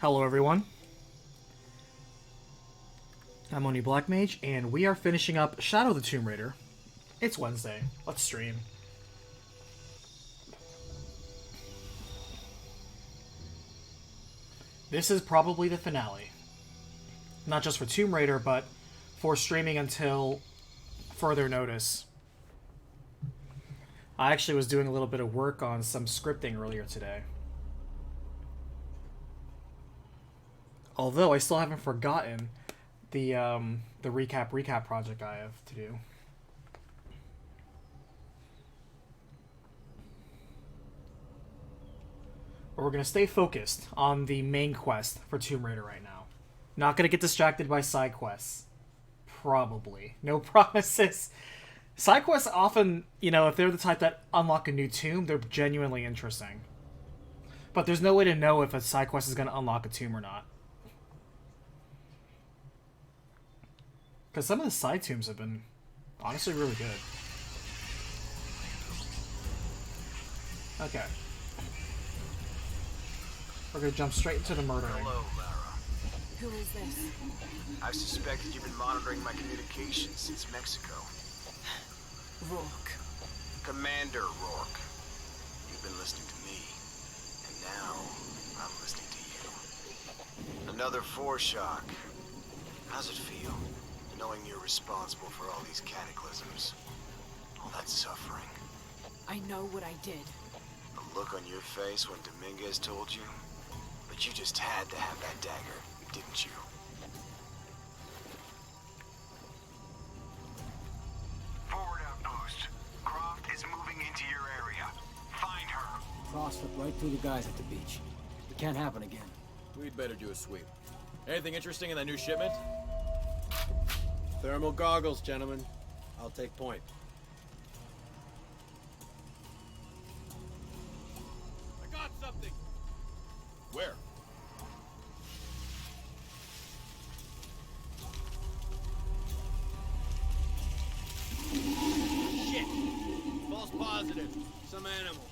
Hello everyone, I'm Oni Black Mage, and we are finishing up Shadow of the Tomb Raider. It's Wednesday. Let's stream. This is probably the finale. Not just for Tomb Raider, but for streaming until further notice. I actually was doing a little bit of work on some scripting earlier today. Although I still haven't forgotten the recap project I have to do. But we're gonna stay focused on the main quest for Tomb Raider right now. Not gonna get distracted by side quests. Probably. No promises. Side quests often, you know, if they're the type that unlock a new tomb, they're genuinely interesting. But there's no way to know if a side quest is gonna unlock a tomb or not. Because some of the side tombs have been honestly really good. Okay. We're gonna jump straight into the murdering. Hello, Lara. Who is this? I've suspected you've been monitoring my communications since Mexico. Rourke. Commander Rourke. You've been listening to me, and now I'm listening to you. Another foreshock. How's it feel, knowing you're responsible for all these cataclysms? All that suffering. I know what I did. The look on your face when Dominguez told you? But you just had to have that dagger, didn't you? Forward outpost. Croft is moving into your area. Find her. Cross slipped right through the guys at the beach. It can't happen again. We'd better do a sweep. Anything interesting in that new shipment? Thermal goggles, gentlemen. I'll take point. I got something! Where? Shit! False positive. Some animal.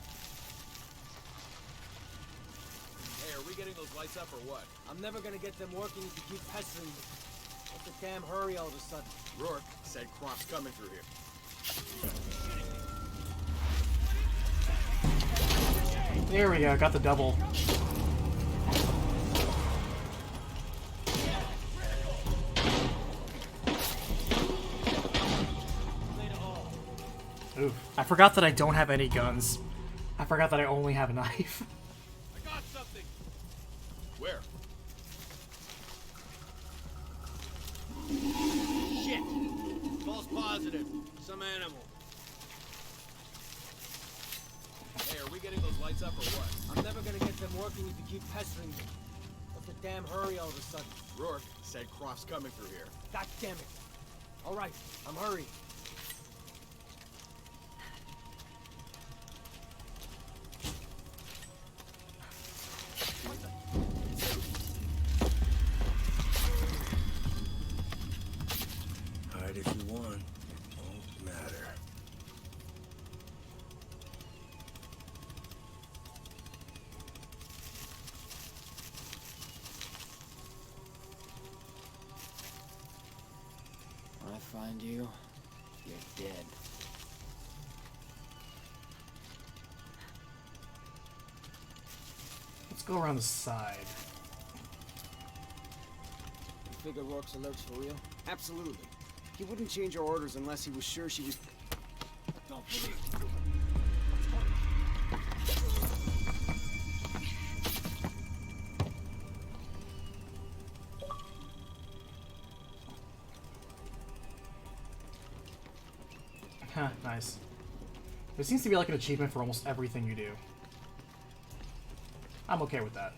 Hey, are we getting those lights up or what? I'm never gonna get them working if you keep pestering me. What's the damn hurry all of a sudden? Rourke said Croft's coming through here. There we go, got the double. Oof. I forgot that I don't have any guns. I forgot that I only have a knife. I got something! Where? Shit! False positive. Some animal. Hey, are we getting those lights up or what? I'm never gonna get them working if you keep pestering me. What's the damn hurry all of a sudden? Rourke said Croft's coming through here. God damn it. All right, I'm hurrying. Hide if you want. It won't matter. When I find you, you're dead. Let's go around the side. You figure Rourke's alerts for real? Absolutely. He wouldn't change her orders unless he was sure she was... Don't believe. Huh, nice. There seems to be like an achievement for almost everything you do. I'm okay with that.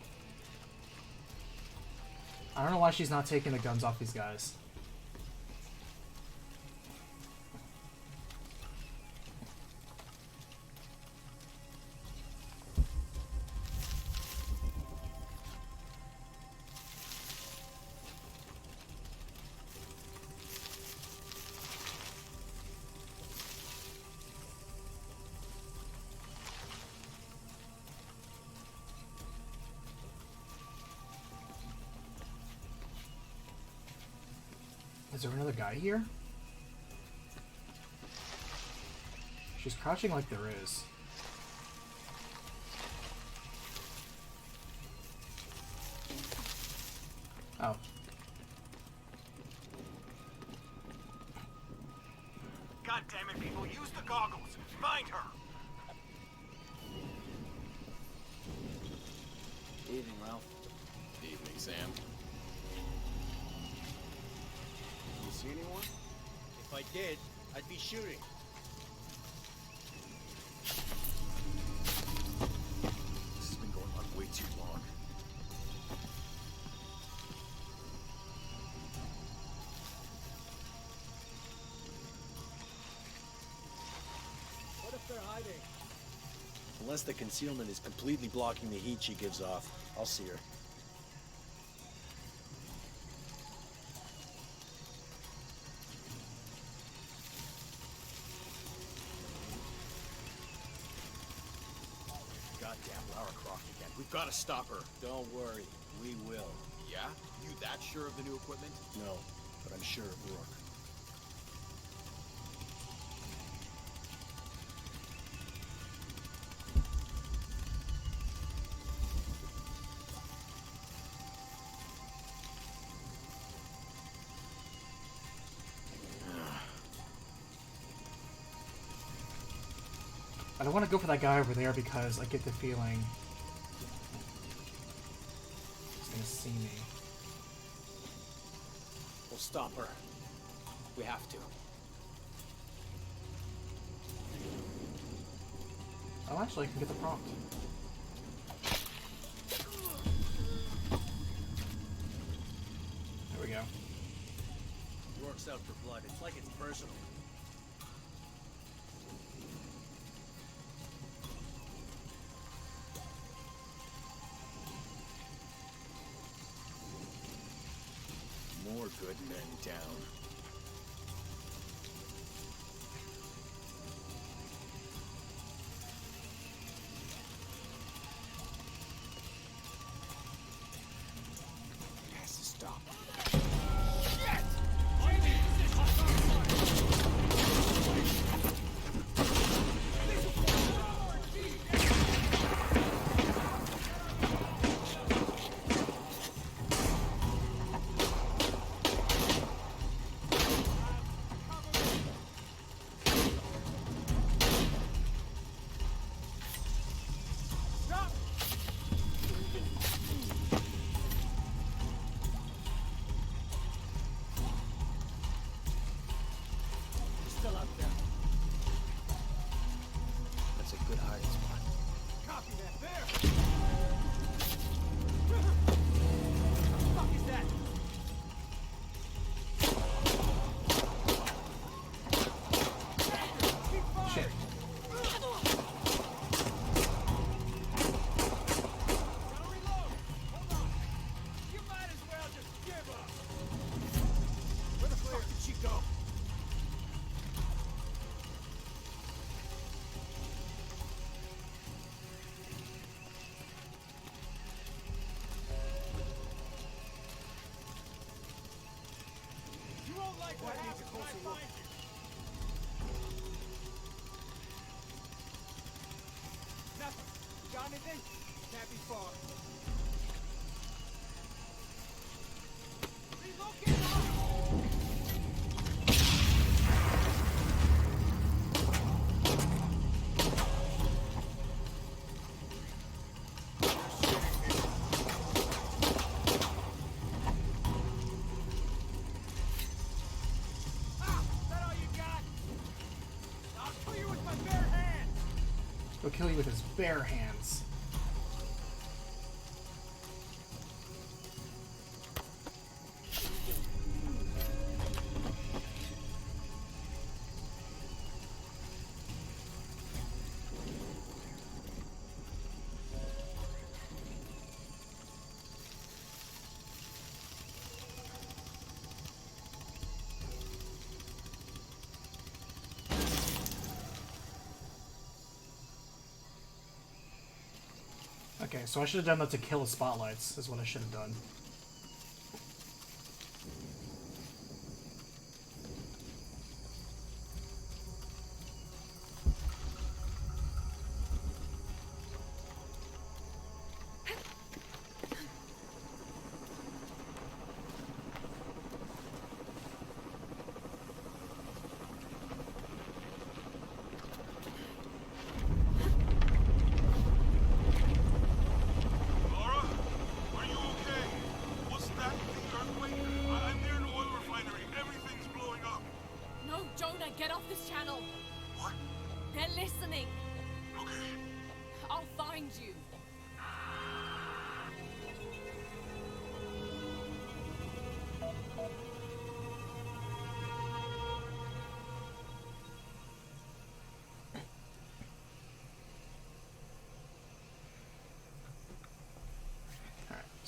I don't know why she's not taking the guns off these guys. there another guy here? She's crouching like there is. Oh. God damn it, people, use the goggles. Find her. Evening, Ralph. Evening, Sam. You see anyone? If I did, I'd be shooting. This has been going on way too long. What if they're hiding? Unless the concealment is completely blocking the heat she gives off, I'll see her. Goddamn Lara Croft again. We've got to stop her. Don't worry, we will. Yeah? You that sure of the new equipment? No, but I'm sure of Rourke. I don't want to go for that guy over there because I get the feeling he's gonna see me. We'll stop her. We have to. Oh, actually, I can get the prompt. There we go. Rourke's out for blood. It's like it's personal. More good men down. It has to stop. Still out there. That's a good hiding spot. Copy that. There! What the fuck is that? Keep firing! Shit. Gotta reload! Hold on. You might as well just give up. Where the fuck did she go? You won't like what happens when I find you. Nothing. You got anything? Can't be far. Relocate! Ah! Is that all you got? I'll kill you with my bare hands! He'll kill you with his bare hands. Okay, so I should have done that to kill the spotlights, is what I should have done.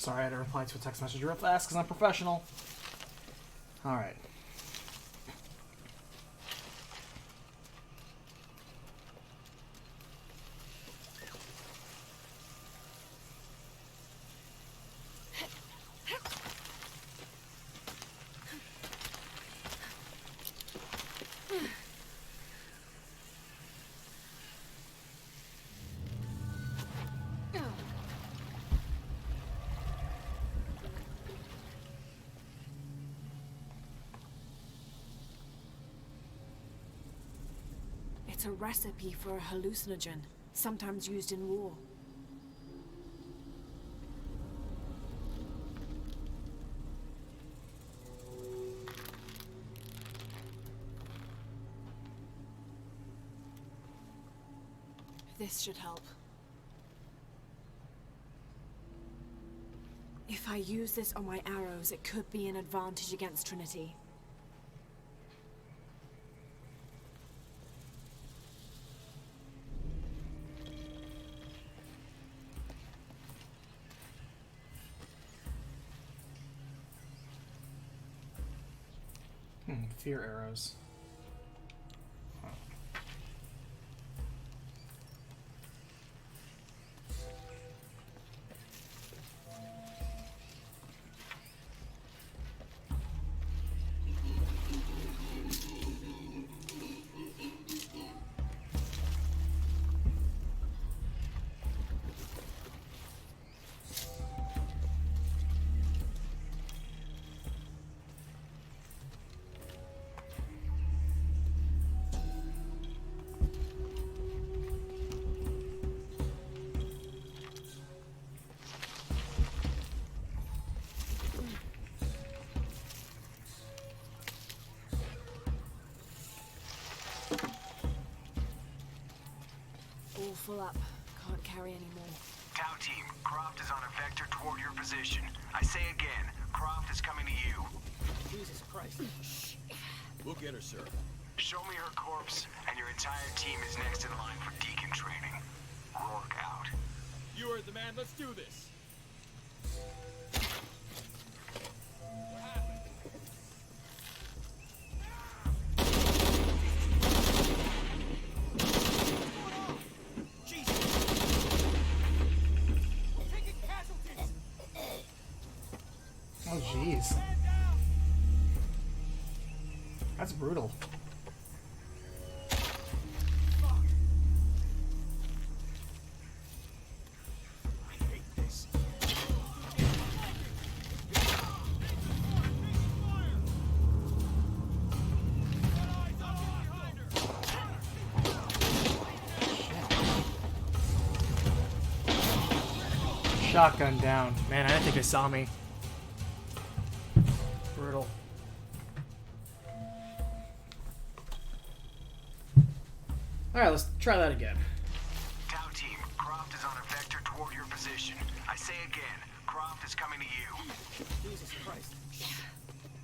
Sorry, I had to reply to a text message real fast because I'm professional. Alright. It's a recipe for a hallucinogen, sometimes used in war. This should help. If I use this on my arrows, it could be an advantage against Trinity. Fear arrows. Huh. All full up. Can't carry any more. Tau team, Croft is on a vector toward your position. I say again, Croft is coming to you. Jesus Christ. We'll get her, sir. Show me her corpse, and your entire team is next in line for deacon training. Rourke out. You heard the man. Let's do this. What happened? Taking casualties. Oh, jeez. Stand down. That's brutal. I hate this. Shotgun down. Man, I didn't think they saw me. Brutal. Alright, let's try that again. Tau team, Croft is on a vector toward your position. I say again, Croft is coming to you. Jesus Christ.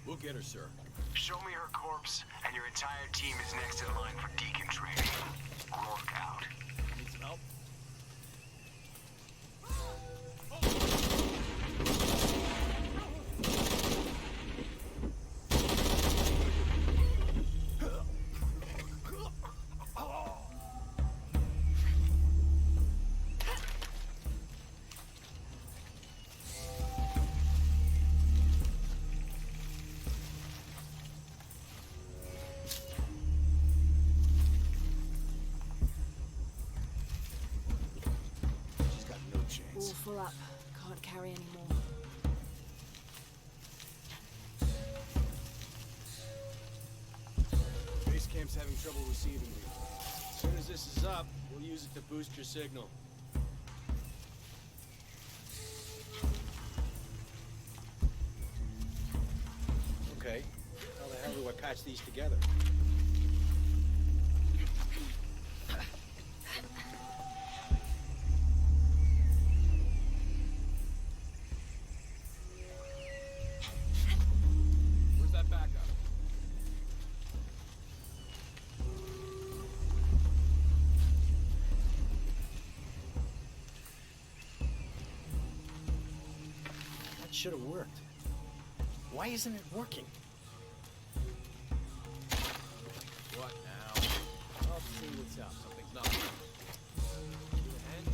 We'll get her, sir. Show me her corpse, and your entire team is next in line for deacon training. Rourke out. Need some help? She's got no All chance. full up. Can't carry any more. Base camp's having trouble receiving you. As soon as this is up, we'll use it to boost your signal. Okay. How the hell do I patch these together? Where's that backup? It should have worked. Why isn't it working? What now? I'll see what's up. Something's not right. And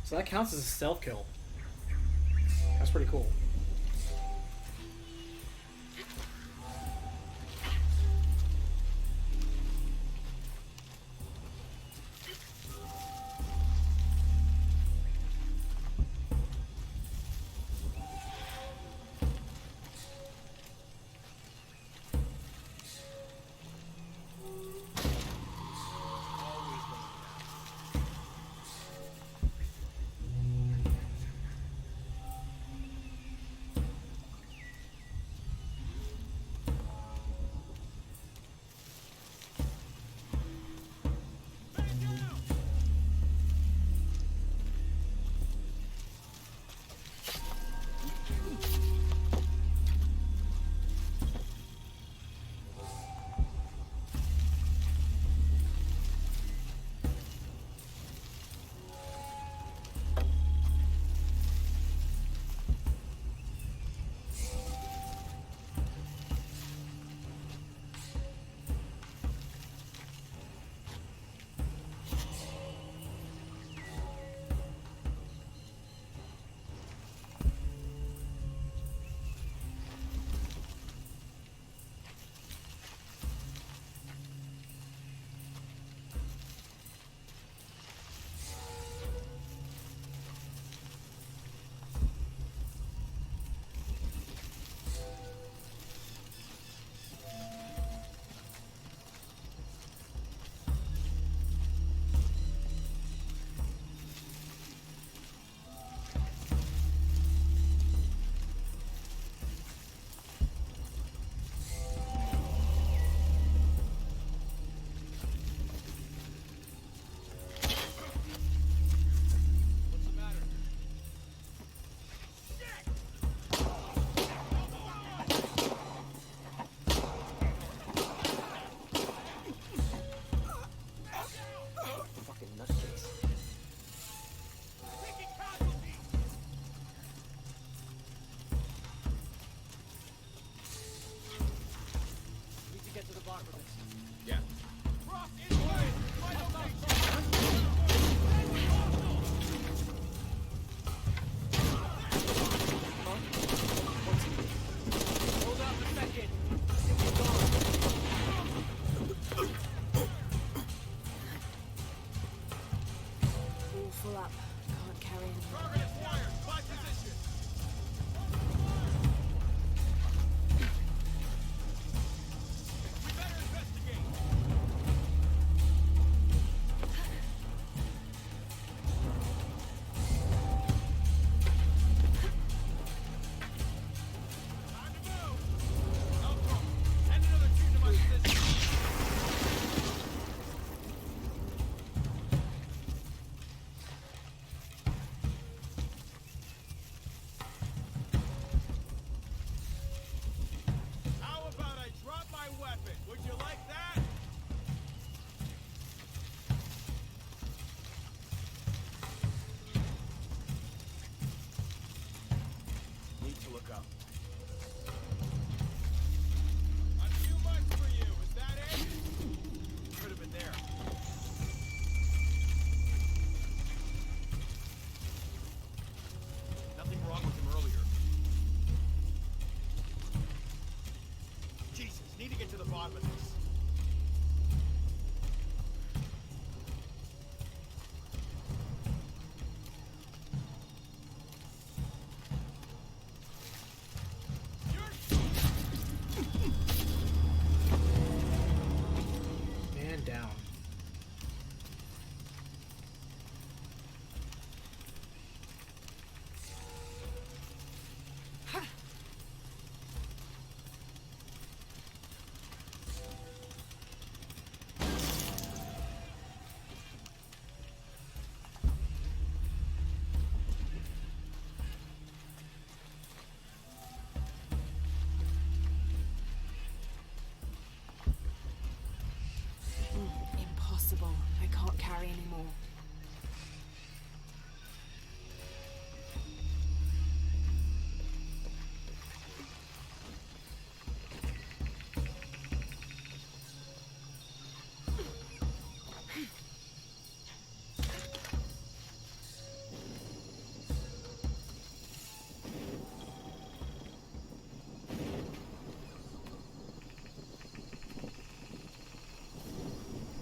So that counts as a stealth kill. That's pretty cool.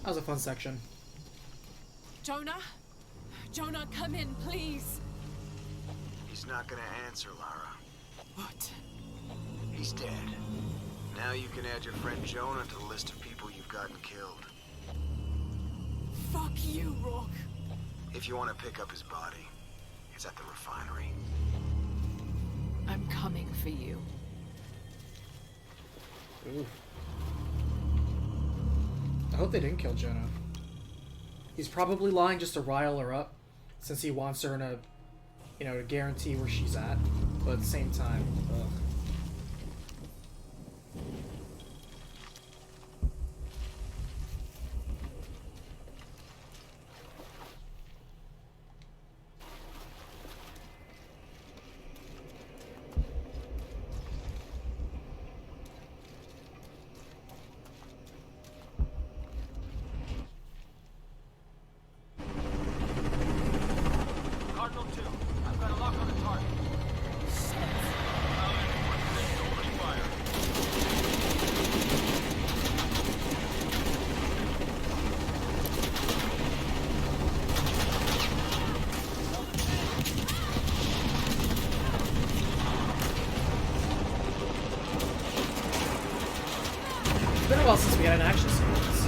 That was a fun section. Jonah? Jonah, come in, please. He's not gonna answer, Lara. What? He's dead. Now you can add your friend Jonah to the list of people you've gotten killed. Fuck you, Rourke. If you want to pick up his body, it's at the refinery. I'm coming for you. Ooh. I hope they didn't kill Jonah. He's probably lying just to rile her up, since he wants her to, to guarantee where she's at. But at the same time, ugh. Cardinal 2, I've got a lock on the target. Opening fire. It's been a while since we had an action sequence.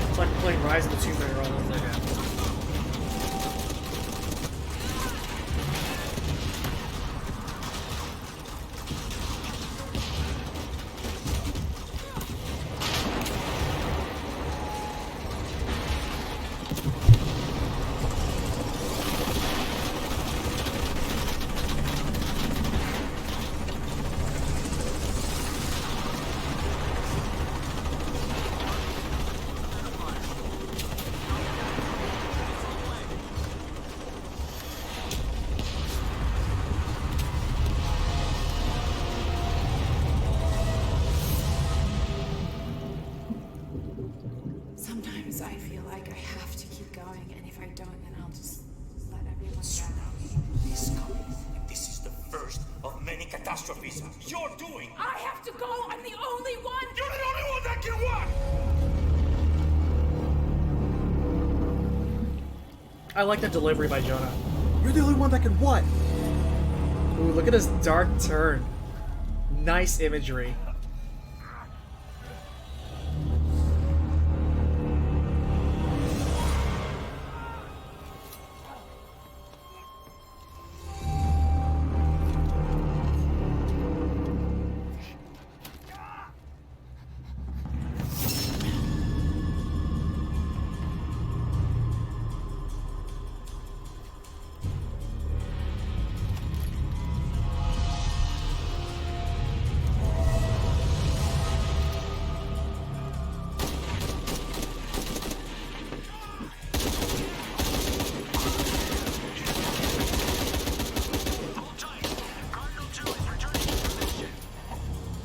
It's like playing Rise of the Tomb Raider all over again. Sometimes I feel like I have to keep going, and if I don't, then I'll just let everyone down. This coming. This is the first of many catastrophes you're doing. I have to go! I'm the only one! You're the only one that can walk. I like the delivery by Jonah. You're the only one that can what? Ooh, look at this dark turn. Nice imagery.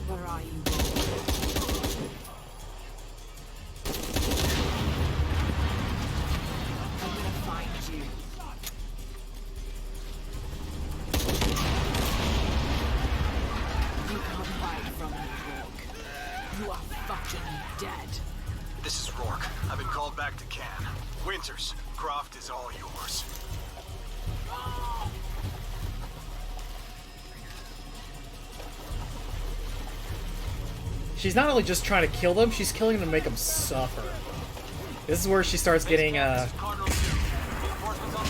Where are you? I'm gonna find you. You can't hide from me, Rourke. You are fucking dead. This is Rourke. I've been called back to Cannes. Winters, Croft is all yours. She's not only just trying to kill them, she's killing them to make them suffer. This is where she starts getting, Cardinal 2, reinforcements on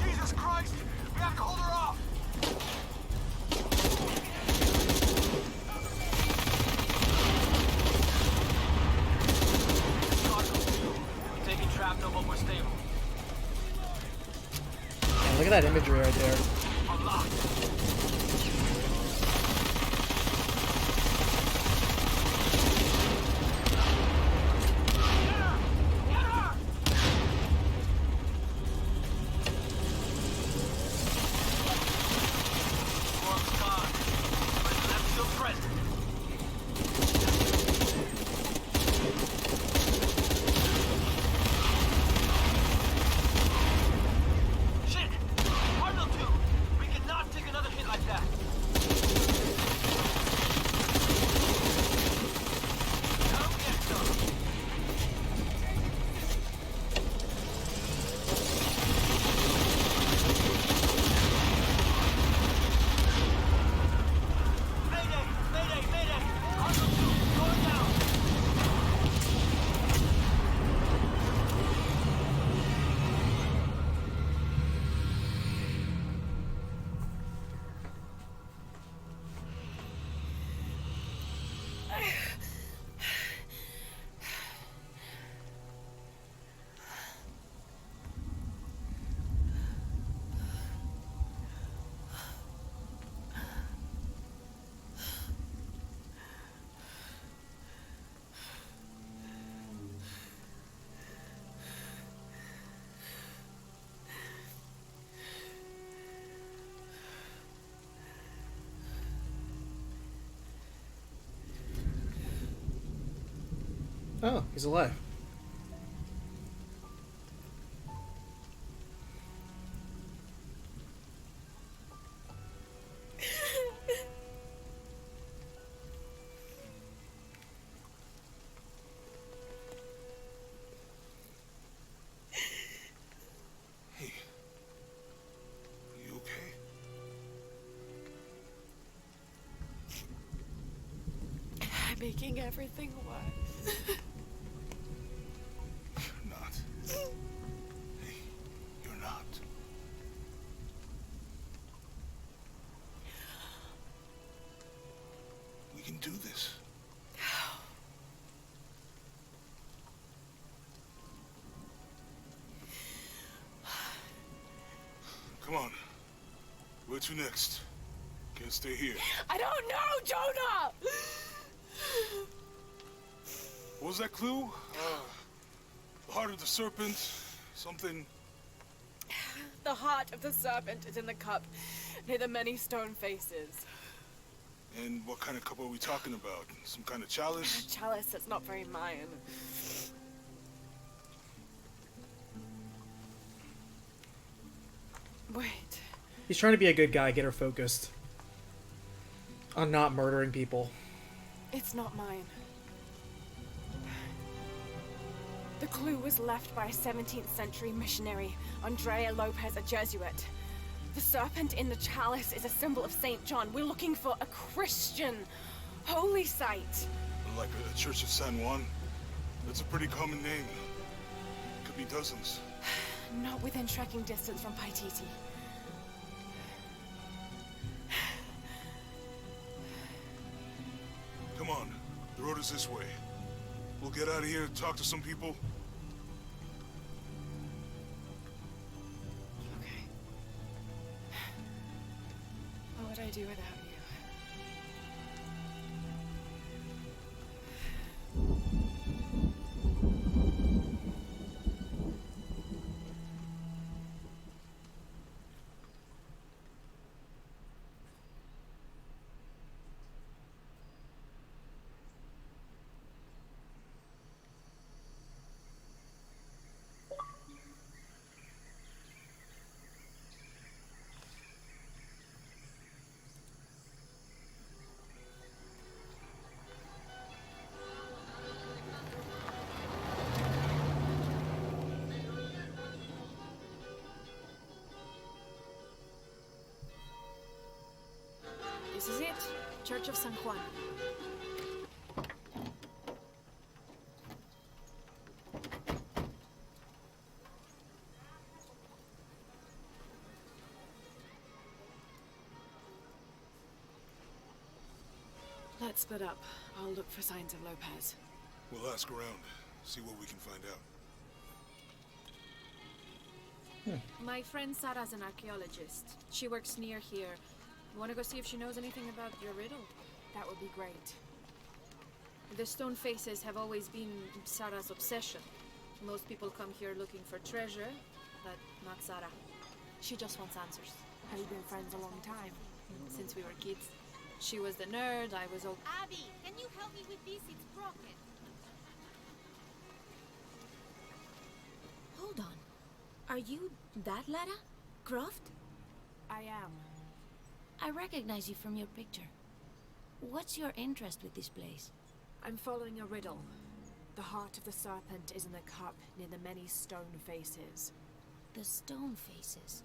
Jesus Christ! We have to hold her off! Cardinal 2, taking shrapnel but we're stable. look at that imagery right there. Oh, he's alive. Hey. You okay? I'm making everything worse. You're not. Hey, you're not. We can do this. Come on. Where to next? Can't stay here. I don't know, Jonah! What was that clue? The heart of the serpent. Something. The heart of the serpent is in the cup, near the many stone faces. And what kind of cup are we talking about? Some kind of chalice? Chalice that's not very Mayan. Wait. He's trying to be a good guy, get her focused on not murdering people. It's not mine. The clue was left by a 17th century missionary, Andrea Lopez, a Jesuit. The serpent in the chalice is a symbol of St. John. We're looking for a Christian holy site. Like a Church of San Juan? That's a pretty common name. Could be dozens. Not within trekking distance from Paititi. Come on, the road is this way. We'll get out of here, talk to some people. Okay. What would I do without you? This is it. Church of San Juan. Let's split up. I'll look for signs of Lopez. We'll ask around, see what we can find out. My friend Sarah's an archaeologist. She works near here. You want to go see if she knows anything about your riddle? That would be great. The stone faces have always been Sarah's obsession. Most people come here looking for treasure, but not Sarah. She just wants answers. Have you been friends a long time? Since we were kids. She was the nerd, I was old. Abby, can you help me with this? It's broken. Hold on. Are you that Lara? Croft? I am. I recognize you from your picture. What's your interest with this place? I'm following a riddle. The heart of the serpent is in the cup near the many stone faces. The stone faces.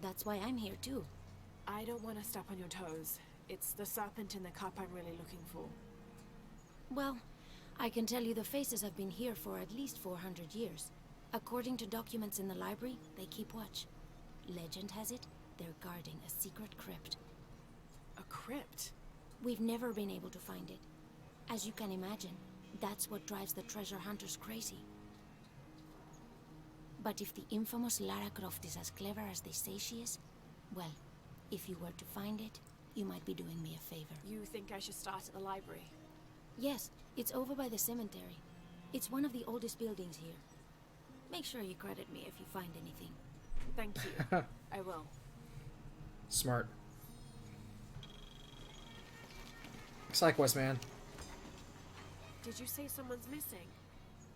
That's why I'm here too. I don't want to step on your toes. It's the serpent in the cup I'm really looking for. Well, I can tell you the faces have been here for at least 400 years. According to documents in the library, they keep watch. Legend has it, they're guarding a secret crypt. A crypt? We've never been able to find it. As you can imagine, that's what drives the treasure hunters crazy. But if the infamous Lara Croft is as clever as they say she is, well, if you were to find it, you might be doing me a favor. You think I should start at the library? Yes, it's over by the cemetery. It's one of the oldest buildings here. Make sure you credit me if you find anything. Thank you. I will. Smart. Side quest, man. Did you say someone's missing?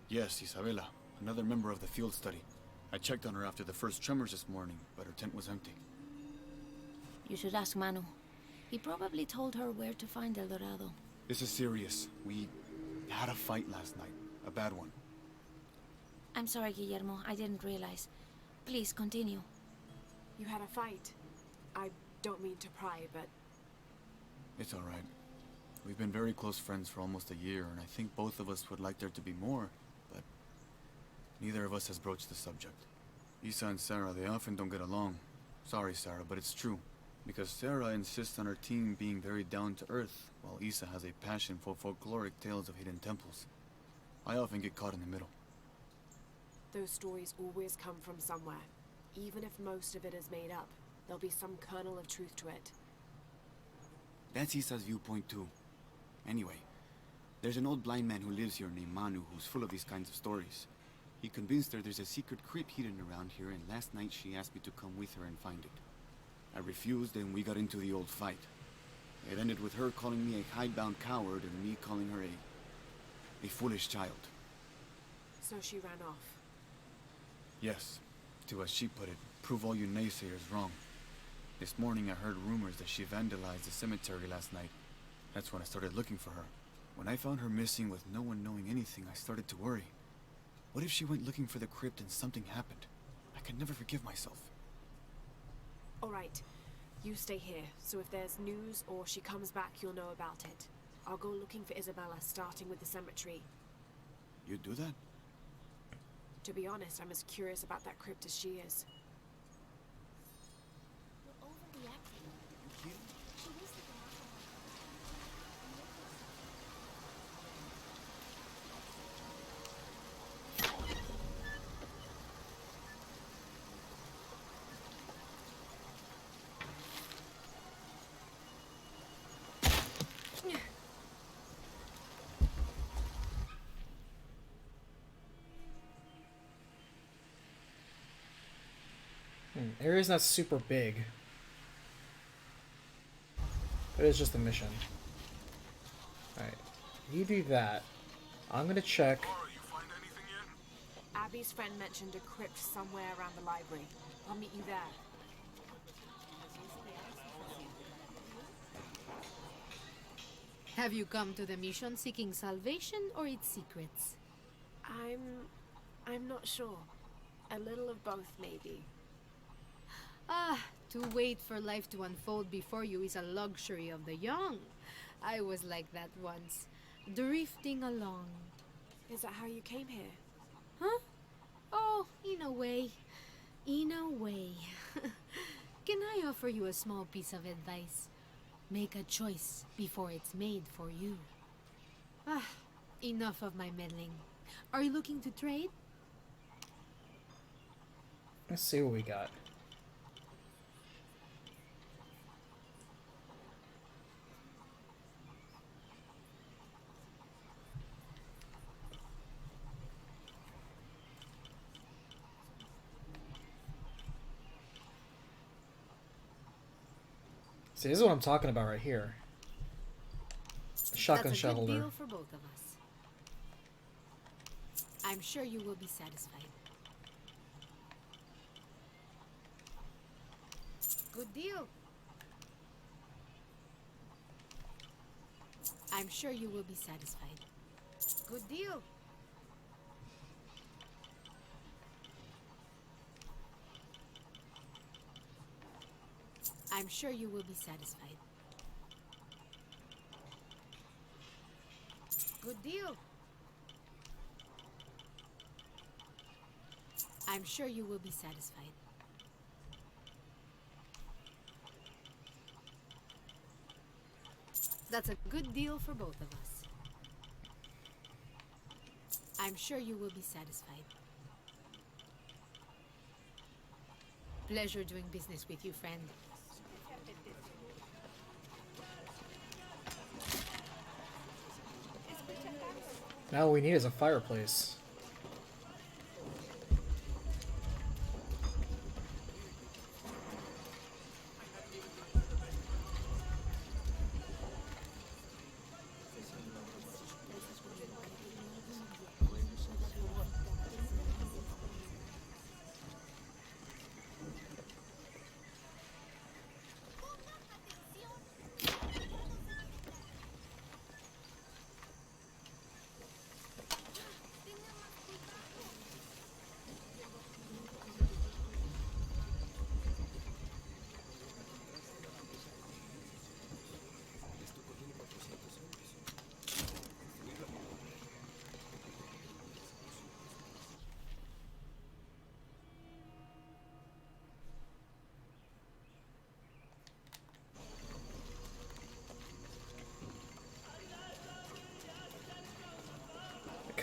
Yes, Isabela, another member of the field study. I checked on her after the first tremors this morning, but her tent was empty. You should ask Manu. He probably told her where to find El Dorado. This is serious. We had a fight last night. A bad one. I'm sorry, Guillermo. I didn't realize. Please, continue. You had a fight. I don't mean to pry, but... It's all right. We've been very close friends for almost a year, and I think both of us would like there to be more, but neither of us has broached the subject. Isa and Sarah, they often don't get along. Sorry, Sarah, but it's true. Because Sarah insists on her team being very down-to-earth, while Isa has a passion for folkloric tales of hidden temples. I often get caught in the middle. Those stories always come from somewhere. Even if most of it is made up, there'll be some kernel of truth to it. That's Isa's viewpoint too. Anyway, there's an old blind man who lives here named Manu who's full of these kinds of stories. He convinced her there's a secret crypt hidden around here, and last night she asked me to come with her and find it. I refused, and we got into the old fight. It ended with her calling me a hidebound coward and me calling her a foolish child. So she ran off. Yes, to, as she put it, prove all you naysayers wrong. This morning I heard rumors that she vandalized the cemetery last night. That's when I started looking for her. When I found her missing with no one knowing anything, I started to worry. What if she went looking for the crypt and something happened? I could never forgive myself. All right. You stay here, so if there's news or she comes back, you'll know about it. I'll go looking for Isabella, starting with the cemetery. You'd do that? To be honest, I'm as curious about that crypt as she is. Area's not super big. But it's just a mission. Alright. You do that. I'm gonna check. Abby's friend mentioned a crypt somewhere around the library. I'll meet you there. Have you come to the mission seeking salvation or its secrets? I'm not sure. A little of both, maybe. Ah, to wait for life to unfold before you is a luxury of the young. I was like that once, drifting along. Is that how you came here? Huh? Oh, in a way. In a way. Can I offer you a small piece of advice? Make a choice before it's made for you. Ah, enough of my meddling. Are you looking to trade? Let's see what we got. See, this is what I'm talking about right here. Shotgun shell holder. That's a good deal for both of us. I'm sure you will be satisfied. Good deal. I'm sure you will be satisfied. Good deal. I'm sure you will be satisfied. Good deal. I'm sure you will be satisfied. That's a good deal for both of us. I'm sure you will be satisfied. Pleasure doing business with you, friend. Now all we need is a fireplace.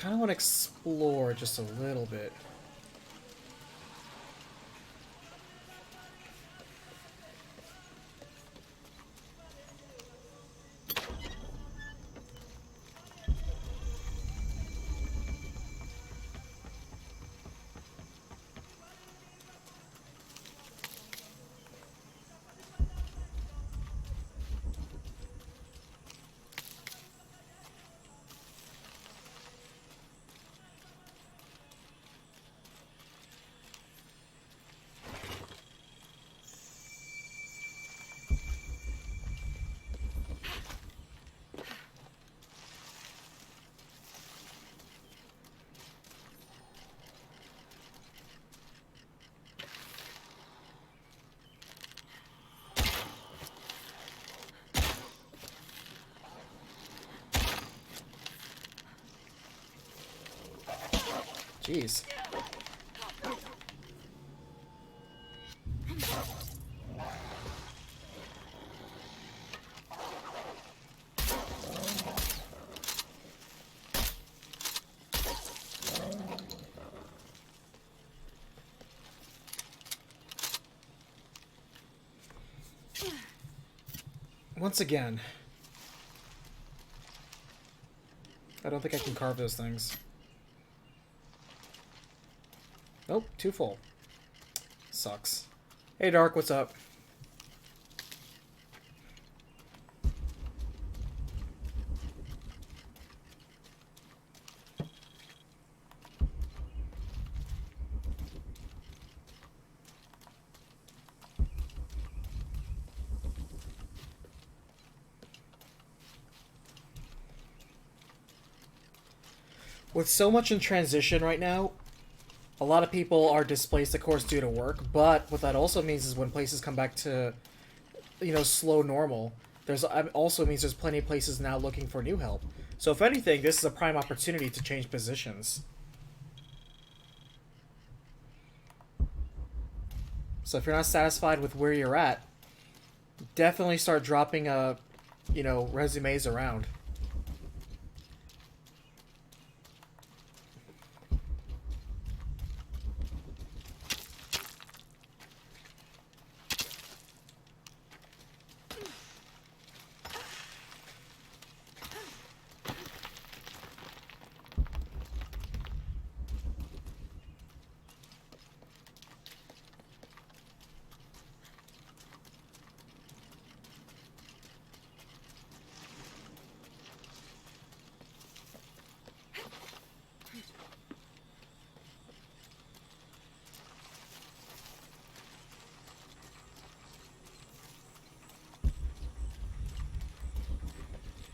kind of want to explore just a little bit. Jeez. Once again, I don't think I can carve those things. Nope, too full. Sucks. Hey Dark, what's up? With so much in transition right now, a lot of people are displaced, of course, due to work, but what that also means is when places come back to, you know, slow normal, there's also means there's plenty of places now looking for new help. So if anything, this is a prime opportunity to change positions. So if you're not satisfied with where you're at, definitely start dropping, you know, resumes around.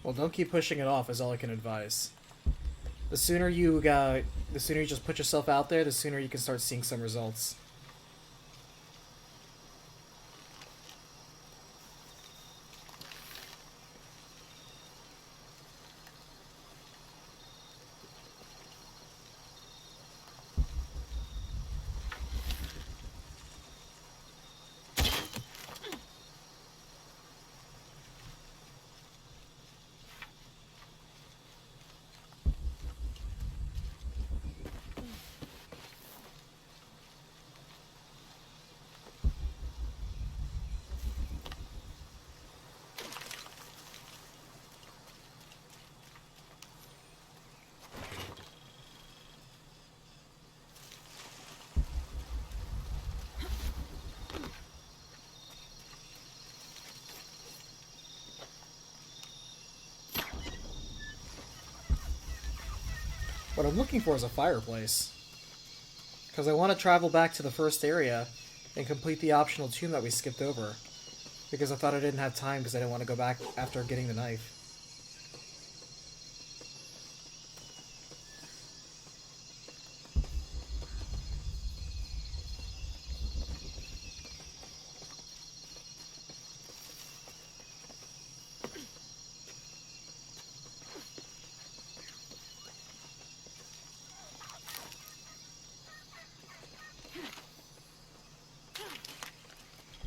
Well, don't keep pushing it off is all I can advise. The sooner you just put yourself out there, the sooner you can start seeing some results. What I'm looking for is a fireplace. Because I want to travel back to the first area and complete the optional tomb that we skipped over. Because I thought I didn't have time because I didn't want to go back after getting the knife.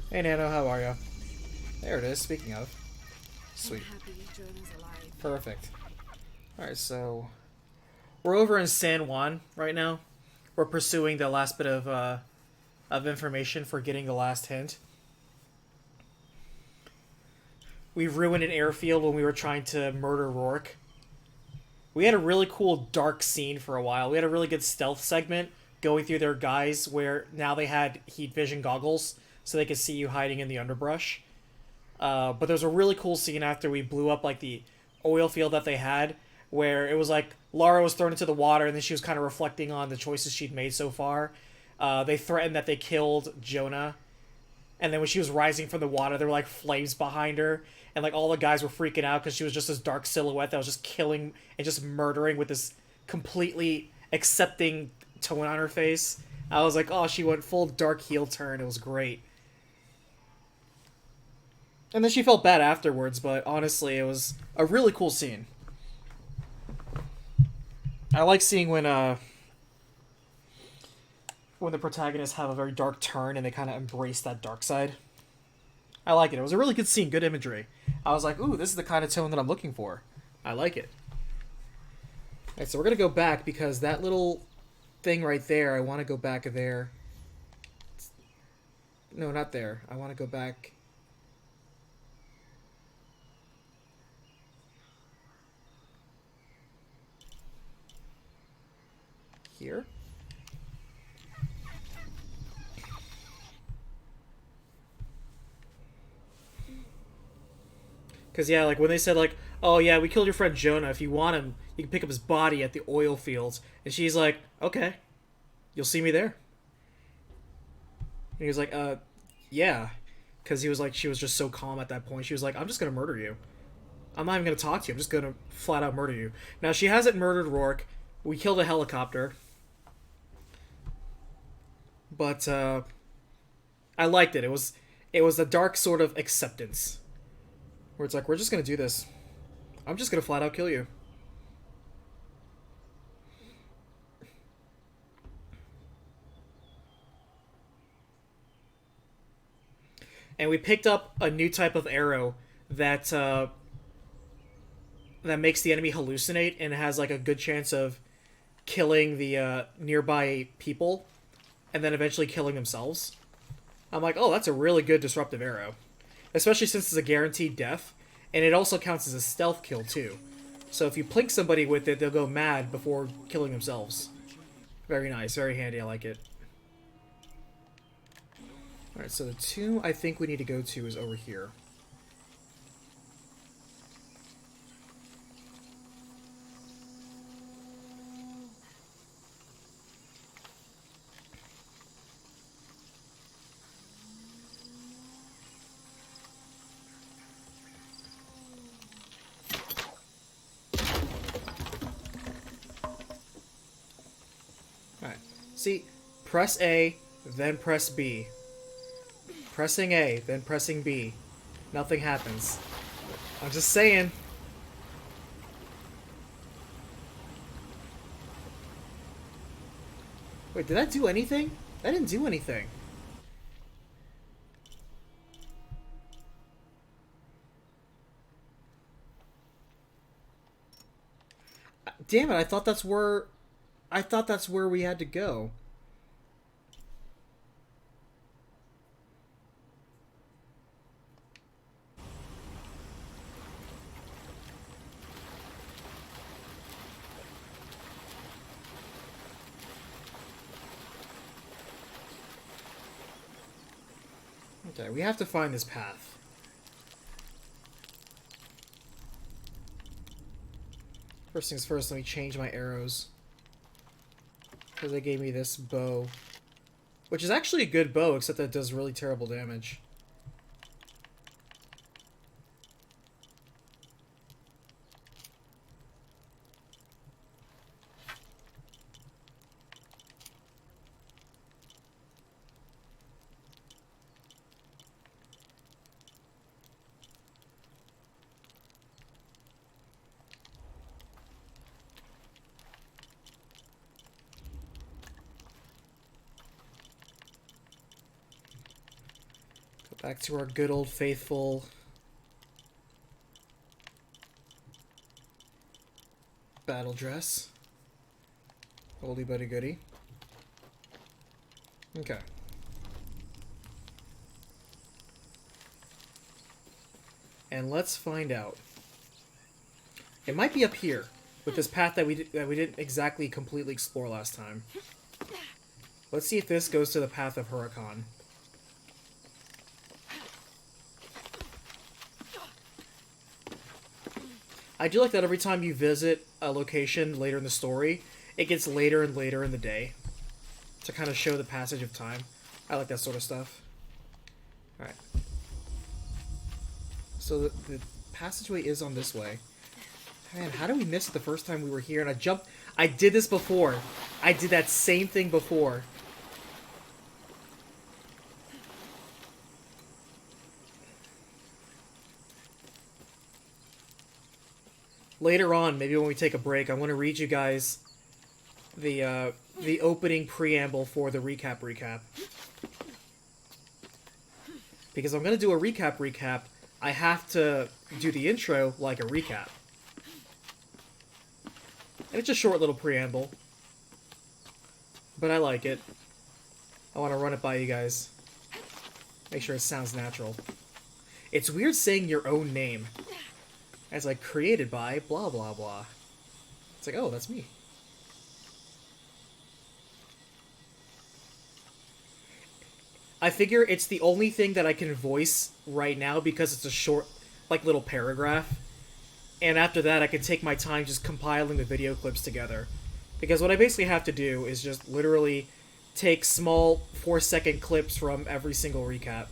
Hey Nano, how are you? There it is, speaking of. Sweet. I'm happy JUAN is alive. Perfect. Alright, so We're over in San Juan right now. We're pursuing the last bit of information for getting the last hint. We ruined an airfield when we were trying to murder Rourke. We had a really cool dark scene for a while. We had a really good stealth segment going through their guise where now they had heat vision goggles so they could see you hiding in the underbrush. But there was a really cool scene after we blew up like the oil field that they had where it was like Lara was thrown into the water and then she was kind of reflecting on the choices she'd made so far. They threatened that they killed Jonah. And then when she was rising from the water, there were like flames behind her. And like all the guys were freaking out because she was just this dark silhouette that was just killing and just murdering with this completely accepting tone on her face. I was like, oh, she went full dark heel turn. It was great. And then she felt bad afterwards, but honestly, it was a really cool scene. I like seeing when the protagonists have a very dark turn and they kind of embrace that dark side. I like it. It was a really good scene, good imagery. I was like, ooh, this is the kind of tone that I'm looking for. I like it. Alright, so we're going to go back because that little thing right there, I want to go back there. No, not there. I want to go back... here. Because, yeah, like, when they said, like, oh, yeah, we killed your friend Jonah. If you want him, you can pick up his body at the oil fields. And she's like, okay, you'll see me there. And he was like, yeah. Because he was like, she was just so calm at that point. She was like, I'm just going to murder you. I'm not even going to talk to you. I'm just going to flat out murder you. Now, she hasn't murdered Rourke. We killed a helicopter. But, I liked it. It was a dark sort of acceptance. Where it's like, we're just going to do this. I'm just going to flat out kill you. And we picked up a new type of arrow that that makes the enemy hallucinate and has like a good chance of killing the nearby people and then eventually killing themselves. I'm like, oh, that's a really good disruptive arrow. Especially since it's a guaranteed death, and it also counts as a stealth kill too. So if you plink somebody with it, they'll go mad before killing themselves. Very nice, very handy, I like it. Alright, so the two I think we need to go to is over here. See, press A, then press B. Pressing A, then pressing B. Nothing happens. I'm just saying. Wait, did that do anything? That didn't do anything. Damn it, I thought that's where we had to go. Okay, we have to find this path. First things first, let me change my arrows. Because they gave me this bow. Which is actually a good bow, except that it does really terrible damage. Back to our good old faithful battle dress. Oldie buddy goodie. Okay. And let's find out. It might be up here with this path that we didn't exactly completely explore last time. Let's see if this goes to the path of Huracan. I do like that every time you visit a location later in the story, it gets later and later in the day to kind of show the passage of time. I like that sort of stuff. Alright. So the passageway is on this way. Man, how did we miss it the first time we were here? And I jumped... I did this before. I did that same thing before. Later on, maybe when we take a break, I want to read you guys the opening preamble for the recap. Because I'm going to do a recap, I have to do the intro like a recap. And it's a short little preamble. But I like it. I want to run it by you guys. Make sure it sounds natural. It's weird saying your own name. As like, created by blah blah blah. It's like, oh, that's me. I figure it's the only thing that I can voice right now because it's a short, like, little paragraph. And after that, I can take my time just compiling the video clips together. Because what I basically have to do is just literally take small 4-second clips from every single recap.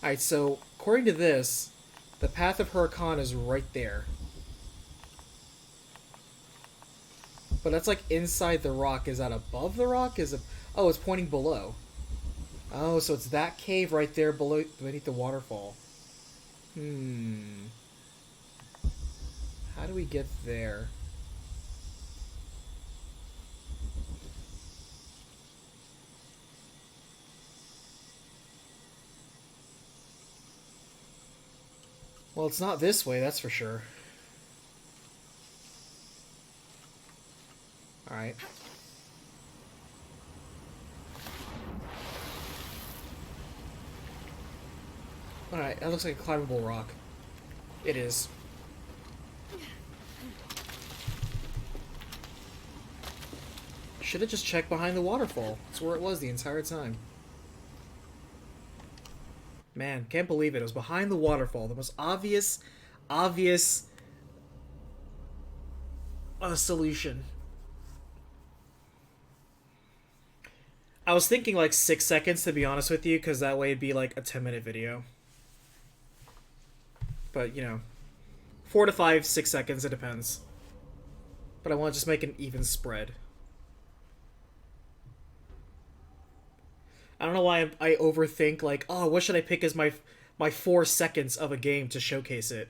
Alright, so, according to this, the path of Huracan is right there. But that's like inside the rock. Is that above the rock? Oh, it's pointing below. Oh, so it's that cave right there below, beneath the waterfall. How do we get there? Well, it's not this way, that's for sure. Alright. Alright, that looks like a climbable rock. It is. Should have just checked behind the waterfall. That's where it was the entire time. Man, can't believe it. It was behind the waterfall. The most obvious solution. I was thinking like 6 seconds, to be honest with you, because that way it'd be like a 10-minute video. But, you know, 4 to 5, 6 seconds, it depends. But I want to just make an even spread. I don't know why I overthink, like, oh, what should I pick as my 4 seconds of a game to showcase it?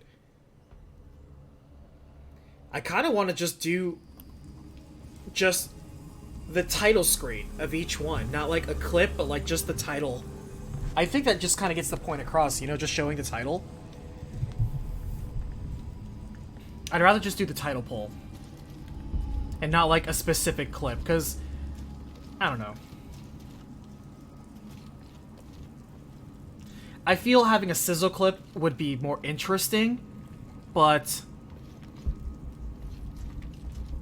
I kind of want to just do just the title screen of each one. Not like a clip, but like just the title. I think that just kind of gets the point across, you know, just showing the title. I'd rather just do the title poll. And not like a specific clip, because, I don't know. I feel having a sizzle clip would be more interesting, but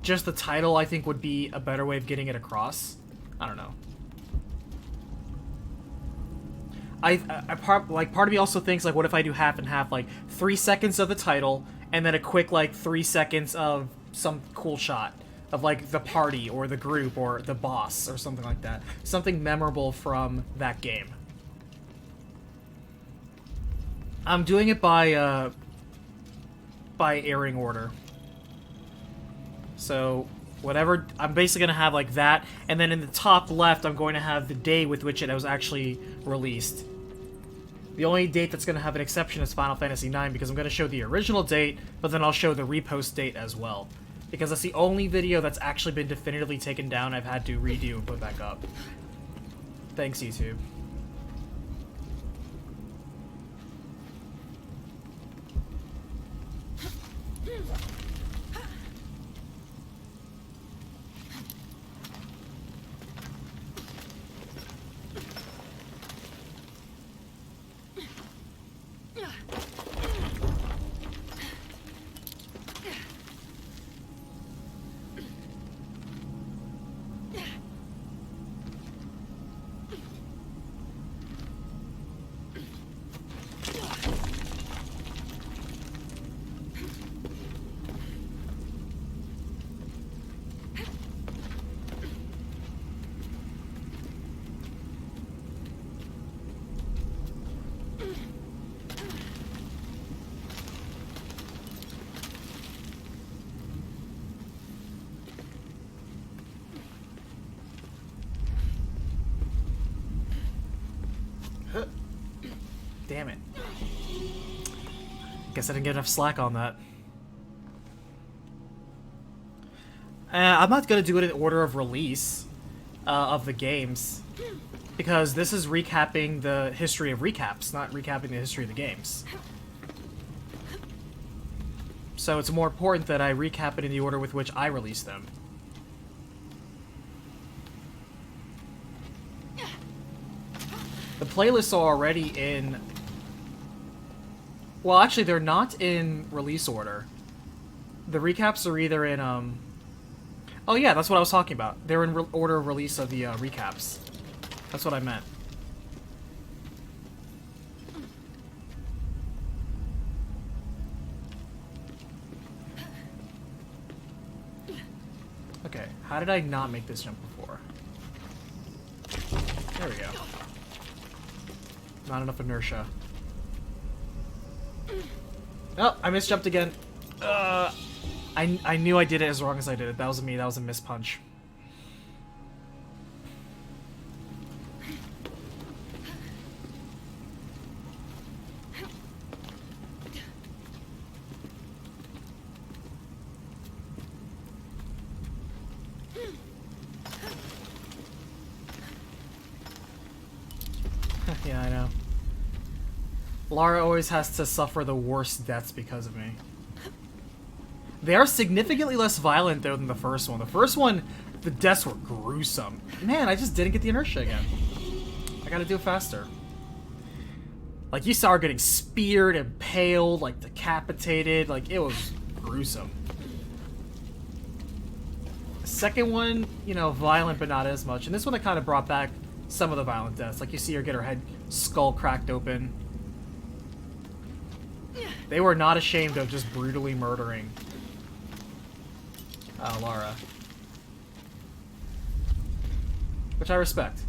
just the title, I think, would be a better way of getting it across. I don't know. Part of me also thinks, like, what if I do half and half, like 3 seconds of the title and then a quick like 3 seconds of some cool shot of like the party or the group or the boss or something like that, something memorable from that game. I'm doing it by airing order. So, whatever, I'm basically going to have like that, and then in the top left, I'm going to have the day with which it was actually released. The only date that's going to have an exception is Final Fantasy IX, because I'm going to show the original date, but then I'll show the repost date as well. Because that's the only video that's actually been definitively taken down I've had to redo and put back up. Thanks, YouTube. Guess I didn't get enough slack on that. I'm not gonna do it in order of release of the games, because this is recapping the history of recaps, not recapping the history of the games. So it's more important that I recap it in the order with which I release them. The playlists are already in... Well, actually, they're not in release order. The recaps are either in, Oh yeah, that's what I was talking about. They're in order of release of the recaps. That's what I meant. Okay, how did I not make this jump before? There we go. Not enough inertia. Oh, I misjumped again. I knew I did it as wrong as I did it. That was me. That was a mispunch. Yeah, I know. Lara always has to suffer the worst deaths because of me. They are significantly less violent, though, than the first one. The first one, the deaths were gruesome. Man, I just didn't get the inertia again. I gotta do it faster. Like, you saw her getting speared, impaled, like, decapitated. Like, it was gruesome. The second one, you know, violent, but not as much. And this one, I kind of brought back some of the violent deaths. Like, you see her get her head skull cracked open. They were not ashamed of just brutally murdering Lara. Which I respect.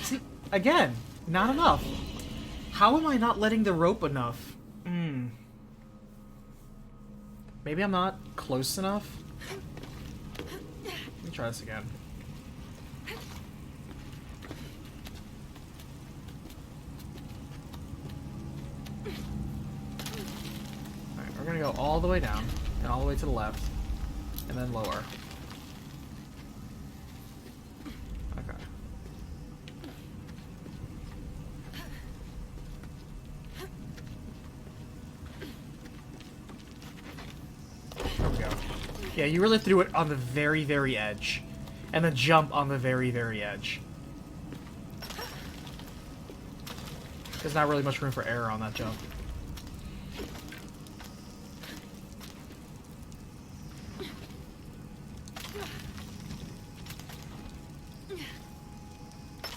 See, again, not enough. How am I not letting the rope enough? Maybe I'm not close enough? Let me try this again. Alright, we're gonna go all the way down, and all the way to the left, and then lower. Okay. There we go. Yeah, you really threw it on the very, very edge. And then jump on the very, very edge. There's not really much room for error on that jump.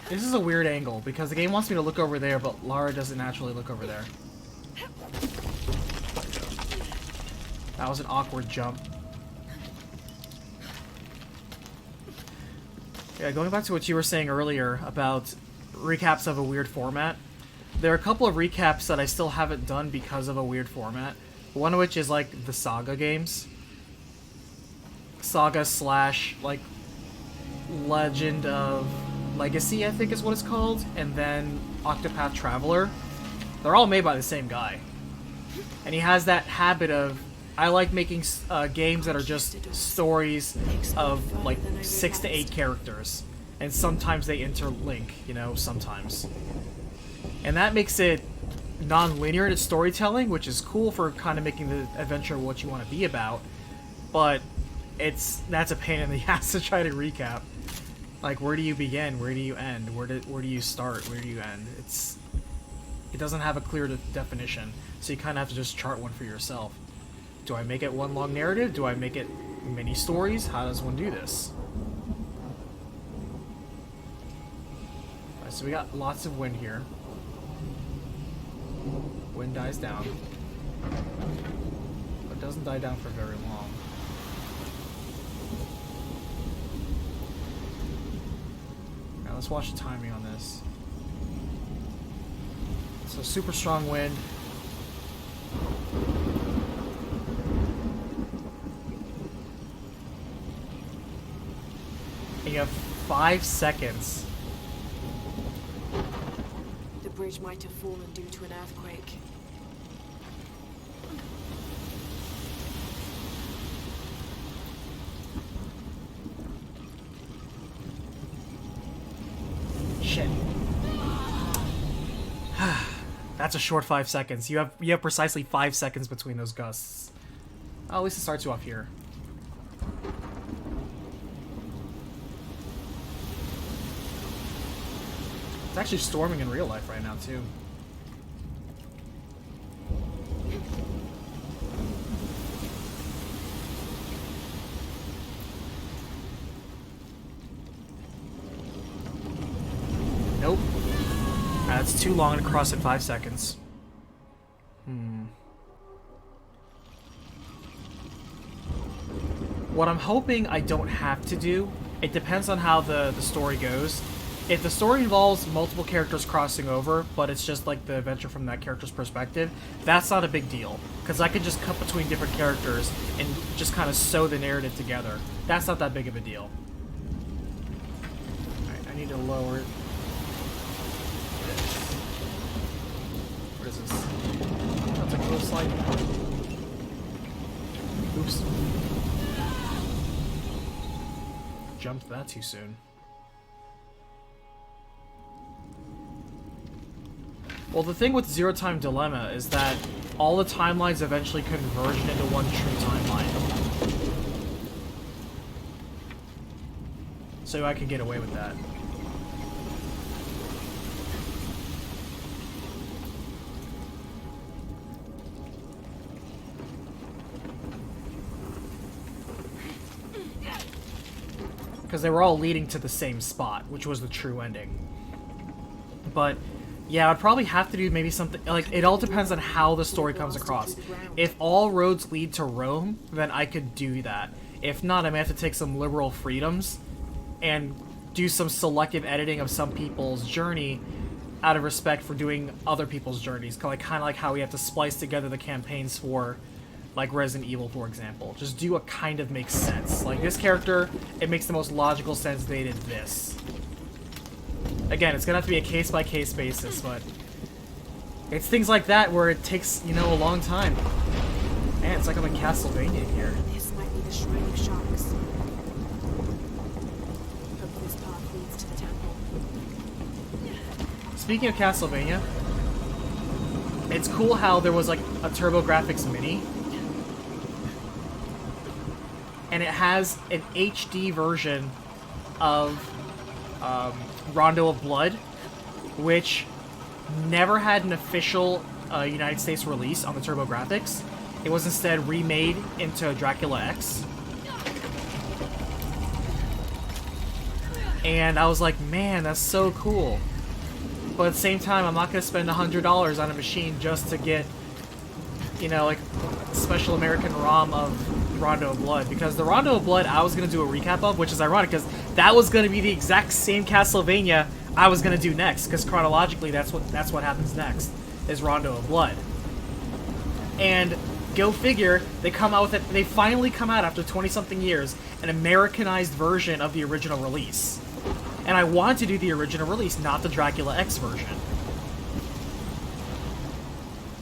This is a weird angle, because the game wants me to look over there, but Lara doesn't naturally look over there. That was an awkward jump. Yeah, going back to what you were saying earlier about recaps of a weird format, there are a couple of recaps that I still haven't done because of a weird format. One of which is like the Saga games. Saga / like Legend of Legacy, I think is what it's called, and then Octopath Traveler. They're all made by the same guy. And he has that habit of, I like making games that are just stories of like 6 to 8 characters, and sometimes they interlink, you know, sometimes. And that makes it non-linear in its storytelling, which is cool for kind of making the adventure what you want to be about, but that's a pain in the ass to try to recap. Like, where do you begin? Where do you end? Where do you start? Where do you end? It doesn't have a clear definition, so you kind of have to just chart one for yourself. Do I make it one long narrative? Do I make it mini stories? How does one do this? Alright, so we got lots of wind here. Wind dies down. But it doesn't die down for very long. Now let's watch the timing on this. So super strong wind. And you have 5 seconds. The bridge might have fallen due to an earthquake. Shit. That's a short 5 seconds. You have precisely 5 seconds between those gusts. Oh, at least it starts you off here. It's actually storming in real life right now, too. Nope. That's too long to cross in 5 seconds. What I'm hoping I don't have to do, it depends on how the story goes. If the story involves multiple characters crossing over, but it's just like the adventure from that character's perspective, that's not a big deal. Because I could just cut between different characters and just kind of sew the narrative together. That's not that big of a deal. Alright, I need to lower it. What is this? That's a close slide. Oops. Jumped that too soon. Well, the thing with Zero Time Dilemma is that all the timelines eventually converge into one true timeline. So I can get away with that. Because they were all leading to the same spot, which was the true ending. But yeah, I'd probably have to do maybe something like, it all depends on how the story comes across. If all roads lead to Rome, then I could do that. If not, I may have to take some liberal freedoms and do some selective editing of some people's journey out of respect for doing other people's journeys. Kind of like how we have to splice together the campaigns for like Resident Evil, for example. Just do what kind of makes sense. Like this character, it makes the most logical sense they did this. Again, it's gonna have to be a case-by-case basis, but it's things like that where it takes, you know, a long time. Man, it's like I'm in Castlevania here. This might be the Shrine of Sharks. Hope this path leads to the temple. Speaking of Castlevania, it's cool how there was like a TurboGrafx Mini, and it has an HD version of Rondo of Blood, which never had an official United States release on the TurboGrafx. It was instead remade into Dracula X. And I was like, man, that's so cool. But at the same time, I'm not going to spend $100 on a machine just to get, you know, like, special American ROM of Rondo of Blood. Because the Rondo of Blood I was going to do a recap of, which is ironic, because that was going to be the exact same Castlevania I was going to do next. Because chronologically, that's what happens next, is Rondo of Blood. And go figure, they come out with it. They finally come out after 20-something years, an Americanized version of the original release. And I wanted to do the original release, not the Dracula X version.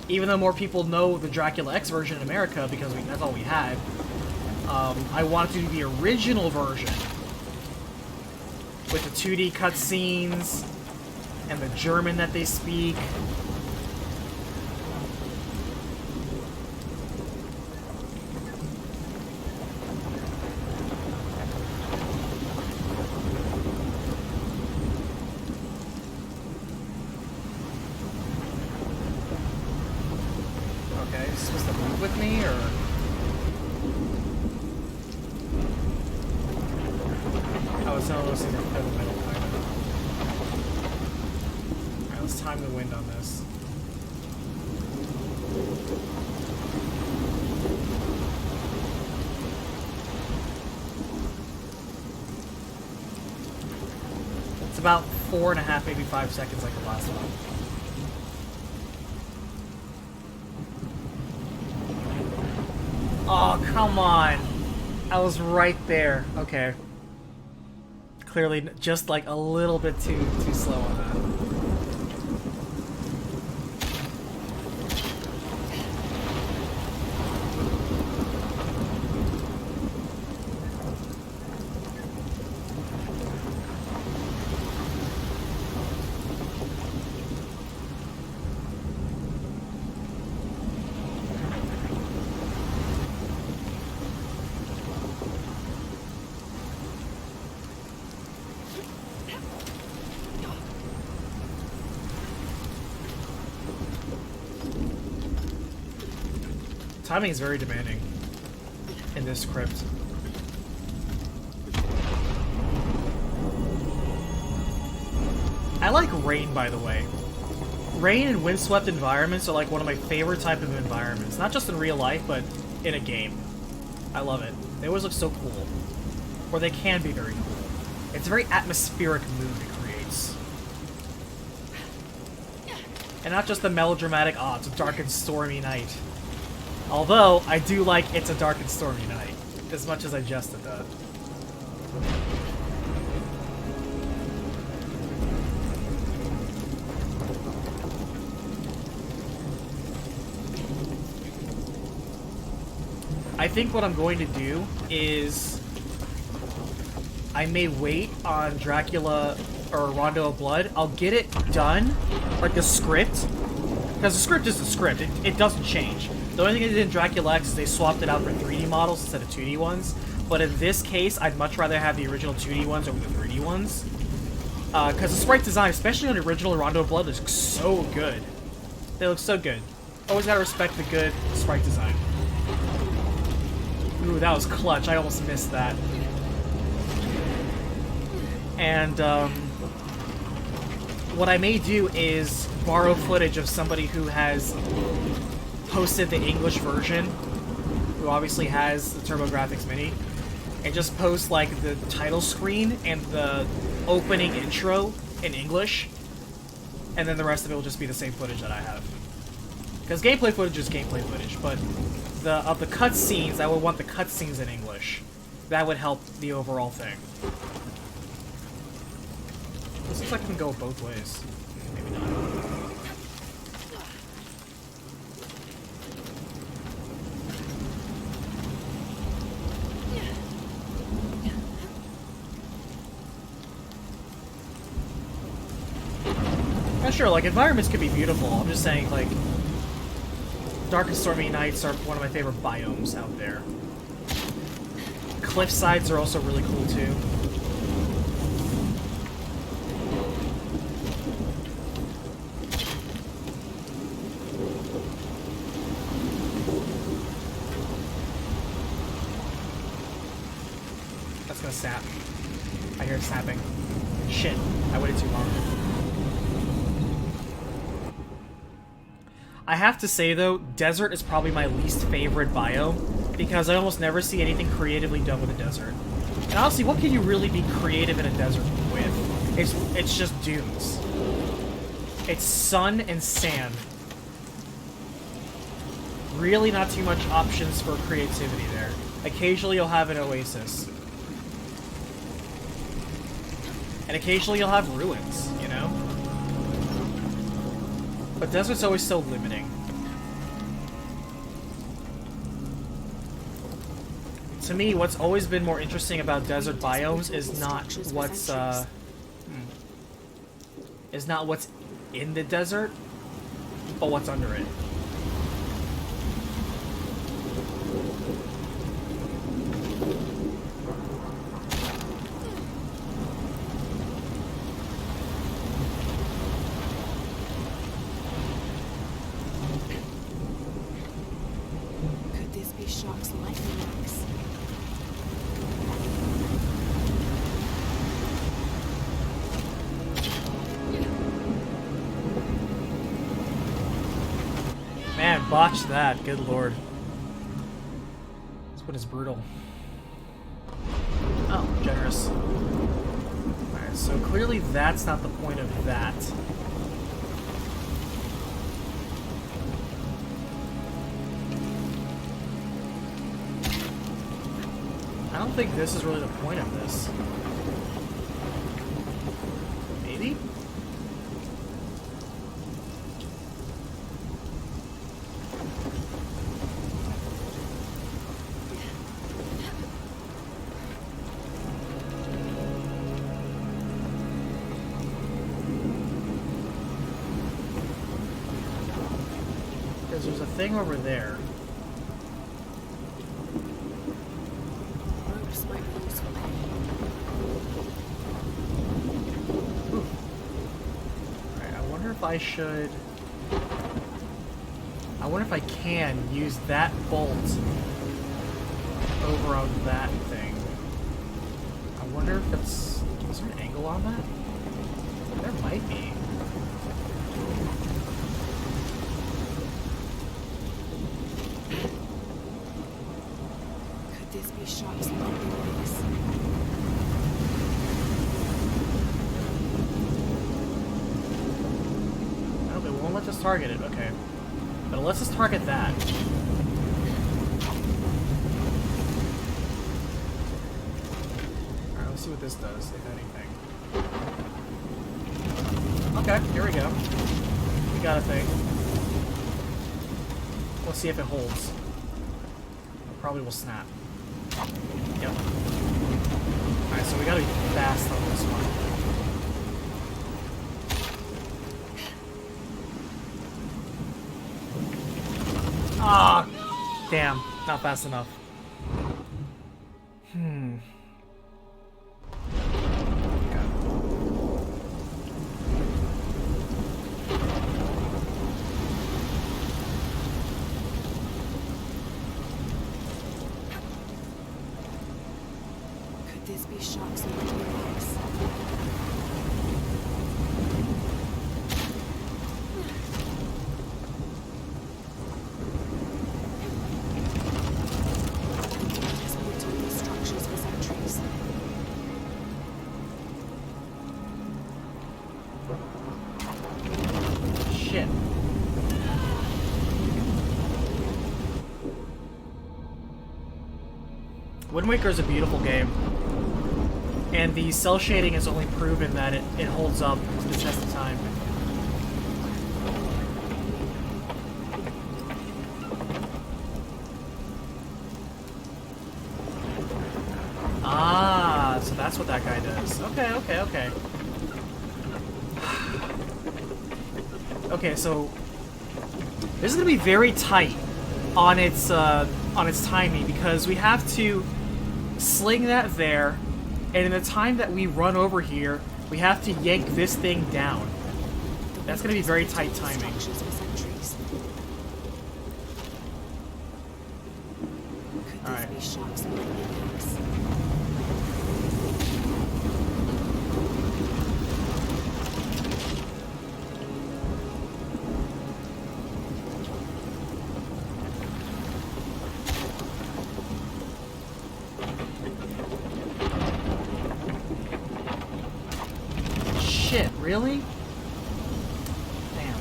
Even though more people know the Dracula X version in America, because that's all we had, I wanted to do the original version. With the 2D cutscenes, and the German that they speak. With me, or oh, it's one of those things that pedal metal kind of. Alright, let's time the wind on this. It's about 4.5, maybe 5 seconds like the last one. Oh, come on. I was right there. Okay. Clearly, just like a little bit too slow on that. Timing is very demanding in this crypt. I like rain, by the way. Rain and windswept environments are like one of my favorite type of environments. Not just in real life, but in a game. I love it. They always look so cool. Or they can be very cool. It's a very atmospheric mood it creates. And not just the melodramatic, oh, it's a dark and stormy night. Although, I do like It's a Dark and Stormy Night, as much as I jested that. I think what I'm going to do is I may wait on Dracula or Rondo of Blood. I'll get it done, like the script, because the script is the script. It doesn't change. The only thing they did in Dracula X is they swapped it out for 3D models instead of 2D ones. But in this case, I'd much rather have the original 2D ones over the 3D ones. Because the sprite design, especially on the original Rondo of Blood, looks so good. They look so good. Always gotta respect the good sprite design. Ooh, that was clutch. I almost missed that. And, what I may do is borrow footage of somebody who has posted the English version, who obviously has the TurboGrafx Mini, and just post like the title screen and the opening intro in English, and then the rest of it will just be the same footage that I have. Because gameplay footage is gameplay footage, but of the cutscenes, I would want the cutscenes in English. That would help the overall thing. This looks like it can go both ways. Maybe not. Yeah, sure, like, environments could be beautiful. I'm just saying, like, dark and stormy nights are one of my favorite biomes out there. Cliff sides are also really cool, too. That's gonna snap. I hear it snapping. Shit, I waited too long. I have to say, though, desert is probably my least favorite biome, because I almost never see anything creatively done with a desert. And honestly, what can you really be creative in a desert with? It's just dunes. It's sun and sand. Really not too much options for creativity there. Occasionally you'll have an oasis. And occasionally you'll have ruins, you know? But desert's always so limiting. To me, what's always been more interesting about desert biomes is not what's in the desert, but what's under it. Botch that, good lord. This one is brutal. Oh, generous. Alright, so clearly that's not the point of that. I don't think this is really the point of this. Because there's a thing over there. Ropes might be useful. Alright, I wonder if I should... I wonder if I can use that bolt over on that thing. I wonder if it's... Is there an angle on that? There might be. Could this be sharks bumping this? Oh, it won't let us target it. Okay. But it lets us target that. Alright, let's see what this does, if anything. Okay, here we go. We got a thing. Let's see if it holds. It probably will snap. Yep. Alright, so we gotta be fast on this one. Ah, damn, not fast enough. Could this be sharks in the box? Structures for centuries. Shit. Wind Waker is a beautiful game. And the cell shading has only proven that it holds up to the test of time. Ah, so that's what that guy does. Okay, okay, okay. Okay, so this is gonna be very tight on its timing because we have to sling that there, and in the time that we run over here, we have to yank this thing down. That's gonna be very tight timing. Alright. Shit, really? Damn.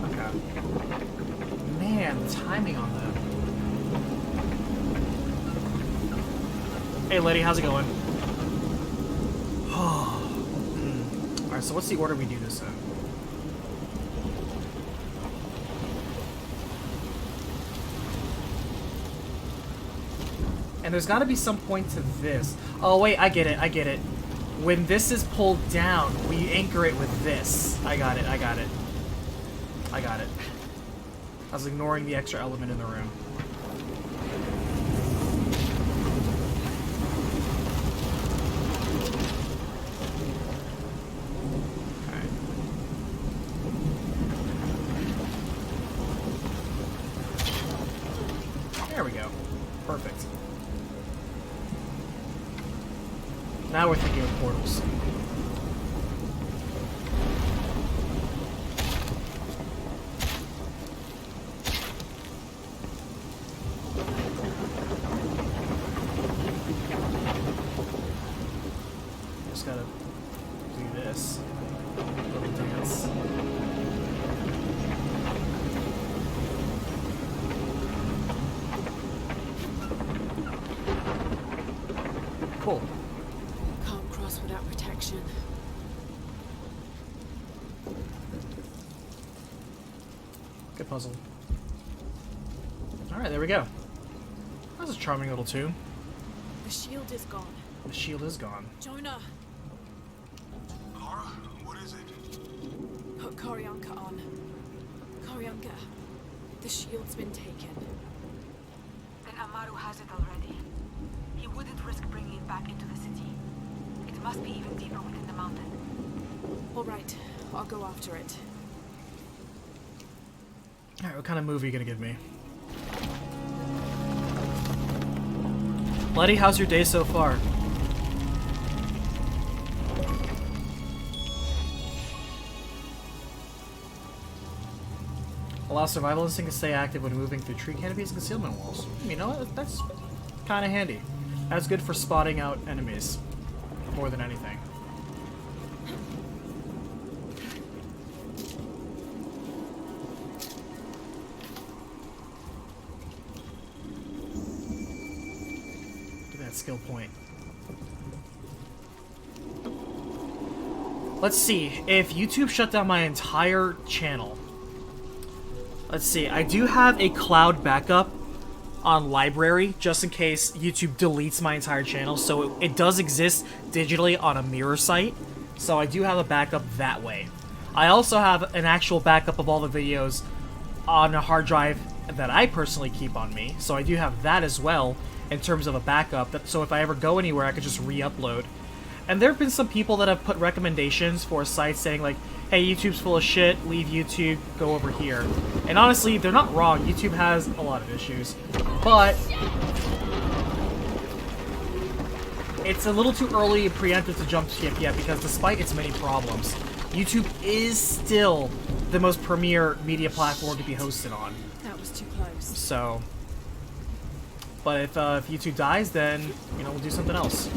Okay. Man, the timing on that. Hey, lady, how's it going? Alright, so what's the order we do this in? And there's gotta be some point to this. Oh, wait, I get it, I get it. When this is pulled down, we anchor it with this. I got it, I got it. I got it. I was ignoring the extra element in the room. Okay. There we go. Perfect. Now we're thinking of portals. Just gotta do this. Little dance. Cool. Can't cross without protection. Good puzzle. Alright, there we go. That was a charming little tune. The shield is gone. The shield is gone. Jonah, Lara, what is it? put Koryanka on. Coriander, the shield's been taken. Then Amaru has it already. He wouldn't risk bringing it back into the city. It must be even deeper within the mountain. All right, I'll go after it. Alright, what kind of movie are you gonna give me? Letty, how's your day so far? Allow survival instinct to stay active when moving through tree canopies and concealment walls. You know what? That's kind of handy. That's good for spotting out enemies more than anything. Do that skill point. Let's see. If YouTube shut down my entire channel. Let's see, I do have a cloud backup on library just in case YouTube deletes my entire channel, so it does exist digitally on a mirror site, so I do have a backup that way. I also have an actual backup of all the videos on a hard drive that I personally keep on me, so I do have that as well in terms of a backup, so if I ever go anywhere I could just re-upload. And there have been some people that have put recommendations for sites saying like, hey, YouTube's full of shit, leave YouTube, go over here. And honestly, they're not wrong. YouTube has a lot of issues. But it's a little too early and preemptive to jump ship yet because despite its many problems, YouTube is still the most premier media platform to be hosted on. That was too close. So, but if YouTube dies, then, you know, we'll do something else.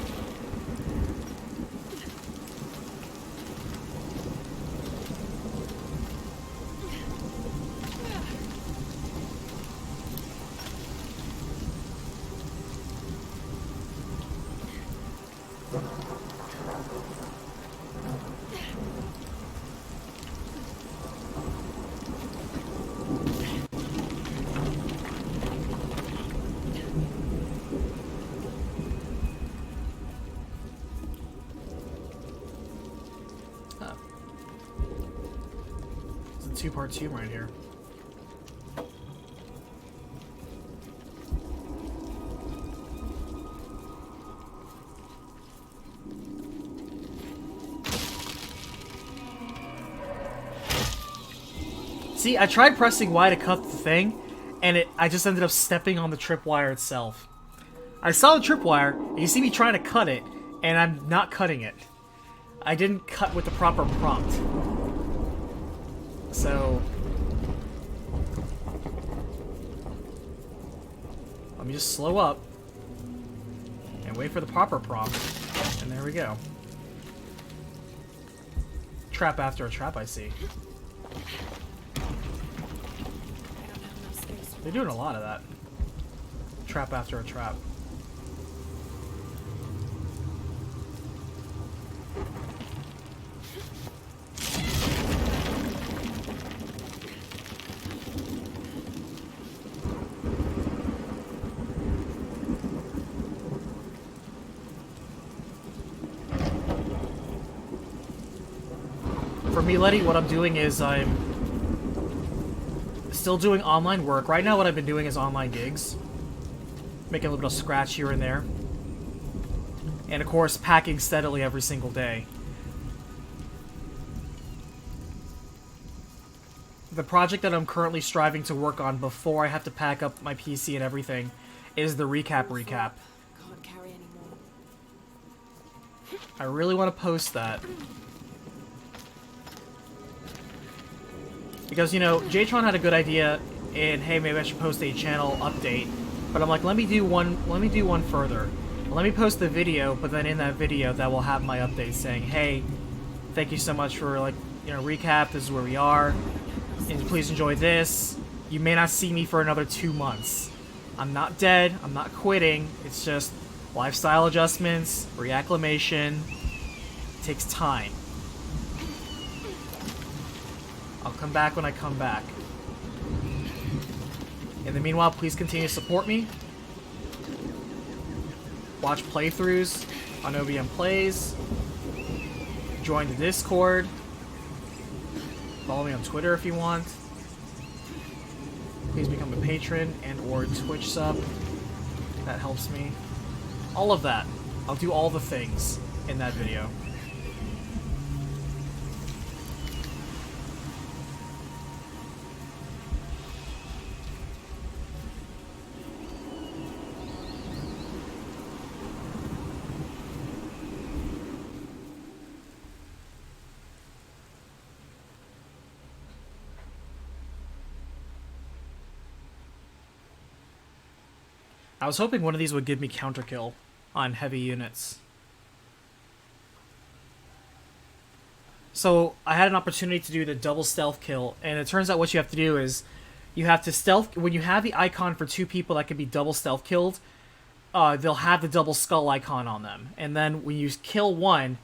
Two-part tomb right here. See, I tried pressing Y to cut the thing, and I just ended up stepping on the tripwire itself. I saw the tripwire, and you see me trying to cut it, and I'm not cutting it. I didn't cut with the proper prompt. So, let me just slow up and wait for the proper prompt, and there we go. Trap after a trap, I see. They're doing a lot of that. Trap after a trap. For me, Letty, what I'm doing is I'm still doing online work. Right now what I've been doing is online gigs. Making a little bit of scratch here and there. And of course, packing steadily every single day. The project that I'm currently striving to work on before I have to pack up my PC and everything is the recap. Can't carry anymore. I really want to post that. Because, you know, Jtron had a good idea in, hey, maybe I should post a channel update. But I'm like, let me do one further. Let me post the video, but then in that video that will have my update saying, hey, thank you so much for, like, you know, recap, this is where we are. And please enjoy this. You may not see me for another 2 months. I'm not dead, I'm not quitting. It's just lifestyle adjustments, reacclimation. It takes time. I'll come back when I come back. In the meanwhile, please continue to support me. Watch playthroughs on OBM Plays. Join the Discord. Follow me on Twitter if you want. Please become a patron and or Twitch sub. That helps me. All of that. I'll do all the things in that video. I was hoping one of these would give me counterkill on heavy units. So I had an opportunity to do the double stealth kill, and it turns out what you have to do is you have to stealth when you have the icon for 2 people that can be double stealth killed. They'll have the double skull icon on them, and then when you kill one,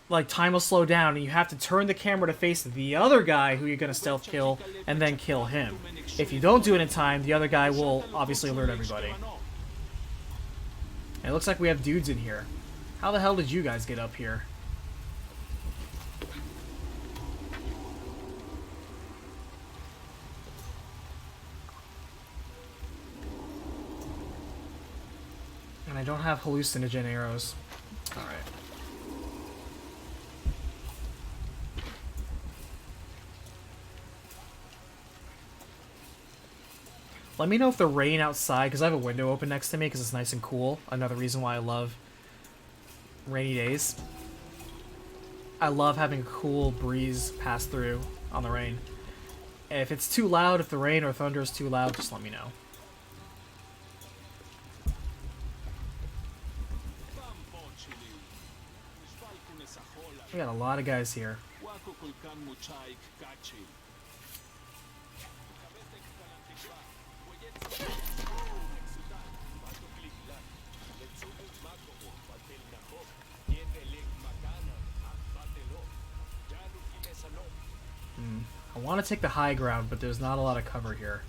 like time will slow down, and you have to turn the camera to face the other guy who you're gonna stealth kill, and then kill him. If you don't do it in time, the other guy will obviously alert everybody. And it looks like we have dudes in here. How the hell did you guys get up here? And I don't have hallucinogen arrows. Alright. Let me know if the rain outside, because I have a window open next to me because it's nice and cool. Another reason why I love rainy days. I love having a cool breeze pass through on the rain. If it's too loud, if the rain or thunder is too loud, just let me know. We got a lot of guys here. I want to take the high ground, but there's not a lot of cover here.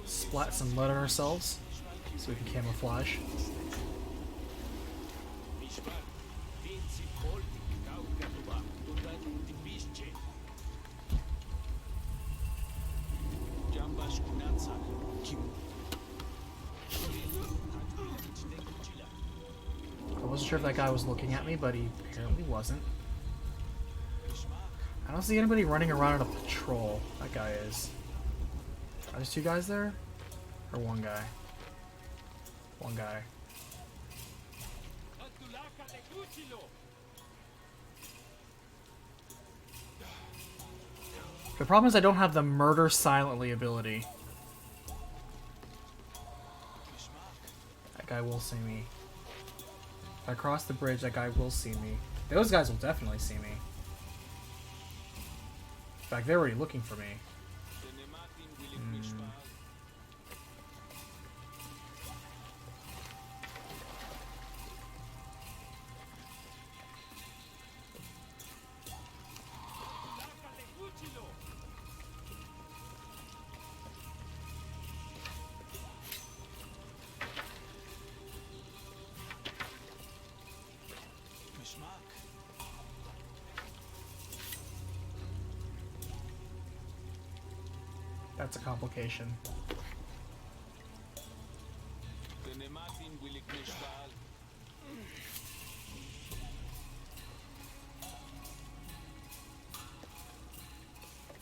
Splat some mud on ourselves so we can camouflage. I wasn't sure if that guy was looking at me, but he apparently wasn't. I don't see anybody running around on a patrol. That guy is. Are there 2 guys there? Or 1 guy? 1 guy. The problem is I don't have the murder silently ability. That guy will see me. If I cross the bridge, that guy will see me. Those guys will definitely see me. In fact, they're already looking for me. That's a complication.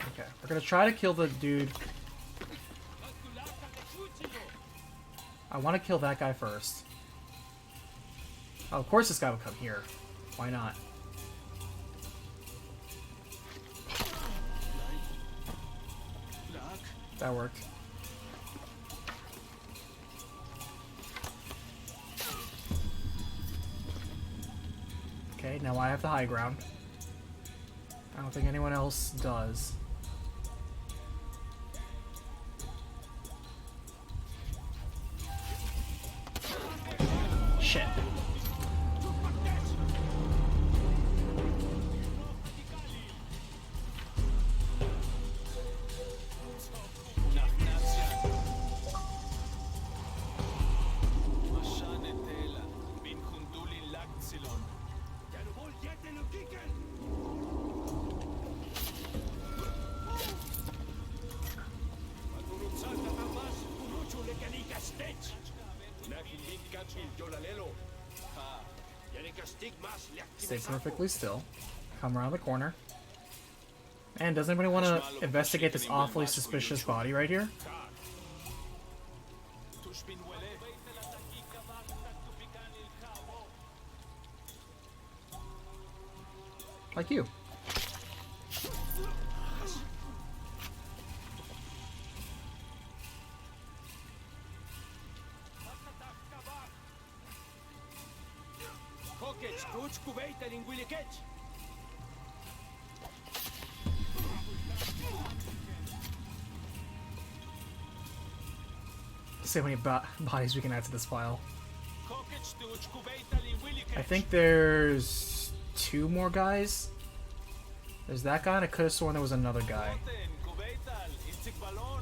Okay, we're gonna try to kill the dude. I want to kill that guy first. Oh, of course this guy will come here. Why not? That worked. Okay, now I have the high ground. I don't think anyone else does. Shit. Stay perfectly still. Come around the corner. And does anybody want to investigate this awfully suspicious body right here? Like you. See how many bodies we can add to this file. I think there's 2 more guys. There's that guy, and I could have sworn there was another guy.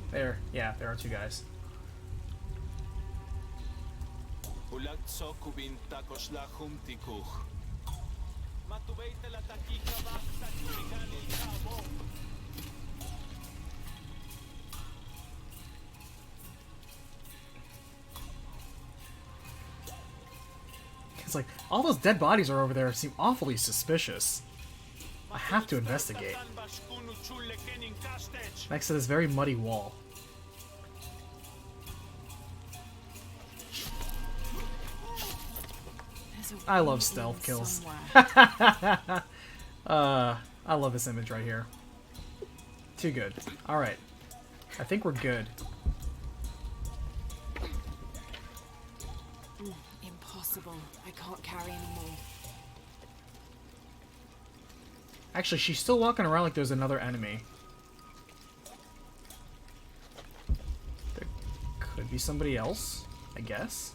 There, yeah, there are 2 guys. It's like, all those dead bodies are over there seem awfully suspicious. I have to investigate. Next to this very muddy wall. I love stealth kills. I love this image right here. Too good. Alright. I think we're good. Impossible. I can't carry anymore. Actually, she's still walking around like there's another enemy. There could be somebody else, I guess.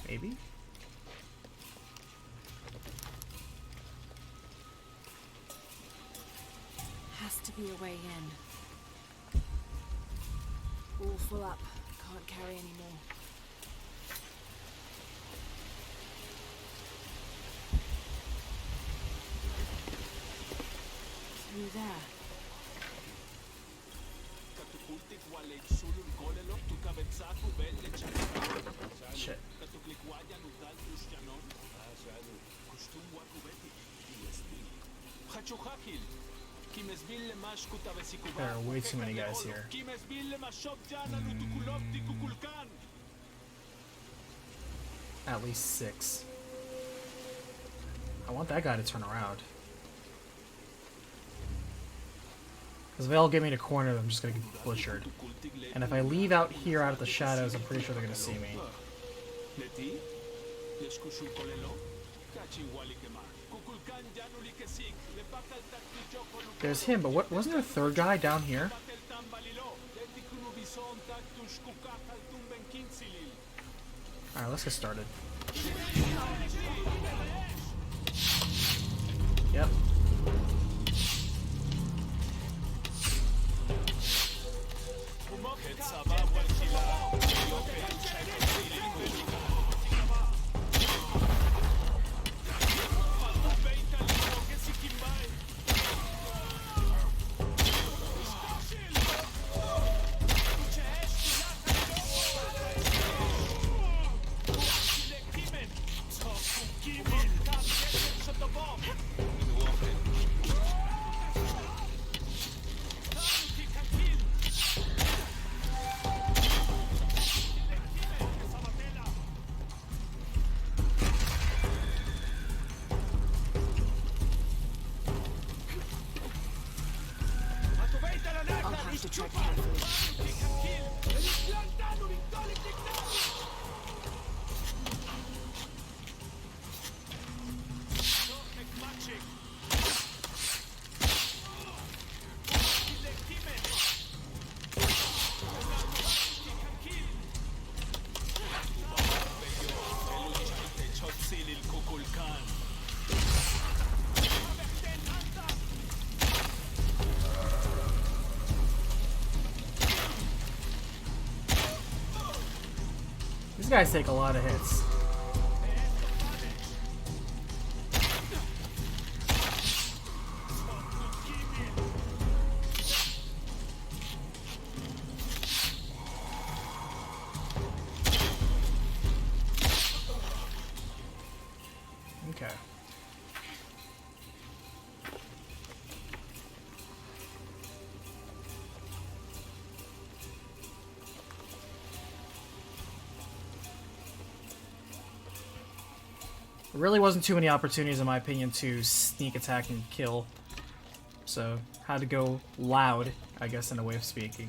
Maybe? Has to be a way in. All full up. Can't carry anymore. Through there. Shit. There are way too many guys here. At least 6. I want that guy to turn around. Because if they all get me in a corner, I'm just going to get butchered. And if I leave out here out of the shadows, I'm pretty sure they're going to see me. There's him, but wasn't there a 3rd guy down here? Alright, let's get started. Yep. These guys take a lot of hits. There really wasn't too many opportunities, in my opinion, to sneak attack and kill. So, had to go loud, I guess, in a way of speaking.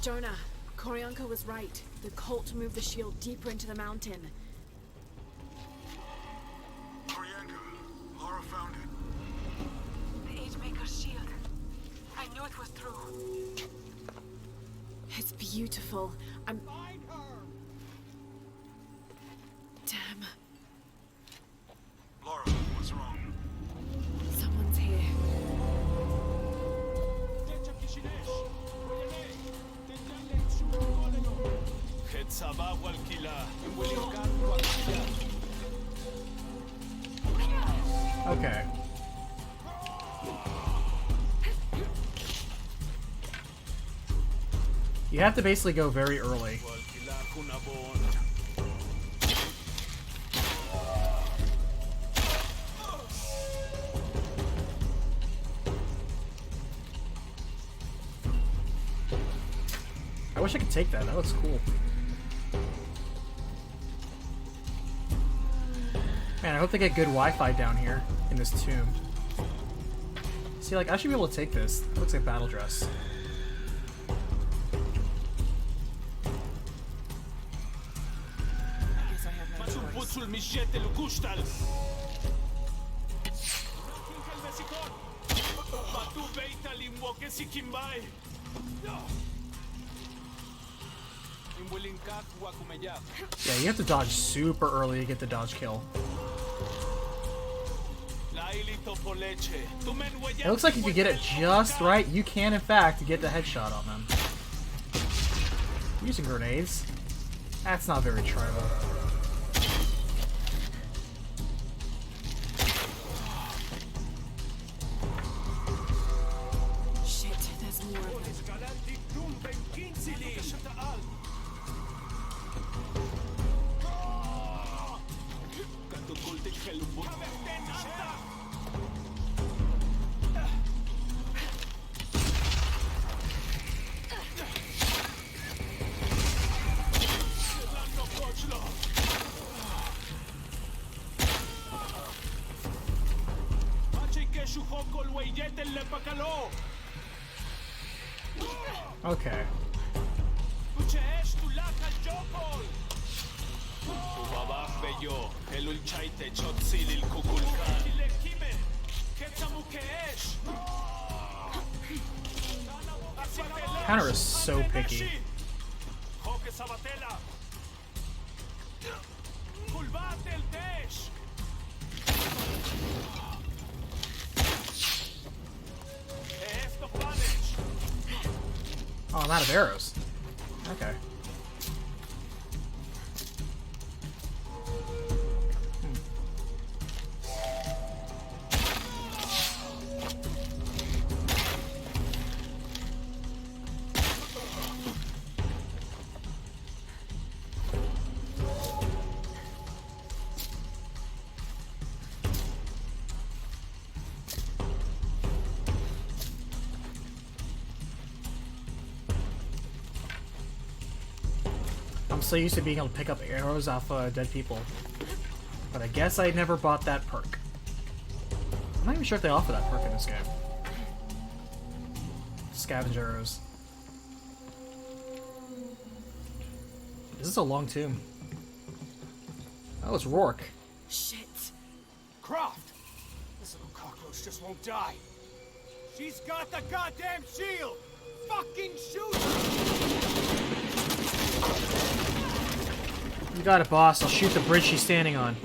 Jonah, Koryanka was right. The cult moved the shield deeper into the mountain. Koryanka, Lara found it. The Agemaker's shield. I knew it was true. It's beautiful. I'm... Find her! Damn. Lara, what's wrong? Someone's here. Okay. You have to basically go very early. I wish I could take that. That looks cool. Man, I hope they get good Wi-Fi down here in this tomb. See, like, I should be able to take this. It looks like battle dress. Yeah, you have to dodge super early to get the dodge kill. It looks like if you get it just right, you can in fact get the headshot on them. Using grenades. That's not very tribal. Shit, there's more of them. Okay. Counter is so picky. Oh, I'm out of arrows. Okay. I'm so used to being able to pick up arrows off dead people. But I guess I never bought that perk. I'm not even sure if they offer that perk in this game. Scavenge arrows. This is a long tomb. Oh, it's Rourke. Shit. Croft! This little cockroach just won't die. She's got the goddamn shield! Fucking shoot her! You got it, boss. I'll shoot the bridge she's standing on.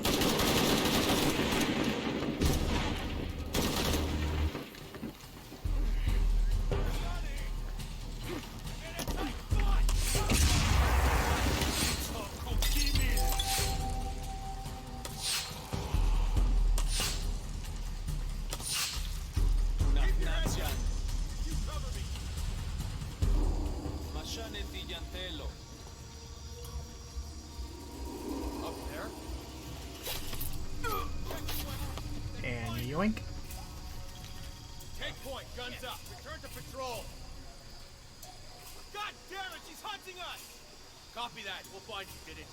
Take hunting us! Copy that. We'll find you, did it.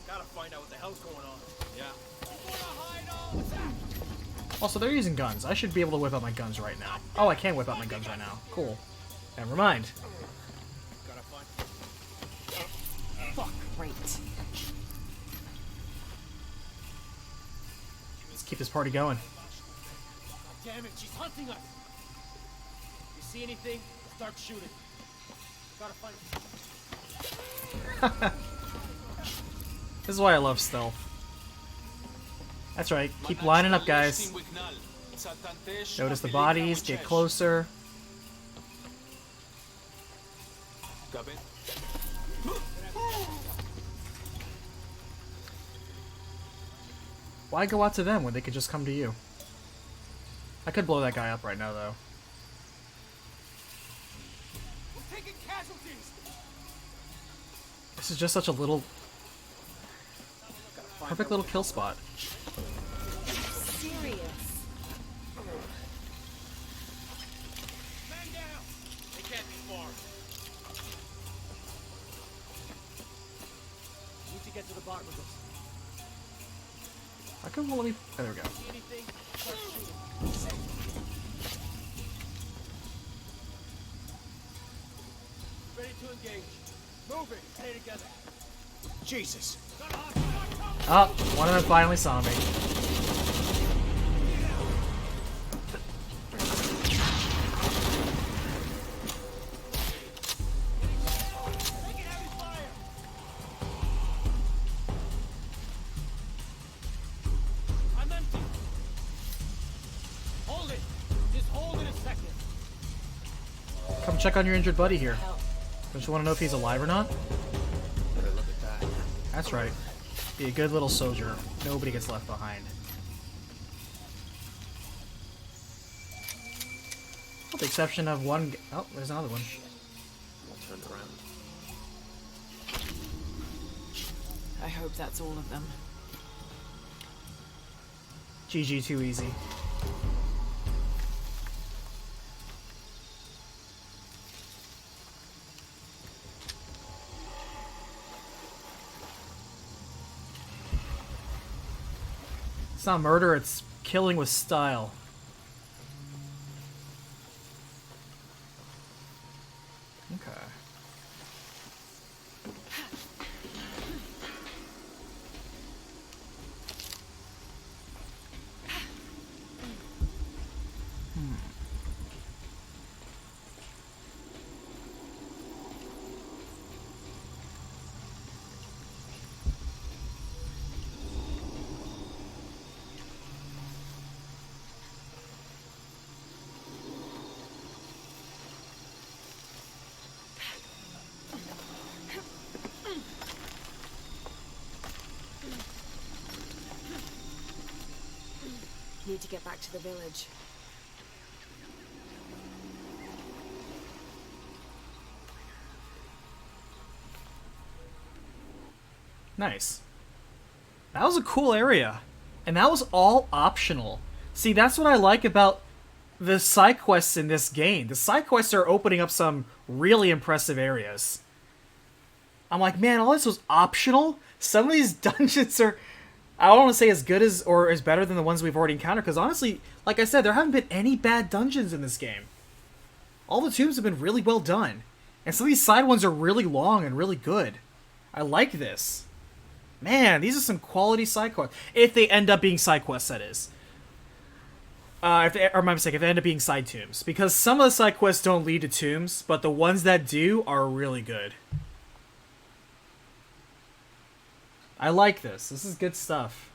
Gotta find out what the hell's going on. Yeah. You wanna hide all the time? Also, they're using guns. I should be able to whip out my guns right now. Oh, I can whip out my guns right now. Cool. Never mind. Gotta find... Fuck, great. Let's keep this party going. God damn it, she's hunting us! You see anything? Start shooting. Gotta find... This is why I love stealth. That's right. Keep lining up, guys. Notice the bodies. Get closer. Why go out to them when they could just come to you? I could blow that guy up right now, though. We're taking casualties! This is just such a little... perfect little kill spot. Serious. Man down! They can't be far. Need to get to the bottom of this. I could let me... Oh, there we go. See anything? Start shooting. Ready to engage. Move it. Stay together. Jesus. Oh, one of them finally saw me. I'm empty. Hold it. Just hold it a second. Come check on your injured buddy here. Don't you want to know if he's alive or not? That's right. Be a good little soldier. Nobody gets left behind. With the exception of one... Oh, there's another one. Turned around. I hope that's all of them. GG, too easy. It's not murder, it's killing with style. Okay. Need to get back to the village. Nice. That was a cool area. And that was all optional. See, that's what I like about the side quests in this game. The side quests are opening up some really impressive areas. I'm like, man, all this was optional? Some of these dungeons are... I don't want to say as good as or as better than the ones we've already encountered, because honestly, like I said, there haven't been any bad dungeons in this game. All the tombs have been really well done. And some of these side ones are really long and really good. I like this. Man, these are some quality side quests. If they end up being side quests, that is. If they end up being side tombs. Because some of the side quests don't lead to tombs, but the ones that do are really good. I like this. This is good stuff.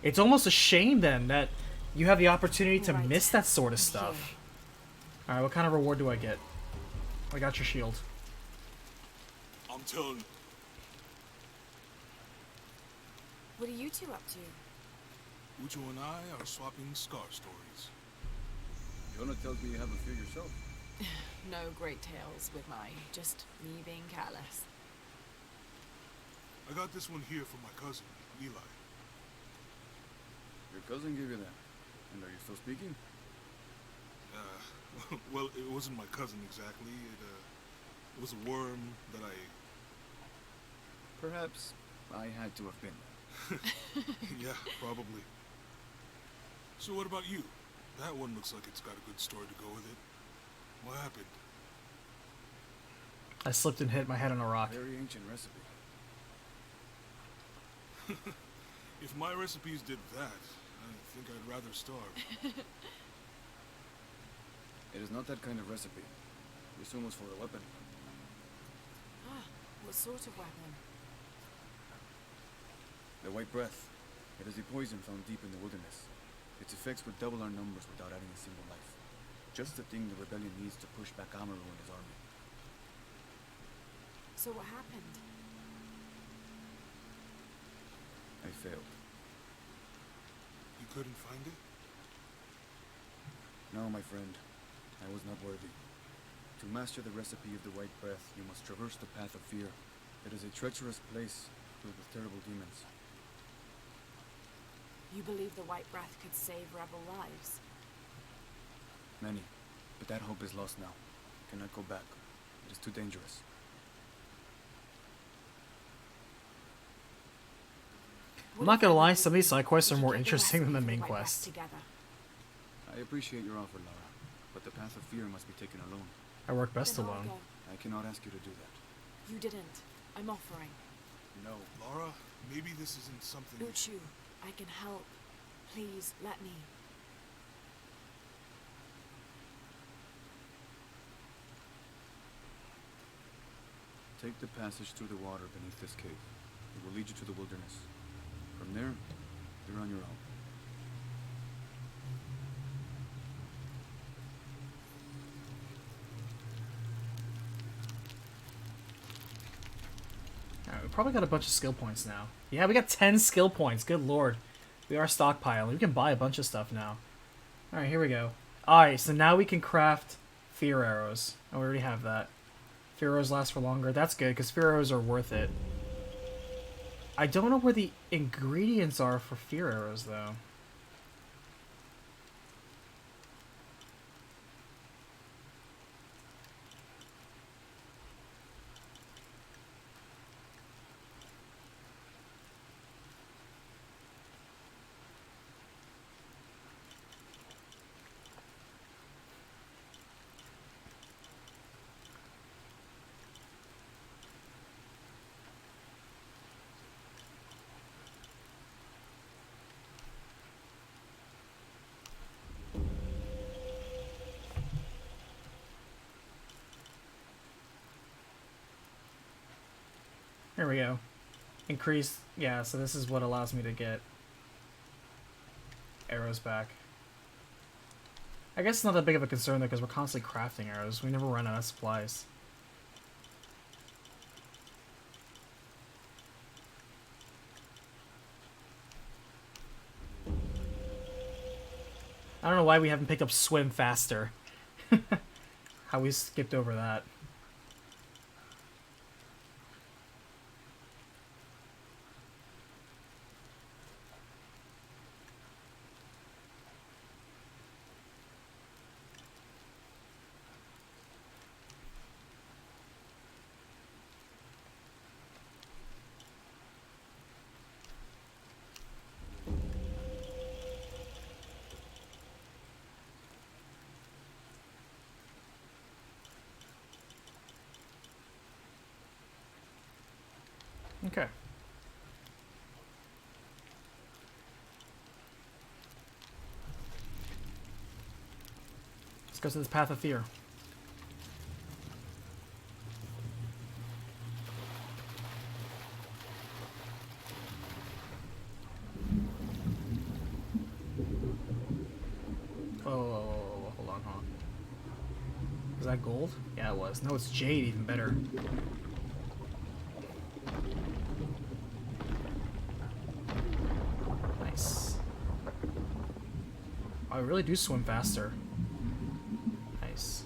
It's almost a shame, then, that you have the opportunity to miss that sort of stuff. Alright, what kind of reward do I get? I got your shield. I'm telling you. What are you two up to? Ucho and I are swapping scar stories. Jonah tells me you have a few yourself. No great tales with mine, just me being careless. I got this one here from my cousin, Eli. Your cousin gave you that. And are you still speaking? Well, it wasn't my cousin exactly. It was a worm that I... Perhaps I had to have been. Yeah, probably. So what about you? That one looks like it's got a good story to go with it. What happened? I slipped and hit my head on a rock. Very ancient recipe. If my recipes did that, I think I'd rather starve. It is not that kind of recipe. This one was for a weapon. Ah, what sort of weapon? The White Breath. It is a poison found deep in the wilderness. Its effects would double our numbers without adding a single life. Just the thing the rebellion needs to push back Amaru and his army. So what happened? I failed. You couldn't find it? No, my friend. I was not worthy. To master the recipe of the White Breath, you must traverse the path of fear. It is a treacherous place filled with terrible demons. You believe the White Breath could save rebel lives? Many. But that hope is lost now. I cannot go back. It is too dangerous. I'm not gonna lie, some of these side quests are more interesting than the main quest. I appreciate your offer, Lara, but the path of fear must be taken alone. I work best Then I'll alone. go. I cannot ask you to do that. You didn't. I'm offering. No. Lara, maybe this isn't something... Uchu, I can help. Please, let me. Take the passage through the water beneath this cave. It will lead you to the wilderness. From there, you're on your own. Alright, we probably got a bunch of skill points now. Yeah, we got 10 skill points. Good lord. We are stockpiling. We can buy a bunch of stuff now. Alright, here we go. Alright, so now we can craft fear arrows. Oh, we already have that. Fear arrows last for longer. That's good, because fear arrows are worth it. I don't know where the ingredients are for fear arrows, though. There we go. Increase, yeah, so this is what allows me to get arrows back. I guess it's not that big of a concern though, because we're constantly crafting arrows. We never run out of supplies. I don't know why we haven't picked up swim faster. How we skipped over that. Okay. Let's go to this path of fear. Oh, hold on, huh? Was that gold? Yeah, it was. No, it's jade, even better. Nice. I really do swim faster. Nice.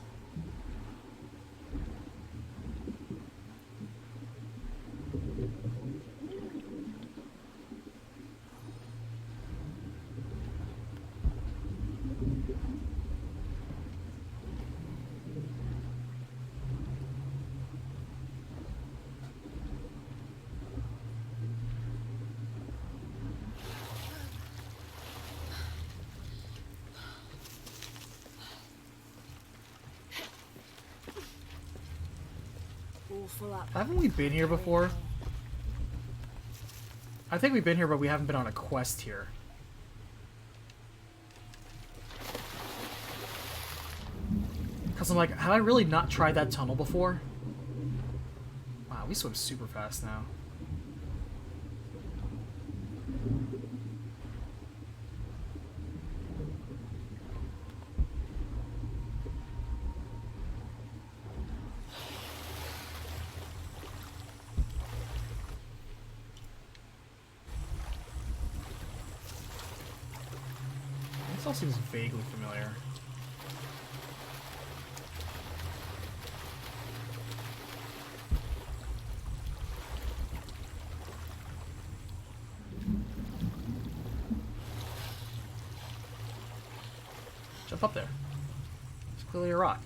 all full up. Haven't we been here before? I think we've been here, but we haven't been on a quest here. Because I'm like, have I really not tried that tunnel before? Wow, we swim super fast now. This all seems vaguely familiar. Jump up there. It's clearly a rock.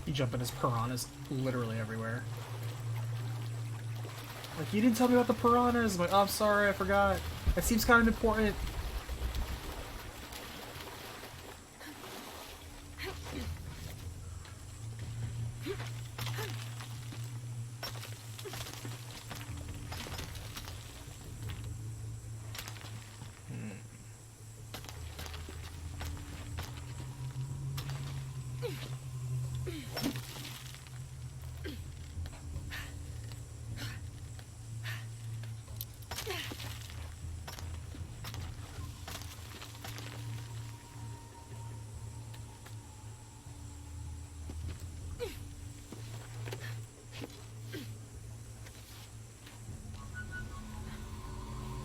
You jump in as piranhas literally everywhere. Like, you didn't tell me about the piranhas. I'm like, oh, I'm sorry, I forgot. That seems kind of important.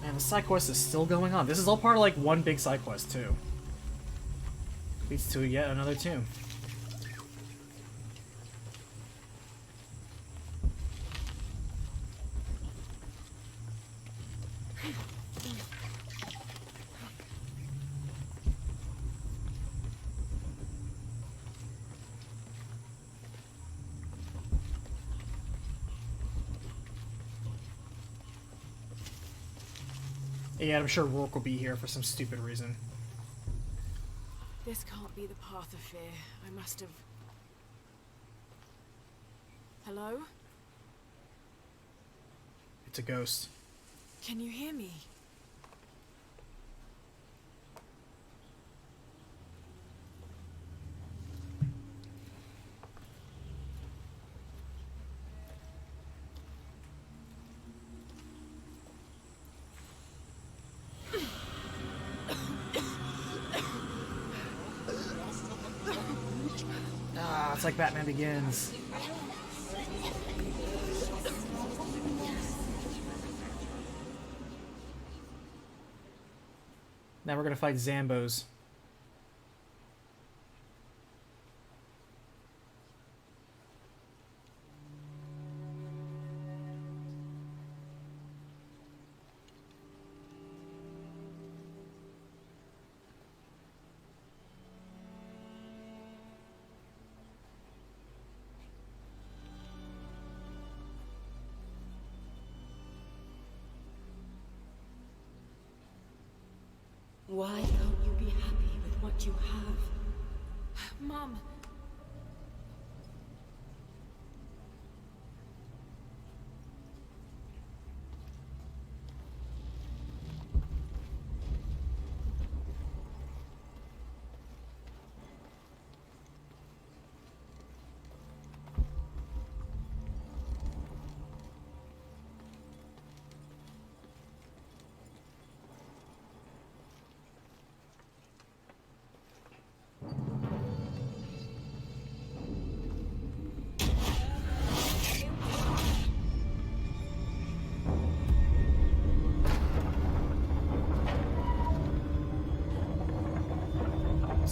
Man, the side quest is still going on. This is all part of like one big side quest too. Leads to yet another tomb. Yeah, I'm sure Rourke will be here for some stupid reason. This can't be the path of fear. I must have... Hello? It's a ghost. Can you hear me? Ah, it's like Batman Begins. Now we're gonna fight Zambos. Why can't you be happy with what you have? Mom!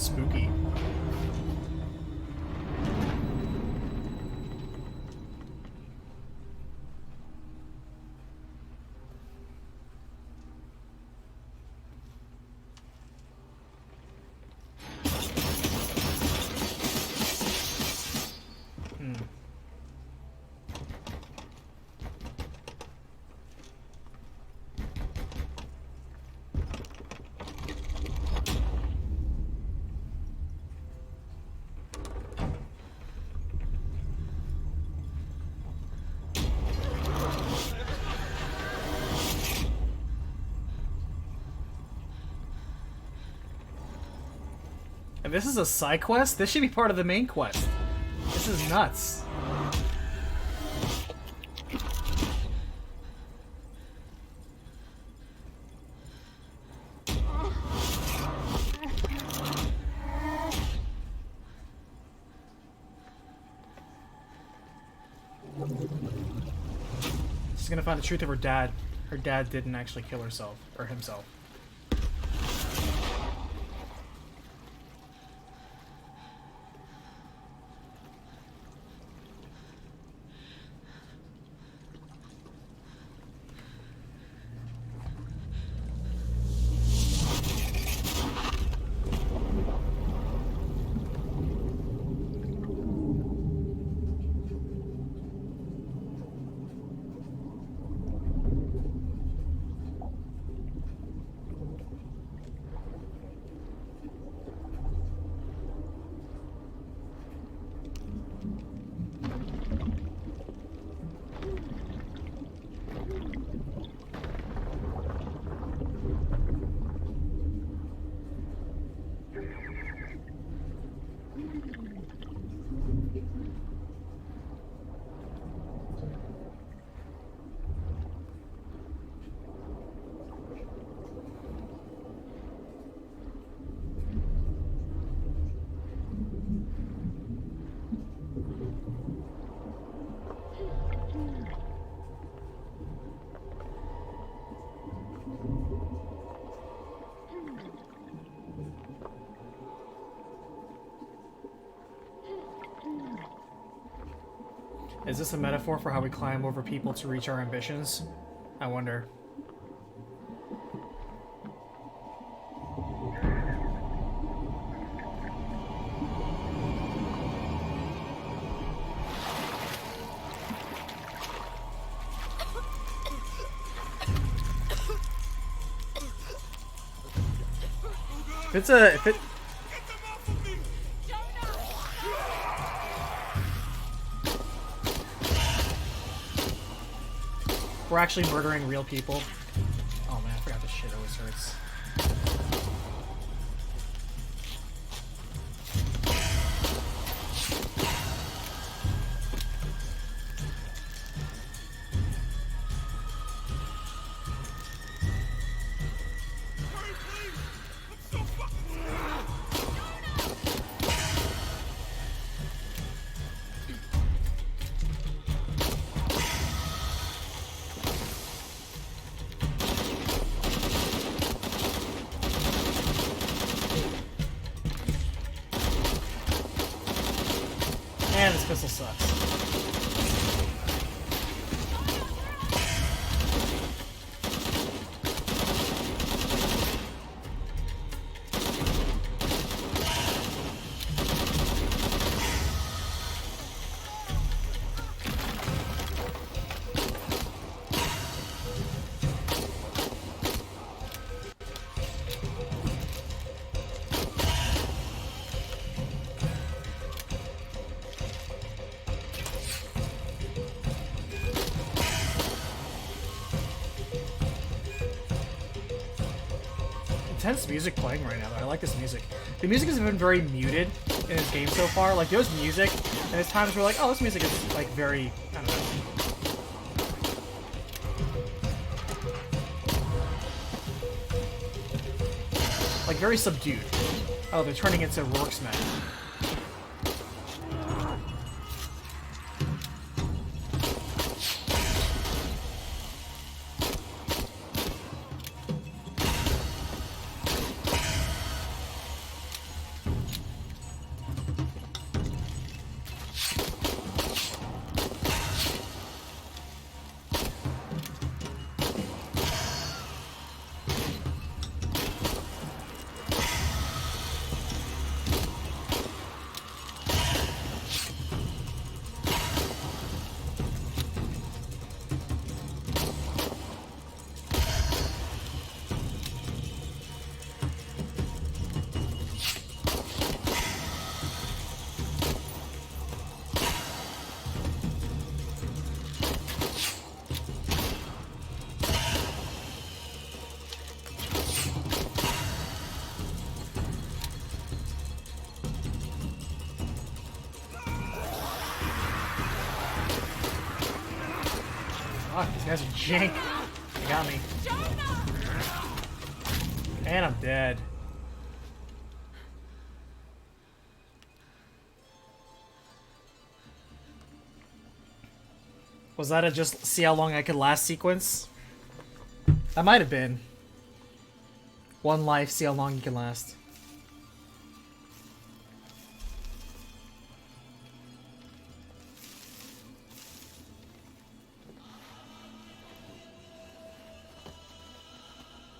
spooky. And this is a side quest? This should be part of the main quest. This is nuts. She's gonna find the truth of her dad. Her dad didn't actually kill herself, or himself. Is this a metaphor for how we climb over people to reach our ambitions? I wonder. If it we're actually murdering real people. Oh man, I forgot this shit always hurts. Man, this pistol sucks. Intense music playing right now, though. I like this music. The music has been very muted in this game so far. Like, there's music, and there's times where, like, oh, this music is, like, very, I don't know. Like, very subdued. Oh, they're turning into Rourke's men. guys are jank. They got me. And I'm dead. Was that a just see how long I could last sequence? That might have been. One life, see how long you can last.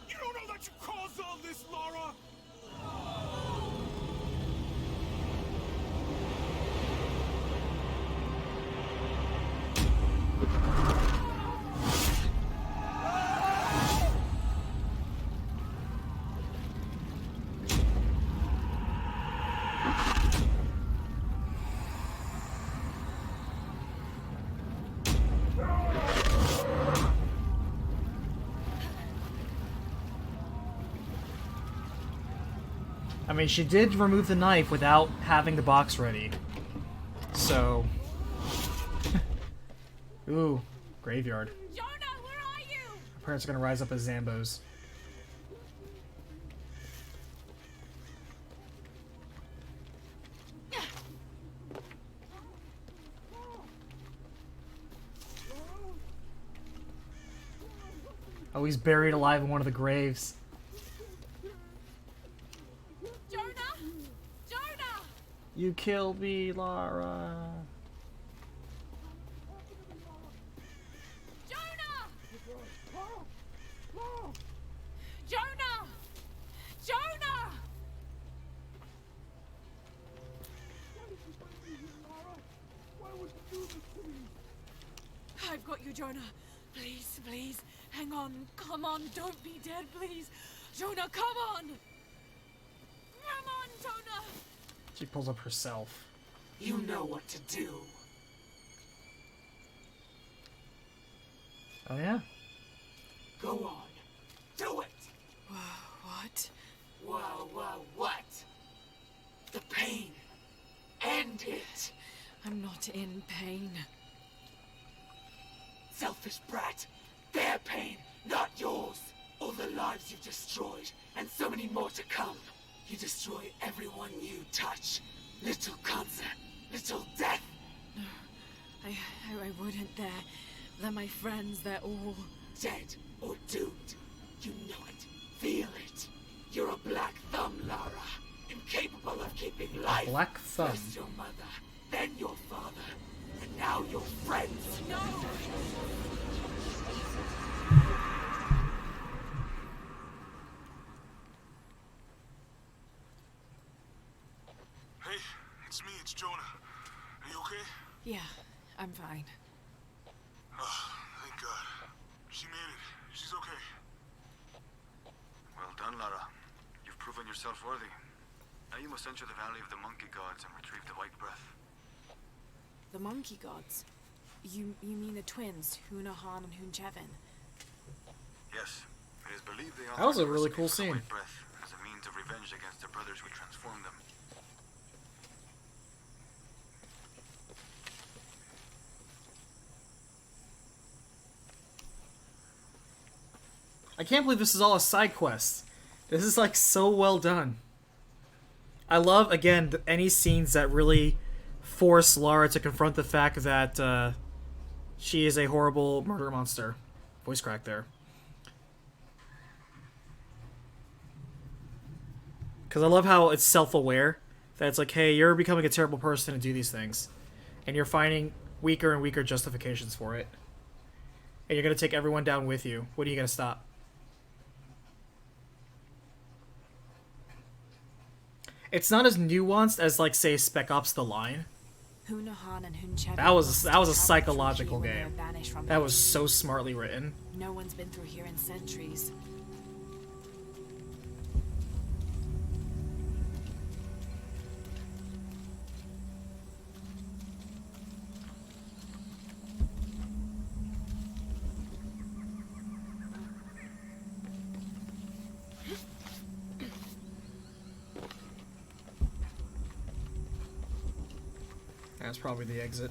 You don't know that you caused all this, Lara! I mean, she did remove the knife without having the box ready. So... Ooh, graveyard. Jonah, where are you? Our parents are gonna rise up as Zambos. Oh, he's buried alive in one of the graves. Jonah! Jonah! You killed me, Lara. Jonah! Jonah! I've got you, Jonah. Please, please, hang on. Come on, don't be dead, please. Jonah, come on! Come on, Jonah! She pulls up herself. You know what to do. Oh, yeah? Go on. Do it! What? What? The pain. End it. I'm not in pain. Selfish brat. Their pain, not yours. All the lives you've destroyed, and so many more to come. You destroy everyone you touch. Little cancer, little death. No, I wouldn't. They're my friends. They're all dead or doomed. You know it. Feel it. You're a black thumb, Lara. Incapable of keeping life. Black thumb. First your mother, then your father, and now your friends. No! Hey, it's me, it's Jonah. Are you okay? Yeah, I'm fine. Oh, thank God. She made it. She's okay. Well done, Lara. You've proven yourself worthy. Now you must enter the Valley of the Monkey Gods and retrieve the White Breath. The monkey gods? You mean the twins, Hunahan and Hunchevin? Yes. It is believed they That was a offer really the cool scene. White Breath as a means of revenge against their brothers who transformed them. I can't believe this is all a side quest. This is like so well done. I love, again, any scenes that really force Lara to confront the fact that she is a horrible murder monster. Voice crack there. Because I love how it's self-aware. That it's like, hey, you're becoming a terrible person to do these things. And you're finding weaker and weaker justifications for it. And you're going to take everyone down with you. What are you going to stop? It's not as nuanced as, like, say, Spec Ops: The Line. Hunahan and Hunchevin. That was a psychological game. That was so smartly written. No one's been through here in centuries. That's probably the exit.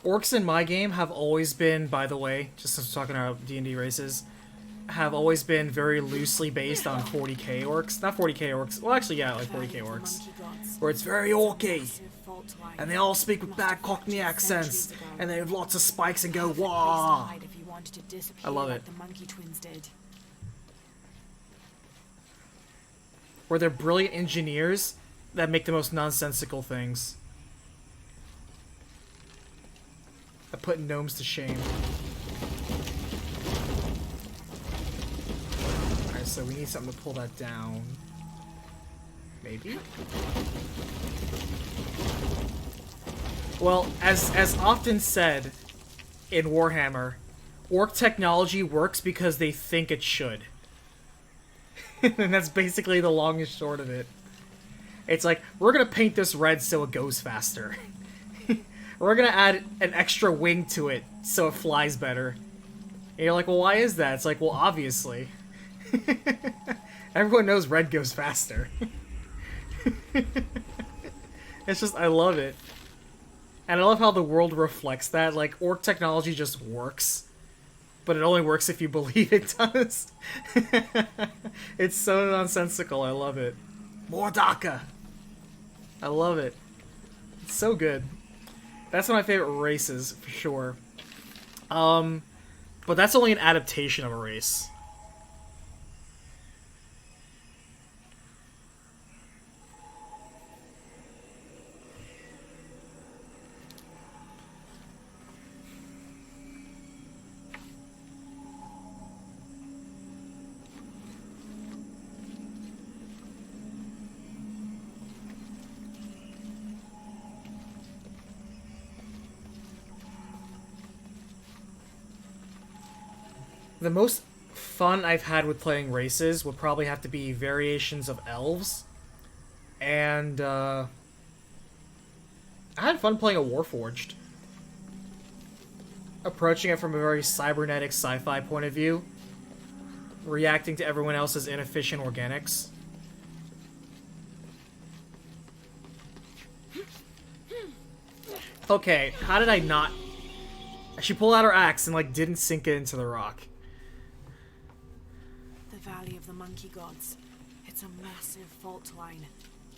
Orcs in my game have always been, by the way, just since we're talking about D&D races, have always been very loosely based on 40k orcs. Not 40k orcs. Well, actually, yeah, like 40k orcs. Where it's very orky. And they all speak with bad Cockney accents. And they have lots of spikes and go, wah! I love it. Where they're brilliant engineers that make the most nonsensical things. I put gnomes to shame. Alright, so we need something to pull that down. Maybe? Well, as often said in Warhammer, orc technology works because they think it should. And that's basically the long and short of it. It's like, we're gonna paint this red so it goes faster. We're gonna add an extra wing to it so it flies better. And you're like, well, why is that? It's like, well, obviously. Everyone knows red goes faster. It's just, I love it. And I love how the world reflects that. Like, orc technology just works. But it only works if you believe it does. It's so nonsensical, I love it. Mordaka! I love it. It's so good. That's one of my favorite races, for sure. But that's only an adaptation of a race. The most fun I've had with playing races would probably have to be variations of elves. And, I had fun playing a Warforged. Approaching it from a very cybernetic sci-fi point of view. Reacting to everyone else's inefficient organics. Okay, how did I not... She pulled out her axe and, like, didn't sink it into the rock. Valley of the Monkey Gods. It's a massive fault line.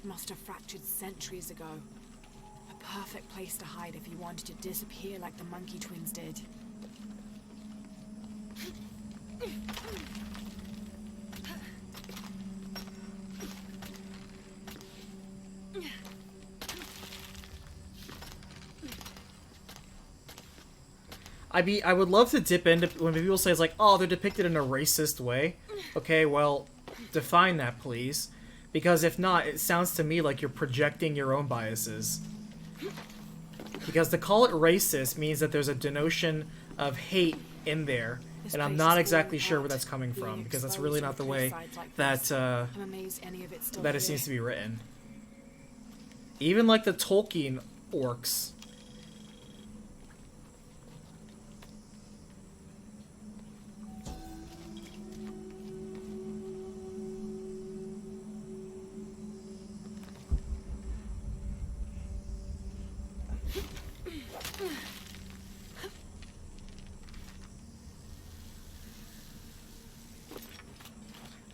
Must have fractured centuries ago. A perfect place to hide if you wanted to disappear like the Monkey Twins did. I would love to dip into when people say it's like, oh, they're depicted in a racist way. Okay, well, define that, please. Because if not, it sounds to me like you're projecting your own biases. Because to call it racist means that there's a denotion of hate in there, and I'm not exactly sure where that's coming from, because that's really not the way that, that it seems to be written. Even like the Tolkien orcs.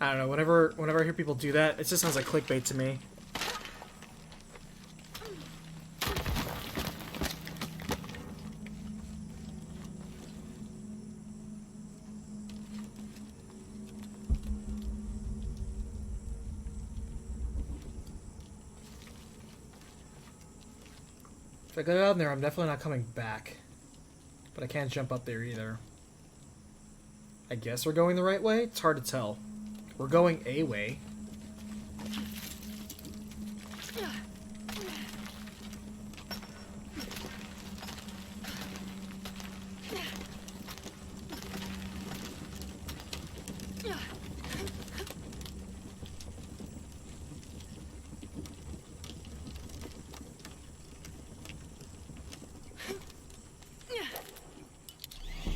I don't know, whenever I hear people do that, it just sounds like clickbait to me. If I go down there, I'm definitely not coming back. But I can't jump up there either. I guess we're going the right way? It's hard to tell. We're going a way.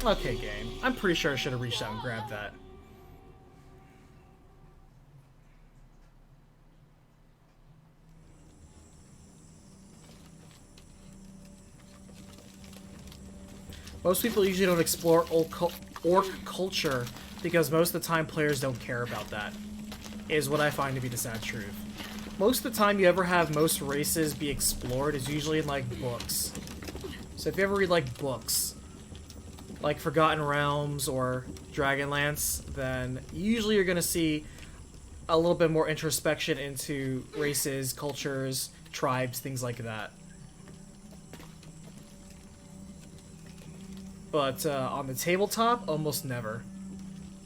Okay, game. I'm pretty sure I should have reached out and grabbed that. Most people usually don't explore orc culture because most of the time players don't care about that, is what I find to be the sad truth. Most of the time you ever have most races be explored is usually in, like, books. So if you ever read, like, books, like Forgotten Realms or Dragonlance, then usually you're going to see a little bit more introspection into races, cultures, tribes, things like that. But on the tabletop, almost never.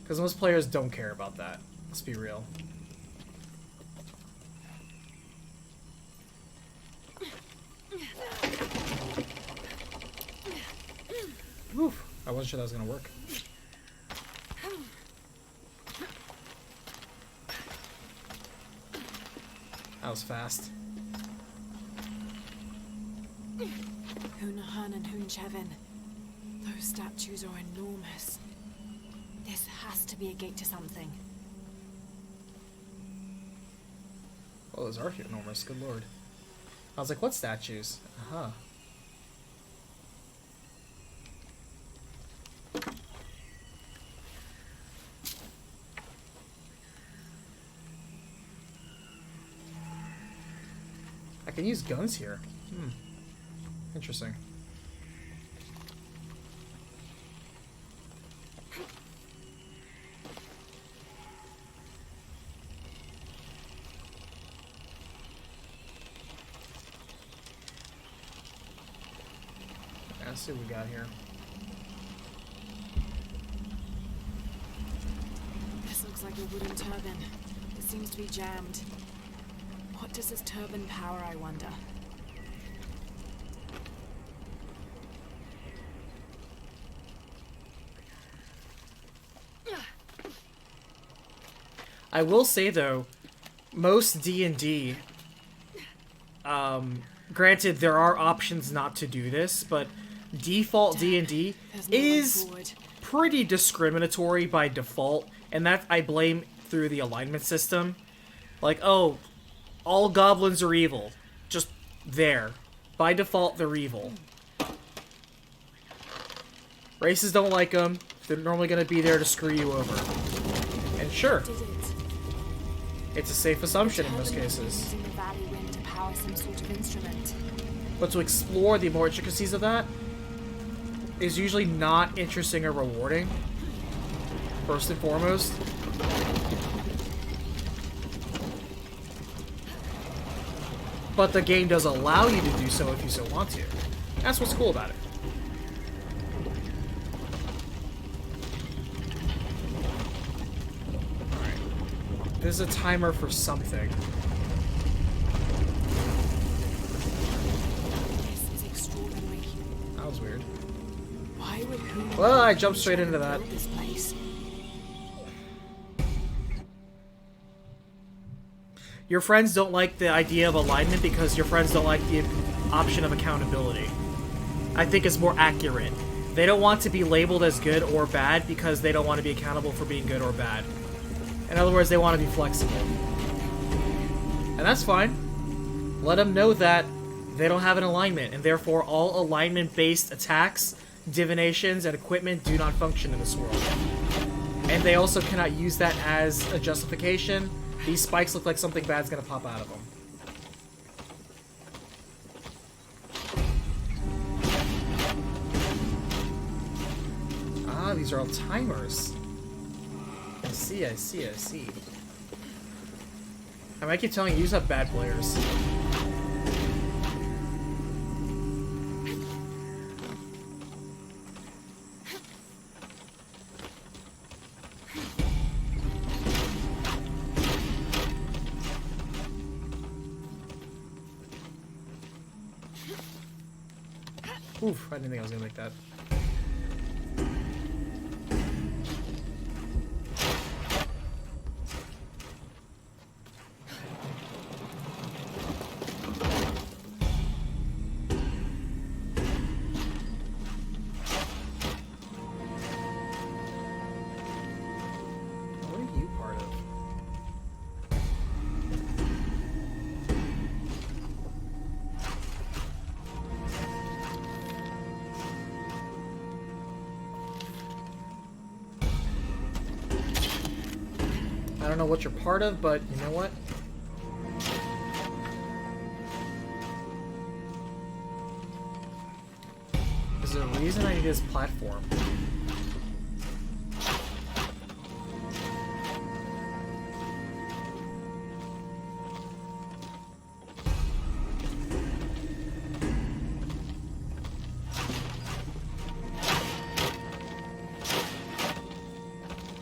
Because most players don't care about that. Let's be real. Oof, I wasn't sure that was going to work. That was fast. Hunahan and Hunchevin. Those statues are enormous. This has to be a gate to something. Oh, those are enormous. Good lord. I was like, what statues? Uh-huh. I can use guns here. Hmm. Interesting. Let's see what we got here. This looks like a wooden turbine. It seems to be jammed. What does this turbine power, I wonder? I will say though, most D&D, granted there are options not to do this, but default D&D is pretty discriminatory by default, and that I blame through the alignment system. Like, oh, all goblins are evil. Just there. By default, they're evil. Races don't like them. They're normally going to be there to screw you over. And sure, it's a safe assumption in most cases. But to explore the more intricacies of that is usually not interesting or rewarding, first and foremost. But the game does allow you to do so if you so want to. That's what's cool about it. Alright. There's a timer for something. This is extraordinary. That was weird. Why would who? Well, I jumped straight into that. This place? Your friends don't like the idea of alignment because your friends don't like the option of accountability. I think it's more accurate. They don't want to be labeled as good or bad because they don't want to be accountable for being good or bad. In other words, they want to be flexible. And that's fine. Let them know that they don't have an alignment, and therefore all alignment-based attacks, divinations, and equipment do not function in this world. And they also cannot use that as a justification. These spikes look like something bad's gonna pop out of them. Ah, these are all timers. I see, I see, I see. I mean, I keep telling you, you just have bad players. Oof, I didn't think I was gonna make that. What are you part of? I don't know what you're part of, but you know what? There's a reason I need this platform.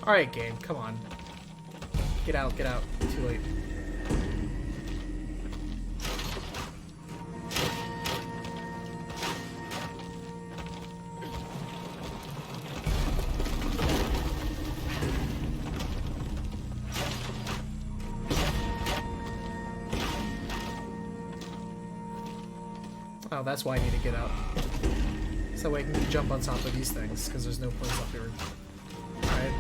Alright, game, come on. Get out, get out. Too late. Oh, that's why I need to get out. So that way I can jump on top of these things, because there's no place up here. Alright.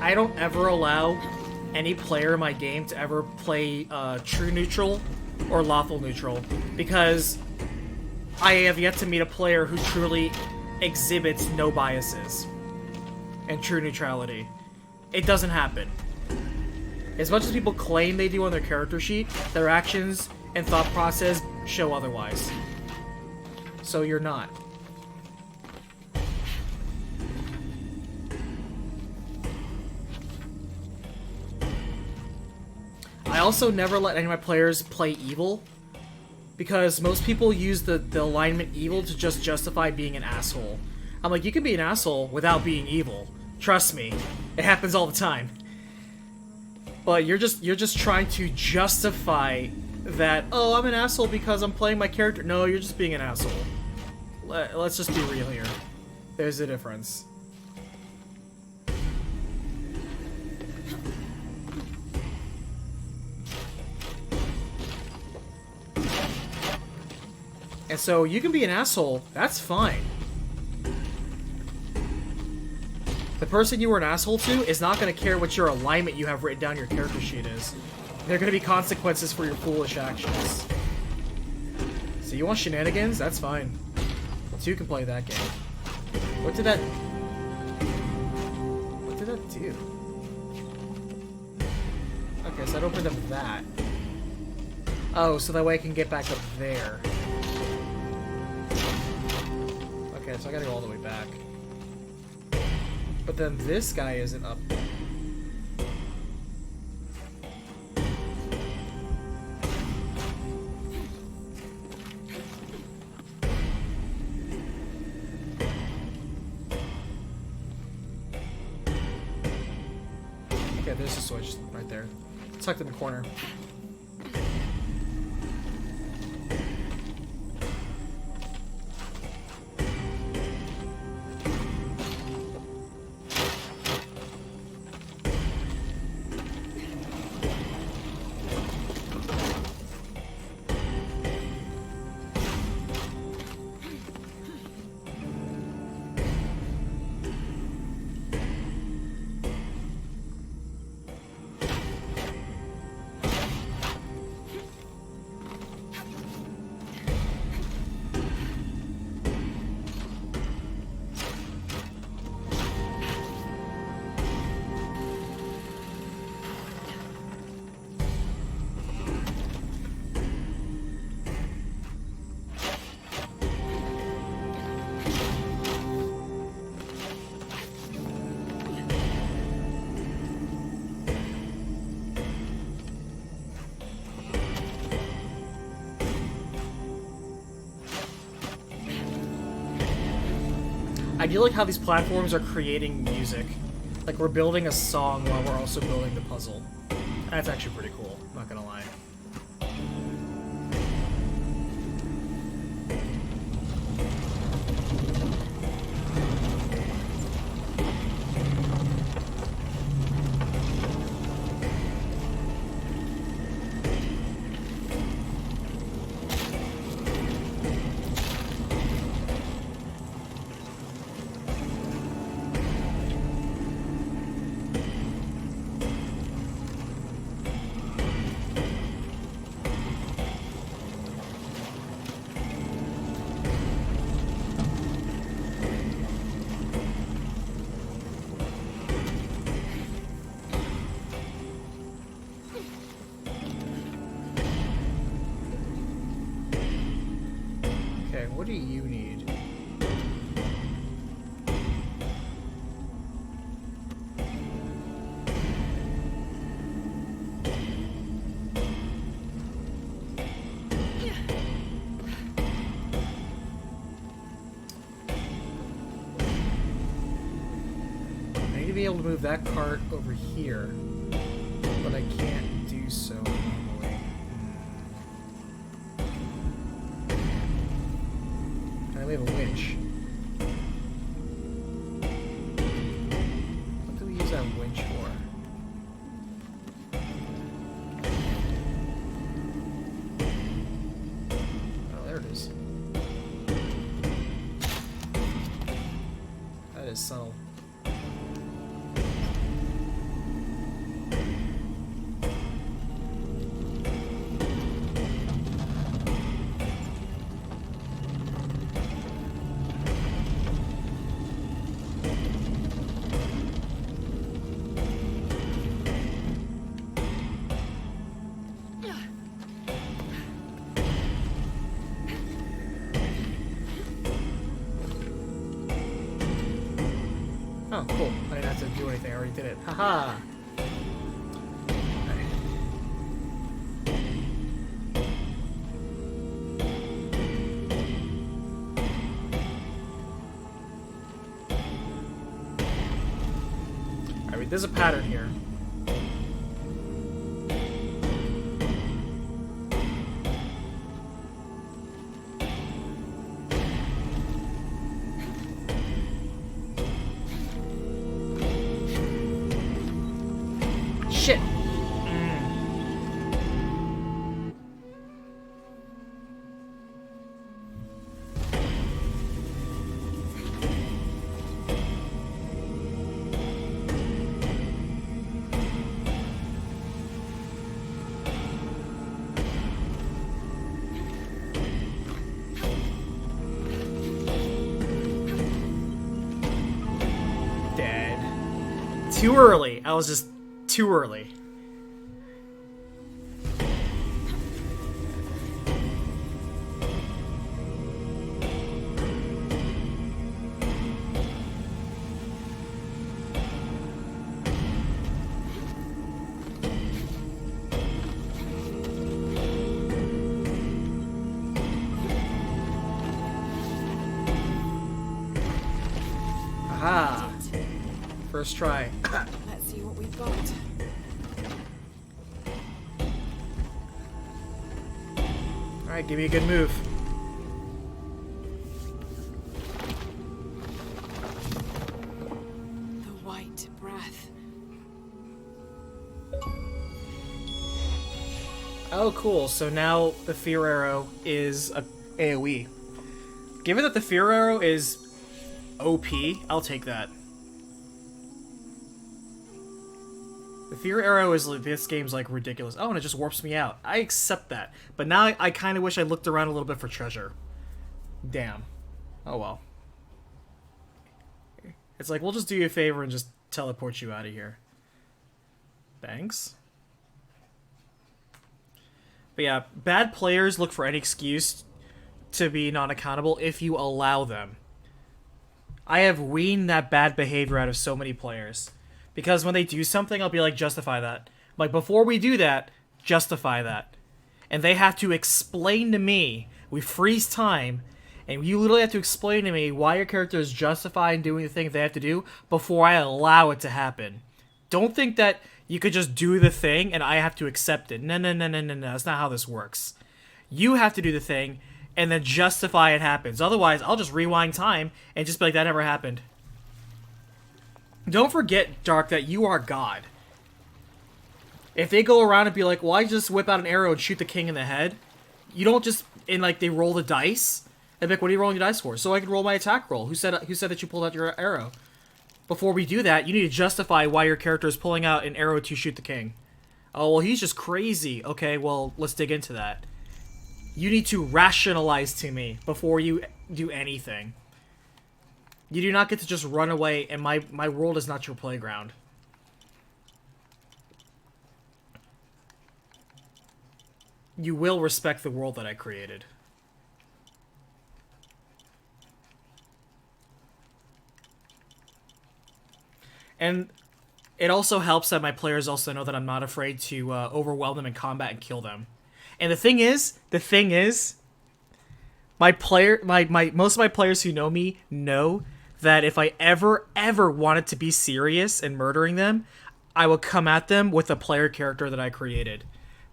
I don't ever allow any player in my game to ever play true neutral or lawful neutral, because I have yet to meet a player who truly exhibits no biases and true neutrality. It doesn't happen. As much as people claim they do on their character sheet, their actions and thought process show otherwise. So you're not. I also never let any of my players play evil, because most people use the alignment evil to just justify being an asshole. I'm like, you can be an asshole without being evil. Trust me, it happens all the time. But you're just trying to justify that, oh, I'm an asshole because I'm playing my character. No, you're just being an asshole. Let's just be real here. There's a difference. And so you can be an asshole, that's fine. The person you were an asshole to is not going to care what your alignment you have written down your character sheet is. There are going to be consequences for your foolish actions. So you want shenanigans? That's fine. Two can play that game. What did that do? Okay, so that opened up that. Oh, so that way I can get back up there. Okay, so I gotta go all the way back. But then this guy isn't up. Okay, there's a switch right there. Tucked in the corner. I do like how these platforms are creating music. Like, we're building a song while we're also building the puzzle. That's actually pretty cool, not gonna lie. What do you need? I need to be able to move that cart over here, but I can't do so normally. We have a winch. What do we use that winch for? Oh, there it is. That is subtle. Oh, cool. I didn't have to do anything. I already did it. Haha! Alright, there's a pattern here. Shit! Dead. Too early. I was just too early. Aha! First try. Let's see what we've got. Alright, give me a good move. The white breath. Oh, cool. So now the Fear Arrow is a AoE. Given that the Fear Arrow is OP, I'll take that. The Fear Arrow is, this game's like ridiculous. Oh, and it just warps me out. I accept that. But now I kind of wish I looked around a little bit for treasure. Damn. Oh well. It's like, we'll just do you a favor and just teleport you out of here. Thanks. But yeah, bad players look for any excuse to be non-accountable if you allow them. I have weaned that bad behavior out of so many players. Because when they do something, I'll be like, justify that. Like, before we do that, justify that. And they have to explain to me, we freeze time, And you literally have to explain to me why your character is justified in doing the thing they have to do before I allow it to happen. Don't think that you could just do the thing and I have to accept it. No. That's not how this works. You have to do the thing and then justify it happens. Otherwise, I'll just rewind time and just be like, that never happened. Don't forget, Dark, that you are God. If they go around and be like, well, I just whip out an arrow and shoot the king in the head, you don't just, and like, they roll the dice, and be like, what are you rolling your dice for? So I can roll my attack roll. Who said that you pulled out your arrow? Before we do that, you need to justify why your character is pulling out an arrow to shoot the king. Oh, well, he's just crazy. Okay, well, let's dig into that. You need to rationalize to me before you do anything. You do not get to just run away, and my world is not your playground. You will respect the world that I created. And it also helps that my players also know that I'm not afraid to overwhelm them in combat and kill them. And the thing is, most of my players who know me know that if I ever wanted to be serious in murdering them, I would come at them with a player character that I created.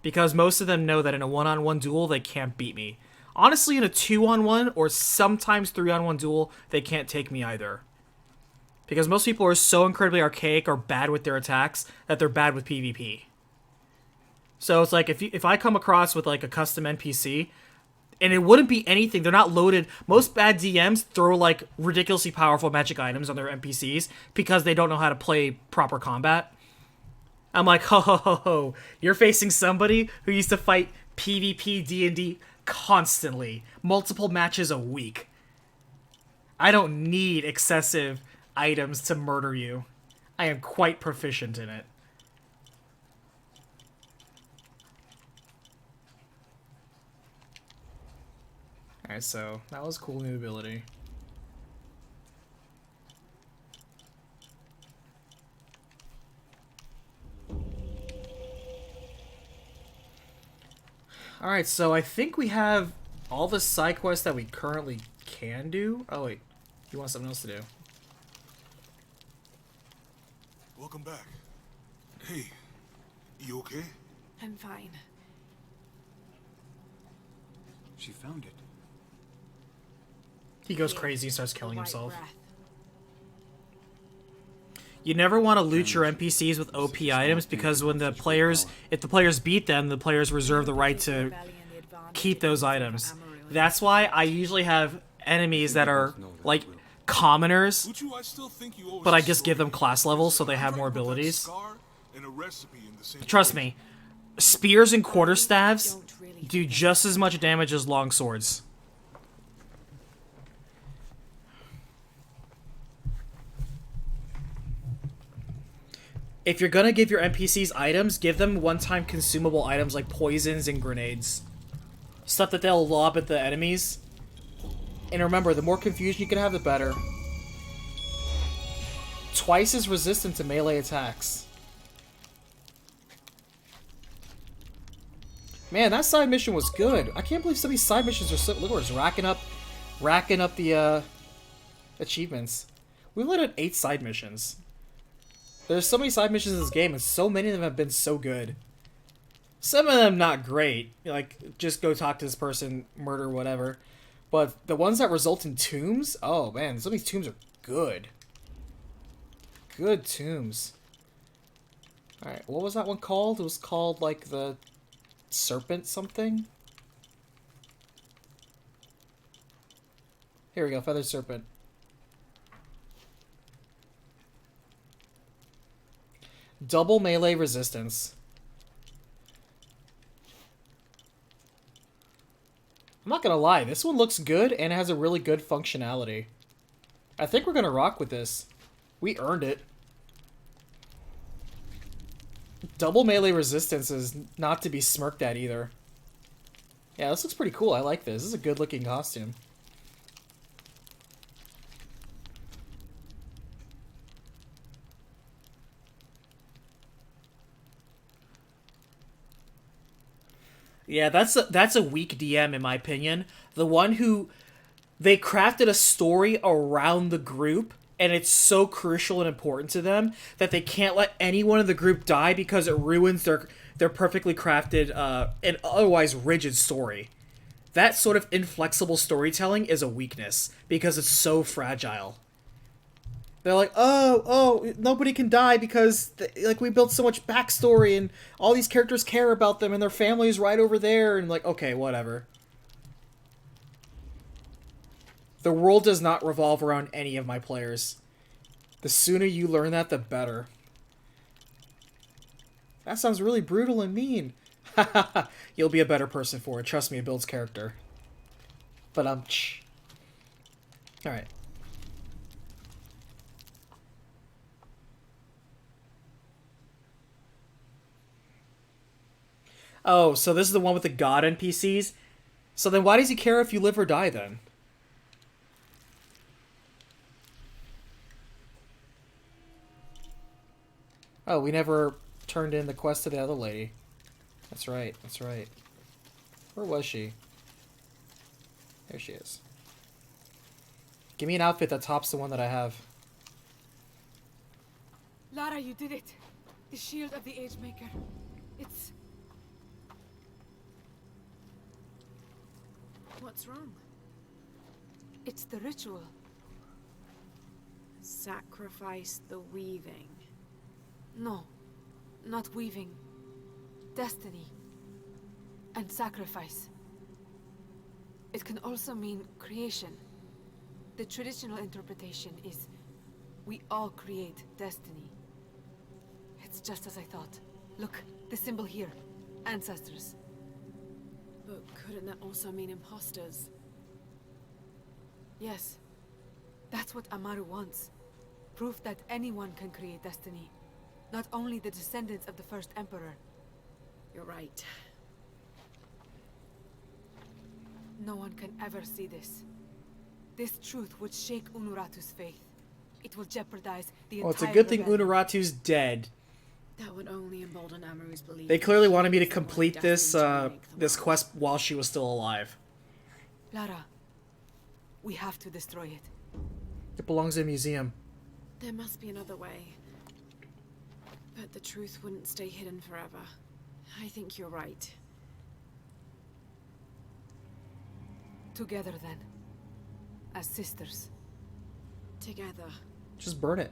Because most of them know that in a one-on-one duel, they can't beat me. Honestly, in a 2-on-1 or sometimes 3-on-1 duel, they can't take me either. Because most people are so incredibly archaic or bad with their attacks that they're bad with PvP. So it's like, if I come across with like a custom NPC, and it wouldn't be anything, they're not loaded. Most bad DMs throw like ridiculously powerful magic items on their NPCs because they don't know how to play proper combat. I'm like, ho, you're facing somebody who used to fight PvP D&D constantly, multiple matches a week. I don't need excessive items to murder you. I am quite proficient in it. Alright, so that was cool new ability. Alright, so I think we have all the side quests that we currently can do. Oh wait, you want something else to do? Welcome back. Hey, you okay? I'm fine. She found it. He goes crazy and starts killing himself. You never want to loot your NPCs with OP items because when if the players beat them, the players reserve the right to keep those items. That's why I usually have enemies that are like commoners, but I just give them class levels so they have more abilities. Trust me, spears and quarterstaffs do just as much damage as long swords. If you're gonna give your NPCs items, give them one-time consumable items like poisons and grenades. Stuff that they'll lob at the enemies. And remember, the more confusion you can have, the better. Twice as resistant to melee attacks. Man, that side mission was good. I can't believe some of these side missions are so... Look, we're just racking up the achievements. We lit at 8 side missions. There's so many side missions in this game, and so many of them have been so good. Some of them not great. Like, just go talk to this person, murder, whatever. But the ones that result in tombs? Oh, man, some of these tombs are good. Good tombs. Alright, what was that one called? It was called, like, the serpent something? Here we go, feathered serpent. Double melee resistance. I'm not gonna lie, this one looks good and has a really good functionality. I think we're gonna rock with this. We earned it. Double melee resistance is not to be smirked at either. Yeah, this looks pretty cool. I like this. This is a good looking costume. Yeah, that's a weak DM in my opinion. The one who they crafted a story around the group, and it's so crucial and important to them that they can't let anyone in the group die because it ruins their perfectly crafted and otherwise rigid story. That sort of inflexible storytelling is a weakness because it's so fragile. They're like, oh, nobody can die because like we built so much backstory and all these characters care about them and their family's right over there, and like, okay, whatever. The world does not revolve around any of my players. The sooner you learn that, the better. That sounds really brutal and mean. You'll be a better person for it. Trust me, it builds character. But alright. Oh, so this is the one with the god NPCs? So then why does he care if you live or die then? Oh, we never turned in the quest to the other lady. That's right, that's right. Where was she? There she is. Give me an outfit that tops the one that I have. Lara, you did it. The shield of the Age Maker. It's... What's wrong? It's the ritual. Sacrifice the weaving. No, not weaving. Destiny. And sacrifice. It can also mean creation. The traditional interpretation is we all create destiny. It's just as I thought. Look, the symbol here. Ancestors. But couldn't that also mean imposters? Yes. That's what Amaru wants. Proof that anyone can create destiny. Not only the descendants of the first emperor. You're right. No one can ever see this. This truth would shake Unuratu's faith. It will jeopardize the entire It's a good thing rebellion. Unuratu's dead. That would only embolden Amaru's belief. They clearly wanted me to complete this this quest while she was still alive. Lara, we have to destroy it. It belongs in a museum. There must be another way. But the truth wouldn't stay hidden forever. I think you're right. Together then. As sisters. Together. Just burn it.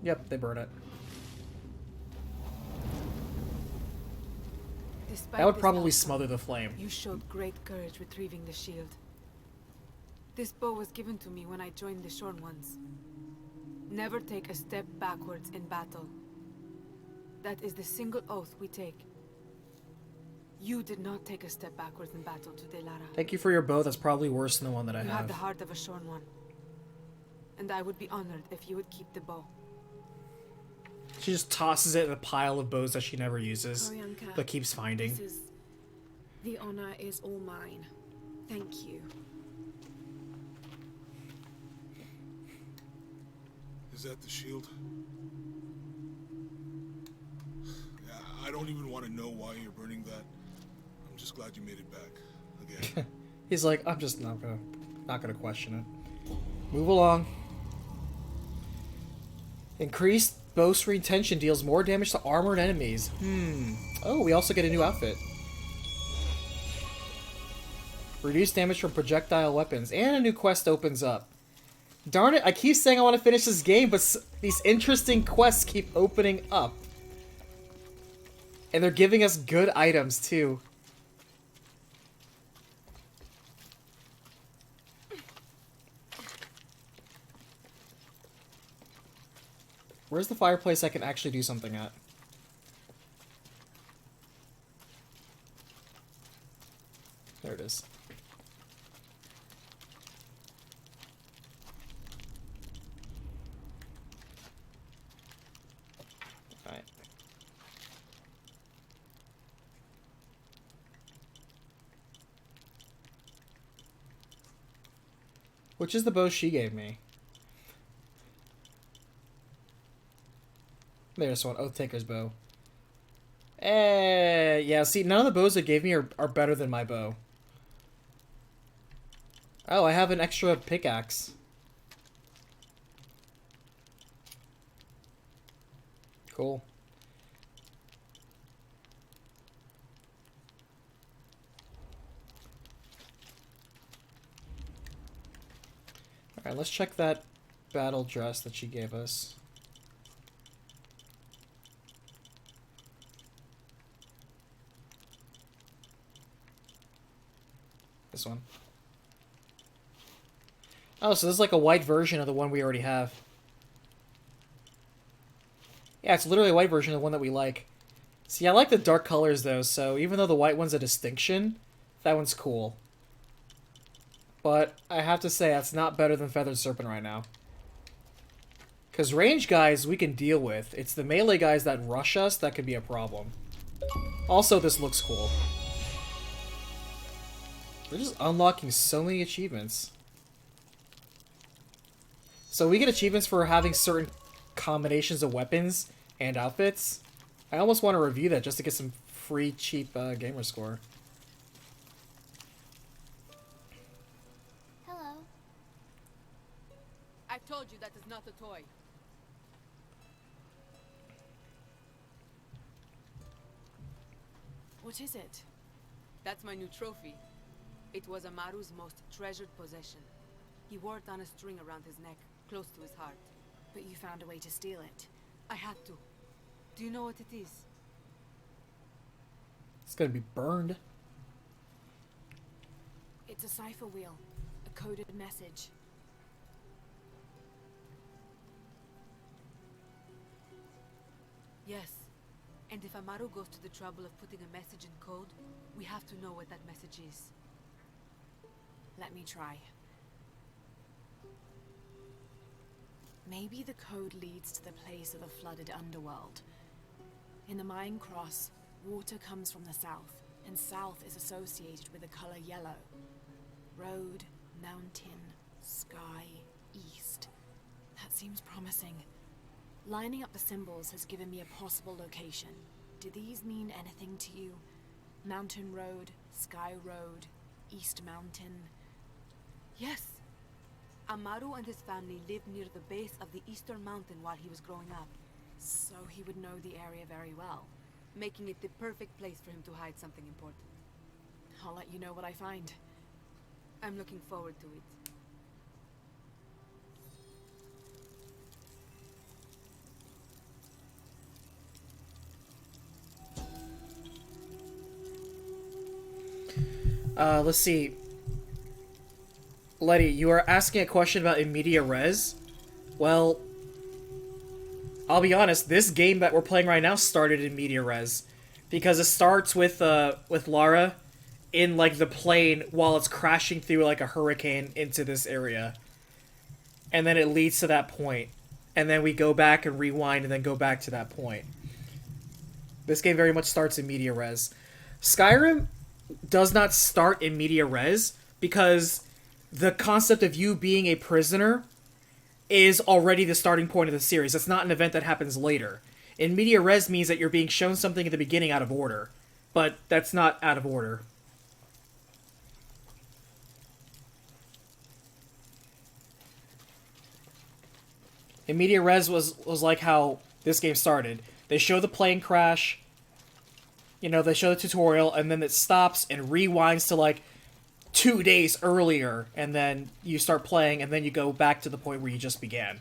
Yep, they burn it. Despite That would this probably outcome, smother the flame. You showed great courage retrieving the shield. This bow was given to me when I joined the Shorn Ones. Never take a step backwards in battle. That is the single oath we take. You did not take a step backwards in battle today, Lara. Thank you for your bow. That's probably worse than the one that I You have. have the heart of a Shorn One. And I would be honored if you would keep the bow. She just tosses it in a pile of bows that she never uses, Orianka, but keeps finding. The honor is all mine. Thank you. Is that the shield? Yeah, I don't even want to know why you're burning that. I'm just glad you made it back again. He's like, I'm just not gonna question it. Move along. Increased bowstring tension deals more damage to armored enemies. Oh, we also get a new outfit. Reduced damage from projectile weapons, and a new quest opens up. Darn it, I keep saying I want to finish this game, but these interesting quests keep opening up. And they're giving us good items, too. Where's the fireplace I can actually do something at? There it is. Alright. Which is the bow she gave me? There's one. Oath Taker's bow. Yeah, yeah, see, none of the bows it gave me are better than my bow. Oh, I have an extra pickaxe. Cool. Alright, let's check that battle dress that she gave us. This one. Oh, so this is like a white version of the one we already have. Yeah, it's literally a white version of the one that we like. See, I like the dark colors though, so even though the white one's a distinction, that one's cool. But I have to say, that's not better than Feathered Serpent right now. Because range guys we can deal with. It's the melee guys that rush us that could be a problem. Also, this looks cool. We're just unlocking so many achievements. So we get achievements for having certain combinations of weapons and outfits. I almost want to review that just to get some free, cheap gamer score. Hello. I told you that is not a toy. What is it? That's my new trophy. It was Amaru's most treasured possession. He wore it on a string around his neck, close to his heart. But you found a way to steal it. I had to. Do you know what it is? It's gonna be burned. It's a cipher wheel. A coded message. Yes. And if Amaru goes to the trouble of putting a message in code, we have to know what that message is. Let me try. Maybe the code leads to the place of the flooded underworld. In the Mayan Cross, water comes from the south, and south is associated with the color yellow. Road, mountain, sky, east. That seems promising. Lining up the symbols has given me a possible location. Do these mean anything to you? Mountain Road, Sky Road, East Mountain. Yes! Amaru and his family lived near the base of the Eastern Mountain while he was growing up. So he would know the area very well. Making it the perfect place for him to hide something important. I'll let you know what I find. I'm looking forward to it. Let's see. Letty, you are asking a question about in media res? Well, I'll be honest, this game that we're playing right now started in media res. Because it starts with Lara in, like, the plane while it's crashing through, like, a hurricane into this area. And then it leads to that point. And then we go back and rewind and then go back to that point. This game very much starts in media res. Skyrim does not start in media res because the concept of you being a prisoner is already the starting point of the series. That's not an event that happens later. In media res means that you're being shown something at the beginning out of order. But that's not out of order. In media res was like how this game started. They show the plane crash, you know, they show the tutorial, and then it stops and rewinds to, like, 2 days earlier, and then you start playing, and then you go back to the point where you just began.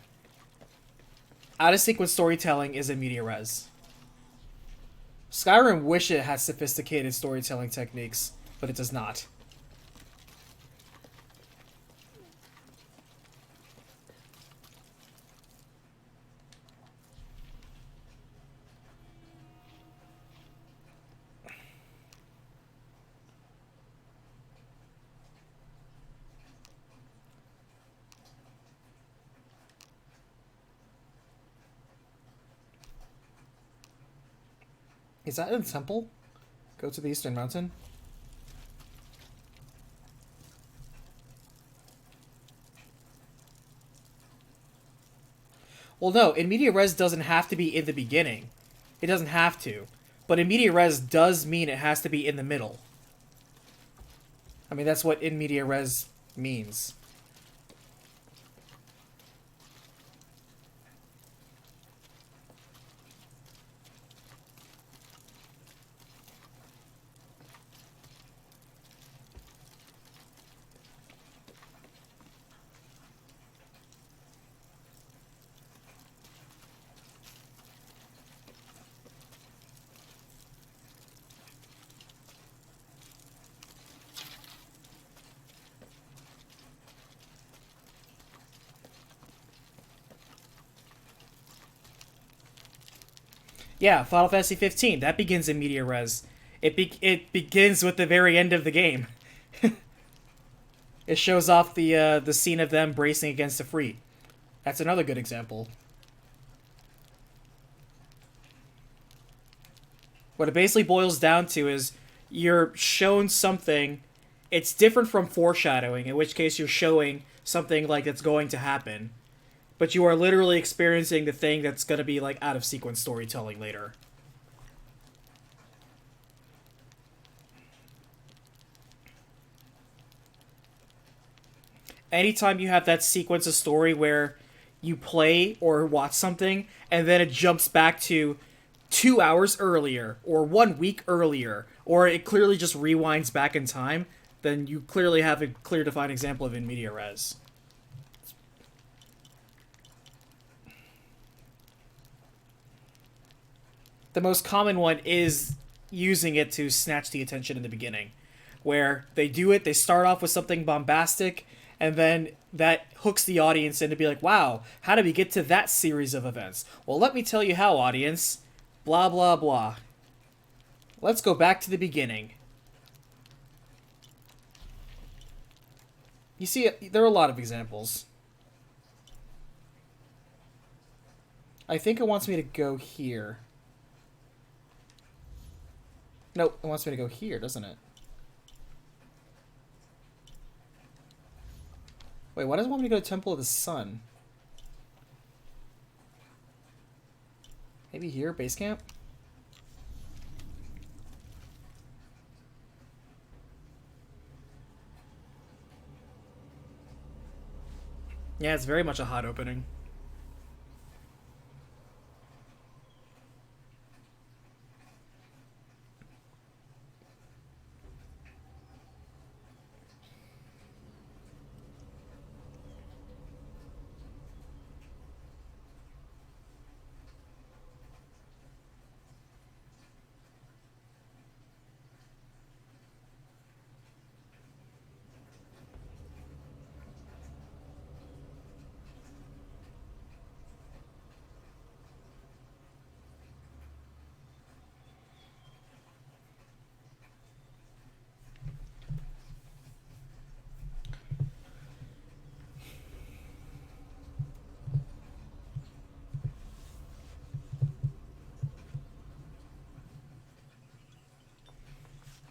Out-of-sequence storytelling is in media res. Skyrim wish it had sophisticated storytelling techniques, but it does not. Is that in the temple? Go to the Eastern Mountain? Well, no, in media res doesn't have to be in the beginning. It doesn't have to. But in media res does mean it has to be in the middle. I mean, that's what in media res means. Yeah, Final Fantasy 15. That begins in media res. It begins with the very end of the game. It shows off the scene of them bracing against a Freet. That's another good example. What it basically boils down to is you're shown something. It's different from foreshadowing, in which case you're showing something like it's going to happen. But you are literally experiencing the thing that's going to be like out of sequence storytelling later. Anytime you have that sequence of story where you play or watch something and then it jumps back to 2 hours earlier or 1 week earlier, or it clearly just rewinds back in time, then you clearly have a clear defined example of in media res. The most common one is using it to snatch the attention in the beginning, where they do it, they start off with something bombastic, and then that hooks the audience in to be like, wow, how did we get to that series of events? Well, let me tell you how, audience. Blah, blah, blah. Let's go back to the beginning. You see, there are a lot of examples. I think it wants me to go here. Nope, it wants me to go here, doesn't it? Wait, why does it want me to go to Temple of the Sun? Maybe here, base camp? Yeah, it's very much a hot opening.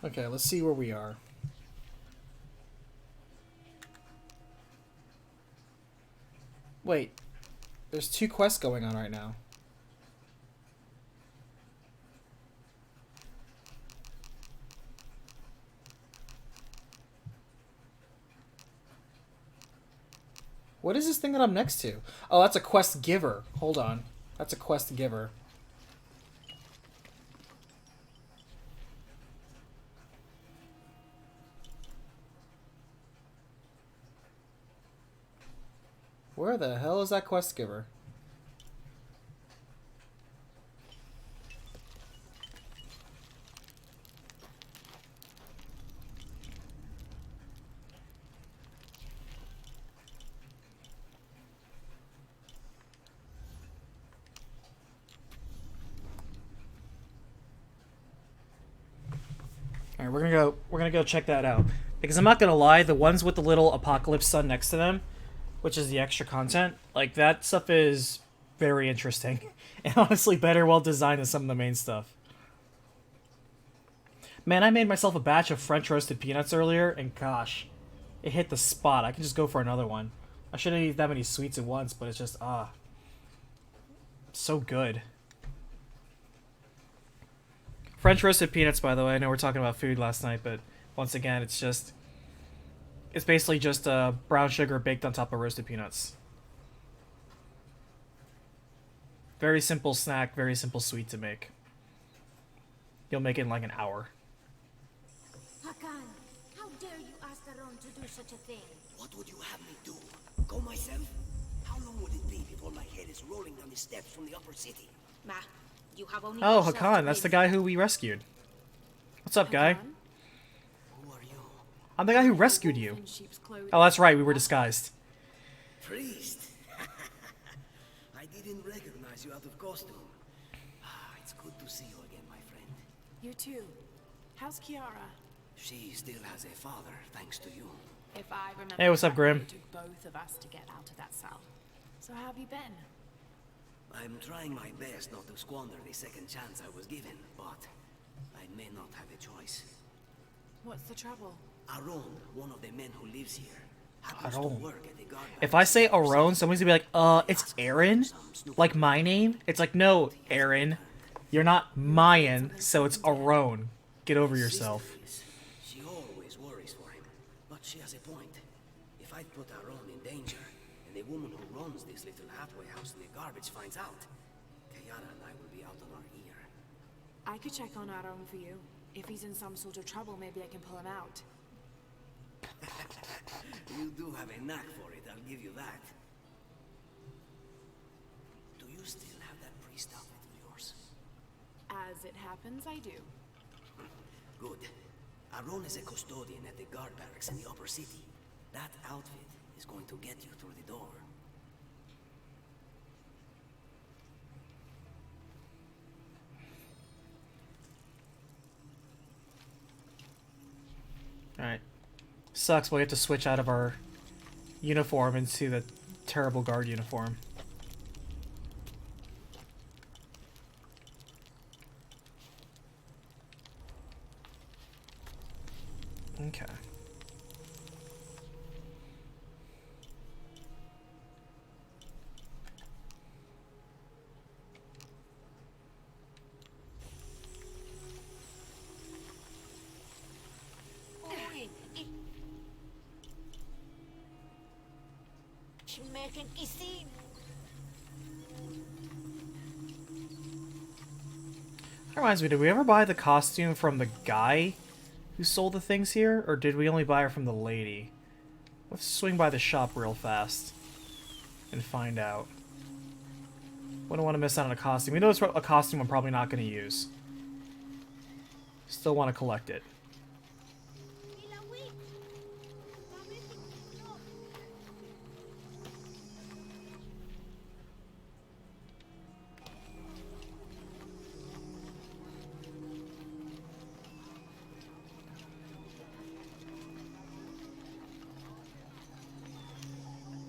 Okay, let's see where we are. Wait, there's 2 quests going on right now. What is this thing that I'm next to? Oh, that's a quest giver. Hold on. That's a quest giver. Where the hell is that quest giver? Alright, we're gonna go check that out. Because I'm not gonna lie, the ones with the little apocalypse sun next to them, which is the extra content, like, that stuff is very interesting. And honestly better well designed than some of the main stuff. Man, I made myself a batch of French roasted peanuts earlier, and gosh, it hit the spot. I can just go for another one. I shouldn't eat that many sweets at once, but it's just, so good. French roasted peanuts, by the way. I know we're talking about food last night, but once again, it's basically just brown sugar baked on top of roasted peanuts. Very simple snack, very simple sweet to make. You'll make it in like an hour. Hakan, how dare you ask Aron to do such a thing? What would you have me do? Go myself? How long would it be before my head is rolling down the steps from the upper city? Ma, you have only Oh, yourself to Hakan, that's the blame. guy who we rescued. What's up, guy? Who are you? I'm the guy who rescued you. Oh, that's right, we were disguised. Priest. I didn't recognize you out of costume. It's good to see you again, my friend. You too. How's Kiara? She still has a father, thanks to you. If I remember Hey, what's up, correctly, Grim? It took both of us to get out of that cell. So how have you been? I'm trying my best not to squander the second chance I was given, but I may not have a choice. What's the trouble? Aron, one of the men who lives here, happens to Aron. work at the guard. If I say Aron, somebody's gonna be like, it's Aaron? Like my name? It's like, no, Aaron. You're not Mayan, so it's Aron. Get over yourself. She always worries for him, but she has a point. If I put Aron in danger, and the woman who runs this little halfway house in the garbage finds out, Kiara and I will be out on our ear. I could check on Aaron for you. If he's in some sort of trouble, maybe I can pull him out. You do have a knack for it, I'll give you that. Do you still have that priest outfit of yours? As it happens, I do. Good. Aron is a custodian at the guard barracks in the upper city. That outfit is going to get you through the door. Alright. Sucks, but we have to switch out of our uniform into the terrible guard uniform. Okay. That reminds me, did we ever buy the costume from the guy who sold the things here? Or did we only buy her from the lady? Let's swing by the shop real fast and find out. Wouldn't want to miss out on a costume. We know it's a costume I'm probably not going to use. Still want to collect it.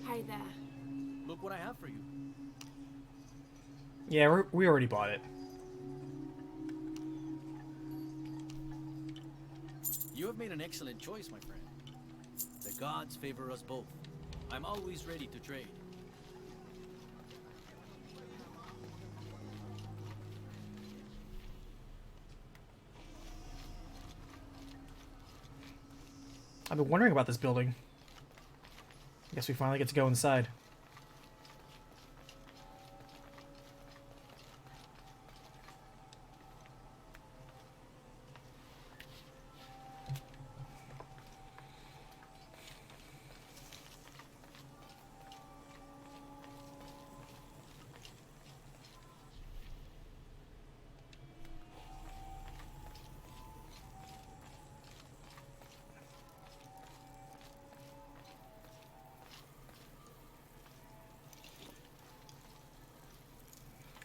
Hi there. Look what I have for you. Yeah, we already bought it. You have made an excellent choice, my friend. The gods favor us both. I'm always ready to trade. I've been wondering about this building. I guess we finally get to go inside.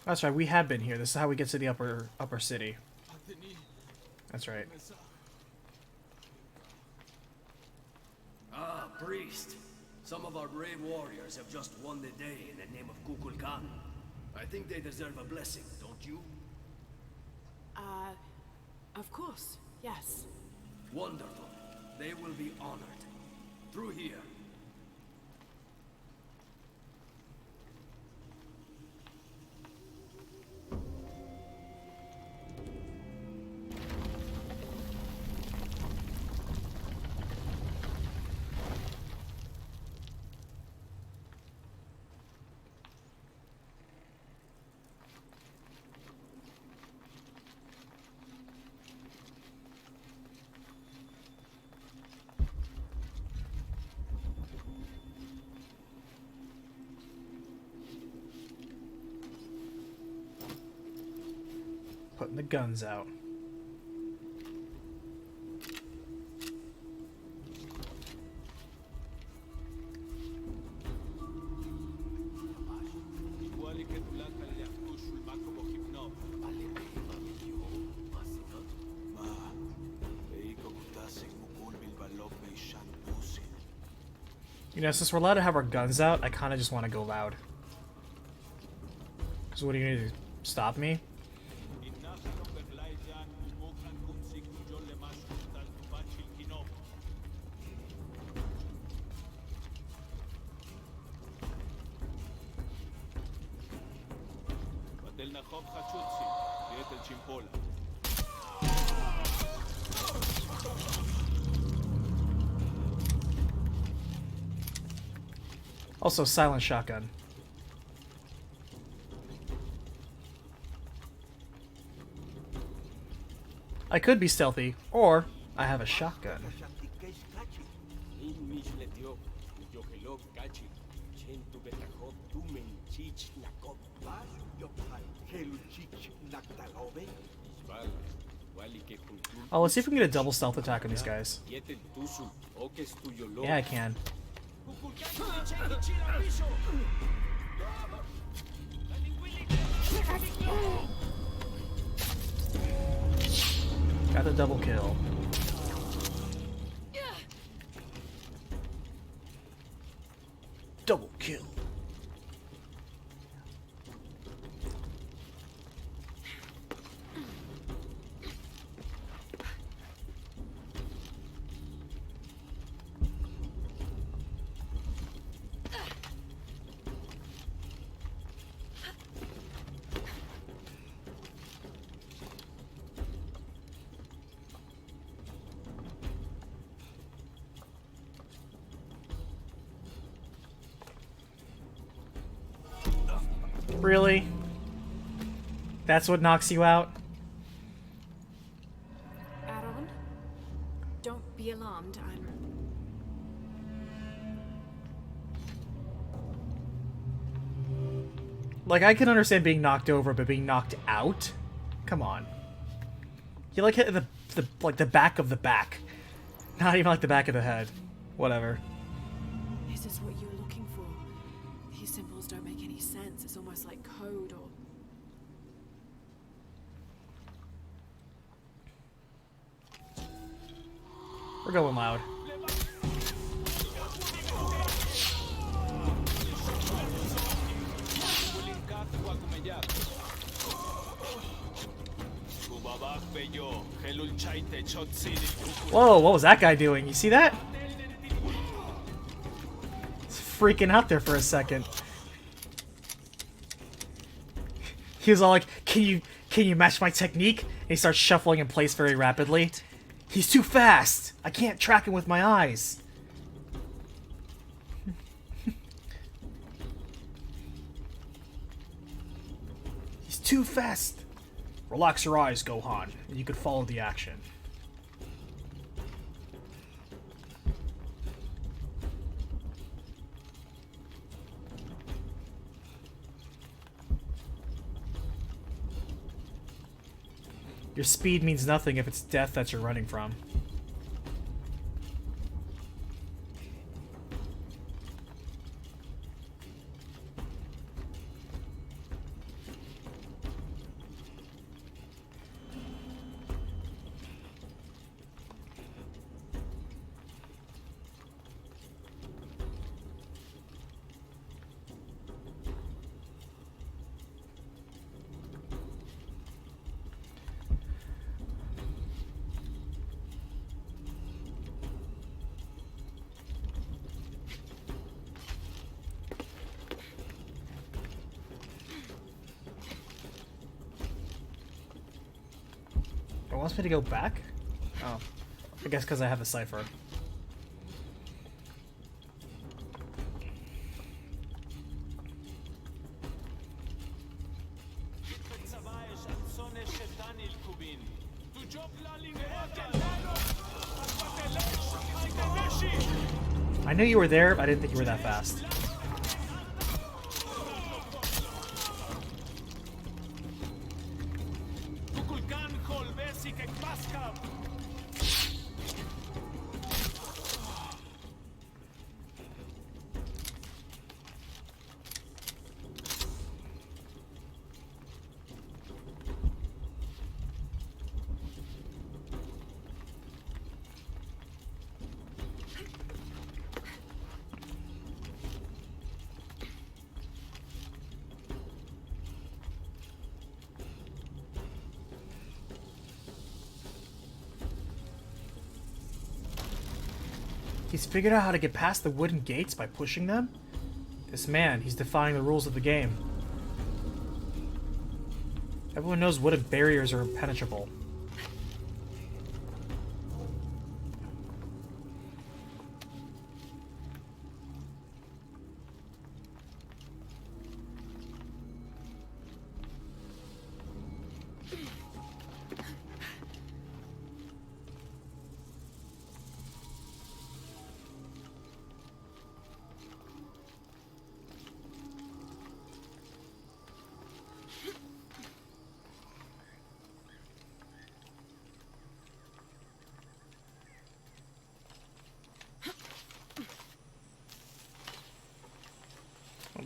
That's right, we have been here. This is how we get to the upper city. That's right. Ah, priest. Some of our brave warriors have just won the day in the name of Kukulkan. I think they deserve a blessing, don't you? Of course, yes. Wonderful. They will be honored. Through here. The gun's out. You know, since we're allowed to have our guns out, I kind of just want to go loud. Because what are you going to do? Stop me? Also, silent shotgun. I could be stealthy, or I have a shotgun. Oh, let's see if we can get a double stealth attack on these guys. Yeah, I can. Got the double kill. Double kill. Really? That's what knocks you out? Aaron, don't be alarmed. Like, I can understand being knocked over, but being knocked out? Come on. You like hit the back of the back. Not even like the back of the head. Whatever. This is what you're looking for. These symbols don't make any sense. It's almost like code or... We're going loud. Whoa, what was that guy doing? You see that? He's freaking out there for a second. He was all like, can you match my technique? And he starts shuffling in place very rapidly. He's too fast! I can't track him with my eyes. He's too fast. Relax your eyes, Gohan, and you can follow the action. Your speed means nothing if it's death that you're running from. It wants me to go back? Oh. I guess because I have a cipher. I knew you were there, but I didn't think you were that fast. He's figured out how to get past the wooden gates by pushing them? This man, he's defying the rules of the game. Everyone knows wooden barriers are impenetrable.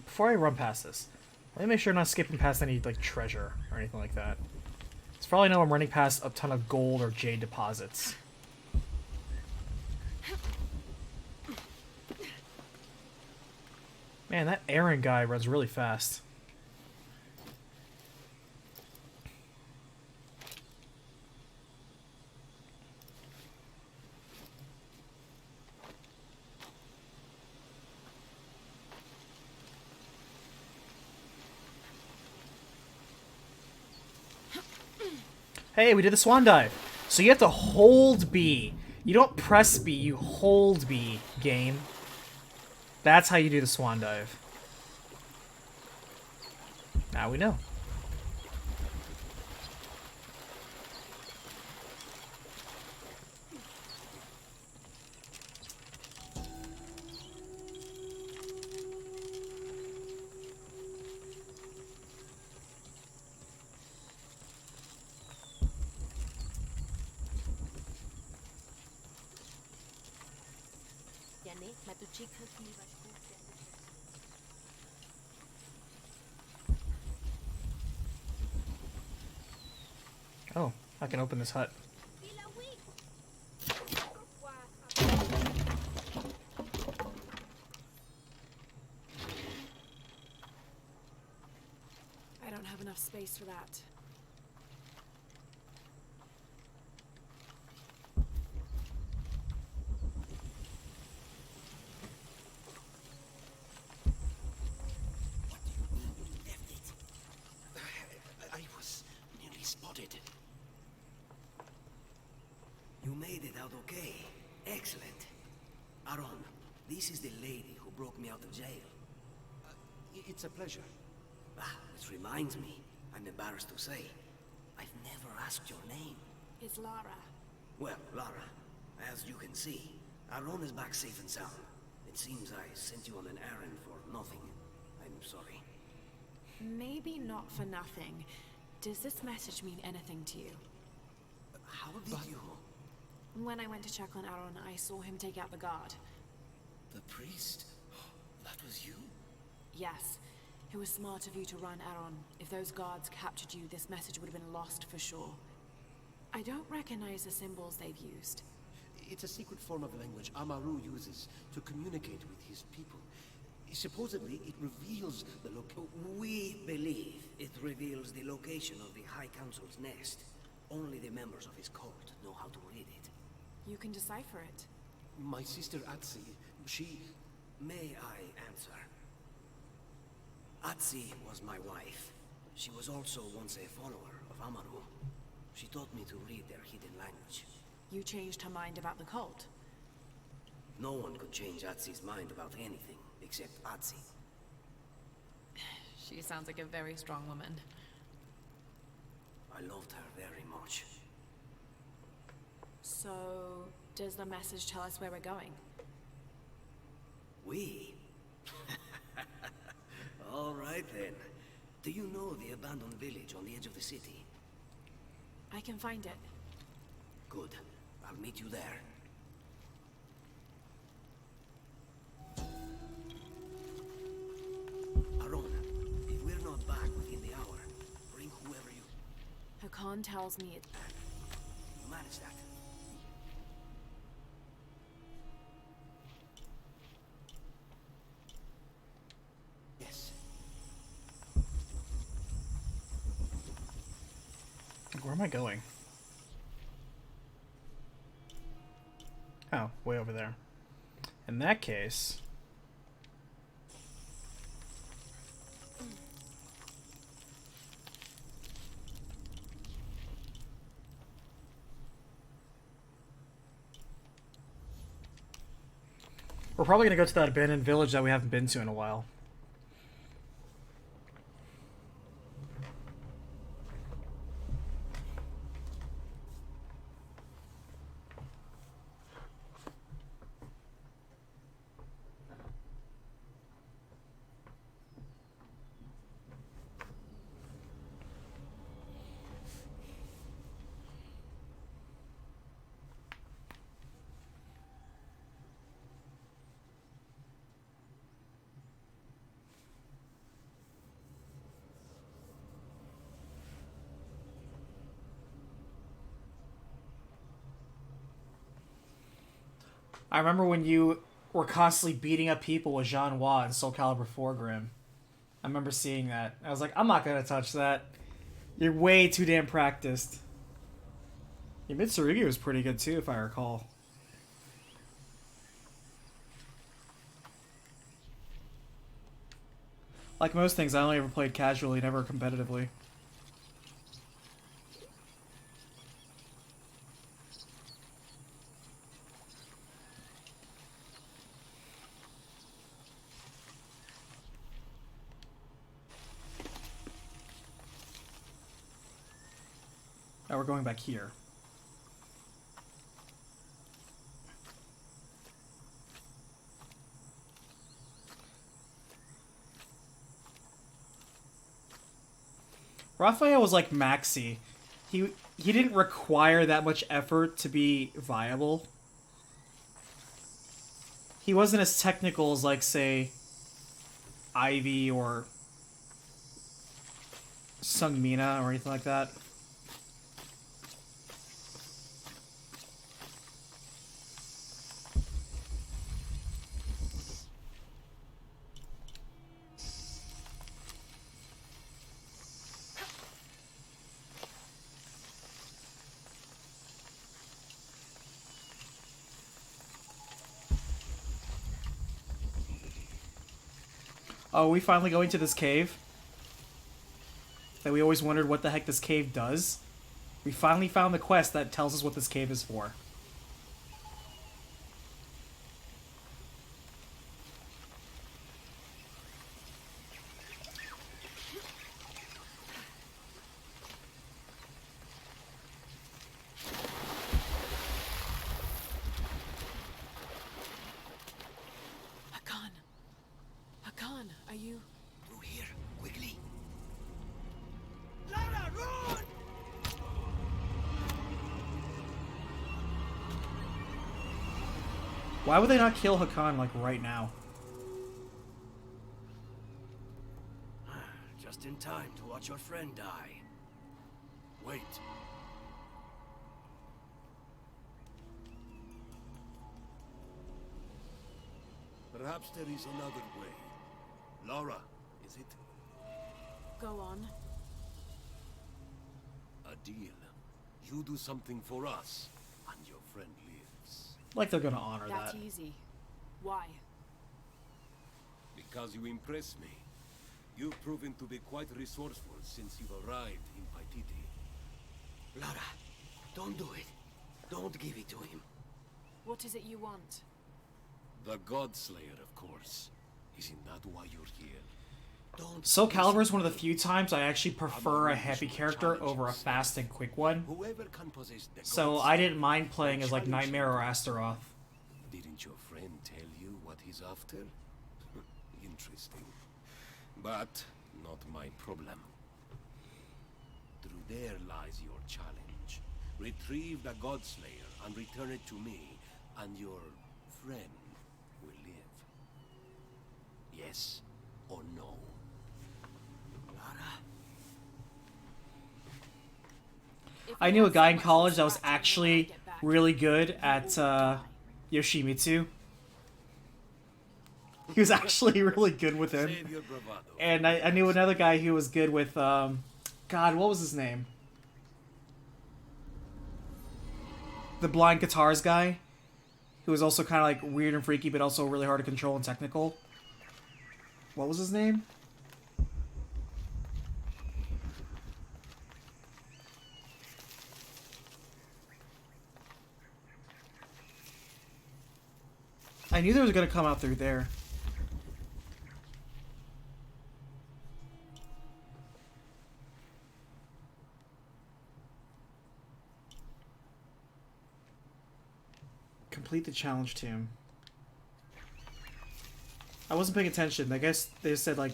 Before I run past this, let me make sure I'm not skipping past any like treasure or anything like that. It's for all I know, I'm running past a ton of gold or jade deposits. Man, that Aaron guy runs really fast. Hey, we did the swan dive. So you have to hold B. You don't press B, you hold B, game. That's how you do the swan dive. Now we know. Oh, I can open this hut. I don't have enough space for that. I was nearly spotted. You made it out okay. Excellent. Aaron, this is the lady who broke me out of jail. It's a pleasure. Ah, which reminds me, I'm embarrassed to say, I've never asked your name. It's Lara. Well, Lara, as you can see, Aaron is back safe and sound. It seems I sent you on an errand for nothing. I'm sorry. Maybe not for nothing. Does this message mean anything to you? How did you... When I went to check on Aaron, I saw him take out the guard. The priest? That was you? Yes. It was smart of you to run, Aaron. If those guards captured you, this message would have been lost for sure. I don't recognize the symbols they've used. It's a secret form of language Amaru uses to communicate with his people. Supposedly, it reveals the We believe it reveals the location of the High Council's nest. Only the members of his cult know how to read it. You can decipher it. My sister Atsi, she... May I answer? Atsi was my wife. She was also once a follower of Amaru. She taught me to read their hidden language. You changed her mind about the cult? No one could change Atsi's mind about anything, except Atsi. She sounds like a very strong woman. I loved her very much. So, does the message tell us where we're going? We? All right then. Do you know the abandoned village on the edge of the city? I can find it. I'll meet you there. Aron, if we're not back within the hour, bring whoever you... Hakan tells me it... You manage that. Yes. Where am I going? Oh, way over there. In that case... we're probably going to go to that abandoned village that we haven't been to in a while. I remember when you were constantly beating up people with JUAN and Soul Calibur 4 Grim. I remember seeing that. I was like, I'm not gonna touch that. You're way too damn practiced. Your Mitsurugi was pretty good too, if I recall. Like most things, I only ever played casually, never competitively. Now we're going back here. Raphael was like Maxi. He didn't require that much effort to be viable. He wasn't as technical as, like, say, Ivy or Sungmina or anything like that. Oh, we finally going to this cave? That we always wondered what the heck this cave does? We finally found the quest that tells us what this cave is for. Hakan, are you... Through here, quickly. Lara, run! Why would they not kill Hakan, like, right now? Just in time to watch your friend die. Wait. Perhaps there is another way. Lara, is it? Go on. A deal. You do something for us, and your friend lives. Like they're gonna honor That's that. easy. Why? Because you impress me. You've proven to be quite resourceful since you've arrived in Paititi. Lara, don't do it. Don't give it to him. What is it you want? The Godslayer, of course. Isn't that why you're here? Soul Calibur is one of the few times I actually prefer a happy character over a fast and quick one. So I didn't mind playing as like Nightmare or Astaroth. Didn't your friend tell you what he's after? Interesting. But not my problem. Through there lies your challenge. Retrieve the Godslayer and return it to me, and your friend will live. Yes or no? I knew a guy in college that was actually really good at Yoshimitsu. He was actually really good with him. And I knew another guy who was good with, God, what was his name? The blind guitars guy. Who was also kind of like weird and freaky, but also really hard to control and technical. What was his name? I knew there was going to come out through there. Complete the challenge tomb. I wasn't paying attention. I guess they said like,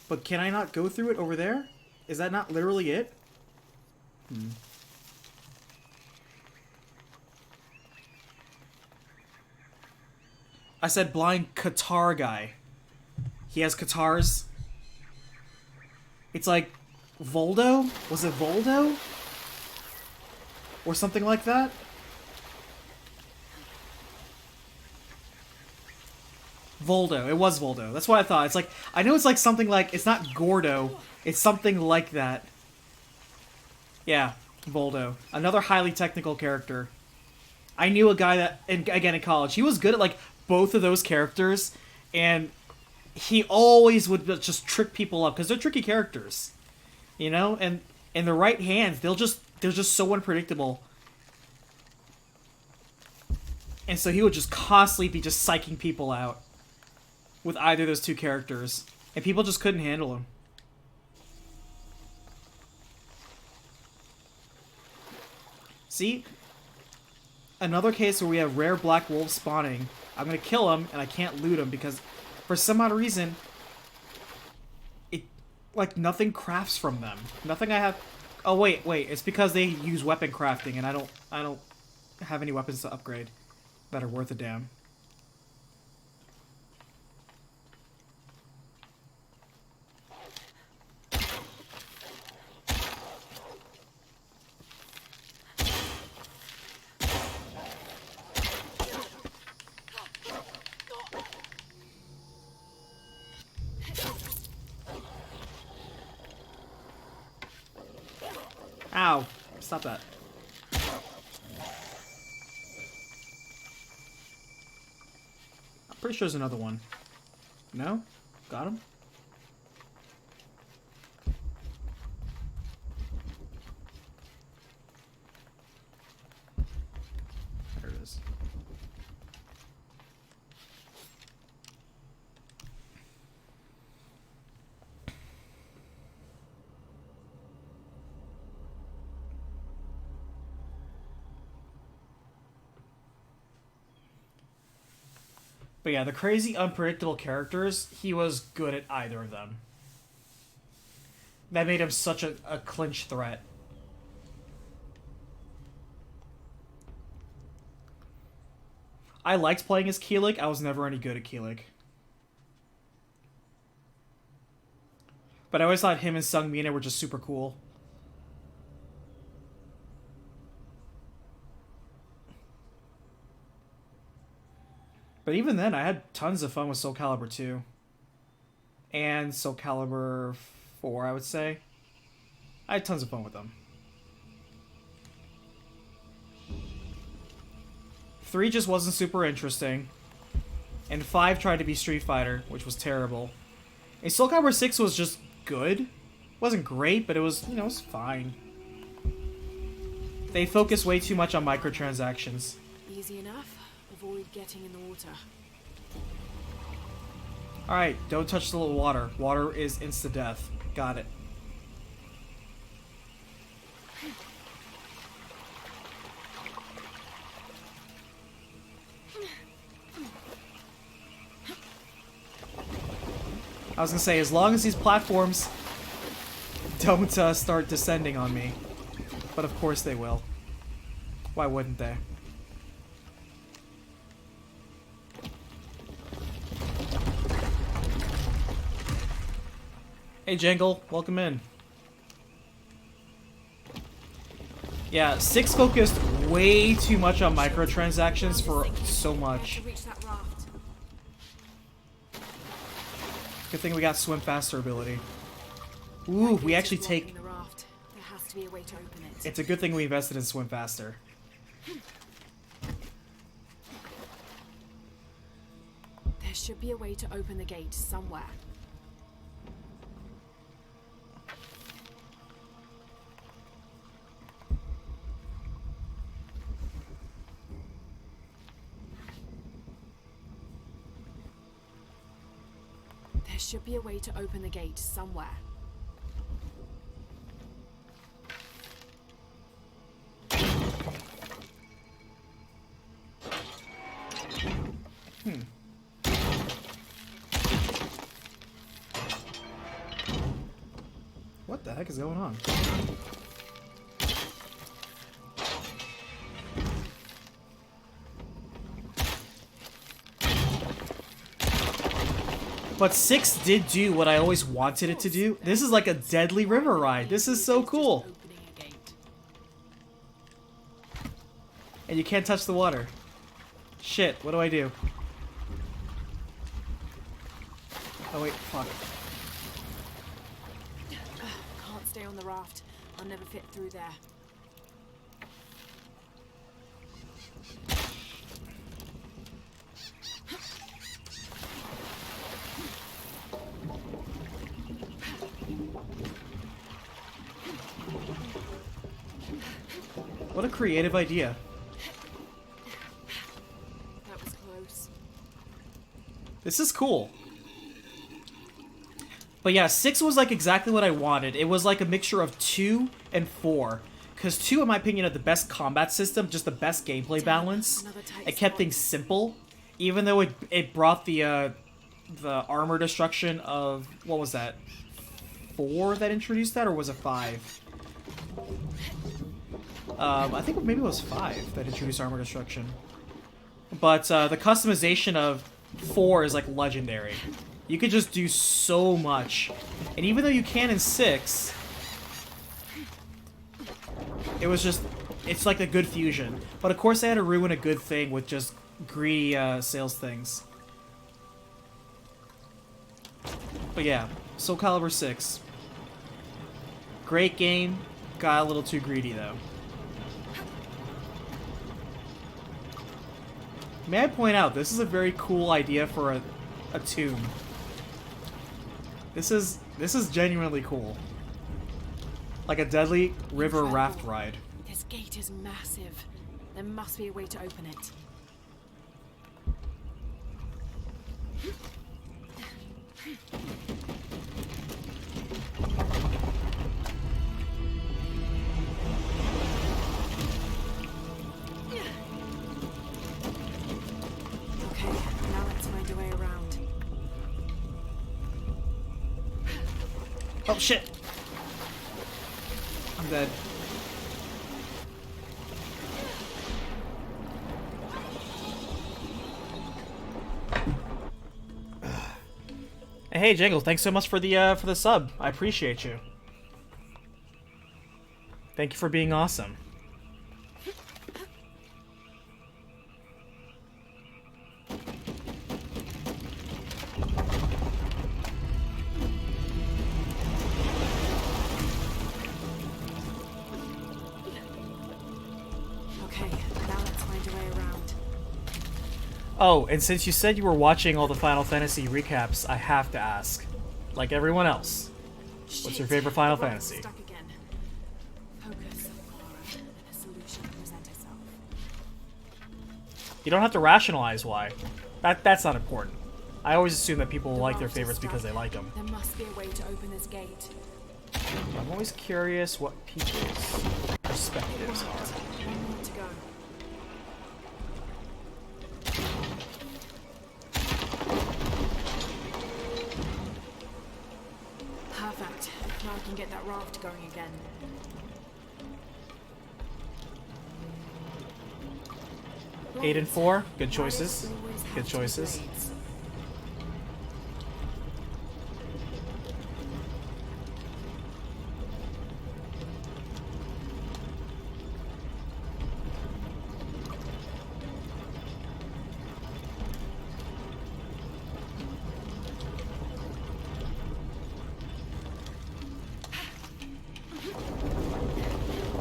but can I not go through it over there? Is that not literally it? I said blind guitar guy. He has guitars. It's like Voldo? Was it Voldo? Or something like that? Voldo. It was Voldo. That's what I thought. It's like, I know it's like something like, it's not Gordo. It's something like that. Yeah, Voldo. Another highly technical character. I knew a guy that, again in college, he was good at like both of those characters, and he always would just trick people up because they're tricky characters, you know. And in the right hands, they're just so unpredictable. And so he would just constantly be just psyching people out with either of those two characters, and people just couldn't handle him. See? Another case where we have rare black wolves spawning. I'm gonna kill him, and I can't loot him because, for some odd reason, it, like, nothing crafts from them. Nothing I have... Oh, wait, it's because they use weapon crafting, and I don't have any weapons to upgrade that are worth a damn. Ow! Stop that. I'm pretty sure there's another one. No? Got him? There it is. But yeah, the crazy, unpredictable characters, he was good at either of them. That made him such a clinch threat. I liked playing as Keelik. I was never any good at Keelik. But I always thought him and Sung Mina were just super cool. But even then, I had tons of fun with Soul Calibur 2. And Soul Calibur 4, I would say. I had tons of fun with them. 3 just wasn't super interesting. And 5 tried to be Street Fighter, which was terrible. And Soul Calibur 6 was just good. Wasn't great, but it was, you know, it was fine. They focus way too much on microtransactions. Easy enough. Avoid getting in the water. Alright, don't touch the little water. Water is insta-death. Got it. I was gonna say, as long as these platforms don't start descending on me. But of course they will. Why wouldn't they? Hey Jangle, welcome in. Yeah, 6 focused way too much on microtransactions for so much. Good thing we got swim faster ability. Ooh, we actually take... It's a good thing we invested in swim faster. There should be a way to open the gate somewhere. There should be a way to open the gate somewhere. What the heck is going on? But 6 did do what I always wanted it to do. This is like a deadly river ride. This is so cool. And you can't touch the water. Shit, what do I do? Oh wait, fuck. Can't stay on the raft. I'll never fit through there. What a creative idea. That was close. This is cool. But yeah, 6 was like exactly what I wanted. It was like a mixture of 2 and 4. Because 2, in my opinion, had the best combat system, just the best gameplay balance. It kept things simple. Even though it brought the armor destruction of... What was that? 4 that introduced that? Or was it 5? I think maybe it was 5 that introduced armor destruction. But the customization of 4 is like legendary. You could just do so much. And even though you can in 6, it was just... It's like a good fusion. But of course they had to ruin a good thing with just greedy sales things. But yeah, Soul Calibur 6. Great game. Got a little too greedy though. May I point out, this is a very cool idea for a tomb. This is genuinely cool. Like a deadly river raft ride. This gate is massive. There must be a way to open it. Okay, now let's find a way around. Oh shit! I'm dead. Hey Jangle, thanks so much for the sub. I appreciate you. Thank you for being awesome. Okay, now let's find a way around. Oh, and since you said you were watching all the Final Fantasy recaps, I have to ask, like everyone else, what's your favorite Final Fantasy? Stuck again. Focus, Aurora, and a solution will present itself. You don't have to rationalize why. That's not important. I always assume that people like their favorites because they like them. There must be a way to open this gate. I'm always curious what people's perspectives are. One more to go. Perfect. Now I can get that raft going again. Eight and 4, good choices. Good choices.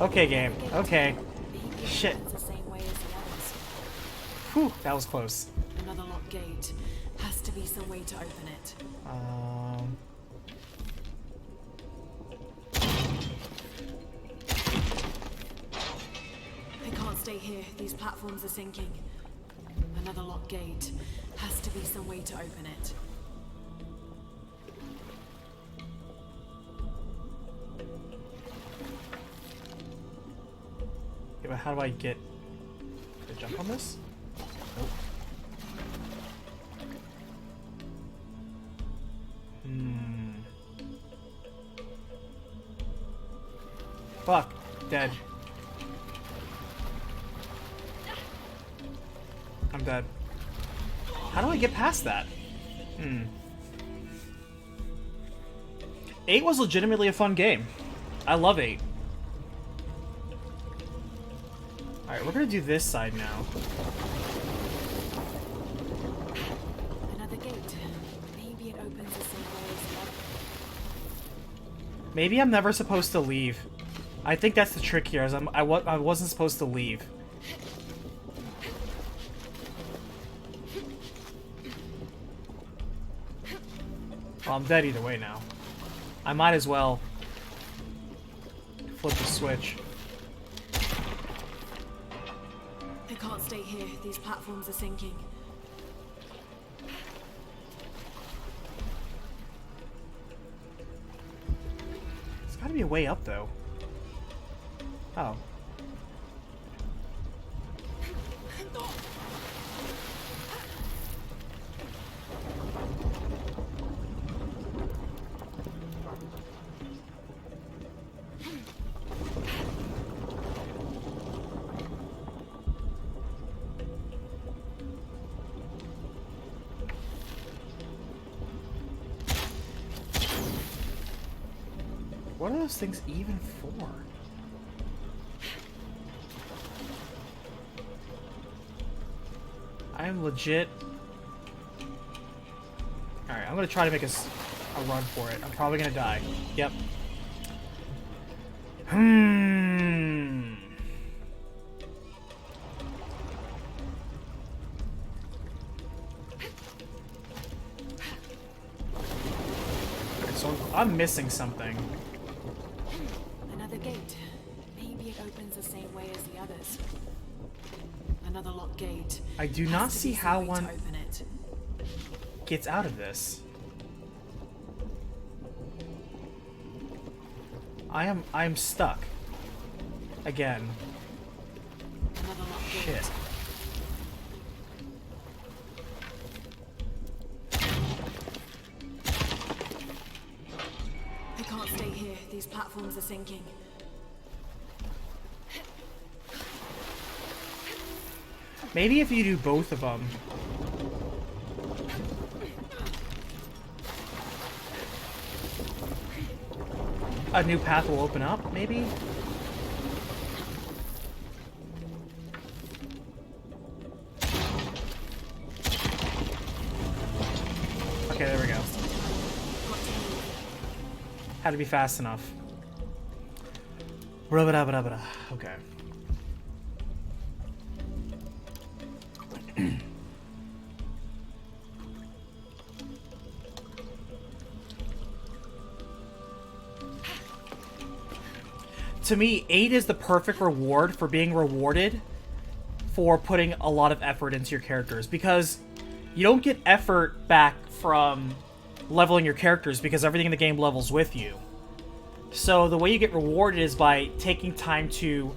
Okay, game. Okay. Maybe it Shit. opens the same way as the others. Whew, that was close. Another locked gate. Has to be some way to open it. I can't stay here. These platforms are sinking. Another locked gate. Has to be some way to open it. Yeah, but how do I get to jump on this? Nope. Fuck. Dead. I'm dead. How do I get past that? 8 was legitimately a fun game. I love 8. Alright, we're gonna do this side now. Another gate. Maybe it opens the same way as the other. Maybe I'm never supposed to leave. I think that's the trick here, is I wasn't supposed to leave. Well, I'm dead either way now. I might as well flip the switch. I can't stay here. These platforms are sinking. There's gotta be a way up, though. Oh. What are those things even for? I am legit... Alright, I'm gonna try to make a run for it. I'm probably gonna die. Yep. Okay, so I'm missing something. Another gate. Maybe it opens the same way as the others. Another locked gate. I do Has not to see be how some way one to open it. gets out of this. I am stuck. Again. Another locked Shit. gate. I can't stay here. These platforms are sinking. Maybe if you do both of them. A new path will open up, maybe? Okay, there we go. Had to be fast enough. Okay. To me, 8 is the perfect reward for being rewarded for putting a lot of effort into your characters, because you don't get effort back from leveling your characters because everything in the game levels with you. So the way you get rewarded is by taking time to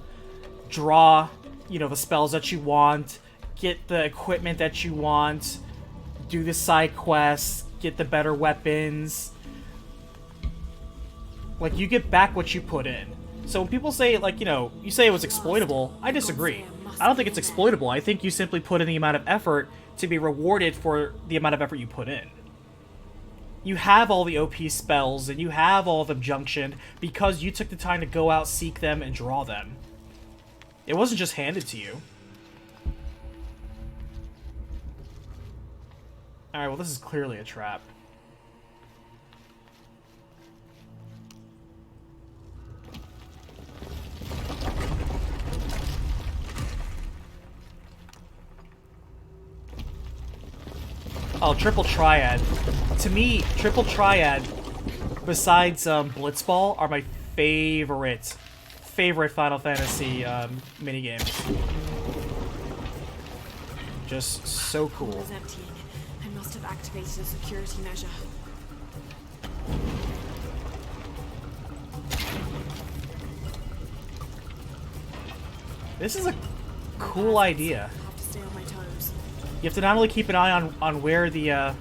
draw, you know, the spells that you want, get the equipment that you want, do the side quests, get the better weapons. Like, you get back what you put in. So when people say, like, you know, you say it was exploitable, I disagree. I don't think it's exploitable. I think you simply put in the amount of effort to be rewarded for the amount of effort you put in. You have all the OP spells, and you have all of them junctioned because you took the time to go out, seek them, and draw them. It wasn't just handed to you. Alright, well, this is clearly a trap. Oh, Triple Triad. To me, Triple Triad, besides Blitzball, are my favorite Final Fantasy minigames. Just so cool. Is emptying. I must have activated a security measure. This is a cool idea. I have to stay on my toes. You have to not only keep an eye on where the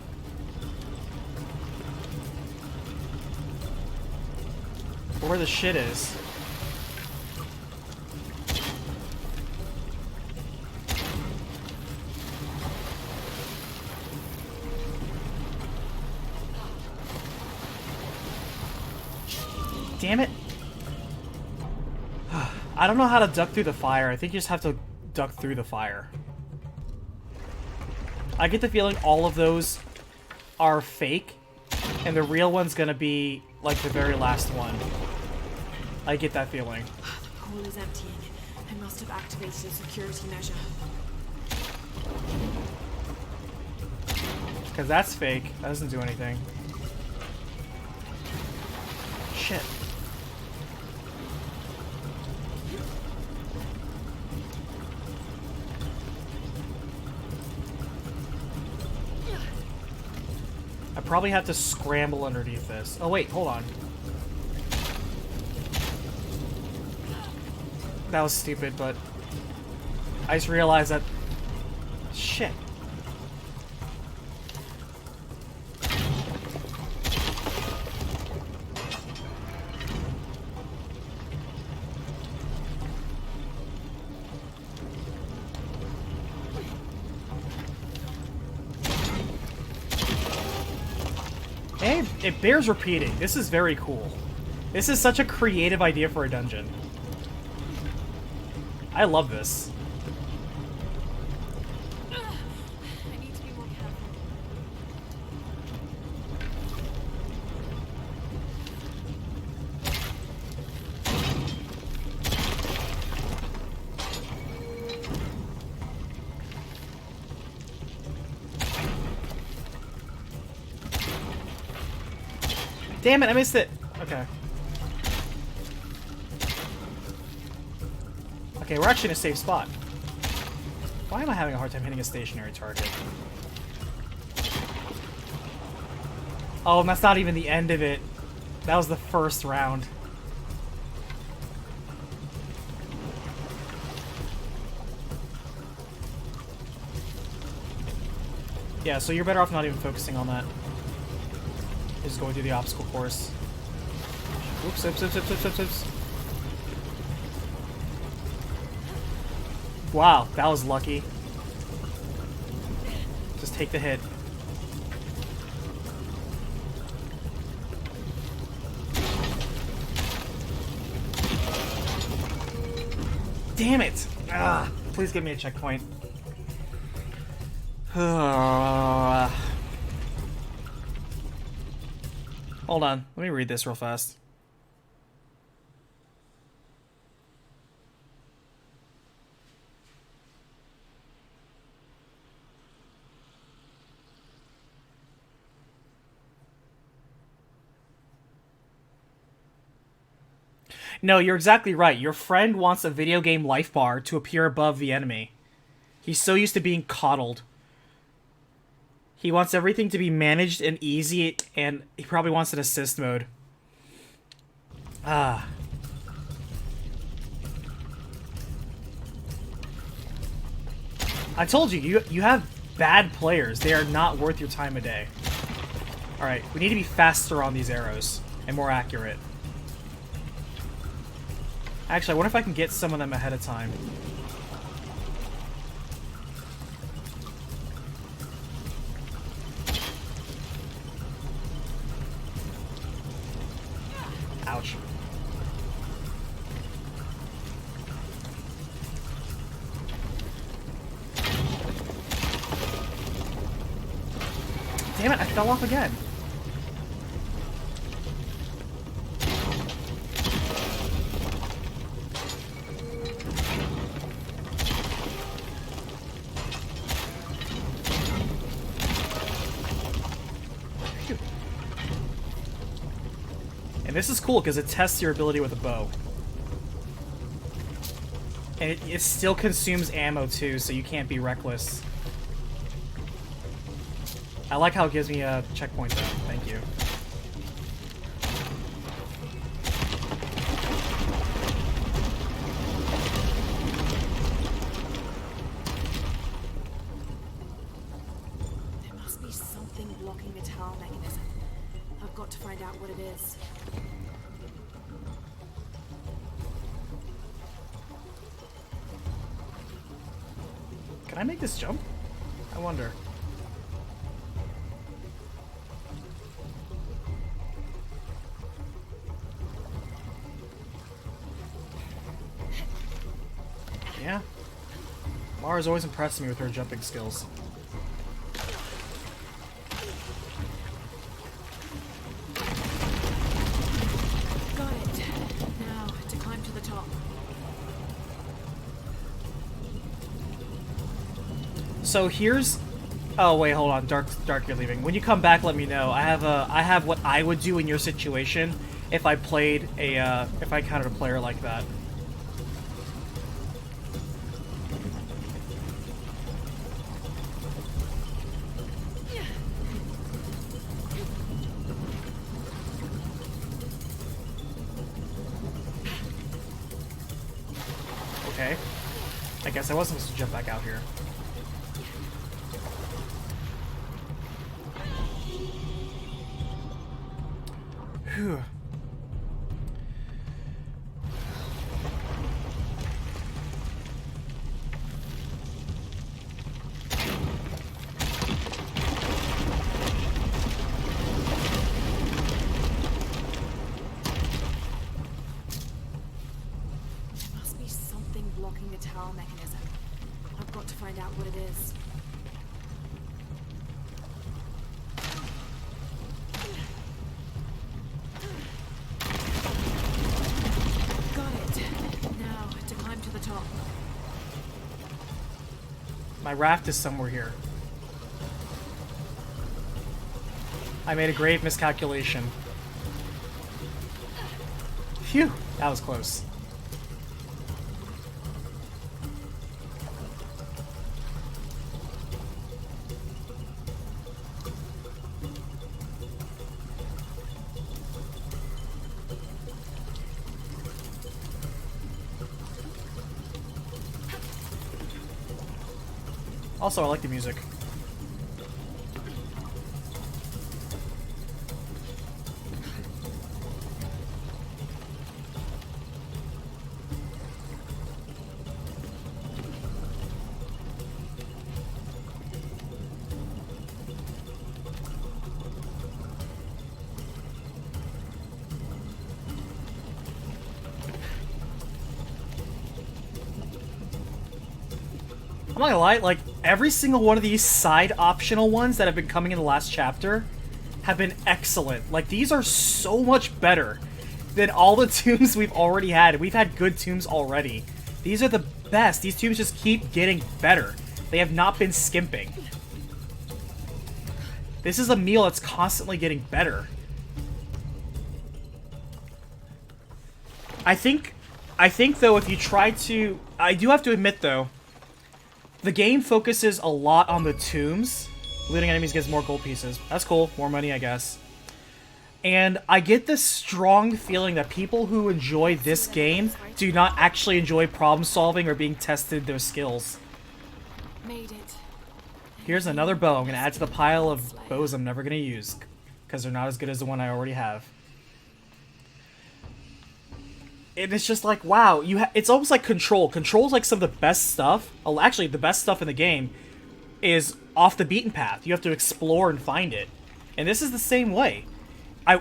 where the shit is. Damn it. I don't know how to duck through the fire. I think you just have to duck through the fire. I get the feeling all of those are fake, and the real one's gonna be, like, the very last one. I get that feeling. The pool is emptying. I must have activated a security measure. Because that's fake. That doesn't do anything. Shit. I probably have to scramble underneath this. Oh wait, hold on. That was stupid, but I just realized that... Shit. And it bears repeating. This is very cool. This is such a creative idea for a dungeon. I love this. I need to be more careful. Damn it, I missed it. Okay. Okay, we're actually in a safe spot. Why am I having a hard time hitting a stationary target? Oh, and that's not even the end of it. That was the first round. Yeah, so you're better off not even focusing on that. Just going through the obstacle course. Oops, oops, oops, oops, oops, oops, oops. Wow, that was lucky. Just take the hit. Damn it! Ah, please give me a checkpoint. Hold on, let me read this real fast. No, you're exactly right. Your friend wants a video game life bar to appear above the enemy. He's so used to being coddled. He wants everything to be managed and easy, and he probably wants an assist mode. Ah. I told you, you have bad players. They are not worth your time a day. Alright, we need to be faster on these arrows, and more accurate. Actually, I wonder if I can get some of them ahead of time. Ouch. Damn it, I fell off again. And this is cool because it tests your ability with a bow. And it still consumes ammo too, so you can't be reckless. I like how it gives me a checkpoint though. Thank you. There must be something blocking the tower mechanism. I've got to find out what it is. Can I make this jump? I wonder. Yeah. Mara's always impressed me with her jumping skills. Got it. Now to climb to the top. So here's... Oh wait, hold on. Dark, you're leaving. When you come back, let me know. I have what I would do in your situation if I played a if I encountered a player like that. Okay. I guess I wasn't supposed to jump back out here. Phew. There must be something blocking the tower mechanism. I've got to find out what it is. My raft is somewhere here. I made a grave miscalculation. Phew, that was close. Also, I like the music. I'm not gonna lie, like, every single one of these side optional ones that have been coming in the last chapter have been excellent. Like, these are so much better than all the tombs we've already had. We've had good tombs already. These are the best. These tombs just keep getting better. They have not been skimping. This is a meal that's constantly getting better. I think though, if you try to... I do have to admit, though, the game focuses a lot on the tombs. Looting enemies gives more gold pieces. That's cool. More money, I guess. And I get this strong feeling that people who enjoy this game do not actually enjoy problem solving or being tested their skills. Made it. Here's another bow. I'm going to add to the pile of bows I'm never going to use, because they're not as good as the one I already have. And it's just like, wow, it's almost like Control. Control's like some of the best stuff. Oh, actually, the best stuff in the game is off the beaten path. You have to explore and find it. And this is the same way.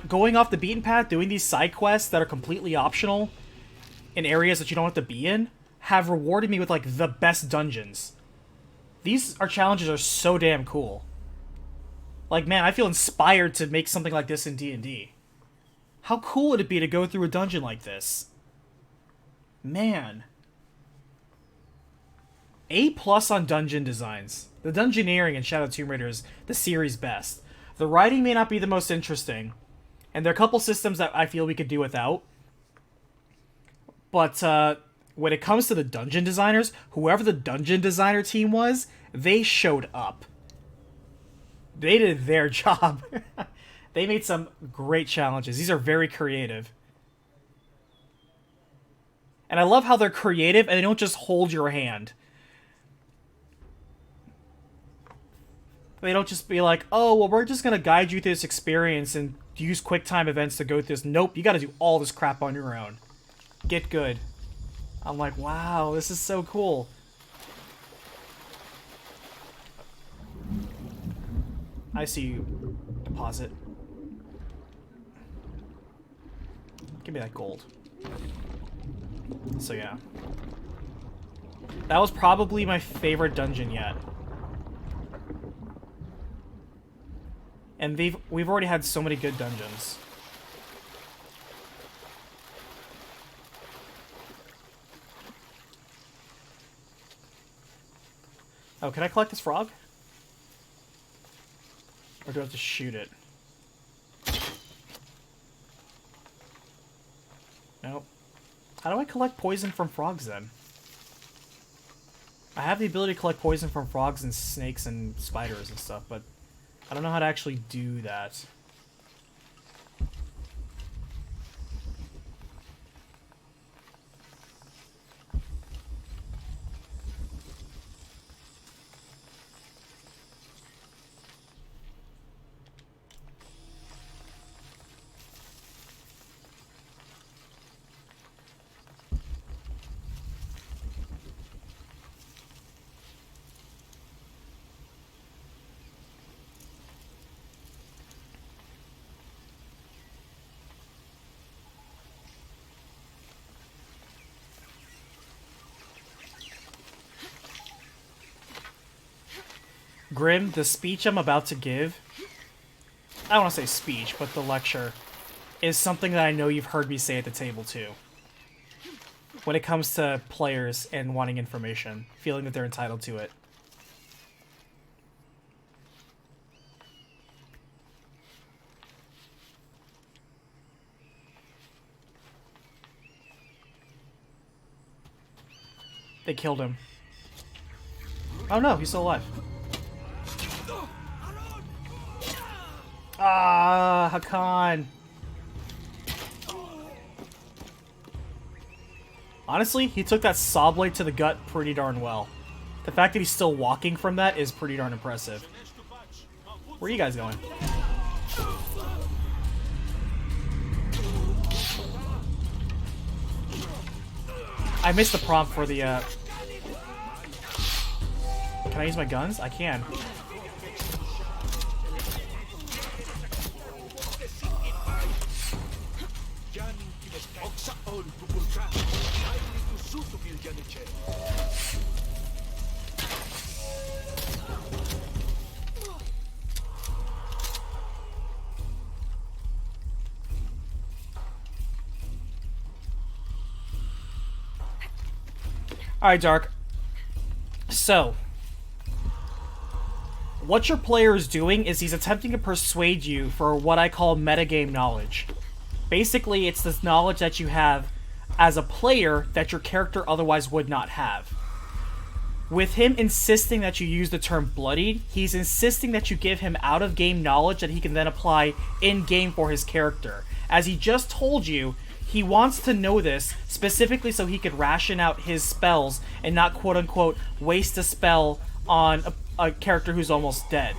Going off the beaten path, doing these side quests that are completely optional in areas that you don't have to be in, have rewarded me with, like, the best dungeons. These challenges are so damn cool. Like, man, I feel inspired to make something like this in D&D. How cool would it be to go through a dungeon like this? Man. A+ on dungeon designs. The dungeoneering in Shadow Tomb Raider is the series best. The writing may not be the most interesting, And there are a couple systems that I feel we could do without. But when it comes to the dungeon designers, whoever the dungeon designer team was, they showed up. They did their job. They made some great challenges. These are very creative. And I love how they're creative and they don't just hold your hand. They don't just be like, oh, well, we're just going to guide you through this experience and use QuickTime events to go through this. Nope, you got to do all this crap on your own. Get good. I'm like, wow, this is so cool. I see you. Deposit. Give me that gold. So yeah. That was probably my favorite dungeon yet. And we've already had so many good dungeons. Oh, can I collect this frog? Or do I have to shoot it? Nope. How do I collect poison from frogs then? I have the ability to collect poison from frogs and snakes and spiders and stuff, but I don't know how to actually do that. Grim, the speech I'm about to give, I don't want to say speech, but the lecture, is something that I know you've heard me say at the table too. When it comes to players and wanting information, feeling that they're entitled to it. They killed him. Oh no, he's still alive. Ah, Hakan. Honestly, he took that saw blade to the gut pretty darn well. The fact that he's still walking from that is pretty darn impressive. Where are you guys going? I missed the prompt for the, Can I use my guns? I can. Alright, Dark. So, what your player is doing is he's attempting to persuade you for what I call metagame knowledge. Basically, it's this knowledge that you have as a player that your character otherwise would not have. With him insisting that you use the term bloodied, he's insisting that you give him out-of-game knowledge that he can then apply in-game for his character. As he just told you, he wants to know this specifically so he could ration out his spells and not quote-unquote waste a spell on a character who's almost dead.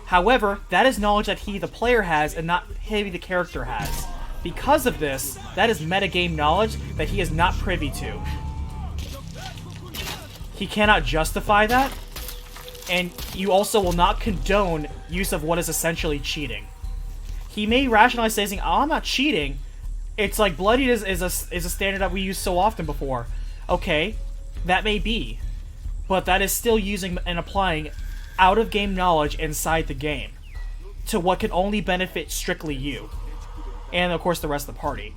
However, that is knowledge that he, the player, has and not he, the character, has. Because of this, that is metagame knowledge that he is not privy to. He cannot justify that, and you also will not condone use of what is essentially cheating. He may rationalize saying, oh, I'm not cheating. It's like bloodied is a standard that we use so often before. Okay, that may be. But that is still using and applying out-of-game knowledge inside the game to what can only benefit strictly you. And, of course, the rest of the party.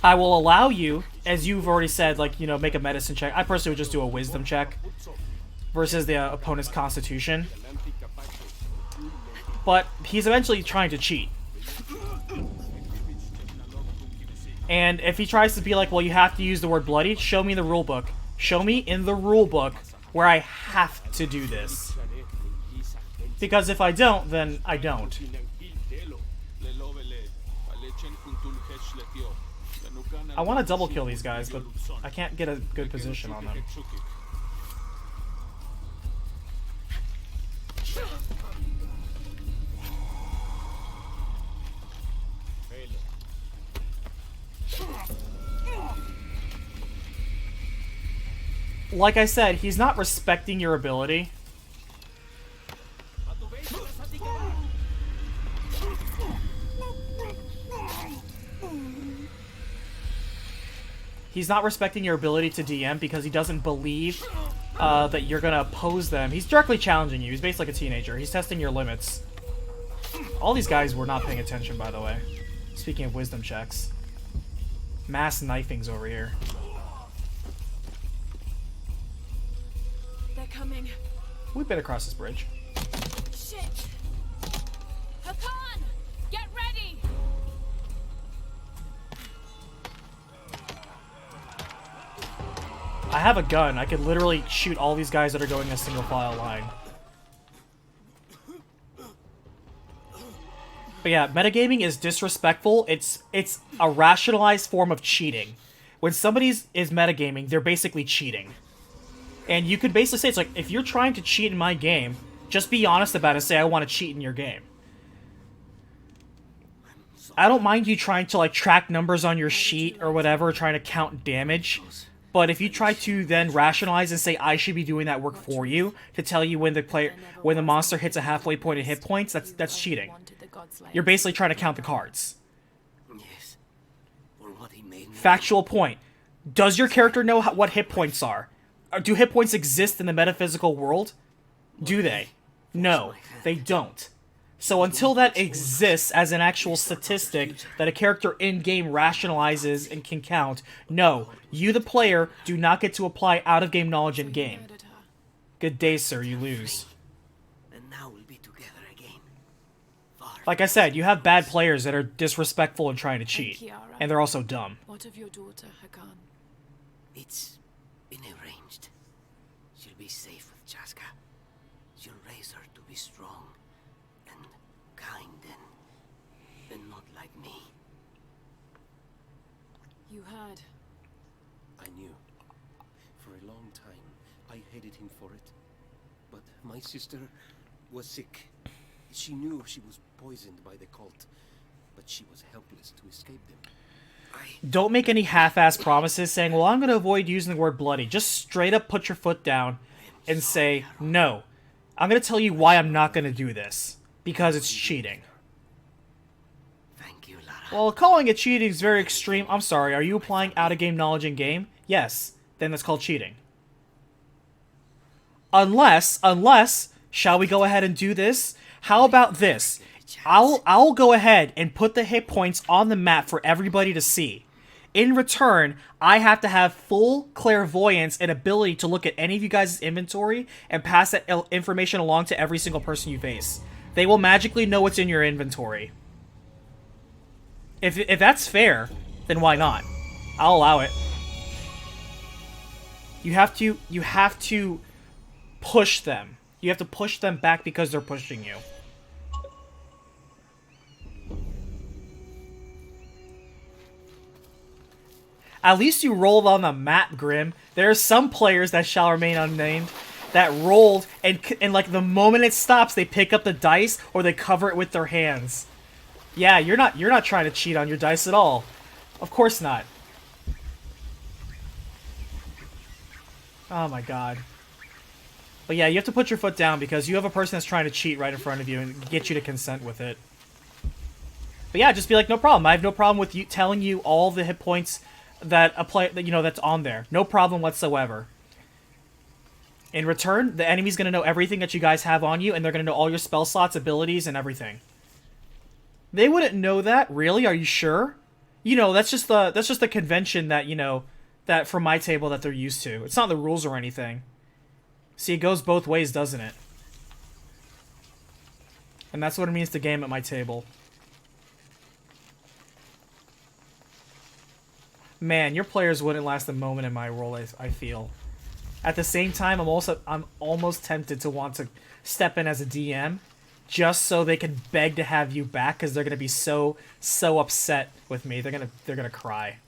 I will allow you, as you've already said, like, you know, make a medicine check. I personally would just do a wisdom check versus the opponent's constitution. But he's eventually trying to cheat. And if he tries to be like, well, you have to use the word bloody, show me the rule book. Show me in the rule book where I have to do this. Because if I don't, then I don't. I want to double kill these guys, but I can't get a good position on them. Like I said, he's not respecting your ability. He's not respecting your ability to DM because he doesn't believe that you're gonna oppose them. He's directly challenging you. He's basically like a teenager. He's testing your limits. All these guys were not paying attention, by the way. Speaking of wisdom checks. Mass knifings over here. They're coming. We've been across this bridge. Shit! Hakan! Get ready! I have a gun. I could literally shoot all these guys that are going in a single file line. But yeah, metagaming is disrespectful. It's a rationalized form of cheating. When somebody is metagaming, they're basically cheating. And you could basically say, it's like, if you're trying to cheat in my game, just be honest about it and say, I want to cheat in your game. I don't mind you trying to, like, track numbers on your sheet or whatever, trying to count damage. But if you try to then rationalize and say, I should be doing that work for you, to tell you when the monster hits a halfway point in hit points, that's cheating. You're basically trying to count the cards. Yes. Or what he made me. Factual point. Does your character know what hit points are? Do hit points exist in the metaphysical world? Do they? No, they don't. So until that exists as an actual statistic that a character in-game rationalizes and can count, no, you the player do not get to apply out-of-game knowledge in-game. Good day, sir, you lose. And now we'll be together again. Like I said, you have bad players that are disrespectful and trying to cheat. And they're also dumb. What of your daughter, Hakan? It's been arranged. She'll be safe with Chaska. She'll raise her to be strong and kind and not like me. You had. I knew. For a long time, I hated him for it. But my sister was sick. She knew she was poisoned by the cult, but she was helpless to escape them. Don't make any half-ass promises saying, well, I'm going to avoid using the word bloody. Just straight up put your foot down and say, no. I'm going to tell you why I'm not going to do this. Because it's cheating. Thank you, Lara. Well, calling it cheating is very extreme. I'm sorry, are you applying out-of-game knowledge in-game? Yes. Then that's called cheating. Unless, shall we go ahead and do this? How about this? I'll go ahead and put the hit points on the map for everybody to see. In return, I have to have full clairvoyance and ability to look at any of you guys' inventory and pass that information along to every single person you face. They will magically know what's in your inventory. If that's fair, then why not? I'll allow it. You have to push them. You have to push them back because they're pushing you. At least you rolled on the map, Grim. There are some players that shall remain unnamed that rolled, and like the moment it stops, they pick up the dice or they cover it with their hands. Yeah, you're not trying to cheat on your dice at all. Of course not. Oh my god. But yeah, you have to put your foot down because you have a person that's trying to cheat right in front of you and get you to consent with it. But yeah, just be like, no problem. I have no problem with you telling you all the hit points that a player, you know, that's on there. No problem whatsoever. In return, the enemy's going to know everything that you guys have on you, and they're going to know all your spell slots, abilities, and everything. They wouldn't know that, really? Are you sure? You know, that's just the convention that, you know, that from my table that they're used to. It's not the rules or anything. See, it goes both ways, doesn't it? And that's what it means to game at my table. Man, your players wouldn't last a moment in my role, I feel. At the same time, I'm almost tempted to want to step in as a DM just so they can beg to have you back, because they're gonna be so upset with me. They're gonna cry.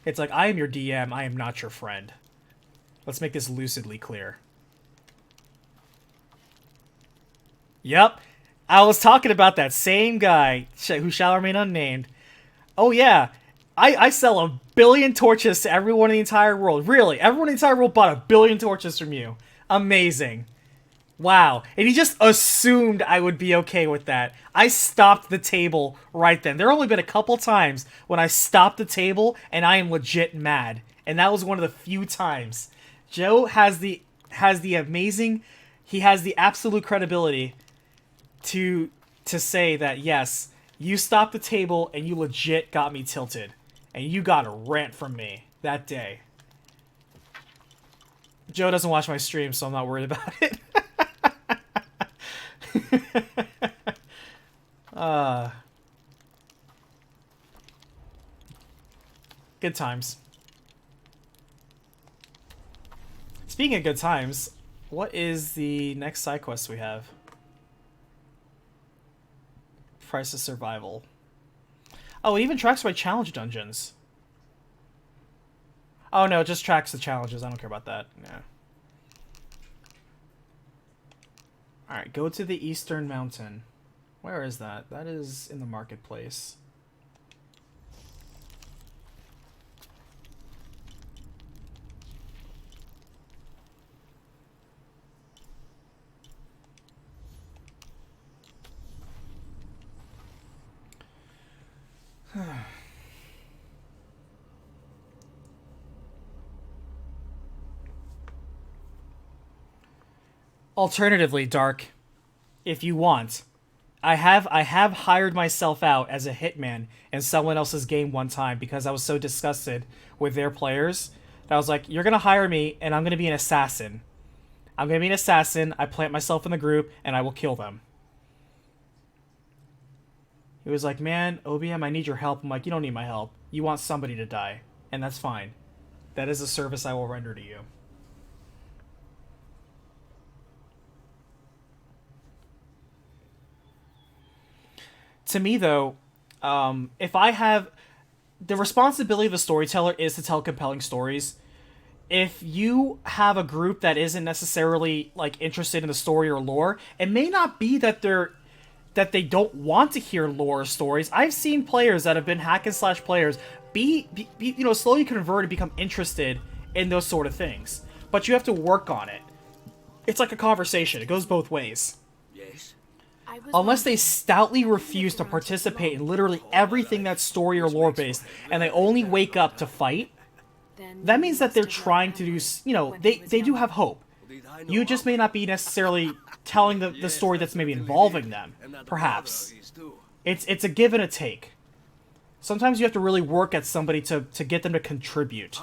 It's like, I am your DM, I am not your friend. Let's make this lucidly clear. Yep, I was talking about that same guy who shall remain unnamed. Oh yeah, I sell 1 billion torches to everyone in the entire world. Really, everyone in the entire world bought 1 billion torches from you. Amazing. Wow. And he just assumed I would be okay with that. I stopped the table right then. There have only been a couple times when I stopped the table and I am legit mad. And that was one of the few times. Joe has the amazing, he has the absolute credibility to say that, yes, you stopped the table and you legit got me tilted. And you got a rant from me that day. Joe doesn't watch my stream, so I'm not worried about it. Good times. Speaking of good times, what is the next side quest we have? Price of Survival. Oh, it even tracks my challenge dungeons. Oh no, it just tracks the challenges. I don't care about that. Yeah. Alright, go to the Eastern Mountain. Where is that? That is in the marketplace. Alternatively, Dark, if you want, I have hired myself out as a hitman in someone else's game one time because I was so disgusted with their players that I was like, you're gonna hire me and I'm gonna be an assassin. I'm gonna be an assassin, I plant myself in the group, and I will kill them. He was like, man, OBM, I need your help. I'm like, you don't need my help. You want somebody to die. And that's fine. That is a service I will render to you. To me, though, if I have... The responsibility of a storyteller is to tell compelling stories. If you have a group that isn't necessarily, like, interested in the story or lore, it may not be that they don't want to hear lore or stories. I've seen players that have been hack and slash players be slowly convert and become interested in those sort of things. But you have to work on it. It's like a conversation. It goes both ways. Yes. Unless they stoutly refuse to participate in literally everything that's story or lore based, and they only wake up to fight, that means that they're trying to do, they do have hope. You just may not be necessarily telling the story that's maybe involving them, perhaps. It's a give and a take. Sometimes you have to really work at somebody to get them to contribute.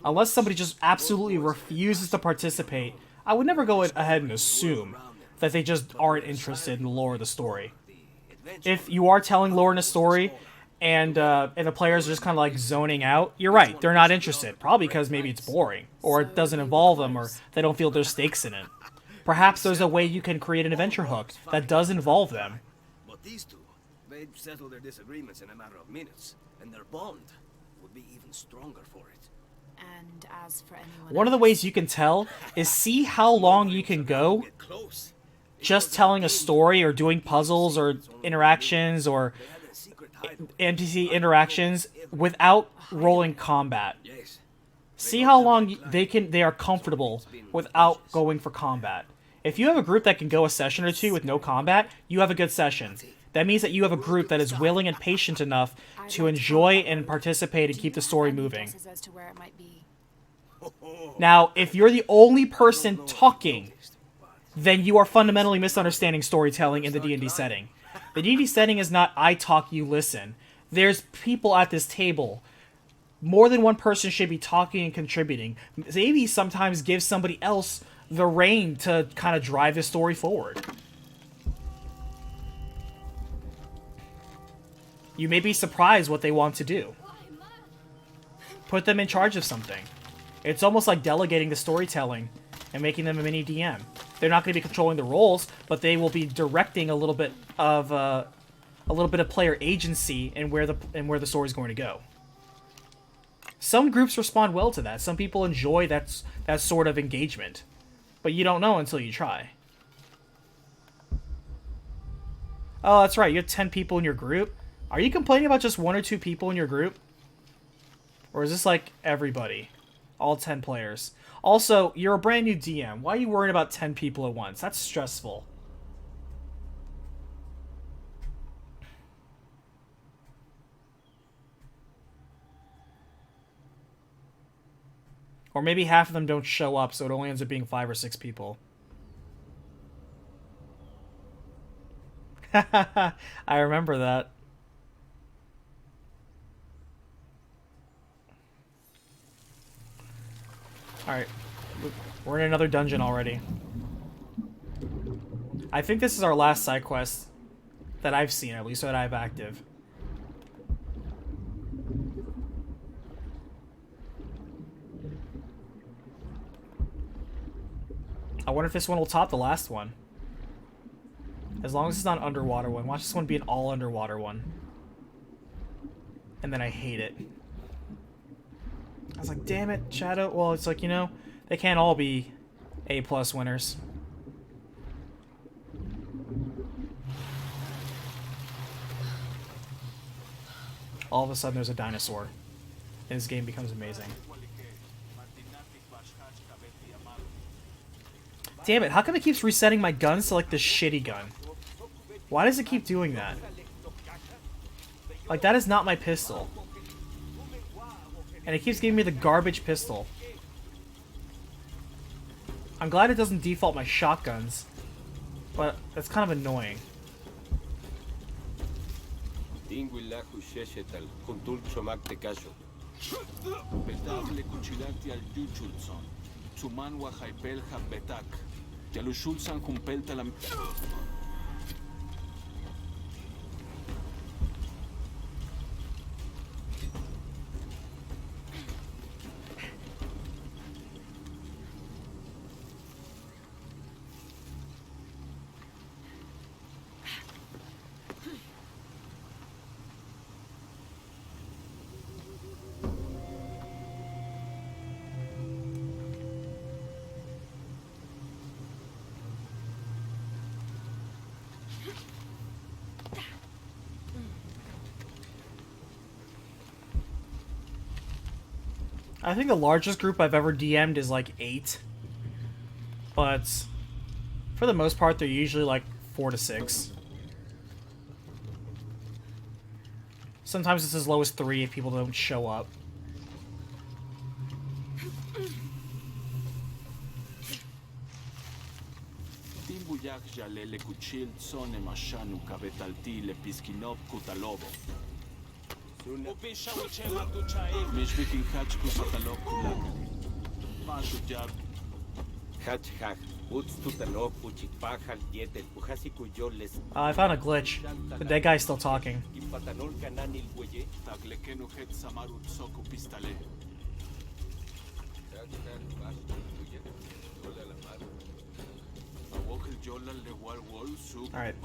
Unless somebody just absolutely refuses to participate, I would never go ahead and assume that they just aren't interested in the lore of the story. If you are telling lore in a story, and the players are just kind of like zoning out, you're right, they're not interested. Probably because maybe it's boring, or it doesn't involve them, or they don't feel there's stakes in it. Perhaps there's a way you can create an adventure hook that does involve them. But these two, they'd settle their disagreements in a matter of minutes, and their bond would be even stronger for it. And as for anyone One of the ways you can tell is see how long you can go just telling a story or doing puzzles or interactions or NPC interactions without rolling combat. See how long they are comfortable without going for combat. If you have a group that can go a session or two with no combat, you have a good session. That means that you have a group that is willing and patient enough to enjoy and participate and keep the story moving. Now, if you're the only person talking, then you are fundamentally misunderstanding storytelling in the D&D setting. The D&D setting is not I talk, you listen. There's people at this table. More than one person should be talking and contributing. Maybe sometimes give somebody else the reign to kind of drive the story forward. You may be surprised what they want to do. Put them in charge of something. It's almost like delegating the storytelling and making them a mini DM. They're not going to be controlling the roles, but they will be directing a little bit of player agency and where the story is going to go. Some groups respond well to that. Some people enjoy that sort of engagement, but you don't know until you try. Oh, that's right. You have 10 people in your group. Are you complaining about just 1 or 2 people in your group? Or is this like everybody? All 10 players. Also, you're a brand new DM. Why are you worrying about 10 people at once? That's stressful. Or maybe half of them don't show up, so it only ends up being 5 or 6 people. I remember that. Alright. We're in another dungeon already. I think this is our last side quest that I've seen, at least that I have active. I wonder if this one will top the last one. As long as it's not an underwater one. Watch this one be an all underwater one. And then I hate it. I was like, damn it, Shadow. Well, it's like, you know, they can't all be A+ winners. All of a sudden there's a dinosaur. And this game becomes amazing. Damn it, how come it keeps resetting my guns to like the shitty gun? Why does it keep doing that? Like, that is not my pistol. And it keeps giving me the garbage pistol. I'm glad it doesn't default my shotguns. But that's kind of annoying. I think the largest group I've ever DM'd is like 8. But for the most part, they're usually like 4 to 6. Sometimes it's as low as 3 if people don't show up. I found a glitch. The dead guy's still talking. Alright.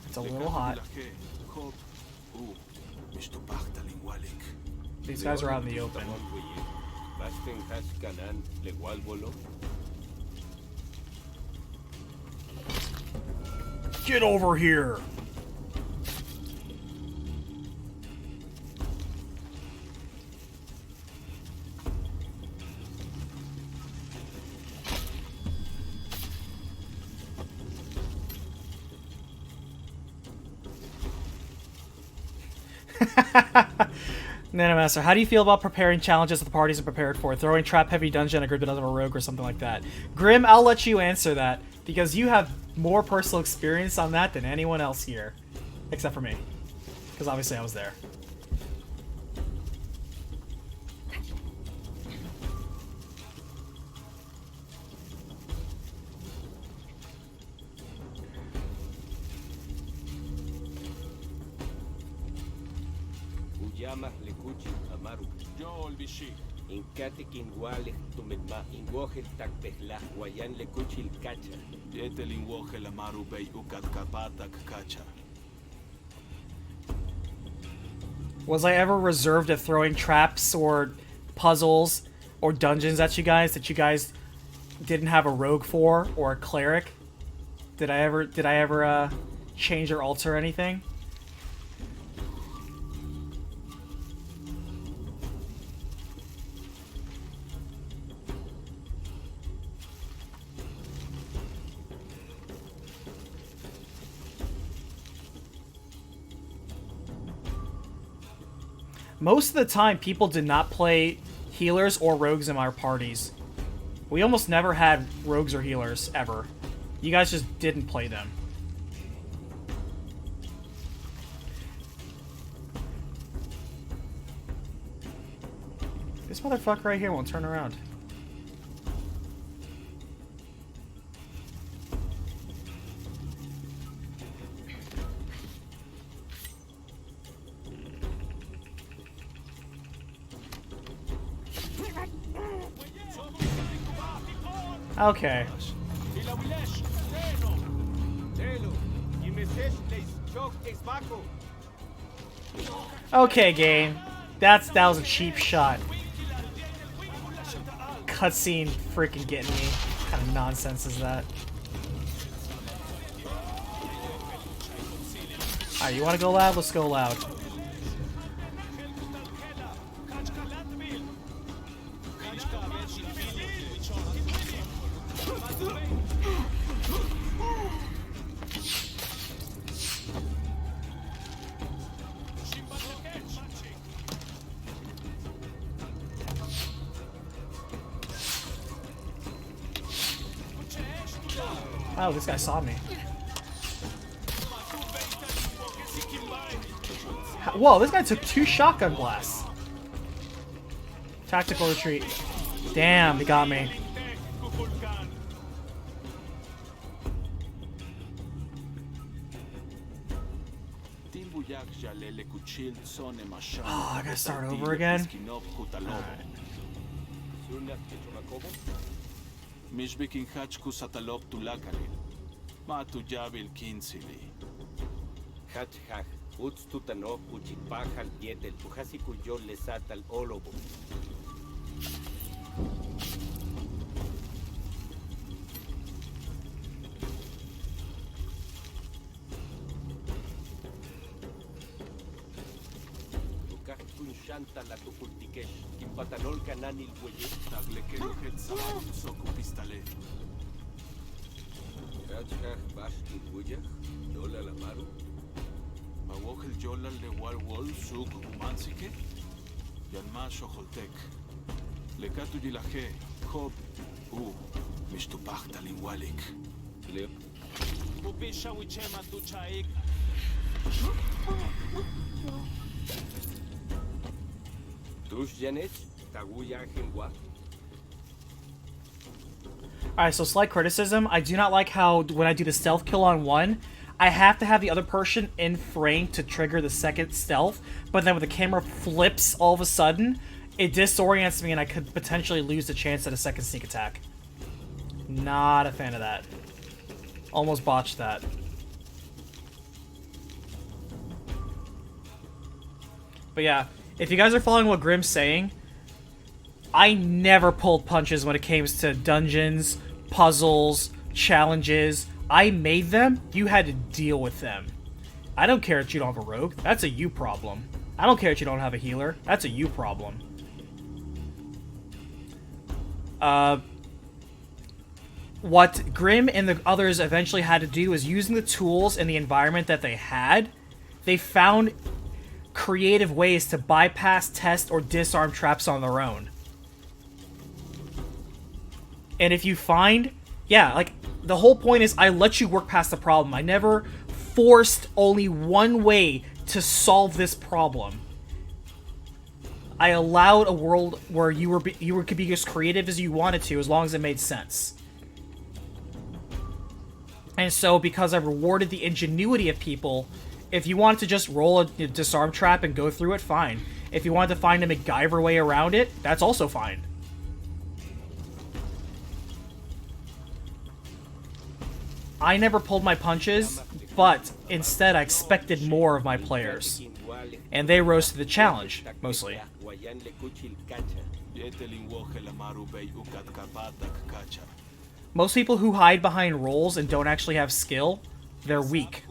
It's a little hot. These guys are out in the open. Get over here! Nanomaster, how do you feel about preparing challenges that the parties are prepared for? Throwing trap-heavy dungeon a group that doesn't have a rogue or something like that? Grim, I'll let you answer that, because you have more personal experience on that than anyone else here. Except for me. Because obviously I was there. Yama lekuchi amaru. Yo olbishi. Inkate kinwale tumenma. Inwohel takpehla. Wayan lekuchi kacha. Yetel inwohel amaru bei ukat kapatak kacha. Was I ever reserved at throwing traps or puzzles or dungeons at you guys that you guys didn't have a rogue for or a cleric? Did I ever change or alter anything? Most of the time, people did not play healers or rogues in our parties. We almost never had rogues or healers, ever. You guys just didn't play them. This motherfucker right here won't turn around. Okay. Okay, game. That was a cheap shot. Cutscene freaking getting me. What kind of nonsense is that? Alright, you wanna go loud? Let's go loud. Oh, this guy saw me. Whoa, this guy took 2 shotgun blasts. Tactical retreat. Damn, he got me. Oh, I gotta start over again? Mishbikin hachku satalop tulakali. Matu yabil kinsili. Hach hach. Uts tutano uchipahal yetel. Pujasiku yo lesatal olobo. Shanta la tucultikesh, Kimpatanol cananil huelle, Taglekero hetzamat soku pistale. Hachach bashki huyach, yola la maru. Mawokel yolal de wal suk umansike. Yanmash ocholtek. Lekatu yilaje, hob, mishtupach talinwalik. Lep. Ubisha wichema tuchaik. Alright, so slight criticism. I do not like how when I do the stealth kill on one, I have to have the other person in frame to trigger the second stealth, but then when the camera flips all of a sudden, it disorients me and I could potentially lose the chance at a second sneak attack. Not a fan of that. Almost botched that. But yeah, if you guys are following what Grim's saying, I never pulled punches when it came to dungeons, puzzles, challenges. I made them, you had to deal with them. I don't care that you don't have a rogue, that's a you problem. I don't care that you don't have a healer, that's a you problem. What Grim and the others eventually had to do was using the tools and the environment that they had, they found creative ways to bypass, test, or disarm traps on their own. And if you find, yeah, like, the whole point is I let you work past the problem. I never forced only one way to solve this problem. I allowed a world where you could be as creative as you wanted to, as long as it made sense. And so, because I rewarded the ingenuity of people If you wanted to just roll a disarm trap and go through it, fine. If you wanted to find a MacGyver way around it, that's also fine. I never pulled my punches, but instead I expected more of my players. And they rose to the challenge, mostly. Most people who hide behind roles and don't actually have skill, they're weak.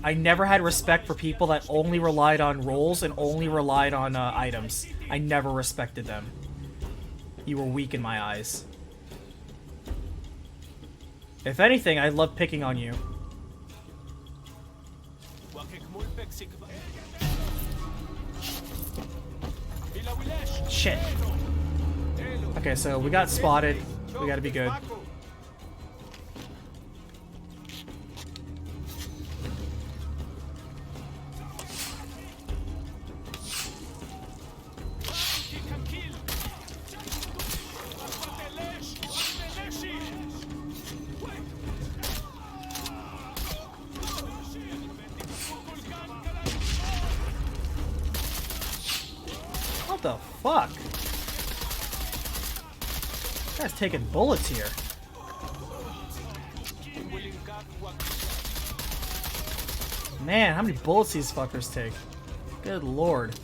I never had respect for people that only relied on rolls and only relied on items. I never respected them. You were weak in my eyes. If anything, I love picking on you. Shit. Okay, so we got spotted. We gotta be good. What the fuck? This guy's taking bullets here. Man, how many bullets these fuckers take? Good lord.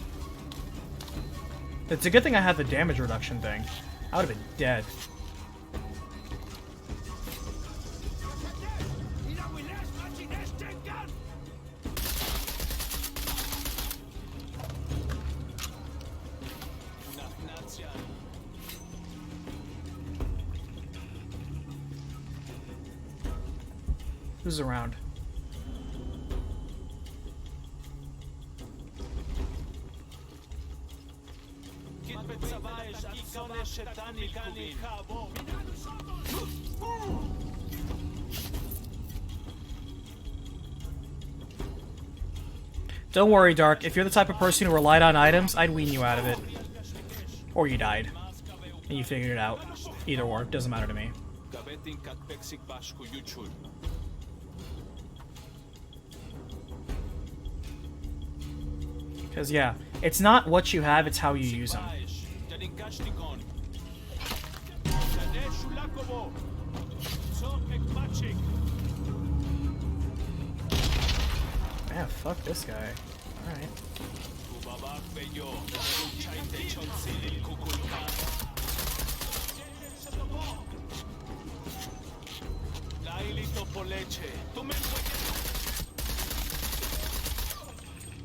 It's a good thing I had the damage reduction thing. I would have been dead. Who's around? Don't worry, Dark. If you're the type of person who relied on items, I'd wean you out of it. Or you died. And you figured it out. Either or. Doesn't matter to me. Because, yeah, it's not what you have, it's how you use them. Man, fuck this guy. Alright.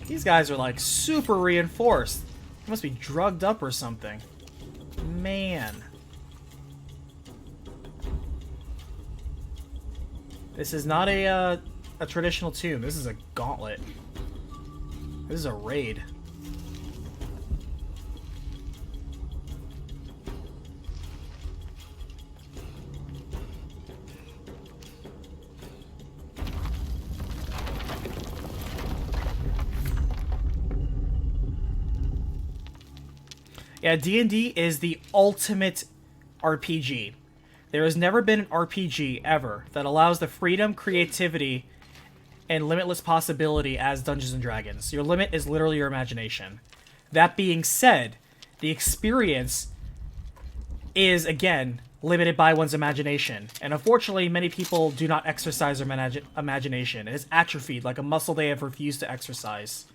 These guys are like super reinforced. They must be drugged up or something. Man. This is not a traditional tomb. This is a gauntlet. This is a raid. Yeah, D&D is the ultimate RPG. There has never been an RPG ever that allows the freedom, creativity, and limitless possibility as Dungeons & Dragons. Your limit is literally your imagination. That being said, the experience is, again, limited by one's imagination. And unfortunately, many people do not exercise their imagination. It is atrophied like a muscle they have refused to exercise.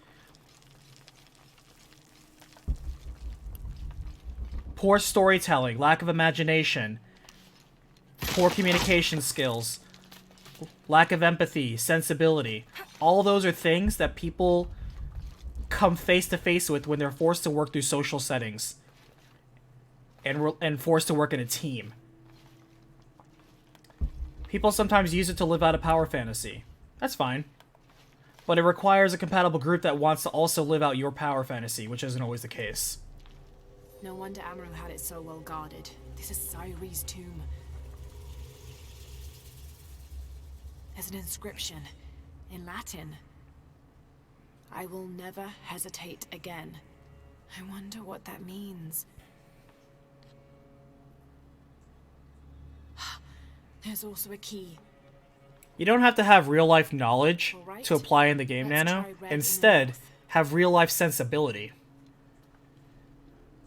Poor storytelling, lack of imagination, poor communication skills, lack of empathy, sensibility. All those are things that people come face to face with when they're forced to work through social settings and forced to work in a team. People sometimes use it to live out a power fantasy. That's fine. But it requires a compatible group that wants to also live out your power fantasy, which isn't always the case. No wonder Amaru had it so well guarded. This is Cyrie's tomb. There's an inscription in Latin. I will never hesitate again. I wonder what that means. There's also a key. You don't have to have real-life knowledge to apply in the game, Nano. Instead, have real-life sensibility.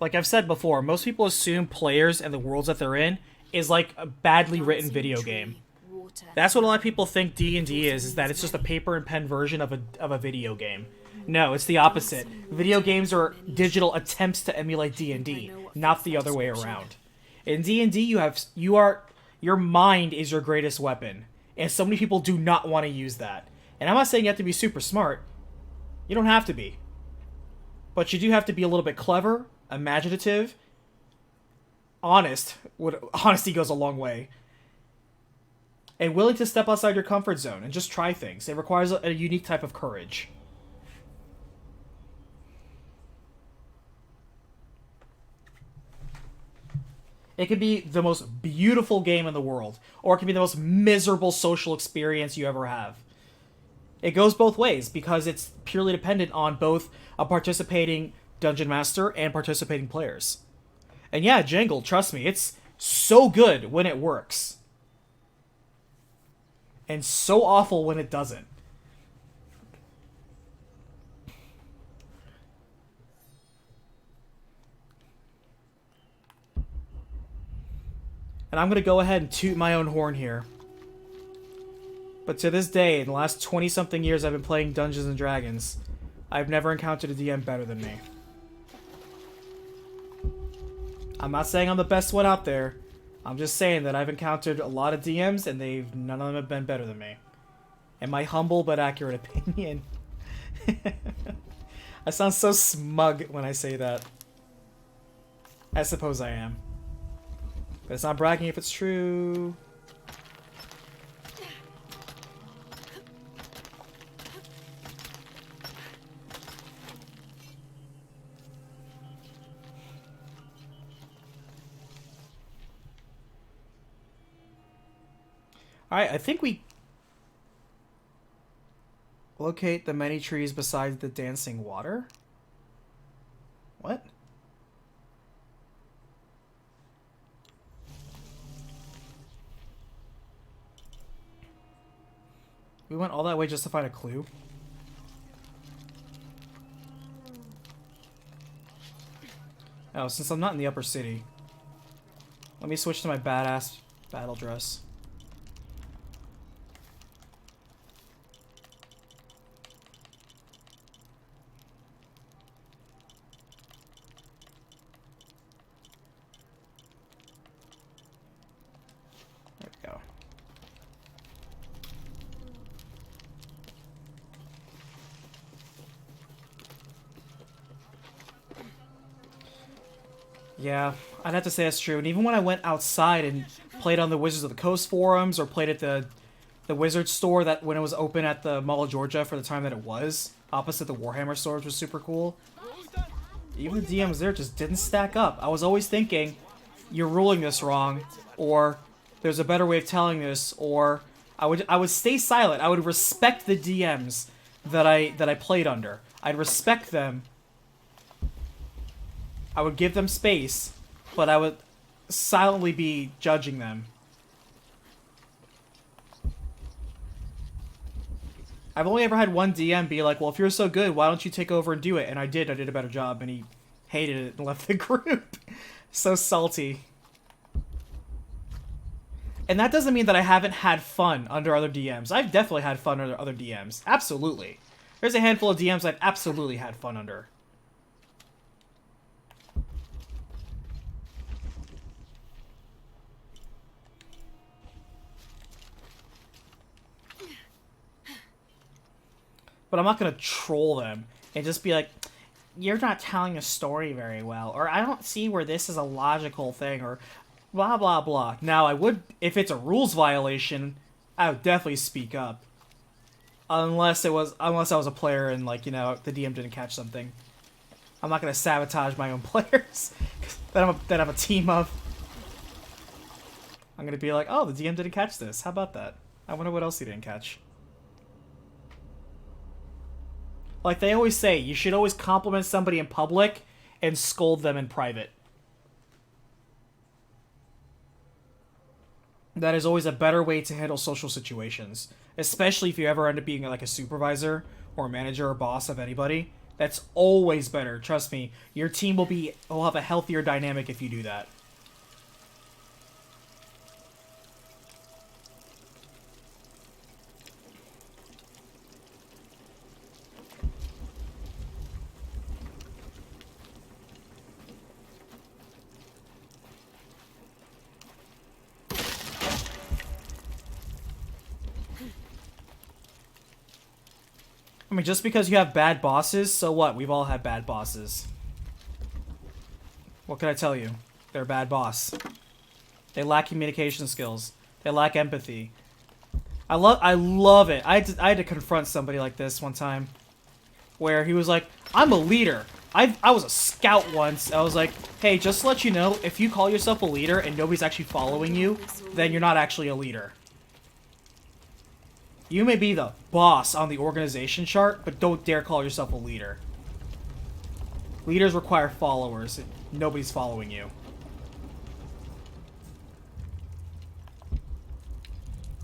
Like I've said before, most people assume players and the worlds that they're in is like a badly written video game. That's what a lot of people think D&D is that it's just a paper and pen version of a video game. No, it's the opposite. Video games are digital attempts to emulate D&D, not the other way around. In D&D, your mind is your greatest weapon, and so many people do not want to use that. And I'm not saying you have to be super smart. You don't have to be. But you do have to be a little bit clever, imaginative, honest. Honesty goes a long way. And willing to step outside your comfort zone and just try things. It requires a unique type of courage. It could be the most beautiful game in the world, or it could be the most miserable social experience you ever have. It goes both ways, because it's purely dependent on both a participating dungeon master and participating players. And yeah, Jangle, trust me, it's so good when it works. And so awful when it doesn't. And I'm going to go ahead and toot my own horn here. But to this day, in the last 20-something years I've been playing Dungeons & Dragons, I've never encountered a DM better than me. I'm not saying I'm the best one out there. I'm just saying that I've encountered a lot of DMs, and none of them have been better than me. In my humble but accurate opinion. I sound so smug when I say that. I suppose I am. But it's not bragging if it's true. Alright, I think we locate the many trees beside the dancing water. What? We went all that way just to find a clue. Oh, since I'm not in the upper city, let me switch to my badass battle dress. There we go. Yeah, I'd have to say that's true. And even when I went outside and played on the Wizards of the Coast forums or played at the Wizards store that when it was open at the Mall of Georgia for the time that it was, opposite the Warhammer store, which was super cool, even the DMs there just didn't stack up. I was always thinking, you're ruling this wrong, or there's a better way of telling this, or I would stay silent. I would respect the DMs that I played under. I'd respect them. I would give them space, but I would silently be judging them. I've only ever had one DM be like, well, if you're so good, why don't you take over and do it? And I did a better job, and he hated it and left the group. So salty. And that doesn't mean that I haven't had fun under other DMs. I've definitely had fun under other DMs. Absolutely. There's a handful of DMs I've absolutely had fun under. But I'm not going to troll them and just be like, you're not telling a story very well, or I don't see where this is a logical thing, or blah, blah, blah. Now, I would, if it's a rules violation, I would definitely speak up. Unless I was a player and, like, you know, the DM didn't catch something. I'm not going to sabotage my own players that I'm a team of. I'm going to be like, oh, the DM didn't catch this. How about that? I wonder what else he didn't catch. Like they always say, you should always compliment somebody in public and scold them in private. That is always a better way to handle social situations, especially if you ever end up being like a supervisor or a manager or boss of anybody. That's always better. Trust me, your team will have a healthier dynamic if you do that. I mean, just because you have bad bosses, so what? We've all had bad bosses. What can I tell you? They're a bad boss. They lack communication skills. They lack empathy. I love it. I had to confront somebody like this one time, where he was like, "I'm a leader. I was a scout once." I was like, "Hey, just to let you know, if you call yourself a leader and nobody's actually following you, then you're not actually a leader. You may be the boss on the organization chart, but don't dare call yourself a leader. Leaders require followers. Nobody's following you."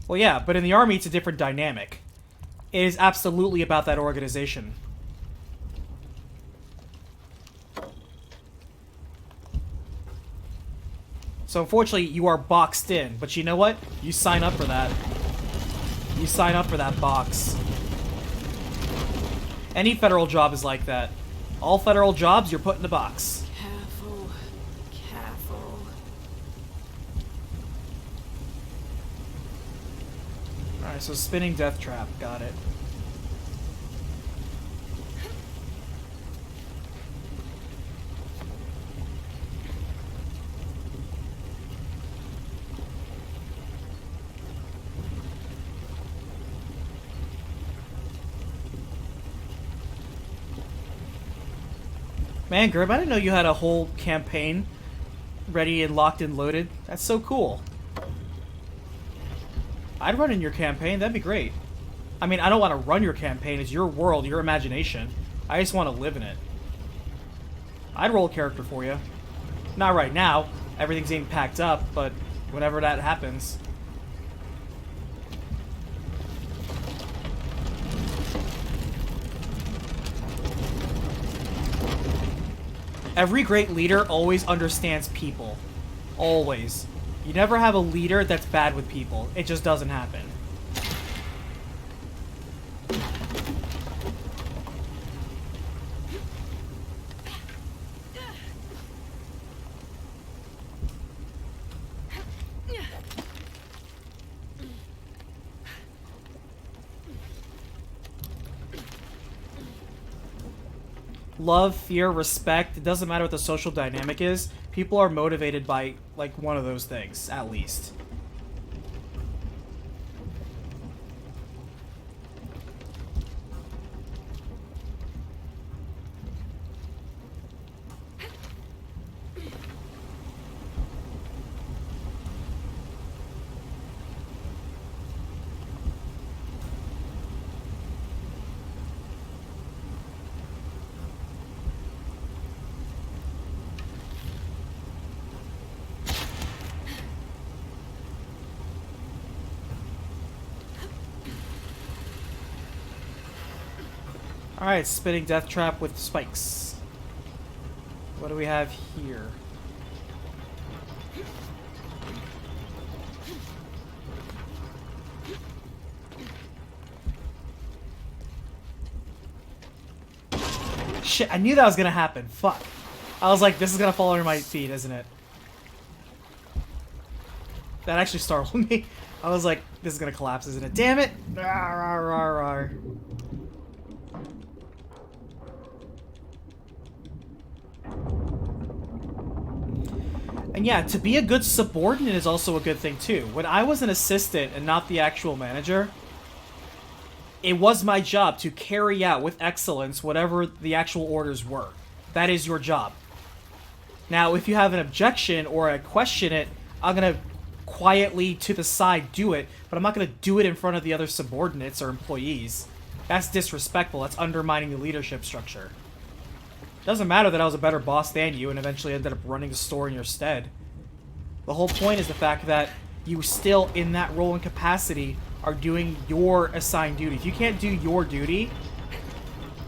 Well, yeah, but in the army, it's a different dynamic. It is absolutely about that organization. So unfortunately, you are boxed in, but you know what? You sign up for that. You sign up for that box. Any federal job is like that. All federal jobs, you're put in a box. Careful. Careful. Alright, so spinning death trap. Got it. Man, Gerb, I didn't know you had a whole campaign ready and locked and loaded. That's so cool. I'd run in your campaign. That'd be great. I mean, I don't want to run your campaign. It's your world, your imagination. I just want to live in it. I'd roll a character for you. Not right now. Everything's being packed up, but whenever that happens. Every great leader always understands people. Always. You never have a leader that's bad with people. It just doesn't happen. Love, fear, respect, it doesn't matter what the social dynamic is. People are motivated by, like, one of those things, at least. Alright, spinning death trap with spikes. What do we have here? Shit, I knew that was gonna happen. Fuck. I was like, this is gonna fall under my feet, isn't it? That actually startled me. I was like, this is gonna collapse, isn't it? Damn it! Rawr, rawr, rawr, rawr. And yeah, to be a good subordinate is also a good thing too. When I was an assistant and not the actual manager, it was my job to carry out with excellence whatever the actual orders were. That is your job. Now, if you have an objection or I question it, I'm going to quietly to the side do it, but I'm not going to do it in front of the other subordinates or employees. That's disrespectful. That's undermining the leadership structure. Doesn't matter that I was a better boss than you and eventually ended up running the store in your stead. The whole point is the fact that you still, in that role and capacity, are doing your assigned duty. If you can't do your duty,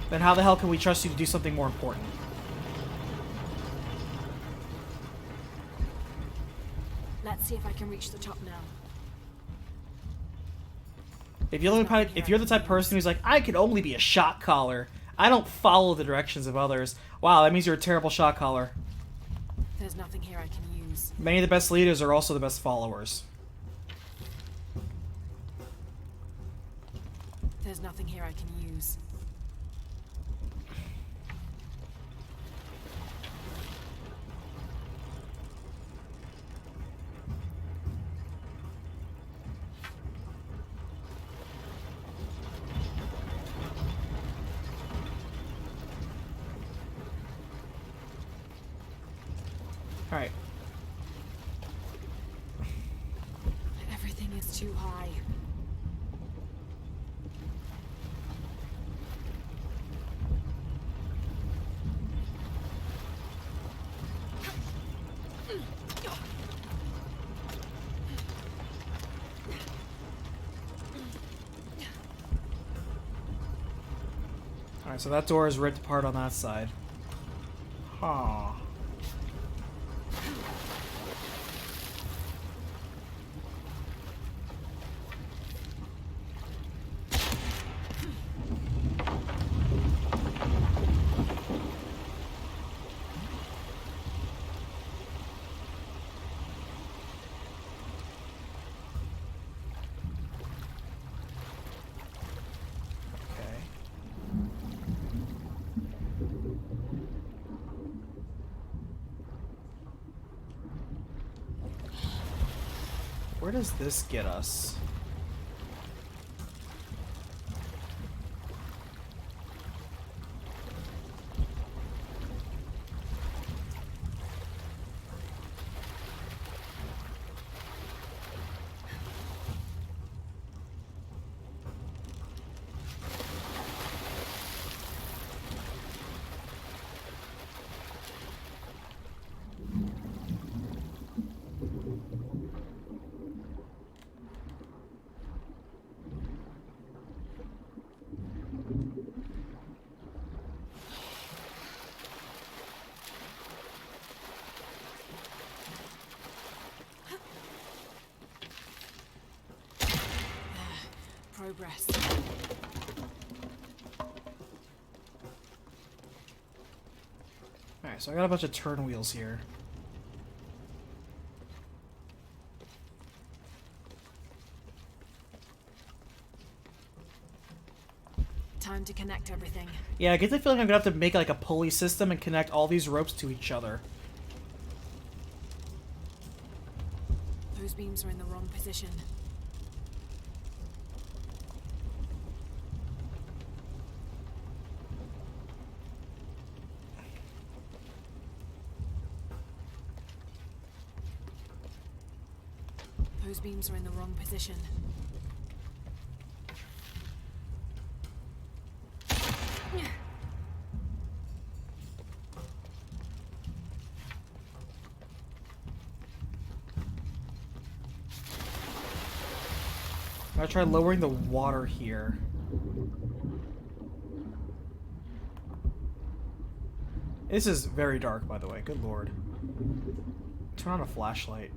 then how the hell can we trust you to do something more important? Let's see if I can reach the top now. If you're the type of person who's like, I could only be a shot caller, I don't follow the directions of others. Wow, that means you're a terrible shot caller. There's nothing here I can use. Many of the best leaders are also the best followers. There's nothing here I can use. Alright. Everything is too high. Alright, so that door is ripped apart on that side. Huh. Where does this get us? Progress. Alright, so I got a bunch of turn wheels here. Time to connect everything. Yeah, I get the feeling I'm gonna have to make like a pulley system and connect all these ropes to each other. Those beams are in the wrong position. Those beams are in the wrong position. I'm gonna try lowering the water here. This is very dark, by the way. Good lord. Turn on a flashlight.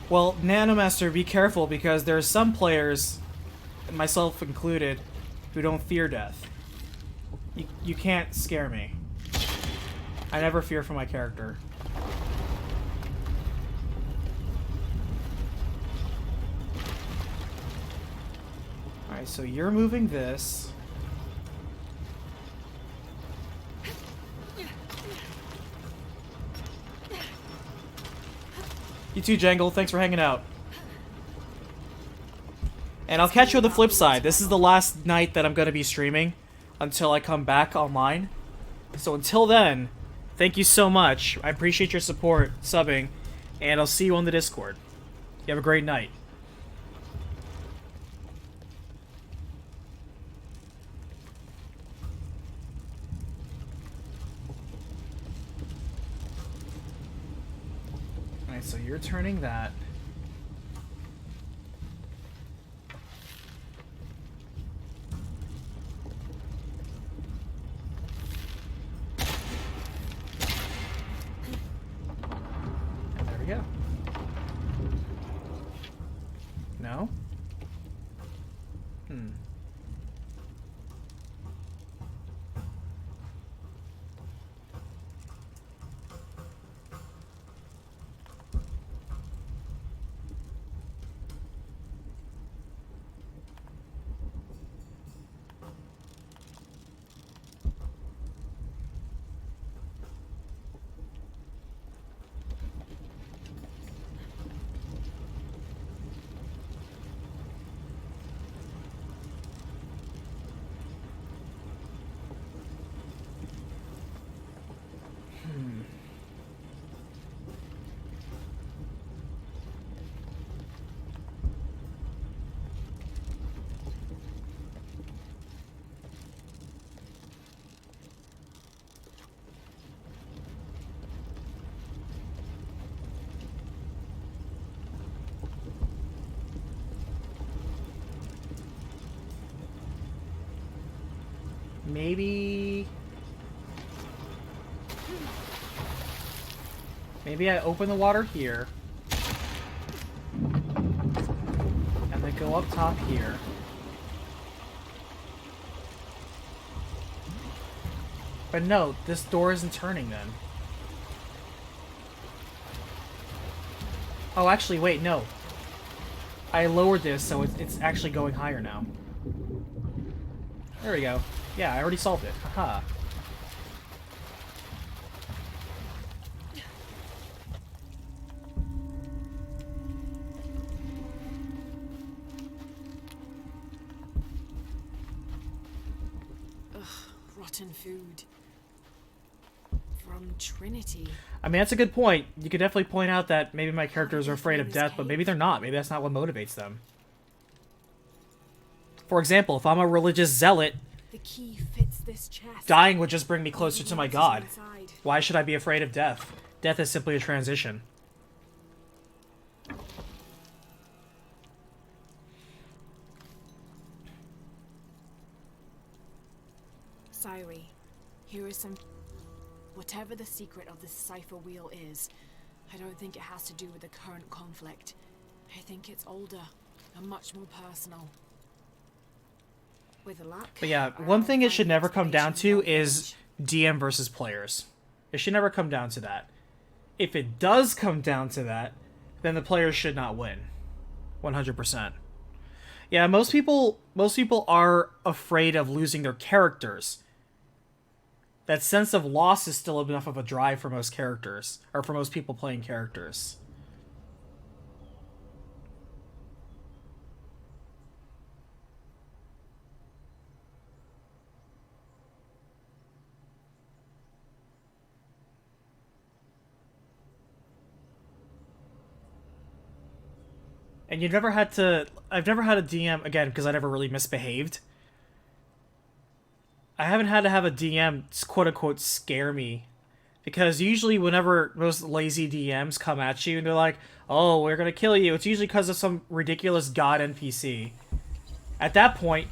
Well, Nanomaster, be careful, because there are some players, myself included, who don't fear death. You can't scare me. I never fear for my character. Alright, so you're moving this. You too, Jangle. Thanks for hanging out. And I'll catch you on the flip side. This is the last night that I'm going to be streaming. until I come back online. So until then, thank you so much. I appreciate your support, subbing, and I'll see you on the Discord. You have a great night. Alright, so you're turning that. And there we go. No? Hmm. Maybe I open the water here. And then go up top here. But no, this door isn't turning then. Oh, actually, wait, no. I lowered this, so it's actually going higher now. There we go. Yeah, I already solved it. Haha. Ugh, rotten food. From Trinity. I mean, that's a good point. You could definitely point out that maybe my characters are afraid of death, but maybe they're not. Maybe that's not what motivates them. For example, if I'm a religious zealot, The key fits this chest. dying would just bring me closer to my God. Why should I be afraid of death? Death is simply a transition. Syri, here is some... Whatever the secret of this cipher wheel is, I don't think it has to do with the current conflict. I think it's older and much more personal. With luck... But yeah, one thing it should never come down to is DM versus players. It should never come down to that. If it does come down to that, then the players should not win. 100%. Yeah, most people are afraid of losing their characters. That sense of loss is still enough of a drive for most characters, or for most people playing characters. And you've never had to... I've never had a DM, again, because I never really misbehaved. I haven't had to have a DM, quote-unquote, scare me. Because usually whenever most lazy DMs come at you and they're like, oh, we're gonna kill you, it's usually because of some ridiculous god NPC. At that point,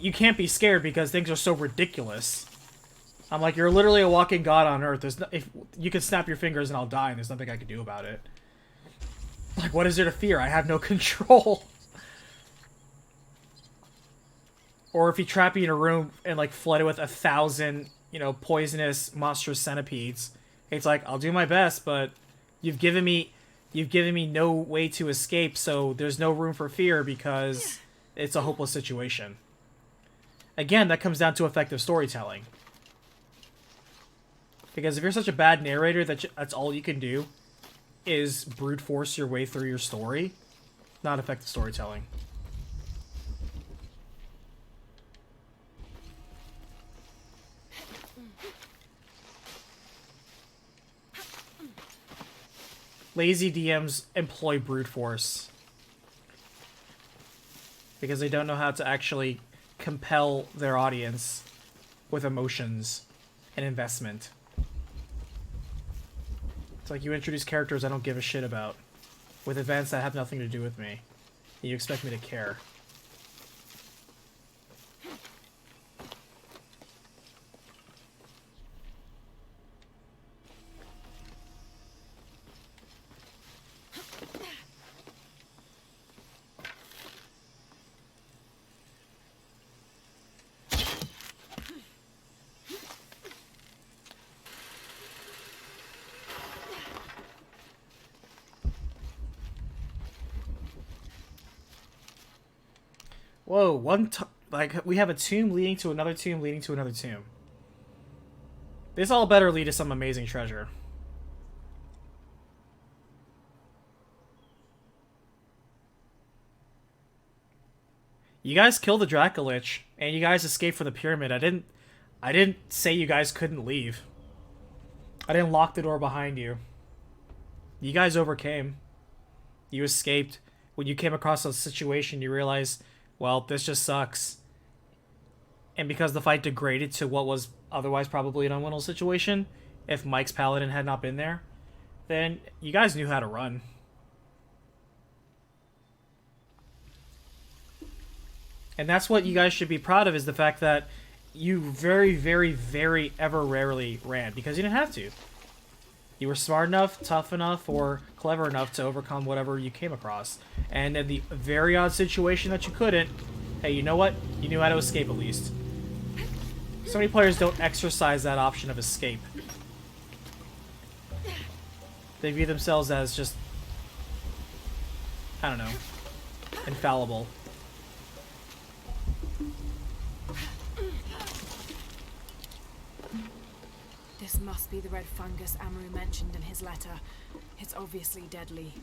you can't be scared because things are so ridiculous. I'm like, you're literally a walking god on Earth. There's no, if you can snap your fingers and I'll die and there's nothing I can do about it. Like, what is there to fear? I have no control. Or if you trap you in a room and, like, flood it with 1,000, you know, poisonous, monstrous centipedes, it's like, I'll do my best, but you've given me no way to escape, so there's no room for fear because it's a hopeless situation. Again, that comes down to effective storytelling. Because if you're such a bad narrator that that's all you can do is brute force your way through your story, not effective storytelling. lazy DMs employ brute force. Because they don't know how to actually compel their audience with emotions and investment. It's like you introduce characters I don't give a shit about, with events that have nothing to do with me. And you expect me to care. Whoa, like, we have a tomb leading to another tomb leading to another tomb. This all better lead to some amazing treasure. You guys killed the Dracolich, and you guys escaped from the pyramid. I didn't say you guys couldn't leave. I didn't lock the door behind you. You guys overcame. You escaped. When you came across a situation, you realized, well, this just sucks. And because the fight degraded to what was otherwise probably an unwinnable situation, if Mike's Paladin had not been there, then you guys knew how to run. And that's what you guys should be proud of, is the fact that you very, very, very ever rarely ran, because you didn't have to. You were smart enough, tough enough, or clever enough to overcome whatever you came across. And in the very odd situation that you couldn't, hey, you know what? You knew how to escape at least. So many players don't exercise that option of escape. They view themselves as just, I don't know, infallible. This must be the red fungus Amaru mentioned in his letter. It's obviously deadly.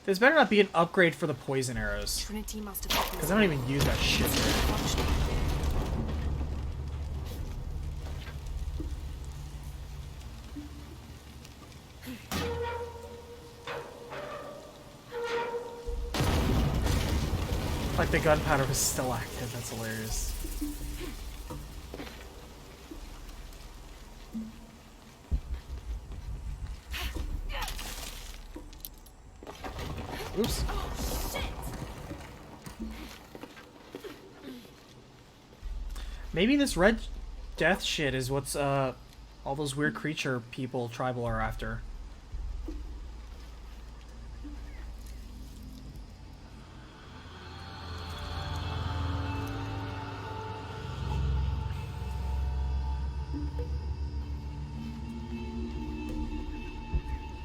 This better not be an upgrade for the poison arrows. Trinity must have... Because I don't even use that shit. Like the gunpowder was still active. That's hilarious. Oops. Maybe this red death shit is what's all those weird creature people tribal are after.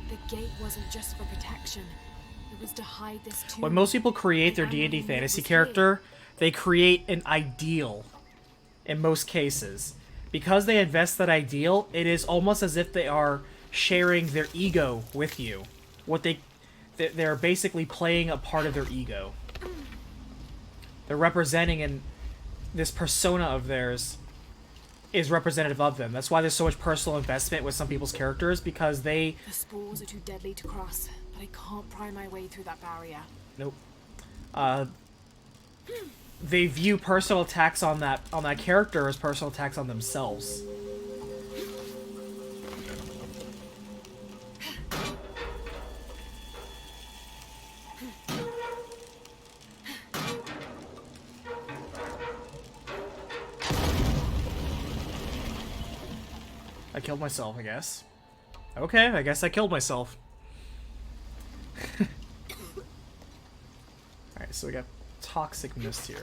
The gate wasn't just for protection. It was to hide this tomb. When most people create their D&D fantasy character, they create an ideal in most cases. Because they invest that ideal, it is almost as if they are sharing their ego with you. They're basically playing a part of their ego. They're representing, and this persona of theirs is representative of them. That's why there's so much personal investment with some people's characters, because they... The spores are too deadly to cross, but I can't pry my way through that barrier. Nope. They view personal attacks on that character as personal attacks on themselves. I killed myself, I guess. Okay, I guess I killed myself. Alright, so we got toxic mist here.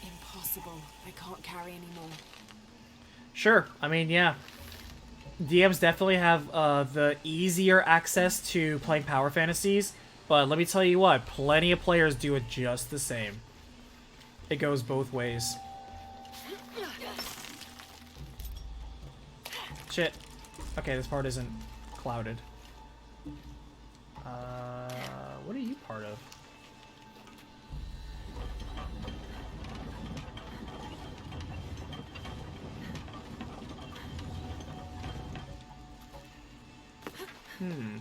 Impossible. I can't carry anymore. Sure, I mean, yeah. DMs definitely have the easier access to playing power fantasies, but let me tell you what, plenty of players do it just the same. It goes both ways. Shit. Okay, this part isn't clouded. What are you part of? Hmm.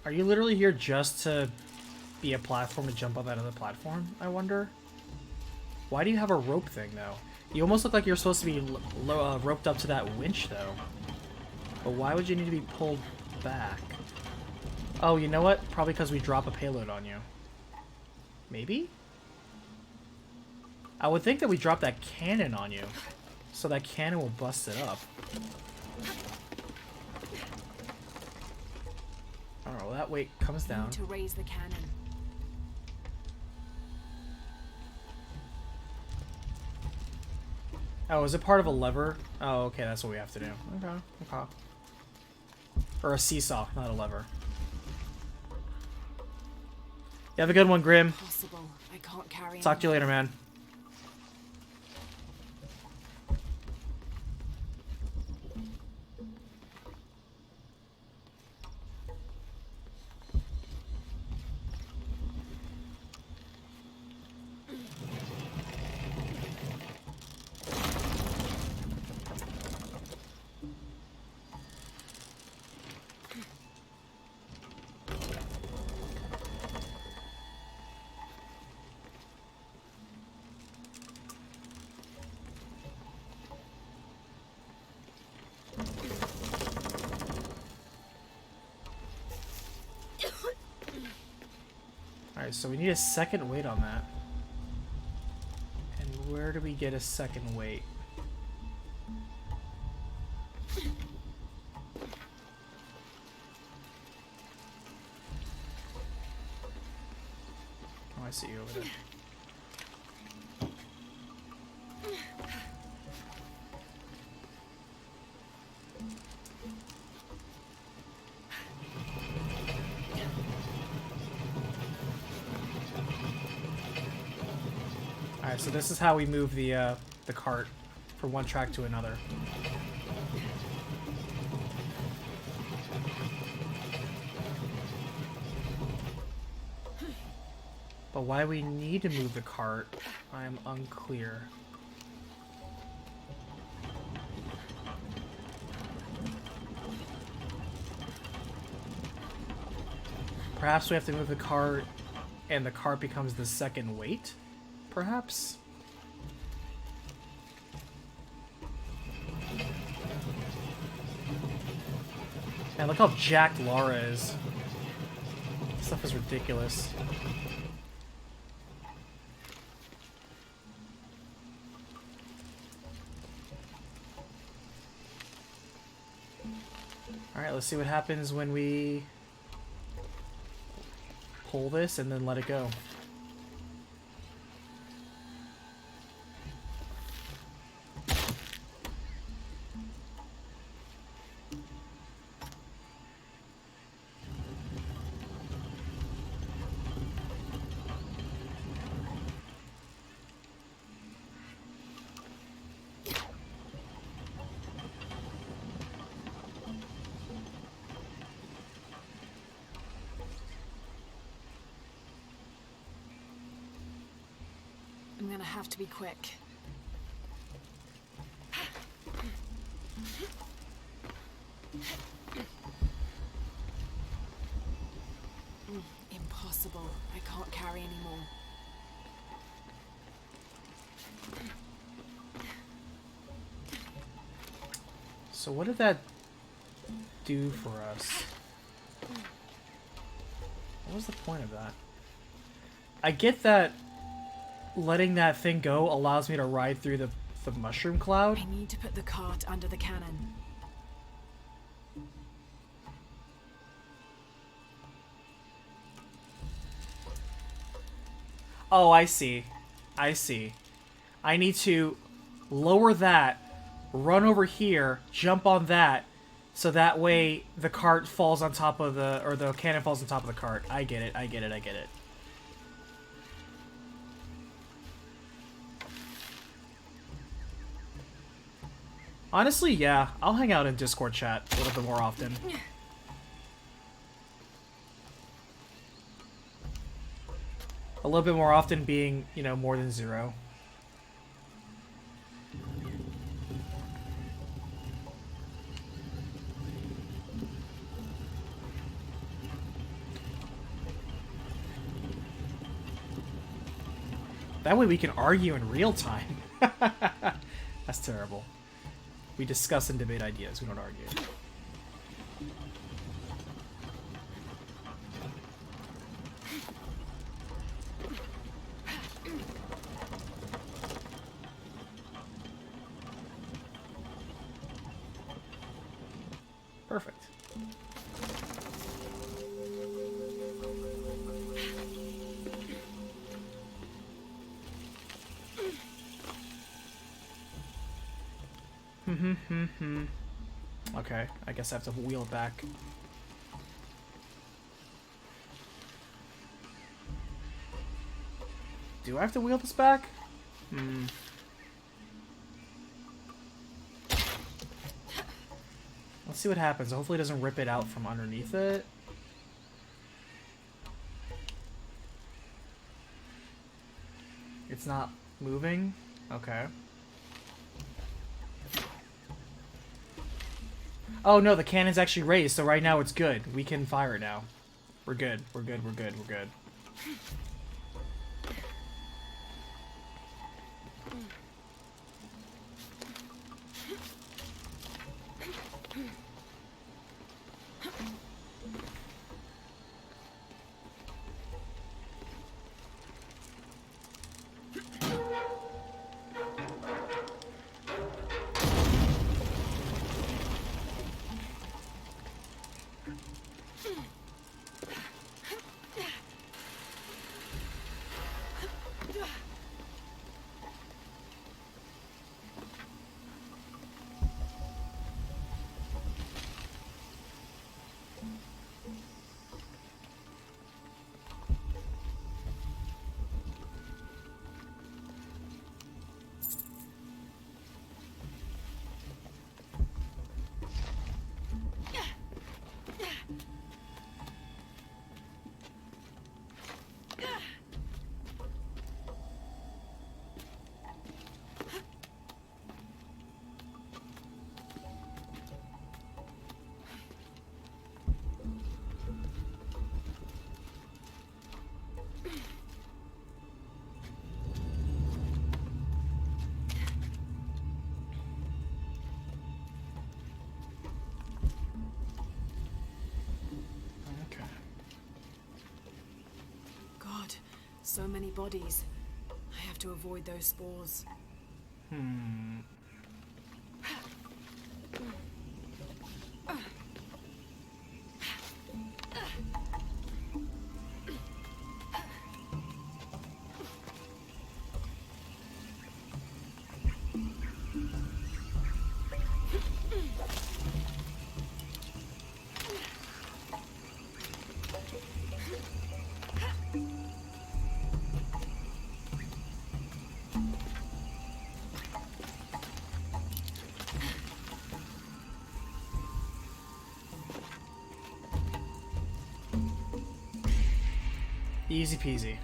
Are you literally here just to be a platform to jump on that other platform, I wonder? Why do you have a rope thing, though? You almost look like you're supposed to be roped up to that winch, though. But why would you need to be pulled back? Oh, you know what? Probably because we drop a payload on you. Maybe? I would think that we drop that cannon on you, so that cannon will bust it up. Alright, well that weight comes down. To raise the cannon. Oh, is it part of a lever? Oh, okay, that's what we have to do. Okay, okay. Or a seesaw, not a lever. You have a good one, Grim. Impossible. I can't carry Talk to you later, man. Alright, so we need a second weight on that. And where do we get a second weight? Oh, I see you over there. Alright, so this is how we move the cart from one track to another. But why we need to move the cart, I am unclear. Perhaps we have to move the cart and the cart becomes the second weight? Perhaps? Man, look how jacked Lara is. This stuff is ridiculous. Alright, let's see what happens when we pull this and then let it go. I'm gonna have to be quick. Impossible. I can't carry anymore. So what did that do for us? What was the point of that? I get that letting that thing go allows me to ride through the mushroom cloud. I need to put the cart under the cannon. Oh, I see. I see. I need to lower that, run over here, jump on that, so that way the cart falls on top of the, or the cannon falls on top of the cart. I get it, I get it, I get it. Honestly, yeah, I'll hang out in Discord chat a little bit more often. A little bit more often being, you know, more than 0. That way we can argue in real time. That's terrible. We discuss and debate ideas, we don't argue. Perfect. Okay, I guess I have to wheel it back. Do I have to wheel this back? Let's see what happens. Hopefully it doesn't rip it out from underneath it. It's not moving? Okay. Oh no, the cannon's actually raised, so right now it's good. We can fire it now. We're good. We're good. We're good. We're good. So many bodies. I have to avoid those spores. Easy peasy.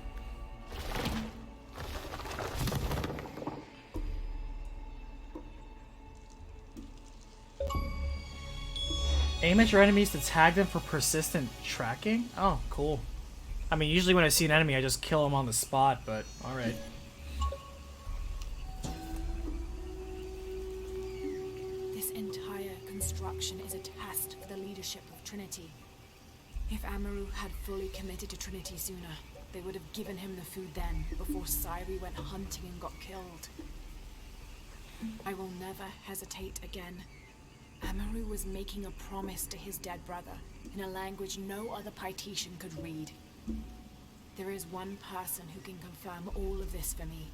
Aim at your enemies to tag them for persistent tracking? Oh, cool. I mean, usually when I see an enemy, I just kill them on the spot, but alright. This entire construction is a test for the leadership of Trinity. If Amaru had fully committed to Trinity sooner, they would have given him the food then, before Syri went hunting and got killed. I will never hesitate again. Amaru was making a promise to his dead brother, in a language no other Pytetian could read. There is one person who can confirm all of this for me.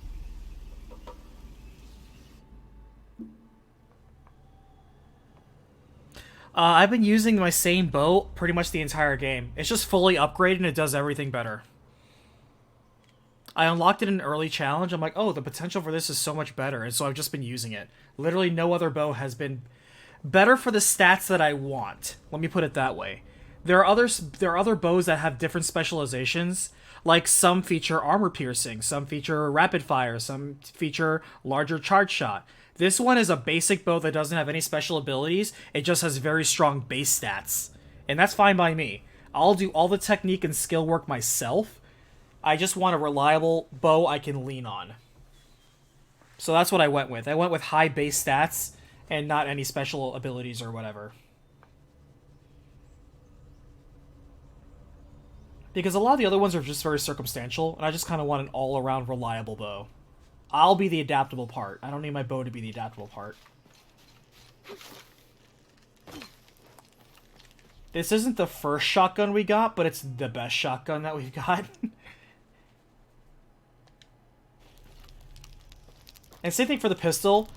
I've been using my same bow pretty much the entire game. It's just fully upgraded and it does everything better. I unlocked it in an early challenge. I'm like, oh, the potential for this is so much better. And so I've just been using it. Literally no other bow has been better for the stats that I want. Let me put it that way. There are other bows that have different specializations. Like some feature armor piercing, some feature rapid fire, some feature larger charge shot. This one is a basic bow that doesn't have any special abilities. It just has very strong base stats. And that's fine by me. I'll do all the technique and skill work myself. I just want a reliable bow I can lean on. So that's what I went with. I went with high base stats and not any special abilities or whatever. Because a lot of the other ones are just very circumstantial, and I just kind of want an all-around reliable bow. I'll be the adaptable part. I don't need my bow to be the adaptable part. This isn't the first shotgun we got, but it's the best shotgun that we've got. And same thing for the pistol.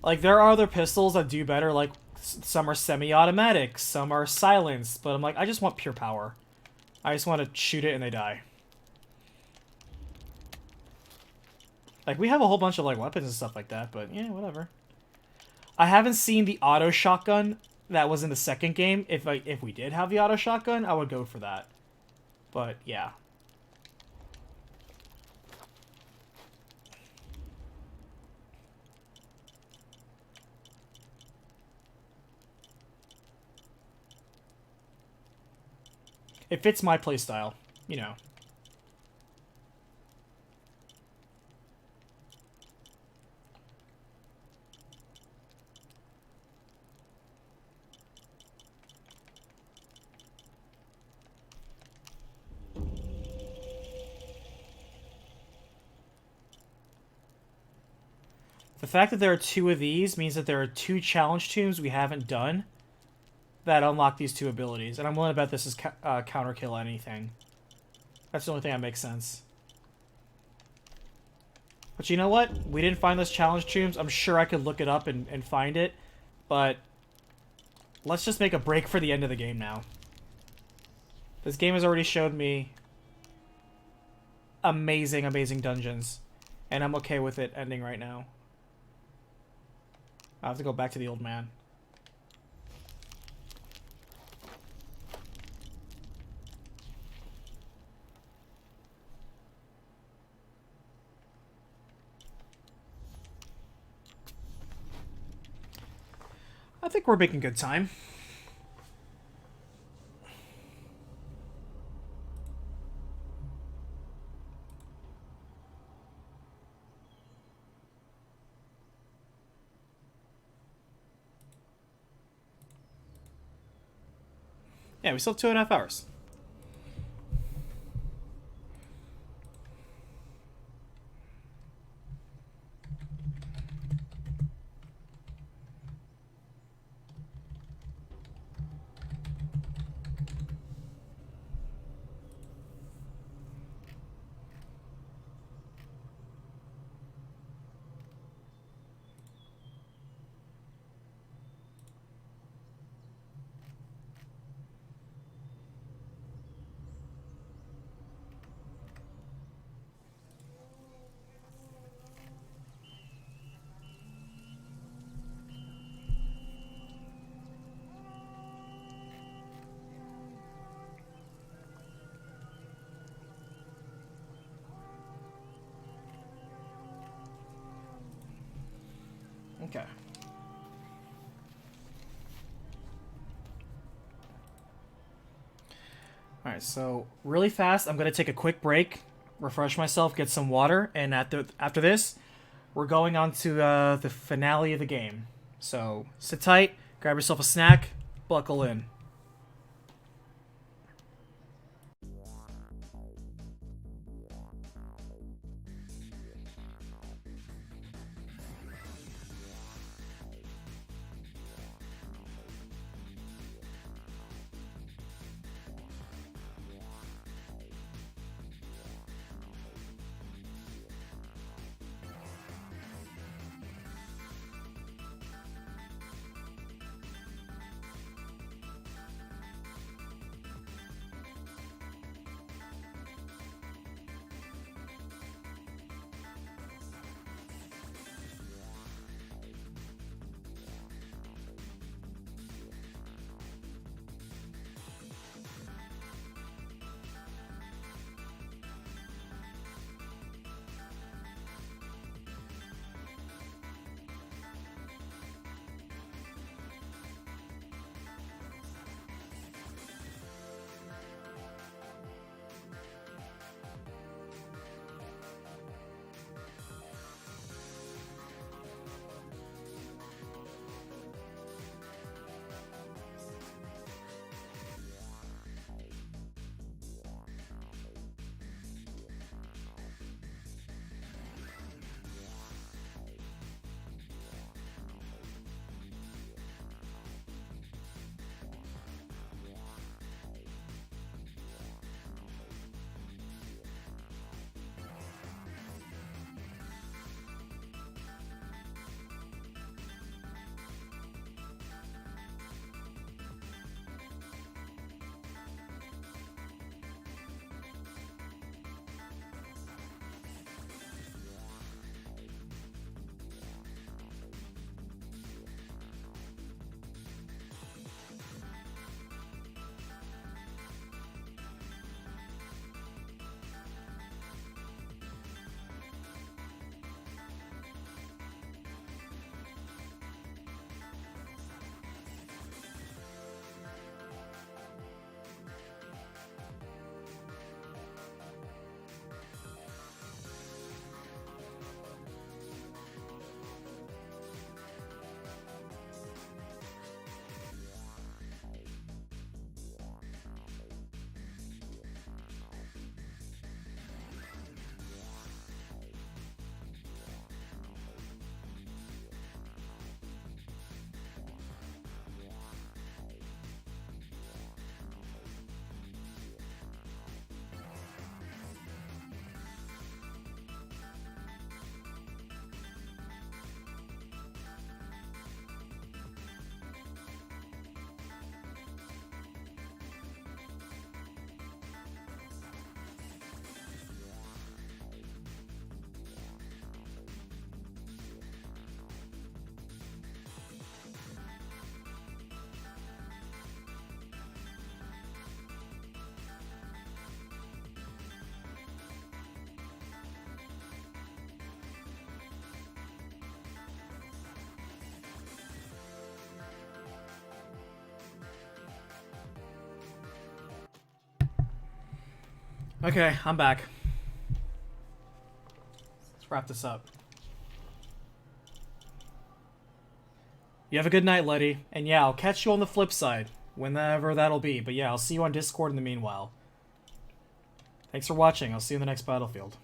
Like, there are other pistols that do better, like, some are semi-automatic, some are silenced, but I'm like, I just want pure power. I just want to shoot it and they die. Like, we have a whole bunch of, like, weapons and stuff like that, but, yeah, whatever. I haven't seen the auto shotgun that was in the second game. If we did have the auto shotgun, I would go for that. But, yeah. It fits my playstyle, you know. The fact that there are 2 of these means that there are 2 challenge tombs we haven't done that unlock these 2 abilities. And I'm willing to bet this is counter kill anything. That's the only thing that makes sense. But you know what? We didn't find those challenge tombs. I'm sure I could look it up and find it. But let's just make a break for the end of the game now. This game has already showed me amazing, amazing dungeons. And I'm okay with it ending right now. I have to go back to the old man. I think we're making good time. Yeah, we still have 2.5 hours. Okay. Alright, so really fast, I'm going to take a quick break, refresh myself, get some water, and after this, we're going on to the finale of the game. So sit tight, grab yourself a snack, buckle in. Okay, I'm back. Let's wrap this up. You have a good night, Letty. And yeah, I'll catch you on the flip side, whenever that'll be. But yeah, I'll see you on Discord in the meanwhile. Thanks for watching. I'll see you in the next Battlefield.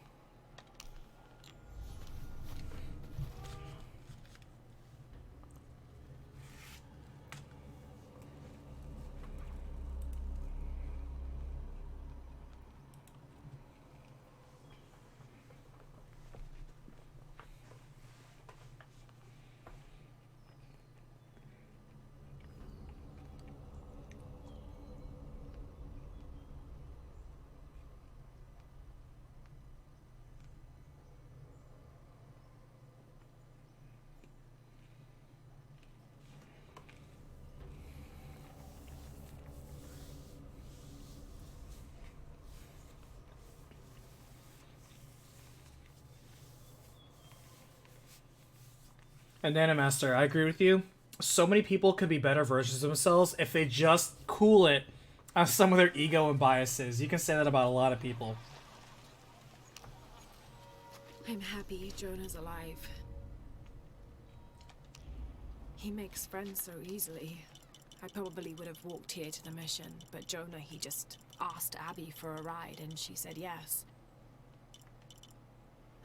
And Nanomaster, I agree with you. So many people could be better versions of themselves if they just cool it on some of their ego and biases. You can say that about a lot of people. I'm happy Jonah's alive. He makes friends so easily. I probably would have walked here to the mission, but Jonah, he just asked Abby for a ride and she said yes.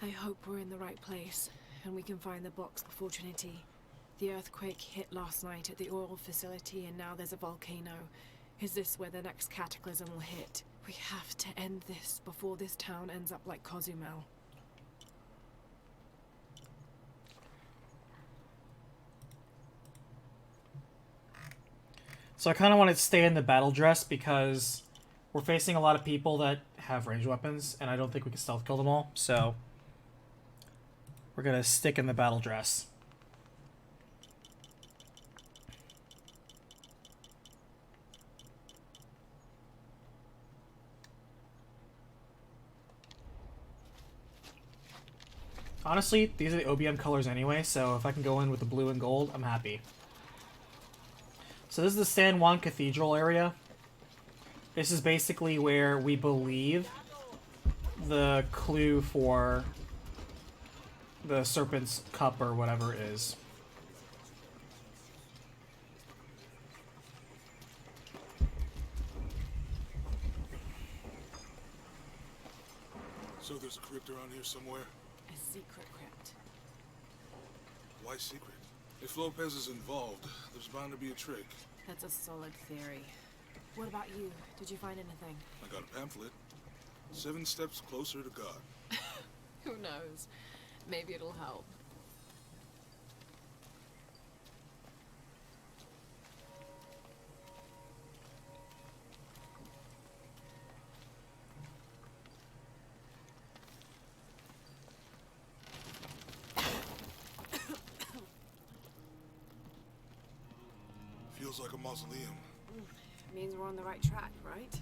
I hope we're in the right place and we can find the box before Trinity. The earthquake hit last night at the oil facility and now there's a volcano. Is this where the next cataclysm will hit? We have to end this before this town ends up like Cozumel. So I kind of want to stay in the battle dress because we're facing a lot of people that have ranged weapons, and I don't think we can stealth kill them all, so we're going to stick in the battle dress. Honestly, these are the OBM colors anyway, so if I can go in with the blue and gold, I'm happy. So this is the San Juan Cathedral area. This is basically where we believe the clue for the Serpent's Cup or whatever it is. So there's a crypt around here somewhere? A secret crypt. Why secret? If Lopez is involved, there's bound to be a trick. That's a solid theory. What about you? Did you find anything? I got a pamphlet. 7 steps closer to God. Who knows? Maybe it'll help. Feels like a mausoleum. Means we're on the right track, right?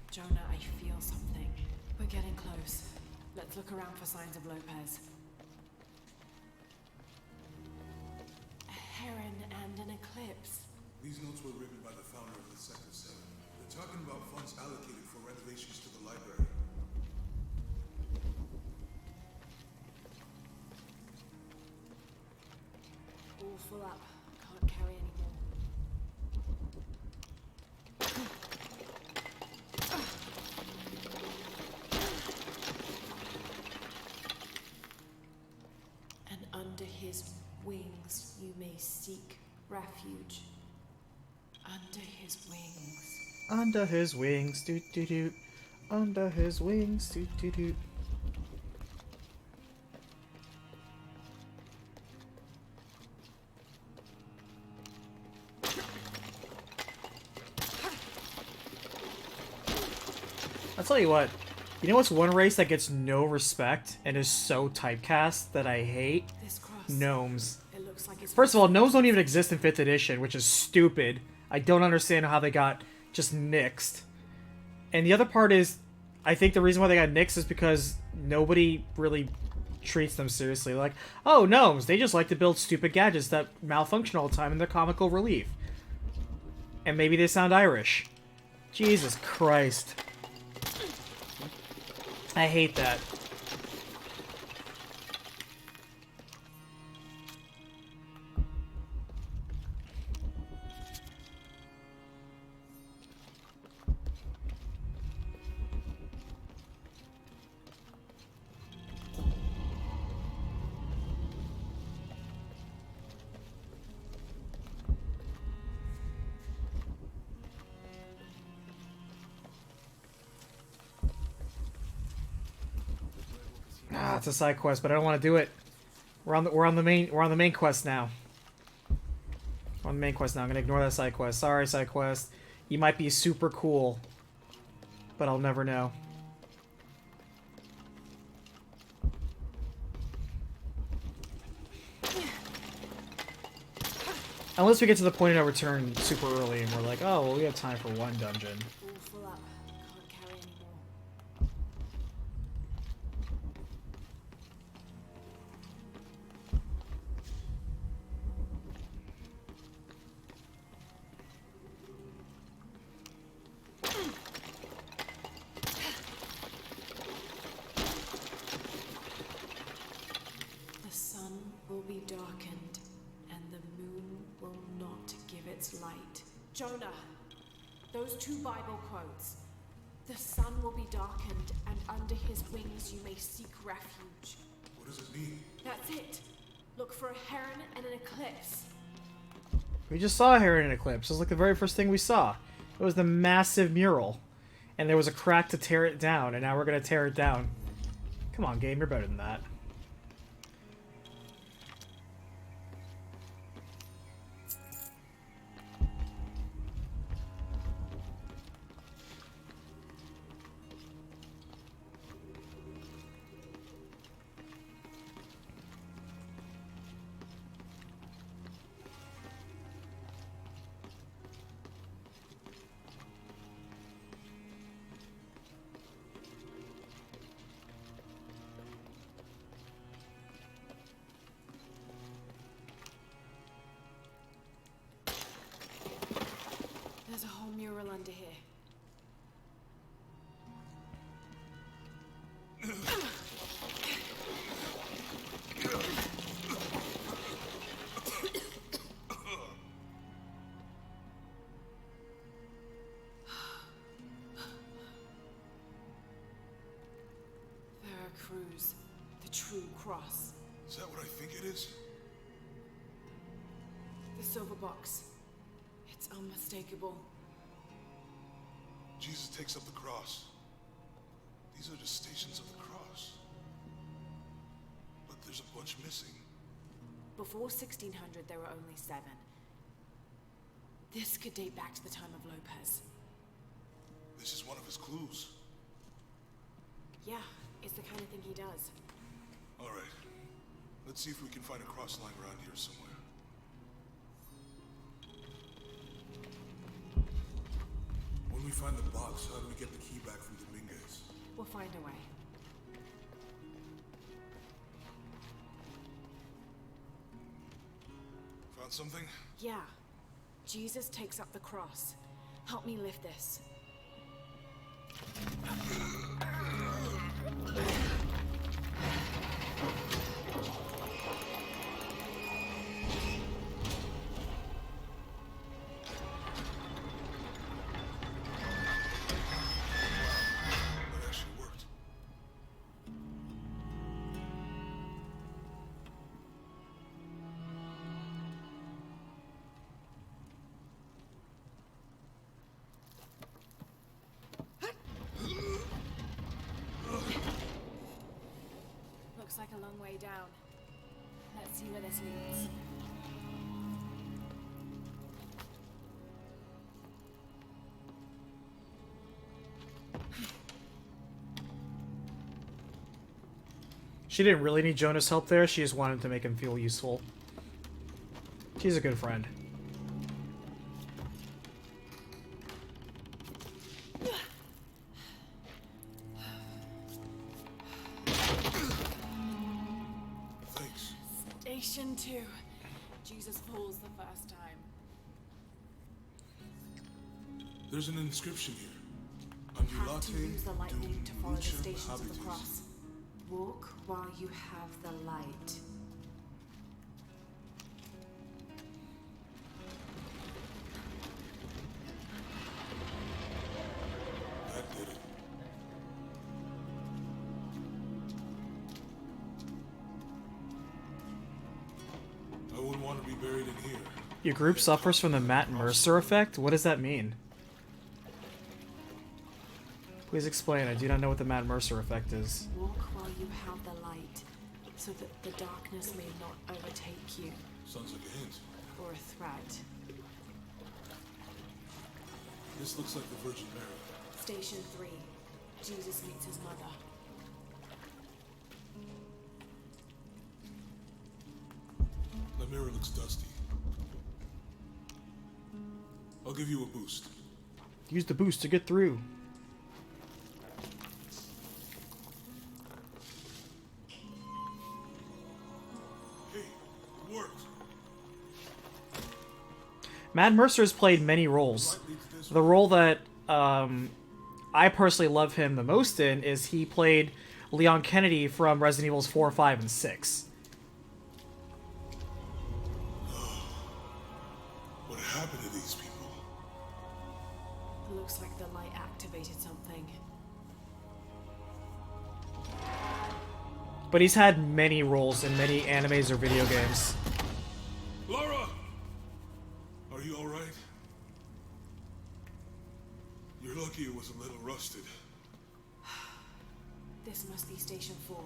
Jonah, I feel something. We're getting close. Let's look around for signs of Lopez. A heron and an eclipse. These notes were written by the founder of the Sector 7. They're talking about funds allocated for renovations to the library. All full up. Can't carry any more. And under his wings you may seek refuge. Under his wings. Under his wings, doot doot doot. Under his wings, doot doot doot. I'll tell you what, you know what's one race that gets no respect and is so typecast that I hate? Gnomes. First of all, gnomes don't even exist in 5th edition, which is stupid. I don't understand how they got just nixed. And the other part is, I think the reason why they got nixed is because nobody really treats them seriously. Like, oh, gnomes, they just like to build stupid gadgets that malfunction all the time and they're comical relief. And maybe they sound Irish. Jesus Christ. I hate that. Ah, it's a side quest, but I don't want to do it. We're on the main quest now. We're on the main quest now. I'm gonna ignore that side quest. Sorry, side quest. You might be super cool, but I'll never know. Unless we get to the point of no return super early and we're like, oh, well, we have time for one dungeon. All full up. Can't carry anymore. The sun will be darkened, and the moon will not give its light. Jonah, those two Bible quotes. The sun will be darkened, and under his wings you may seek refuge. What does it mean? That's it. Look for a heron and an eclipse. We just saw a heron in eclipse. It was like the very first thing we saw. It was the massive mural. And there was a crack to tear it down, and now we're going to tear it down. Come on, game, you're better than that. There's a whole mural under here. Veracruz, the true cross. Is that what I think it is? The silver box. It's unmistakable. Jesus takes up the cross. These are just stations of the cross. But there's a bunch missing. Before 1600, there were only 7. This could date back to the time of Lopez. This is one of his clues. Yeah, it's the kind of thing he does. All right. Let's see if we can find a cross line around here somewhere. When we find the box, how do we get the key back from Dominguez? We'll find a way. Found something? Yeah. Jesus takes up the cross. Help me lift this. That actually worked. Looks like a long way down. Let's see where this leads. She didn't really need Jonah's help there. She just wanted to make him feel useful. She's a good friend. Thanks. Station 2. Jesus falls the first time. There's an inscription here. Have to use the light beam to follow the stations of the cross. Walk while you have the light. That did it. I wouldn't want to be buried in here. Your group suffers from the Matt Mercer effect? What does that mean? Please explain. I do not know what the Matt Mercer effect is. Walk while you have the light, so that the darkness may not overtake you. Sounds like a hint. Or a threat. This looks like the Virgin Mary. Station 3. Jesus meets his mother. The mirror looks dusty. I'll give you a boost. Use the boost to get through. Hey, it worked. Matt Mercer has played many roles. The role that I personally love him the most in is he played Leon Kennedy from Resident Evils 4, 5, and 6. What happened to these people? It looks like the light activated something. But he's had many roles in many animes or video games. Laura! Are you alright? You're lucky it was a little rusted. This must be Station 4.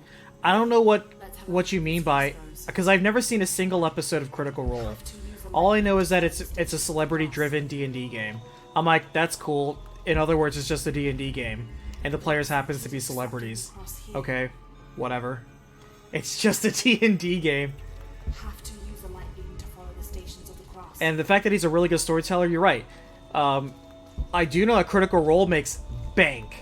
I don't know what you mean by... Because I've never seen a single episode of Critical Role. All I know is that it's a celebrity-driven D&D game. I'm like, that's cool. In other words, it's just a D&D game. And the players happens to be celebrities. Okay, whatever. It's just a D&D game. Have to use the light beam to follow the stations of the cross. And the fact that he's a really good storyteller, you're right. I do know that Critical Role makes bank.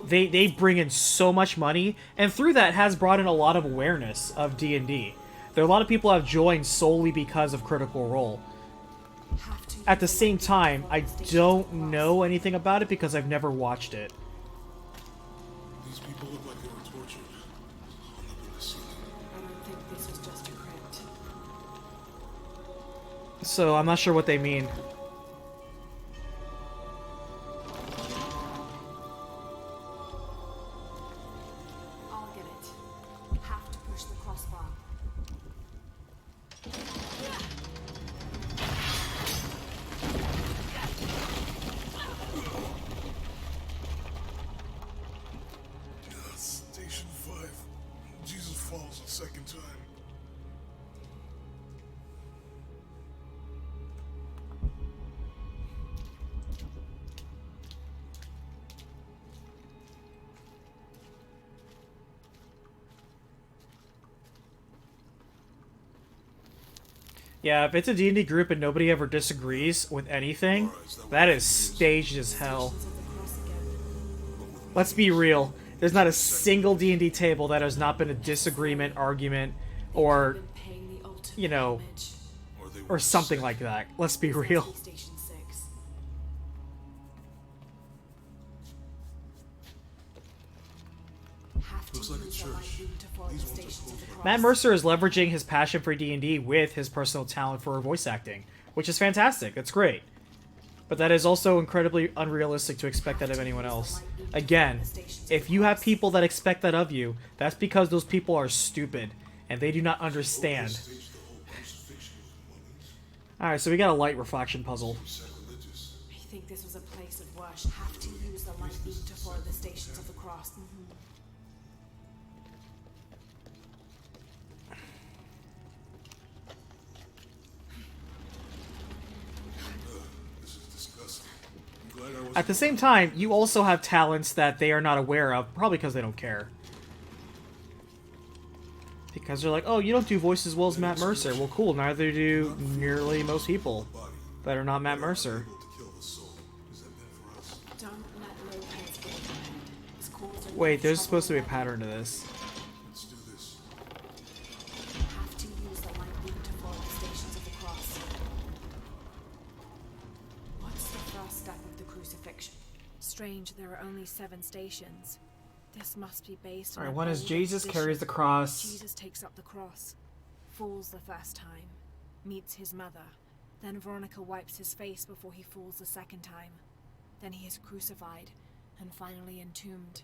They bring in so much money, and through that has brought in a lot of awareness of D&D. There are a lot of people who have joined solely because of Critical Role. At the same time, I don't know anything about it because I've never watched it. These people look like they were tortured. Hung up in the ceiling. I don't think this was just a crypt. So I'm not sure what they mean. I'll get it. Have to push the crossbar. Station 5. Jesus falls a second time. Yeah, if it's a D&D group and nobody ever disagrees with anything, that is staged as hell. Let's be real. There's not a single D&D table that has not been a disagreement, argument, or, you know, or something like that. Let's be real. Station 6. Have to Looks like a use the light church. beam to follow the stations of the cross. Matt Mercer is leveraging his passion for D&D with his personal talent for voice acting, which is fantastic. That's great. But that is also incredibly unrealistic to expect that of anyone else. Again, if you have people that expect that of you, that's because those people are stupid, and they do not understand. Alright, so we got a light reflection puzzle. I think this was a place of worship. Have to use the light beam to follow the stations of the cross. This is disgusting. I'm glad I wasn't. At the same time, you also have talents that they are not aware of, probably because they don't care. Because they're like, oh, you don't do voice as well as Matt Mercer. Well, cool, neither do nearly most people that are not Matt Mercer. Don't let Lopez get ahead. His calls are Wait, there's supposed to be a pattern to this. Let's do this. have to use the light beam to follow the stations of the cross. What's the first step of the strange there are only 7 stations. This must be based on... Alright, an one is old Jesus expedition. carries the cross. Jesus takes up the cross, falls the first time, meets his mother. Then Veronica wipes his face before he falls the second time. Then he is crucified, and finally entombed.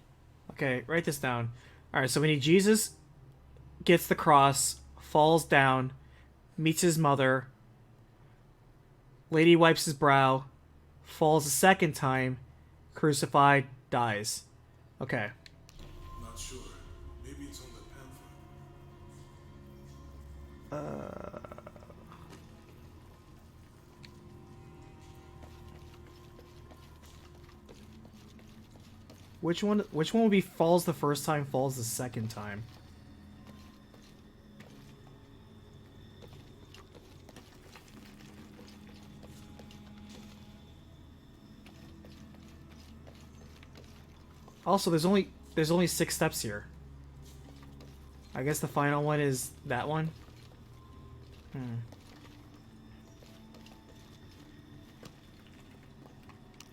Okay, write this down. Alright, so we need Jesus gets the cross, falls down, meets his mother, lady wipes his brow, falls a second time, crucified, dies. Okay. Not sure. Maybe it's on the pamphlet. Which one would be falls the first time, falls the second time? Also, there's only 6 steps here. I guess the final one is that one. I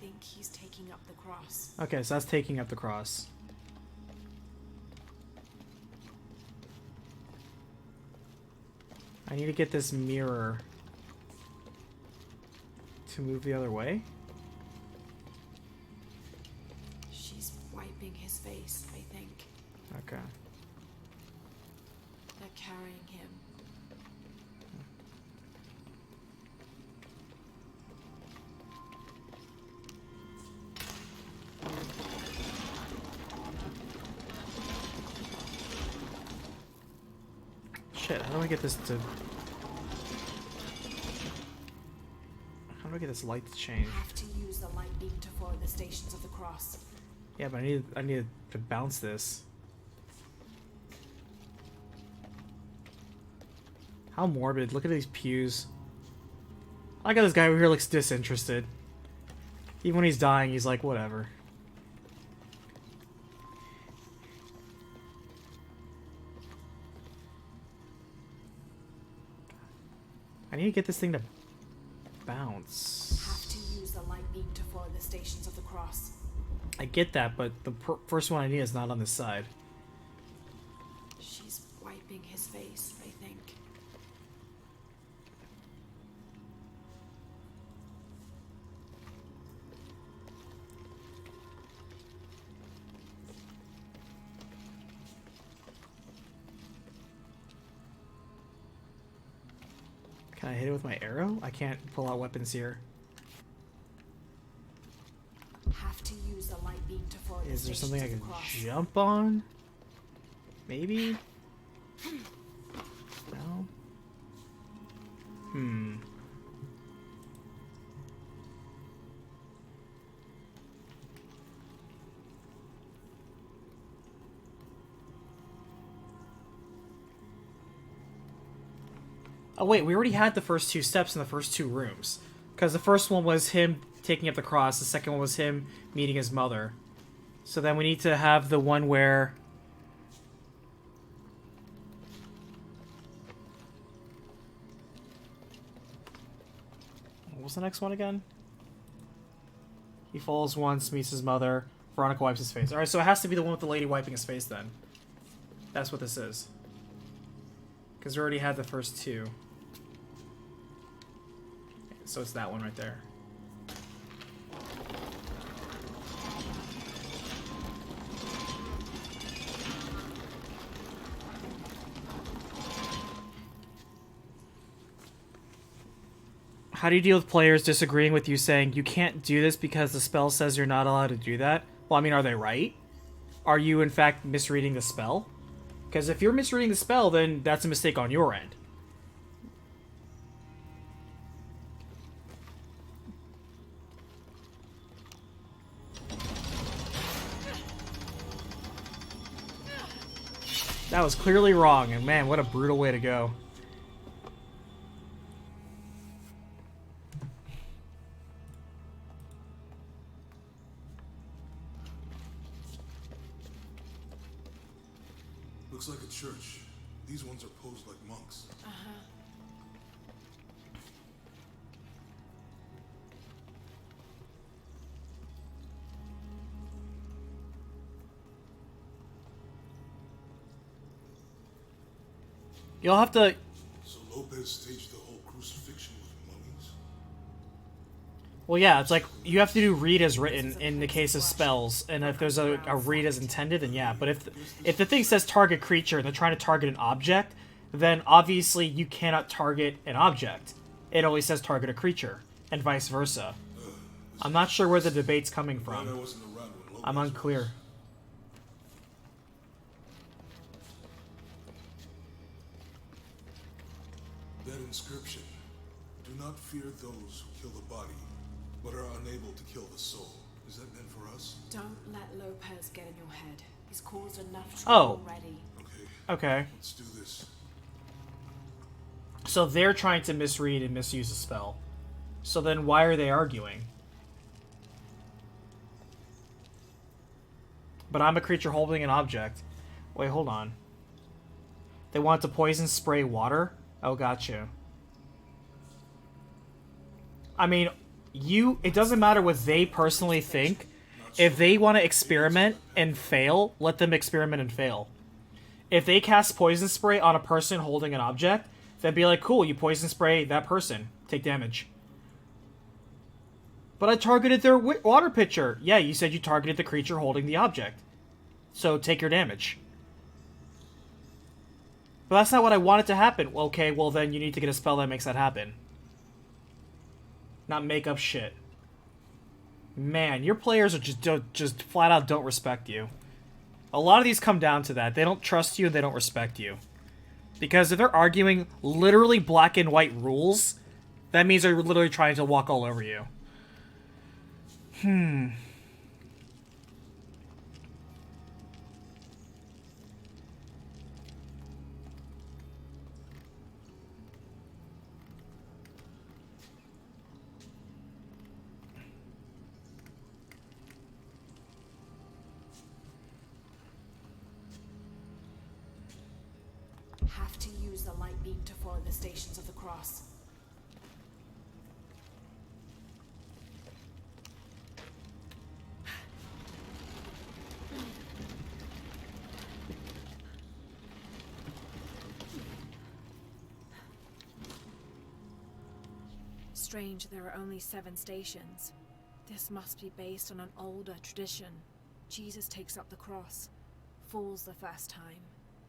think he's taking up the cross. Okay, so that's taking up the cross. I need to get this mirror to move the other way. She's wiping his face, I think. Okay. They're carrying him. Shit, how do I get this to... How do I get this light to change? Have to use the light beam to follow the stations of the cross. Yeah, but I need to bounce this. How morbid. Look at these pews. I got this guy over here looks disinterested. Even when he's dying, he's like, whatever. I need to get this thing to bounce. Have to use the light beam to follow the stations of the cross. I get that, but the first one I need is not on this side. She's wiping his face, I think. Can I hit it with my arrow? I can't pull out weapons here. Have to use the light beam to follow the Is there stations something I of the can cross. jump on? Maybe? No? Oh wait, we already had the first 2 steps in the first 2 rooms. Because the first one was him taking up the cross, the second one was him meeting his mother. So then we need to have the one where... What was the next one again? He falls once, meets his mother, Veronica wipes his face. Alright, so it has to be the one with the lady wiping his face then. That's what this is. Because we already had the first 2. So it's that one right there. How do you deal with players disagreeing with you saying you can't do this because the spell says you're not allowed to do that? Well, I mean, are they right? Are you in fact misreading the spell? Because if you're misreading the spell, then that's a mistake on your end. That was clearly wrong, and man, what a brutal way to go. Looks like a church. These ones are posed like monks. You'll have to... So Lopez staged the whole crucifixion with mummies? Well, yeah, it's like, you have to do read as written in the case of spells, and if there's a read as intended, then yeah. But if the thing says target creature and they're trying to target an object, then obviously you cannot target an object. It only says target a creature, and vice versa. I'm not sure where the debate's coming from. I'm unclear. That inscription. Do not fear those who kill the body, but are unable to kill the soul. Is that meant for us? Don't let Lopez get in your head. He's caused enough trouble already. Okay. Let's do this. So they're trying to misread and misuse a spell. So then why are they arguing? But I'm a creature holding an object. Wait, hold on. They want to poison spray water? Oh, gotcha. I mean, it doesn't matter what they personally think. If they want to experiment and fail, let them experiment and fail. If they cast poison spray on a person holding an object, then be like, cool, you poison spray that person. Take damage. But I targeted their water pitcher. Yeah, you said you targeted the creature holding the object. So take your damage. But that's not what I wanted to happen. Okay, well then you need to get a spell that makes that happen. Not make up shit. Man, your players are just flat out don't respect you. A lot of these come down to that. They don't trust you and they don't respect you. Because if they're arguing literally black and white rules, that means they're literally trying to walk all over you. Have to use the light beam to follow the stations of the cross. Strange there are only 7 stations. This must be based on an older tradition. Jesus takes up the cross, falls the first time,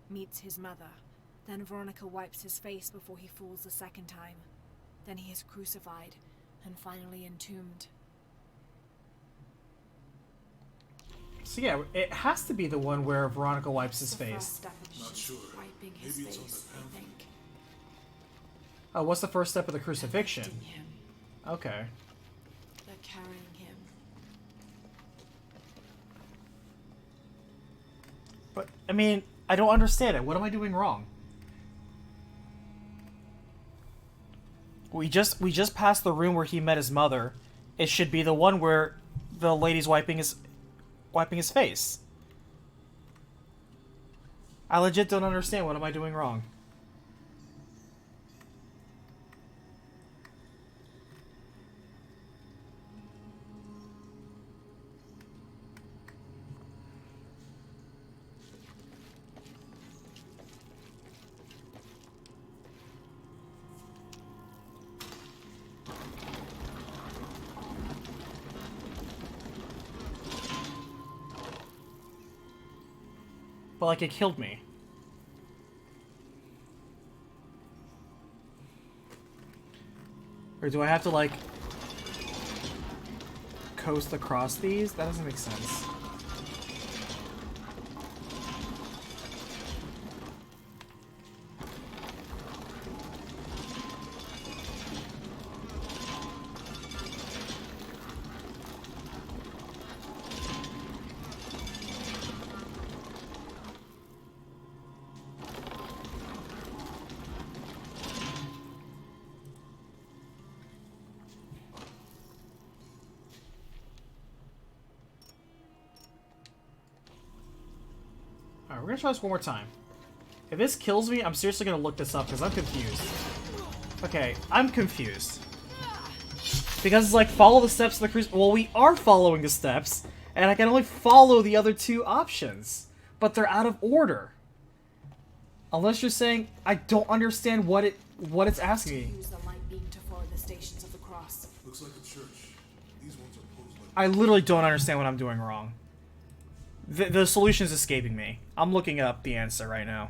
meets his mother. Then Veronica wipes his face before he falls the second time. Then he is crucified, and finally entombed. So yeah, it has to be the one where Veronica wipes his face. Not sure. Wiping Maybe his it's on face, the I pamphlet. think. Oh, what's the first step of the crucifixion? Lifting him. Okay. They're carrying him. But, I mean, I don't understand it. What am I doing wrong? We just passed the room where he met his mother. It should be the one where the lady's wiping his face. I legit don't understand. What am I doing wrong? But, like, it killed me. Or do I have to, like, coast across these? That doesn't make sense. Alright, we're gonna try this one more time. If this kills me, I'm seriously gonna look this up because I'm confused. Okay, I'm confused. Because it's like, follow the steps of the cruise. Well, we are following the steps, and I can only follow the other 2 options. But they're out of order. Unless you're saying I don't understand what it's asking me. Use the light beam to forward the stations of the cross. Looks like a church. These ones are posed like... I literally don't understand what I'm doing wrong. The solution is escaping me. I'm looking up the answer right now.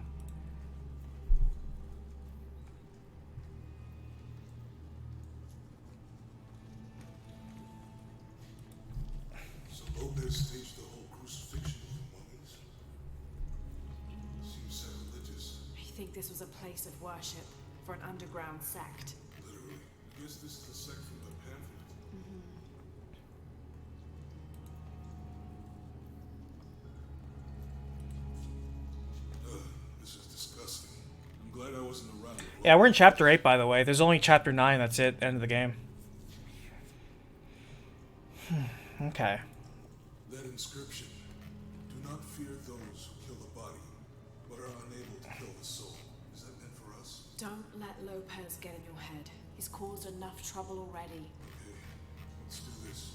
So Lopez staged the whole crucifixion of the mummies? Seems sacrilegious. I think this was a place of worship for an underground sect. Literally. I guess this is the sect from the pamphlet. This is disgusting. I'm glad I wasn't around. Yeah, we're in chapter 8, by the way. There's only chapter 9. That's it. End of the game. Okay. That inscription. Do not fear those who kill the body, but are unable to kill the soul. Is that meant for us? Don't let Lopez get in your head. He's caused enough trouble already. Okay, let's do this.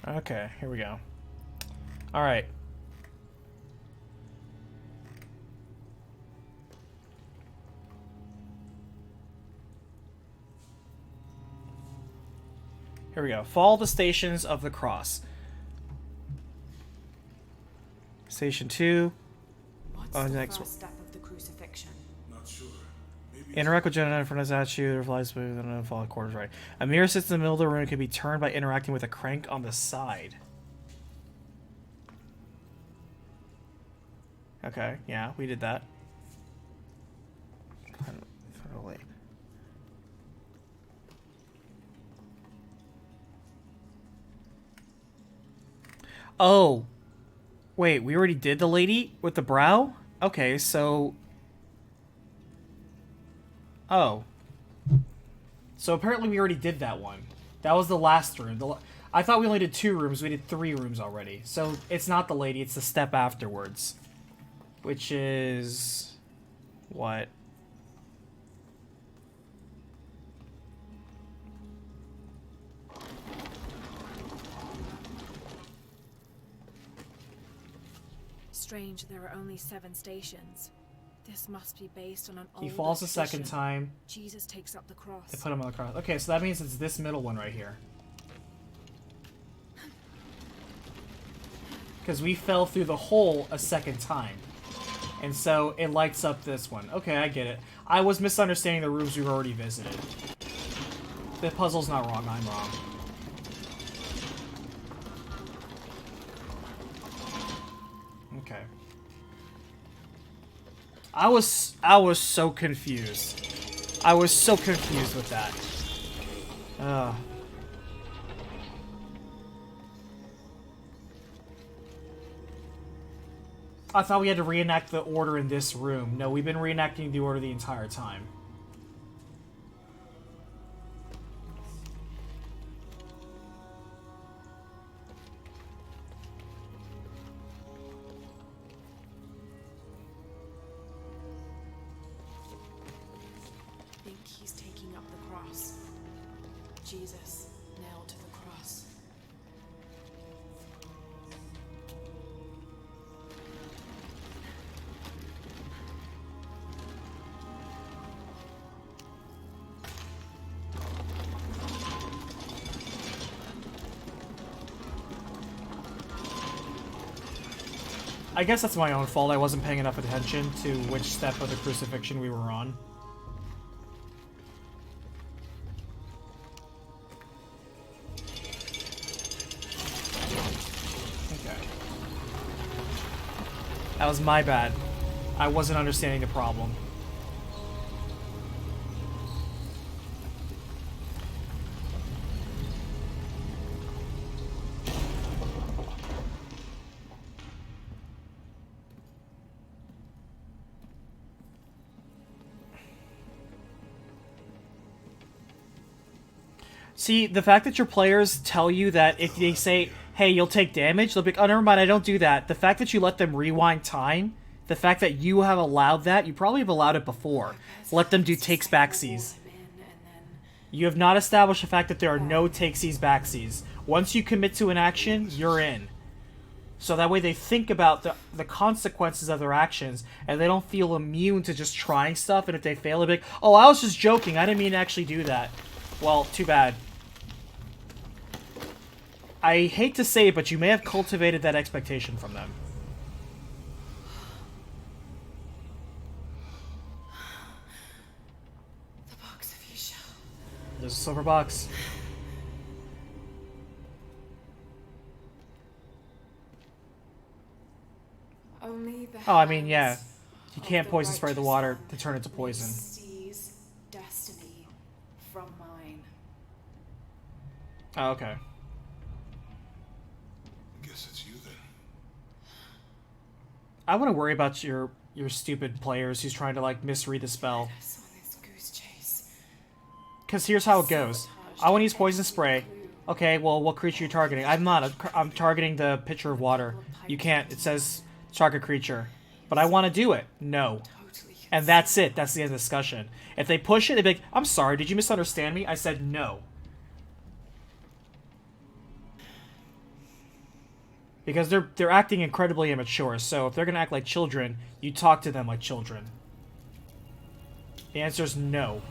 Okay, here we go. Alright. Here we go. Follow the stations of the cross. Station 2. What's On the the next first step of the crucifixion? Not sure. Maybe Interact with Jenna in front of the statue, or fly smooth, and then follow quarters right. A mirror sits in the middle of the room and can be turned by interacting with a crank on the side. Okay, yeah, we did that. Totally. Oh. Wait, we already did the lady with the brow? Okay, so... Oh. So apparently we already did that one. That was the last room. I thought we only did 2 rooms. We did 3 rooms already. So it's not the lady, it's the step afterwards. Which is... What? Strange, there are only 7 stations. This must be based on an He older falls a second tradition. time. Jesus takes up the cross. They put him on the cross. Okay, so that means it's this middle one right here. Because we fell through the hole a second time. And so it lights up this one. Okay, I get it. I was misunderstanding the rooms we've already visited. The puzzle's not wrong, I'm wrong. Okay. I was so confused. I was so confused with that. I thought we had to reenact the order in this room. No, we've been reenacting the order the entire time. I think he's taking up the cross. Jesus nailed to the cross. I guess that's my own fault. I wasn't paying enough attention to which step of the crucifixion we were on. Okay. That was my bad. I wasn't understanding the problem. See, the fact that your players tell you that if they say, hey, you'll take damage, they'll be like, oh, never mind, I don't do that. The fact that you let them rewind time, the fact that you have allowed that, you probably have allowed it before. Let them do takes backsies. You have not established the fact that there are no takesies backsies. Once you commit to an action, you're in. So that way they think about the consequences of their actions, and they don't feel immune to just trying stuff, and if they fail, they're like, oh, I was just joking, I didn't mean to actually do that. Well, too bad. I hate to say it, but you may have cultivated that expectation from them. The box of Isha. There's a silver box. Only the Oh, I mean, yeah. hands You can't of the poison spray the water righteous to turn it to may poison. seize destiny from mine. Oh, okay. Guess it's you then. I wouldn't worry about your stupid players who's trying to, like, misread the spell. Because here's how it goes. I want to use poison spray. Okay, well, what creature are you targeting? I'm targeting the pitcher of water. You can't. It says target creature. But I want to do it. No. And that's it. That's the end of the discussion. If they push it, they'd be like, I'm sorry, did you misunderstand me? I said no. Because they're acting incredibly immature, so if they're going to act like children, you talk to them like children. The answer is no.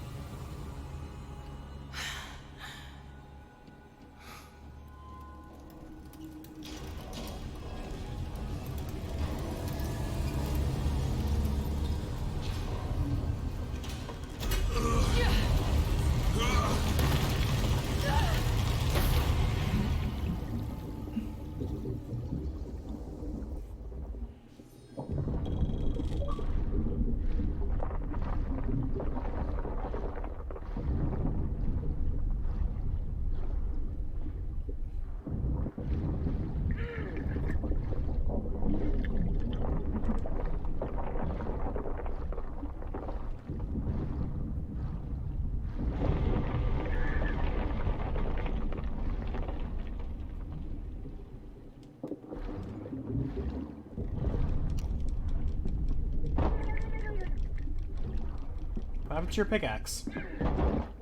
What happened to your pickaxe?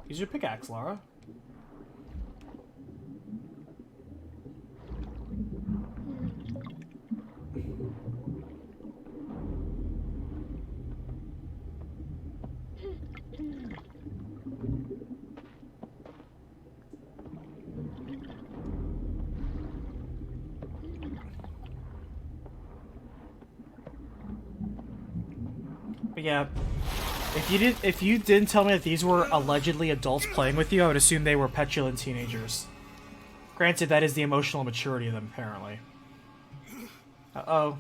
Use your pickaxe, Lara. But yeah. If you didn't tell me that these were allegedly adults playing with you, I would assume they were petulant teenagers. Granted, that is the emotional maturity of them, apparently. Uh-oh.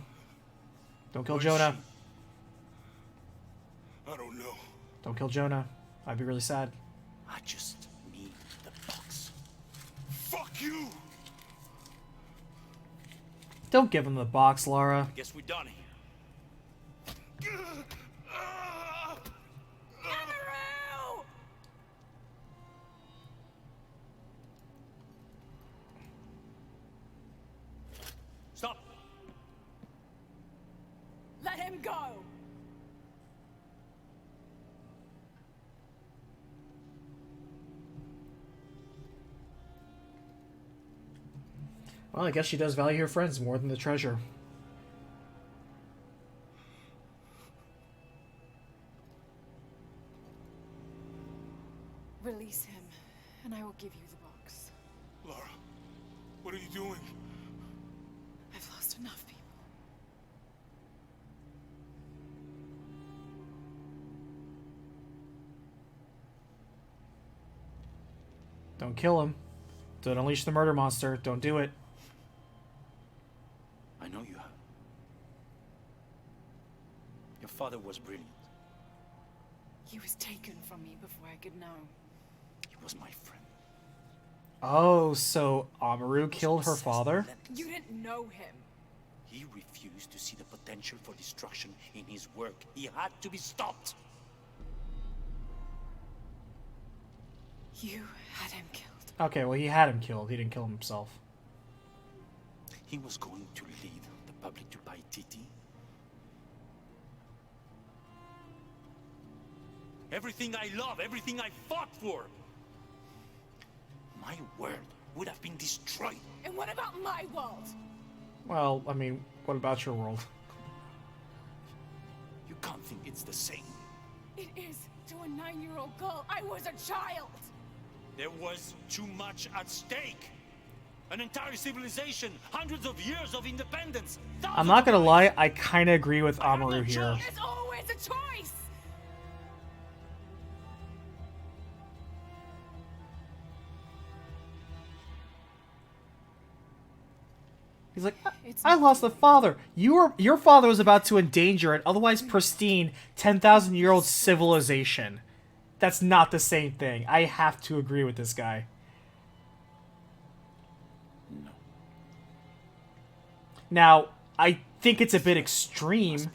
Don't kill Jonah. I don't know. Don't kill Jonah. I'd be really sad. I just need the box. Fuck you! Don't give him the box, Lara. I guess we're done here. Stop! Let him go! Well, I guess she does value her friends more than the treasure. Release him, and I will give you the box. Lara, what are you doing? I've lost enough people. Don't kill him. Don't unleash the murder monster. Don't do it. I know you have. Your father was brilliant. He was taken from me before I could know. He was my friend. Oh, so Amaru killed her father? You didn't know him. He refused to see the potential for destruction in his work. He had to be stopped. You had him killed. Okay, well, he had him killed. He didn't kill him himself. He was going to lead the public to buy Titi. Everything I love, everything I fought for. My world would have been destroyed. And what about my world? Well, I mean, what about your world? You can't think it's the same. It is to a 9-year-old girl. I was a child. There was too much at stake. An entire civilization, hundreds of years of independence. I'm not gonna lie, I kind of agree with Amaru here. There's always a choice. He's like, I lost a father. Your father was about to endanger an otherwise pristine 10,000-year-old civilization. That's not the same thing. I have to agree with this guy. No. Now, I think it's a bit extreme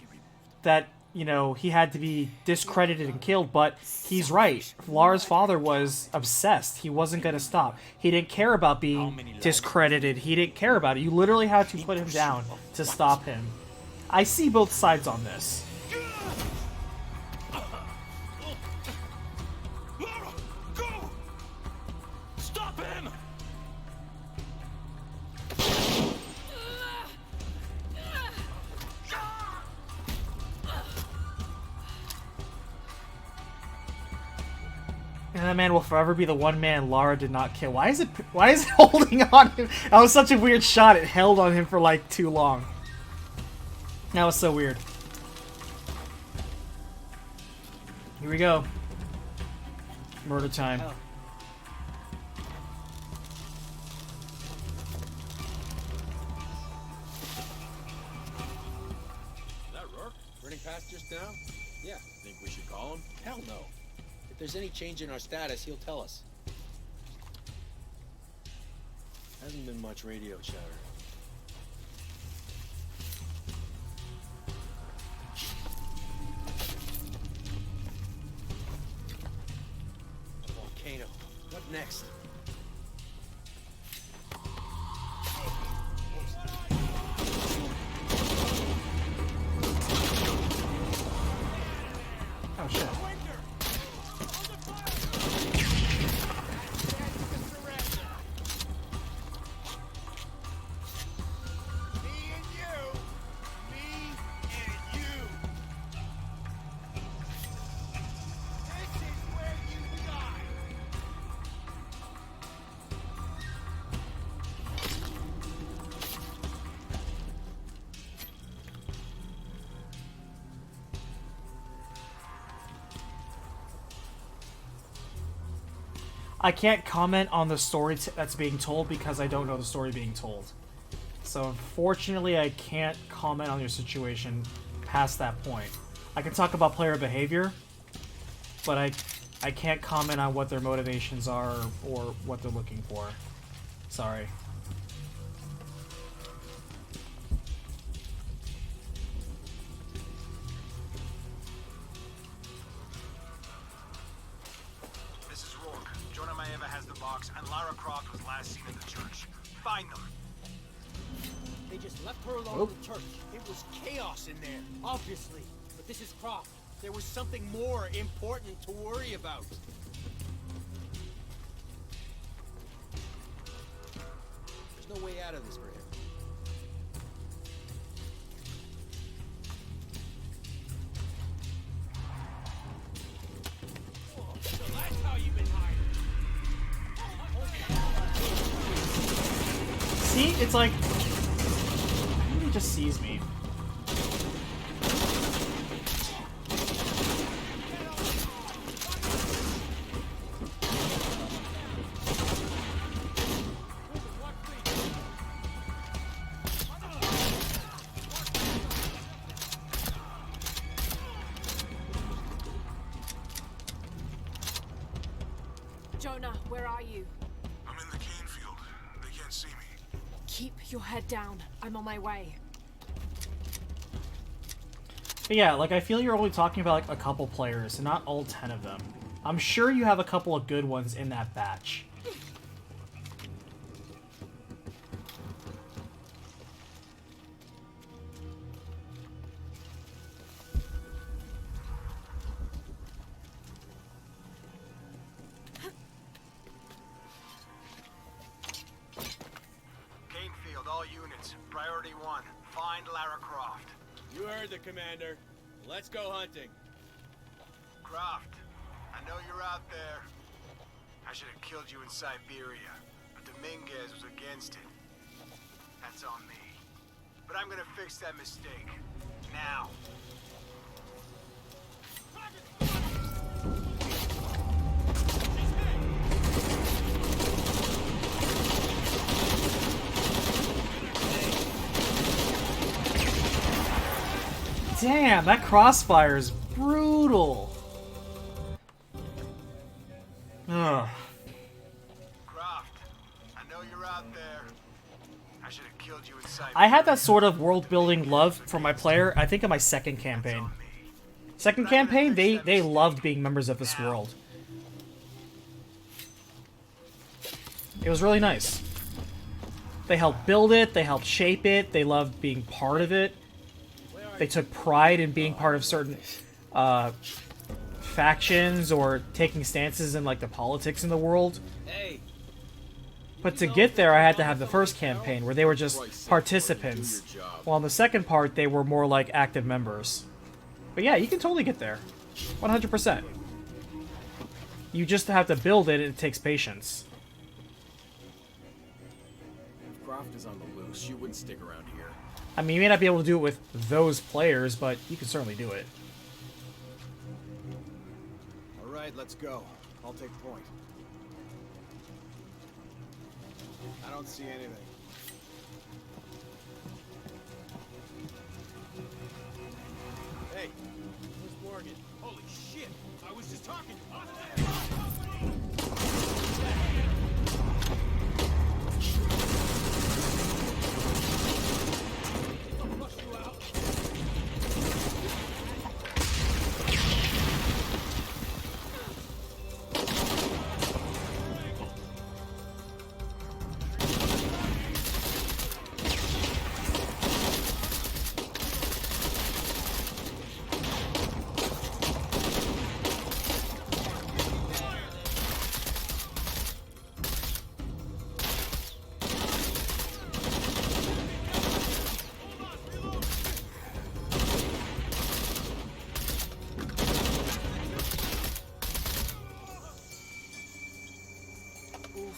that, you know, he had to be discredited and killed, but he's right. Lara's father was obsessed. He wasn't going to stop. He didn't care about being discredited. He didn't care about it. You literally had to put him down to stop him. I see both sides on this. Lara, go! Stop him! And that man will forever be the one man Lara did not kill. Why is it holding on him? That was such a weird shot. It held on him for like too long. That was so weird. Here we go. Murder time. Oh. Is that Rourke? Running past just now? Yeah. Think we should call him? Hell no. If there's any change in our status, he'll tell us. Hasn't been much radio chatter. A volcano. What next? Oh shit. I can't comment on the story that's being told because I don't know the story being told. So unfortunately, I can't comment on your situation past that point. I can talk about player behavior, but I can't comment on what their motivations are or what they're looking for. Sorry. And Lara Croft was last seen in the church. Find them. They just left her alone in the church. It was chaos in there, obviously. But this is Croft. There was something more important to worry about. There's no way out of this for him. So that's how you've been hired. See? It's like... He just sees me. Jonah, where are you? I'm in the cane field. They can't see me. Keep your head down. I'm on my way. But yeah, like, I feel you're only talking about, like, a couple players, and not all 10 of them. I'm sure you have a couple of good ones in that batch. Canefield, all units. Priority find Lara Croft. You heard the commander. Let's go hunting. Croft, I know you're out there. I should have killed you in Siberia, but Dominguez was against it. That's on me. But I'm gonna fix that mistake. Now. Damn, that crossfire is brutal. Ugh. Croft, I know you're out there. I should have killed you in Siberia. I had that sort of world-building love for my player, I think, in my second campaign. Second campaign, they loved being members of this world. It was really nice. They helped build it, they helped shape it, they loved being part of it. They took pride in being part of certain factions or taking stances in like the politics in the world. But to get there, I had to have the first campaign where they were just participants, while in the second part they were more like active members. But yeah, you can totally get there, 100%. You just have to build it, and it takes patience. If Croft is on the loose, she wouldn't stick around here. I mean, you may not be able to do it with those players, but you can certainly do it. Alright, let's go. I'll take point. I don't see anything. Hey, where's Morgan? Holy shit! I was just talking.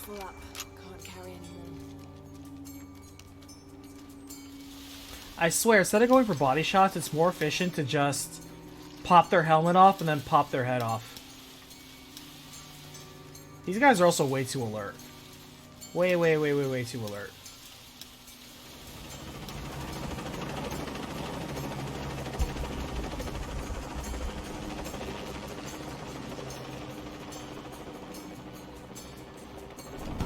Full up. Can't carry anymore. I swear, instead of going for body shots, it's more efficient to just pop their helmet off and then pop their head off. These guys are also way too alert. Way too alert.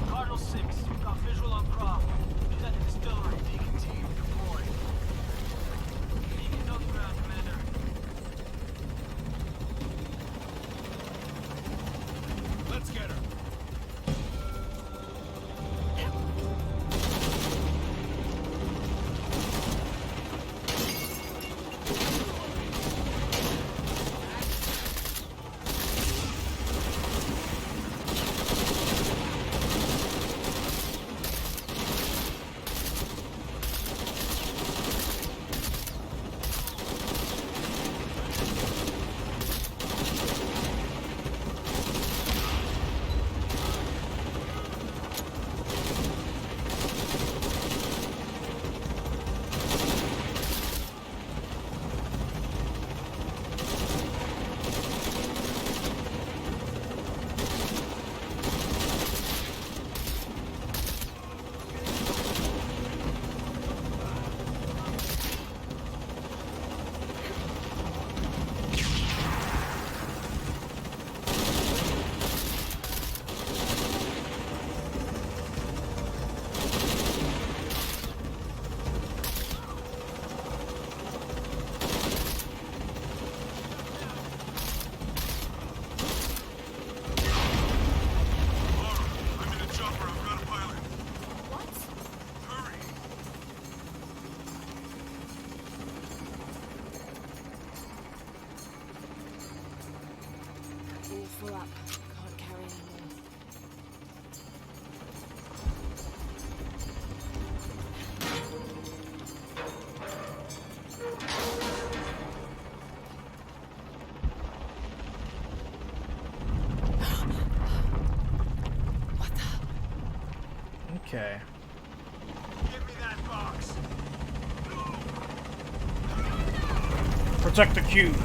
Cardinal 6, got visual on Croft. He's at the distillery. Beacon team deployed. Beacon on the ground, Commander. Let's get her. Full up. Can't carry anymore. Okay. Give me that box. Protect the cube.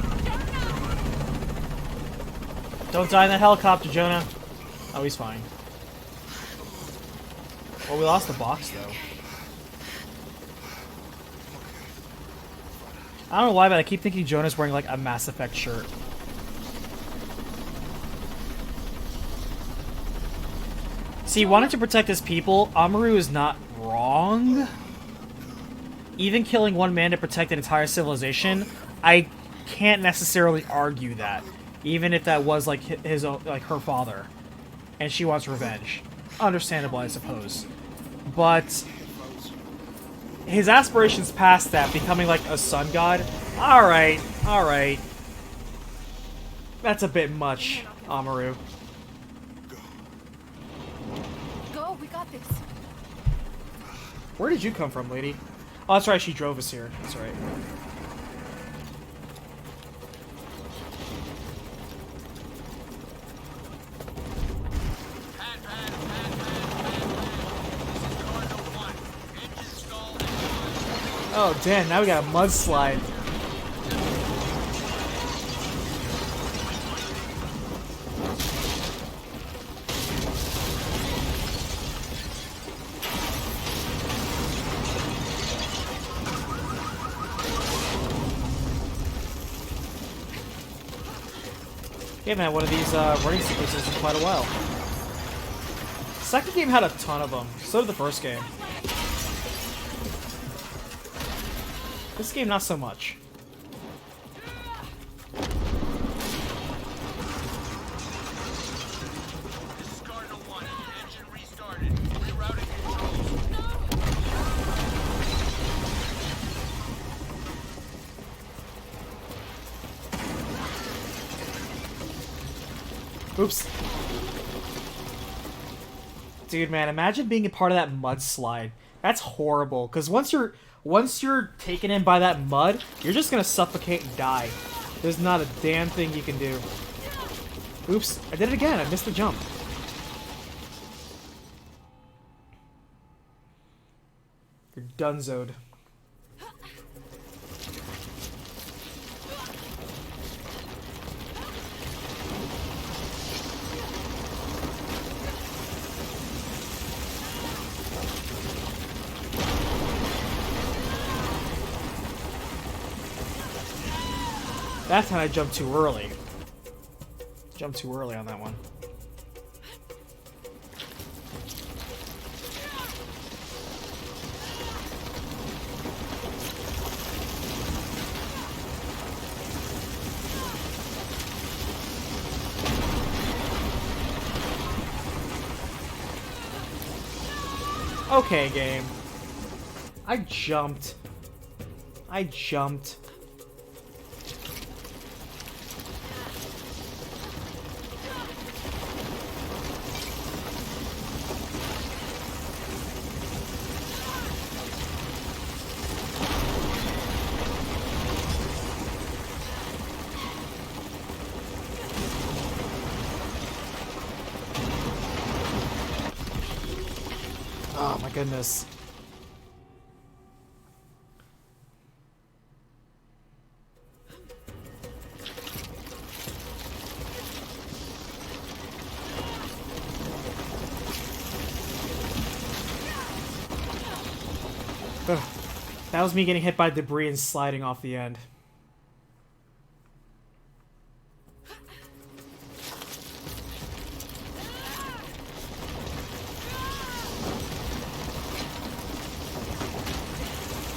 Don't die in the helicopter, Jonah. Oh, he's fine. Well, we lost the box, though. I don't know why, but I keep thinking Jonah's wearing, like, a Mass Effect shirt. See, wanting to protect his people, Amaru is not wrong. Even killing one man to protect an entire civilization, I can't necessarily argue that. Even if that was, like, his own, like, her father. And she wants revenge. Understandable, I suppose. But his aspirations past that, becoming like a sun god, alright, alright. That's a bit much, Amaru. Go, we got this. Where did you come from, lady? Oh, that's right, she drove us here. That's right. Oh, damn, now we got a mudslide. Yeah, man, one of these running sequences in quite a while. Second game had a ton of them. So did the first game. This game, not so much. This is Cardinal 1. Engine restarted. Rerouting controls. Oops. Dude, man, imagine being a part of that mudslide. That's horrible. Because once you're taken in by that mud, you're just gonna suffocate and die. There's not a damn thing you can do. Oops, I did it again. I missed the jump. You're donezoed. That time I jumped too early. Jumped too early on that one. Okay, game. I jumped. Oh my goodness. Ugh. That was me getting hit by debris and sliding off the end.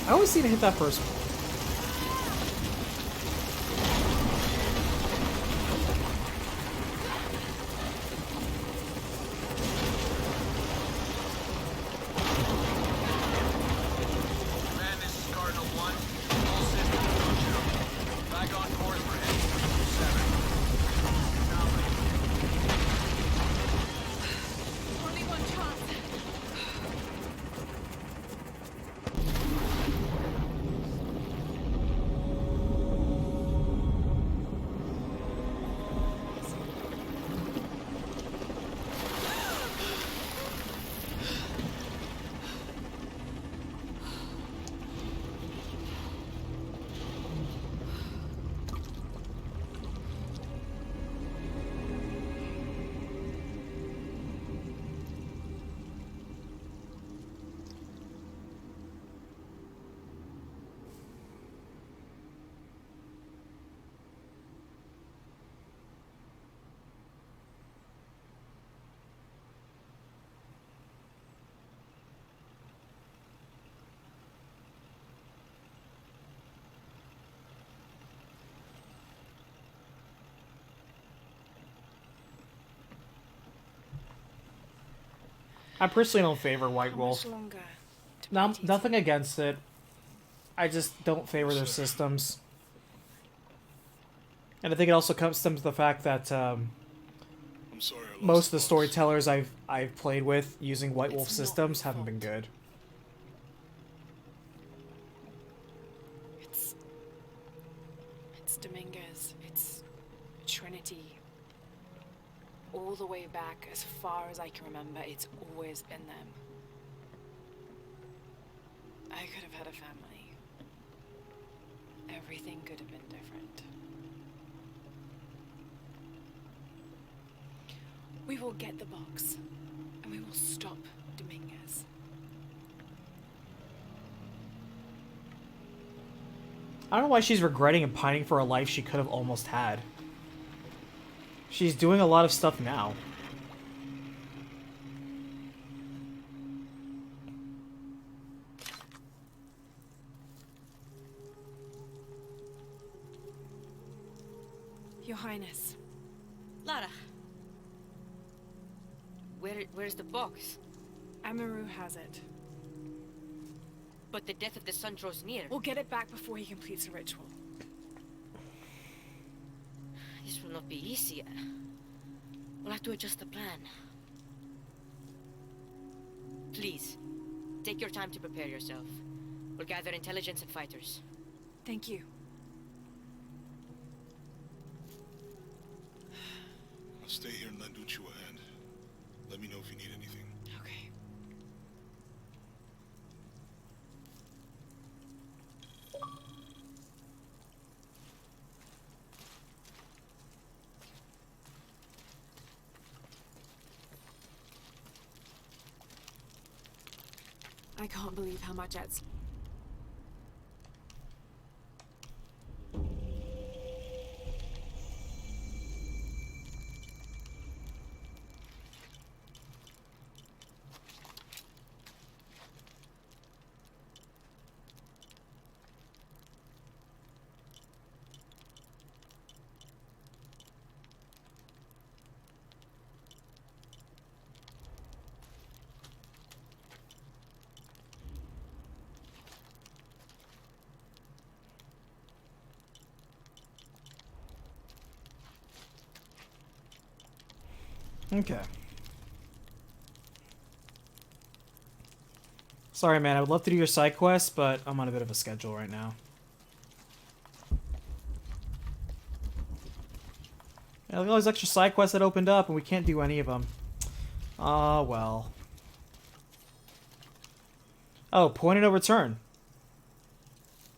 I always seem to hit that first one. Man, this is Cardinal 1. All systems functional. Back on course for heading 7. Only one chance. I personally don't favor White How Wolf. much longer? No, nothing against it. I just don't favor their systems. And I think it also stems to the fact that most of the storytellers I've played with using White Wolf systems haven't been good. It's Dominguez. It's Trinity. All the way back, as far as I can remember, it's always been them. I could have had a family. Everything could have been different. We will get the box, and we will stop Dominguez. I don't know why she's regretting and pining for a life she could have almost had. She's doing a lot of stuff now. Your Highness. Lara. Where's the box? Amaru has it. But the death of the sun draws near. We'll get it back before he completes the ritual. This will not be easy. We'll have to adjust the plan. Please, take your time to prepare yourself. We'll gather intelligence and fighters. Thank you. I'll stay here and lend Uchu a hand. Let me know if you need anything. Okay. I can't believe how much it's... Okay. Sorry, man. I would love to do your side quest, but I'm on a bit of a schedule right now. Yeah, look at all these extra side quests that opened up, and we can't do any of them. Ah, well. Oh, point of no return.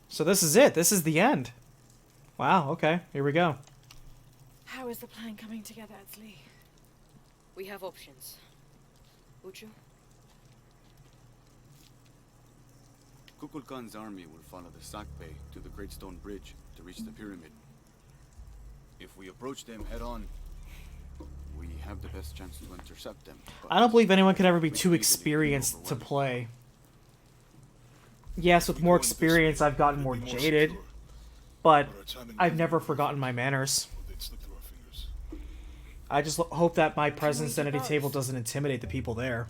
So this is it. This is the end. Wow, okay. Here we go. How is the plan coming together, Lee? We have options. Uchu? Kukulkan's army will follow the Sakpe to the Great Stone Bridge to reach the pyramid. If we approach them head-on, we have the best chance to intercept them. I don't believe anyone could ever be too experienced to play. Yes, with more experience, I've gotten more jaded, but I've never forgotten my manners. I just hope that my presence at any table doesn't intimidate the people there.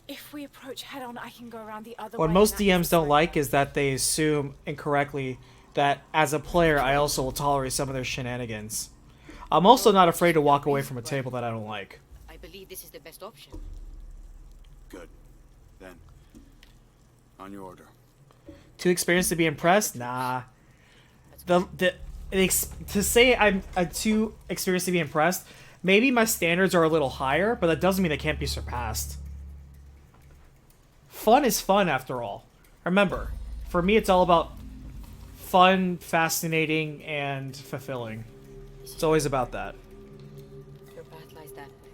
If we approach head-on, I can go around the other way. What most DMs don't like is that they assume incorrectly that as a player, I also will tolerate some of their shenanigans. I'm also not afraid to walk away from a table that I don't like. I believe this is the best option. Good. Then, on your order. Too experienced to be impressed? Nah. To say I'm too experienced to be impressed, maybe my standards are a little higher, but that doesn't mean they can't be surpassed. Fun is fun, after all. Remember, for me, it's all about fun, fascinating, and fulfilling. It's always about that. Your path lies that way.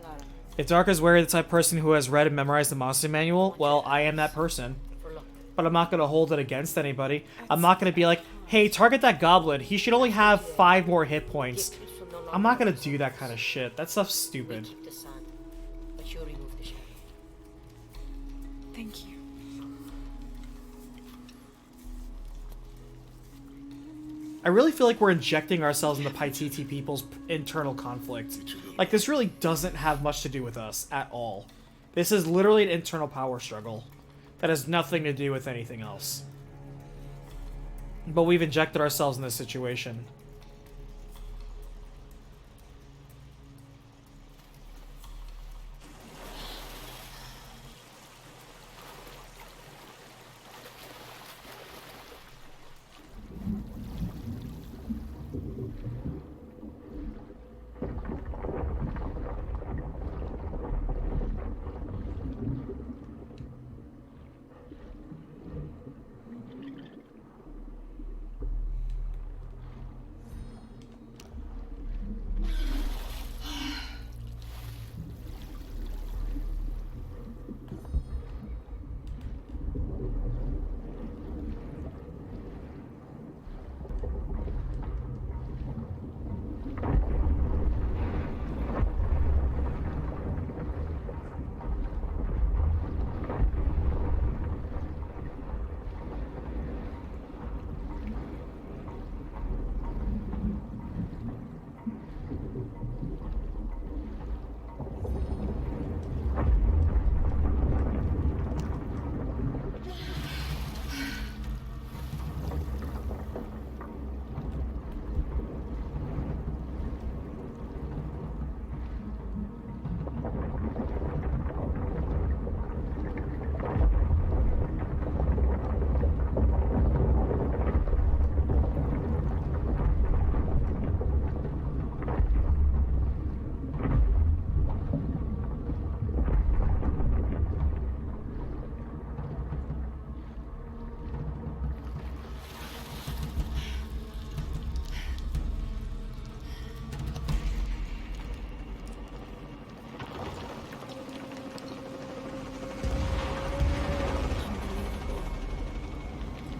Lara. If Dark is wary of the type of person who has read and memorized the monster manual, well, I am that person. But I'm not going to hold it against anybody. I'm not going to be like, hey, target that goblin. He should only have 5 more hit points. I'm not going to do that kind of shit. That stuff's stupid. Keep the sun, but you remove the shadow. Thank you. I really feel like we're injecting ourselves in the Paititi people's internal conflict. Like, this really doesn't have much to do with us at all. This is literally an internal power struggle that has nothing to do with anything else. But we've injected ourselves in this situation.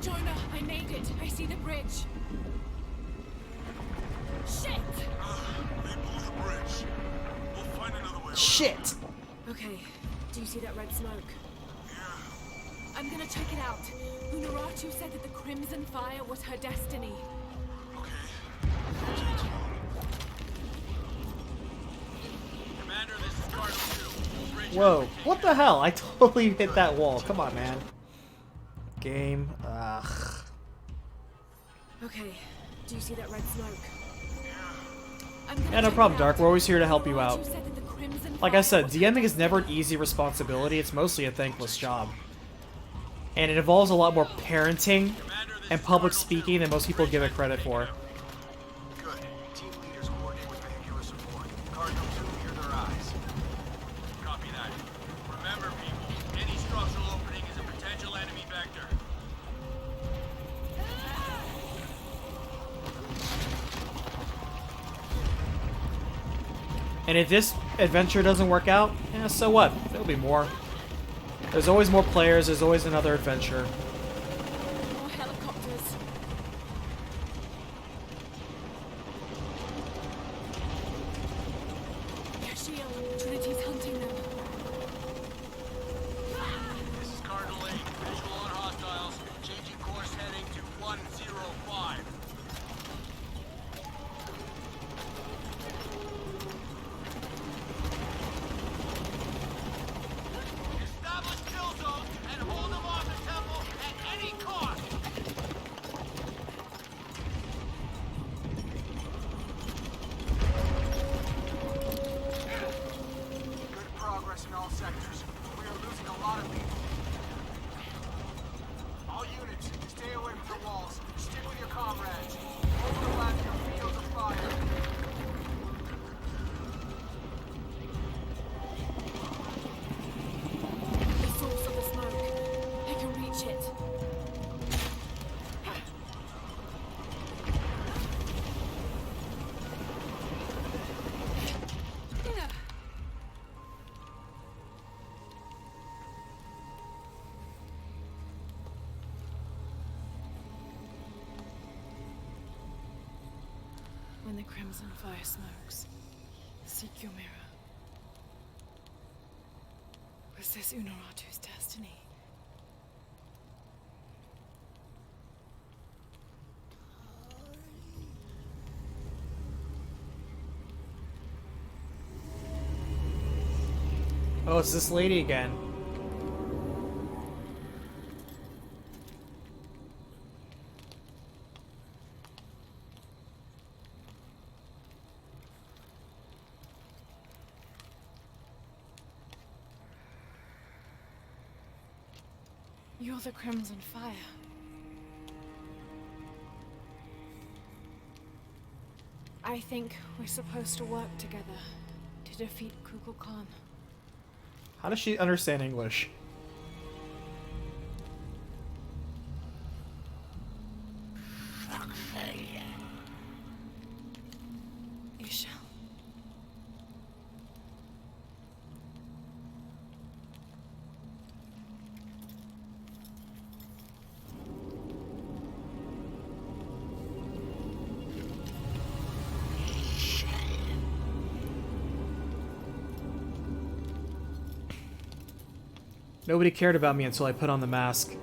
Jonah, I made it. I see the bridge. Shit! They blew the bridge. We'll find another way. Shit! Okay, do you see that red smoke? Yeah. I'm gonna check it out. Unaratu said that the Crimson Fire was her destiny. Commander, this is Cardinal 2. Whoa, what the hell? I totally hit that wall. Come on, man. Game. Ugh. Okay, do you see that red smoke? Yeah, no problem, Dark. We're always here to help you out. Like I said, DMing is never an easy responsibility. It's mostly a thankless job. And it involves a lot more parenting and public speaking than most people give it credit for. Good. Team leaders coordinate with vehicular support. Cardinal 2, hear their eyes. Copy that. Remember, people, any structural opening is a potential enemy vector. And if this adventure doesn't work out, yeah, so what? There'll be more. There's always more players, there's always another adventure. More helicopters. Shield, Trinity's hunting them. This is Cardinal 8. Visual on hostiles. Changing course heading to 105. Establish kill zone and hold them off the temple at any cost. Good progress in all sectors. We are losing a lot of people. All units, stay away from the walls. Stick with your comrades. Overlap your fields of fire. The source of the smoke. I can reach it. When the Crimson Fire smokes, seek your mirror. Was this Unaratu's destiny? Oh, it's this lady again. You're the Crimson Fire. I think we're supposed to work together to defeat Kukulkan Khan. How does she understand English? Isha. Nobody cared about me until I put on the mask.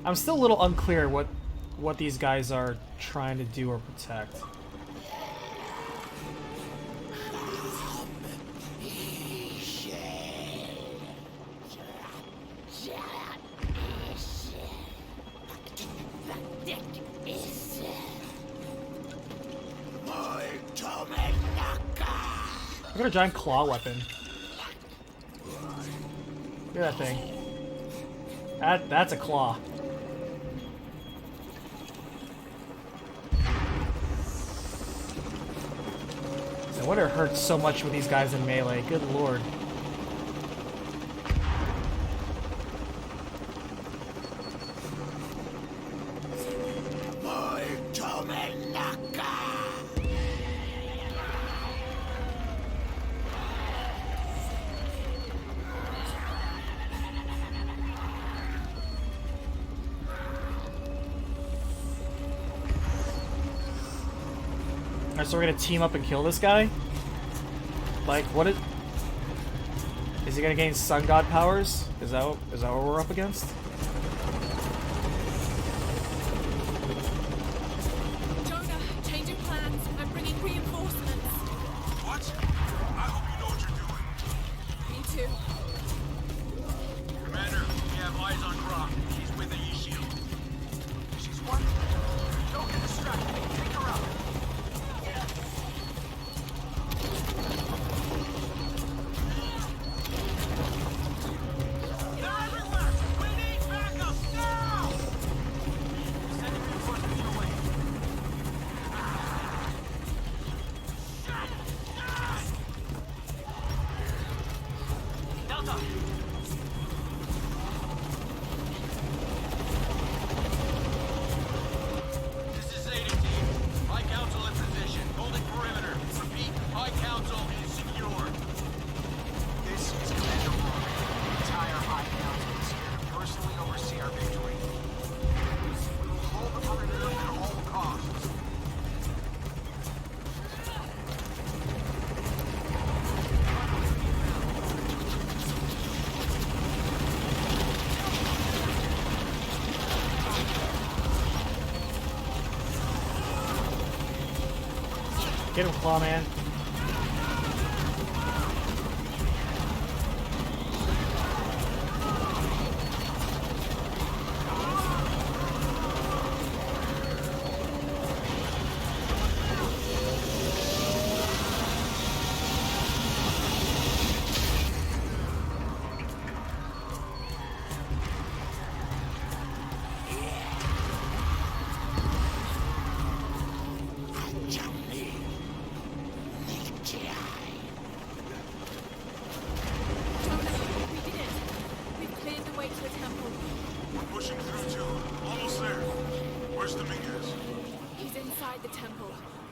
I'm still a little unclear what these guys are trying to do or protect. I got a giant claw weapon. Look at that thing. That's a claw. No wonder it hurts so much with these guys in melee. Good lord. Alright, so we're gonna team up and kill this guy? Like, what is he gonna gain sun god powers? Is that what we're up against? Jonah, changing plans. I'm bringing reinforcements. What? I hope you know what you're doing. Me too. Commander, we have eyes on Croc. She's with the E-shield. She's what? Don't get distracted. Pick her up. Get him, Claw Man.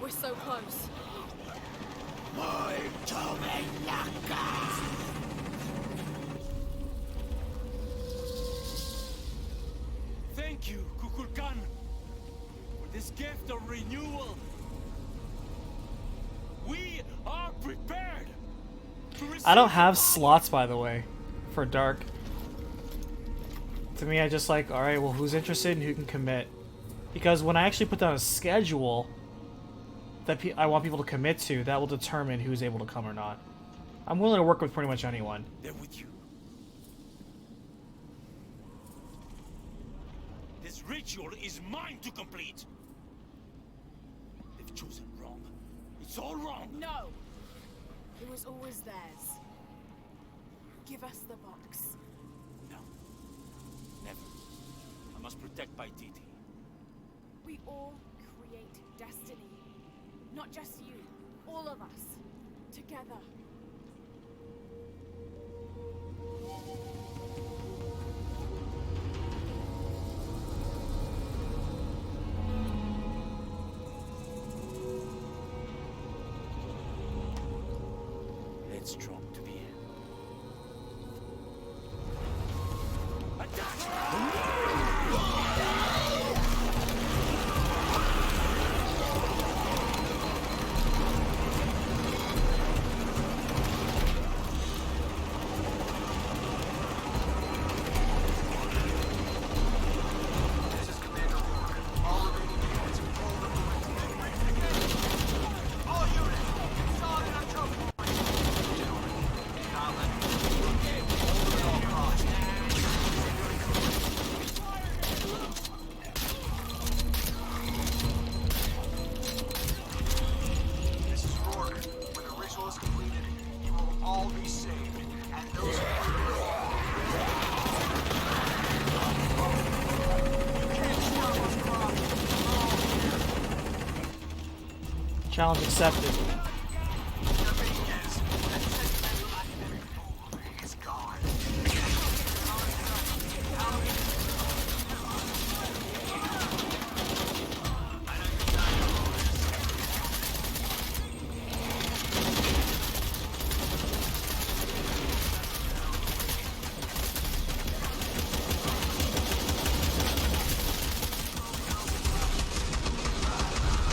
We're so close. Thank you, Kukulkan, for this gift of renewal. We are prepared to receive. I don't have slots, by the way, for dark. To me, I just like, alright, well, who's interested and who can commit? Because when I actually put down a schedule that I want people to commit to, that will determine who's able to come or not. I'm willing to work with pretty much anyone. They're with you. This ritual is mine to complete. They've chosen wrong. It's all wrong. No! It was always theirs. Give us the box. No. Never. I must protect Paititi. We all create destiny. Not just you. All of us. Together. Headstrong to the end. This is Rourke. When the ritual is completed, you will all be saved. And those who you can't stop us, Croc. We're all here. Challenge accepted. It's gone.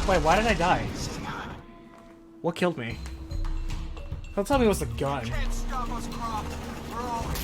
Wait, why did I die? What killed me? Don't tell me it was the gun. Can't stop us, Croc. We're all here.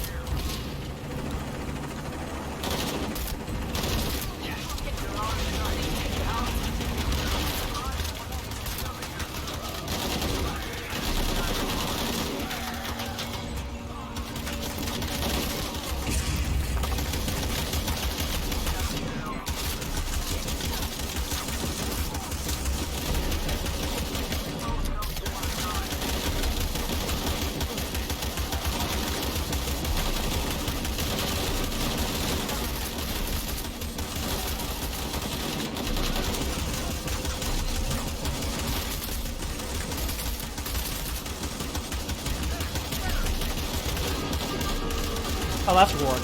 Oh, that's Rourke.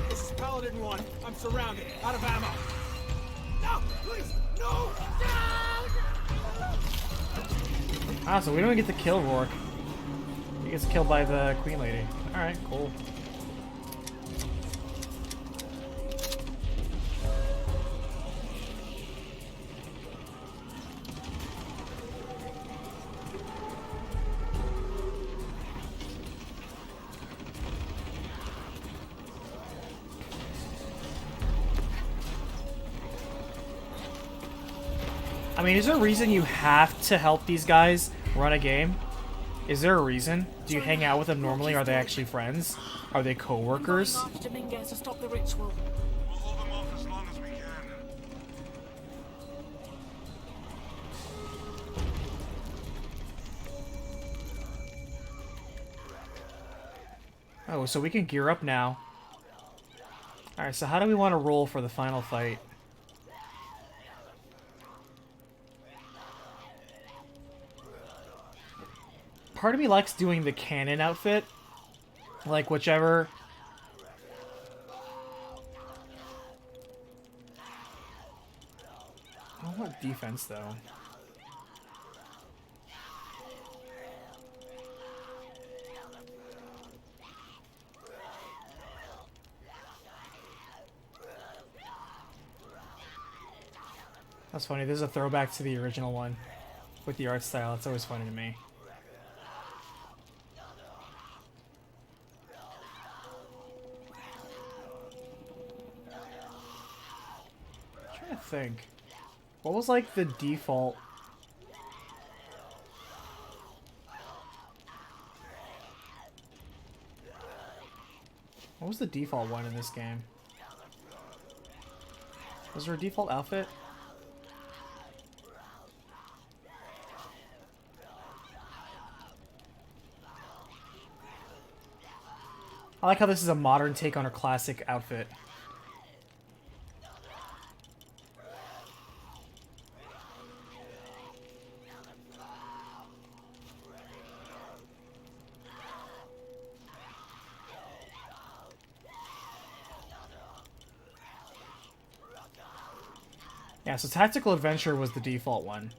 This is Paladin 1. I'm surrounded. Out of ammo. No! Please! No! Ah, so we don't even get to kill Rourke. He gets killed by the Queen Lady. Alright, cool. I mean, is there a reason you have to help these guys run a game? Is there a reason? Do you hang out with them normally? Are they actually friends? Are they co-workers? To stop the ritual. We'll hold them off as long as we can. Oh, so we can gear up now. Alright, so how do we want to roll for the final fight? Part of me likes doing the cannon outfit. Like, whichever What defense, though? That's funny. This is a throwback to the original one with the art style. It's always funny to me. I'm trying to think. What was like the default? What was the default one in this game? Was there a default outfit? I like how this is a modern take on her classic outfit. Yeah, so Tactical Adventure was the default one.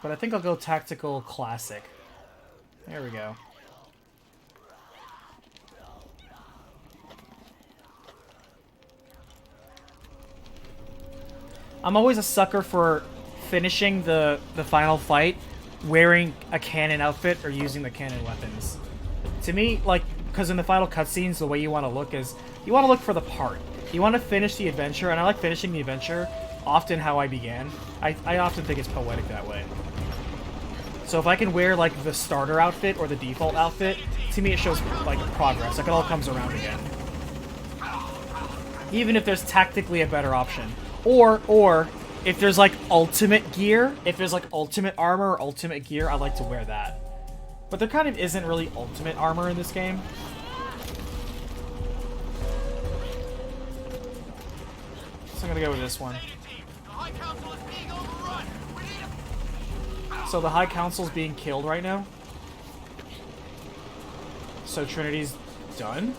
But I think I'll go Tactical Classic. There we go. I'm always a sucker for finishing the final fight wearing a cannon outfit or using the cannon weapons. To me, like, because in the final cutscenes, the way you want to look is, you want to look for the part. You want to finish the adventure, and I like finishing the adventure often how I began. I often think it's poetic that way. So if I can wear, like, the starter outfit or the default outfit, to me it shows, like, progress. Like, it all comes around again. Even if there's tactically a better option. Or if there's, like, ultimate gear, if there's, like, ultimate armor or ultimate gear, I like to wear that. But there kind of isn't really ultimate armor in this game. So I'm gonna go with this one. So the High Council's being killed right now. So Trinity's done?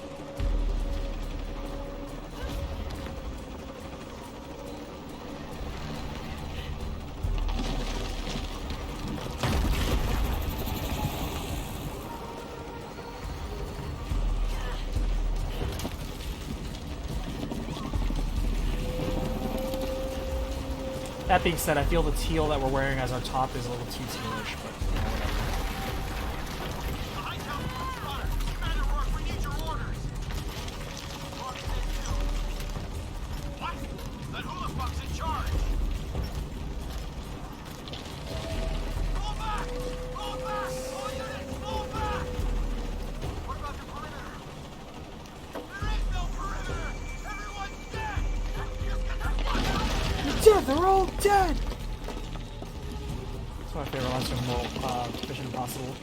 That being said, I feel the teal that we're wearing as our top is a little too tealish, but you know, whatever. What? That hula fuck's in charge! Fall back! Fall back! All units, fall back! What about the perimeter? There is no perimeter! Everyone's dead! Dead! They're all dead! That's my favorite lines from Mission Impossible.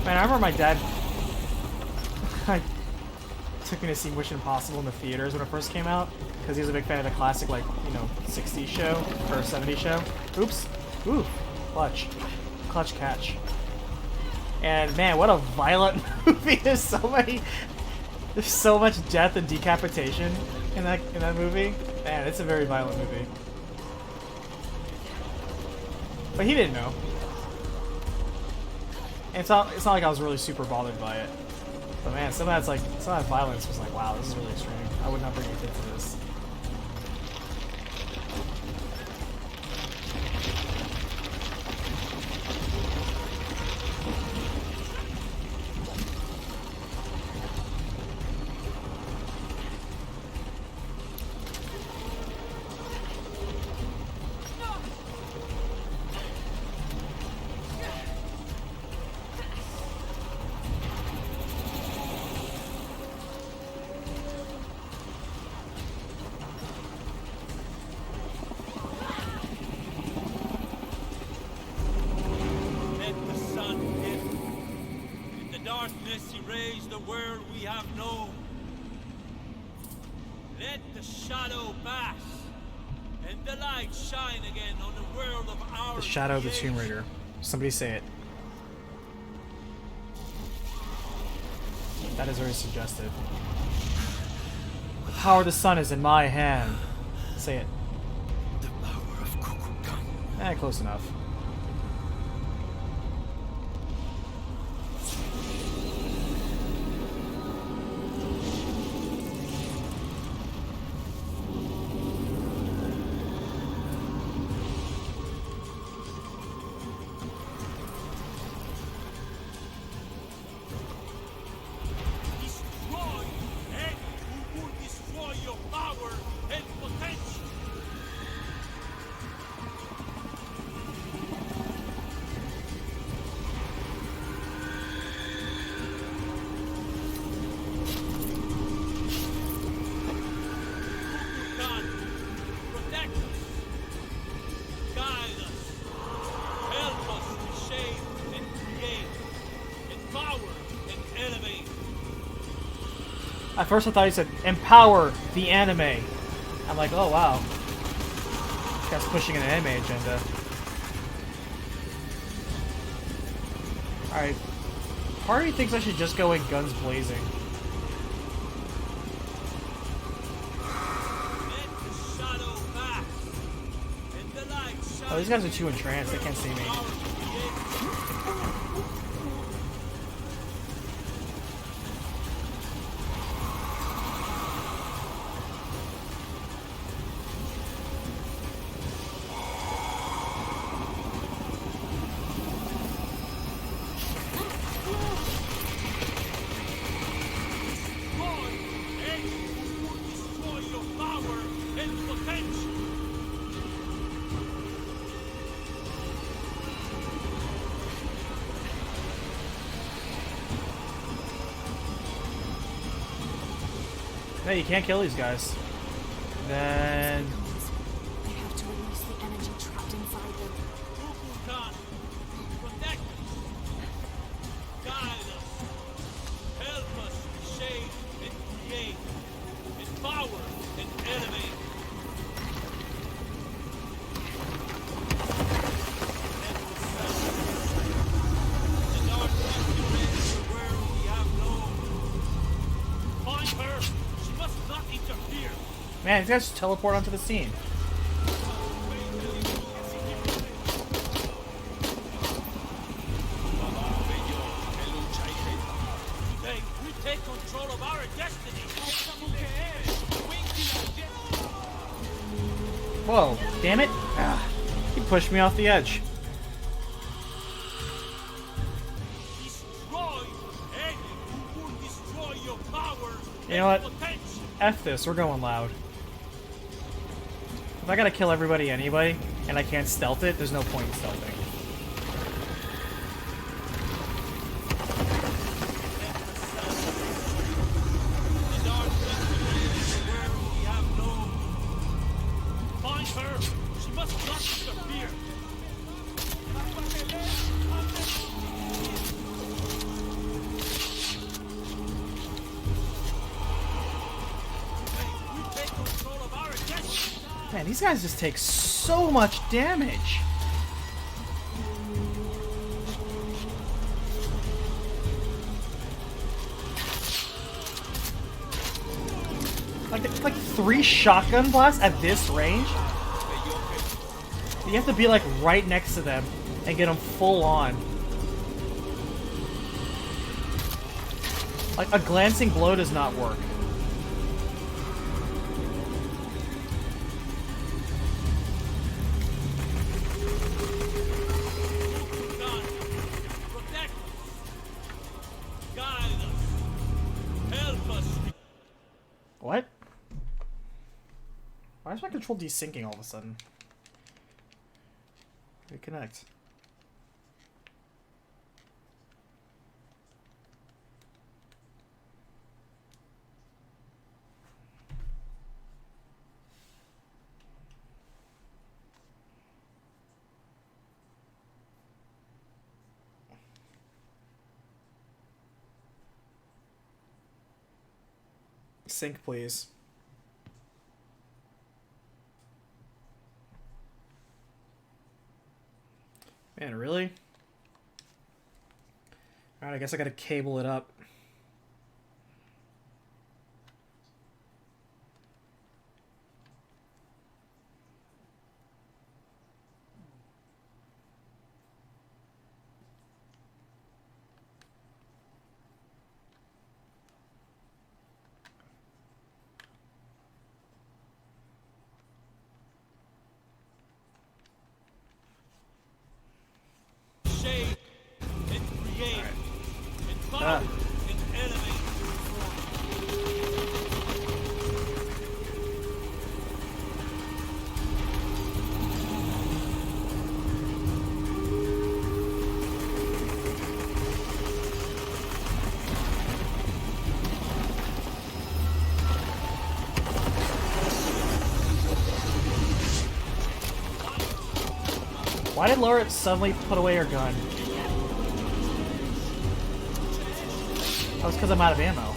Man, I remember my dad took me to see Mission Impossible in the theaters when it first came out, because he was a big fan of the classic, like, you know, 60s show, or 70s show. Oops. Ooh. Clutch. Clutch catch. And man, what a violent movie. There's so much death and decapitation in that movie. Man, it's a very violent movie. But he didn't know. And it's not like I was really super bothered by it. But man, some of that violence was like, wow, this is really extreme. I would not bring a kid to this. Darkness erase the world we have known. Let the shadow pass. and the light shine again on the world of our The shadow of the creation. Tomb Raider. Somebody say it. That is very suggestive. The power of the sun is in my hand. Say it. The power of Kukulkan. Close enough. Destroy any who would destroy your power and potential. Kukulkan, protect us, guide us, help us reshape and create, empower and elevate. At first I thought he said, empower the anime. I'm like, oh wow. This guy's pushing an anime agenda. Alright. Part of me thinks I should just go in guns blazing. Oh, these guys are too entranced, they can't see me. No, you can't kill these guys. Then... They have to release the energy trapped inside them. Kukulkan, protect us, guide us, help us shape and create, empower and elevate. The dark is the world we have known. Find her. She must not interfere. Man, these guys just teleport onto the scene. Today, we take control of our destiny. Whoa, damn it. Ah, he pushed me off the edge. Destroy any who would destroy your power You know what? and potential. F this, we're going loud. If I gotta kill everybody anyway, and I can't stealth it, there's no point in stealthing. The dark is the world we have known. Find her. She must not interfere. We take control of our destiny. Man, these guys just take so much damage. Like 3 shotgun blasts at this range? You have to be like right next to them and get them full on. Like a glancing blow does not work. Protect us. Guide us. Help us. What? Why is my control desyncing all of a sudden? Reconnect. Sync, please. Man, really? Alright, I guess I gotta cable it up. Shape and create and follow and elevate your form. Why did Laura suddenly put away her gun? That was because I'm out of ammo.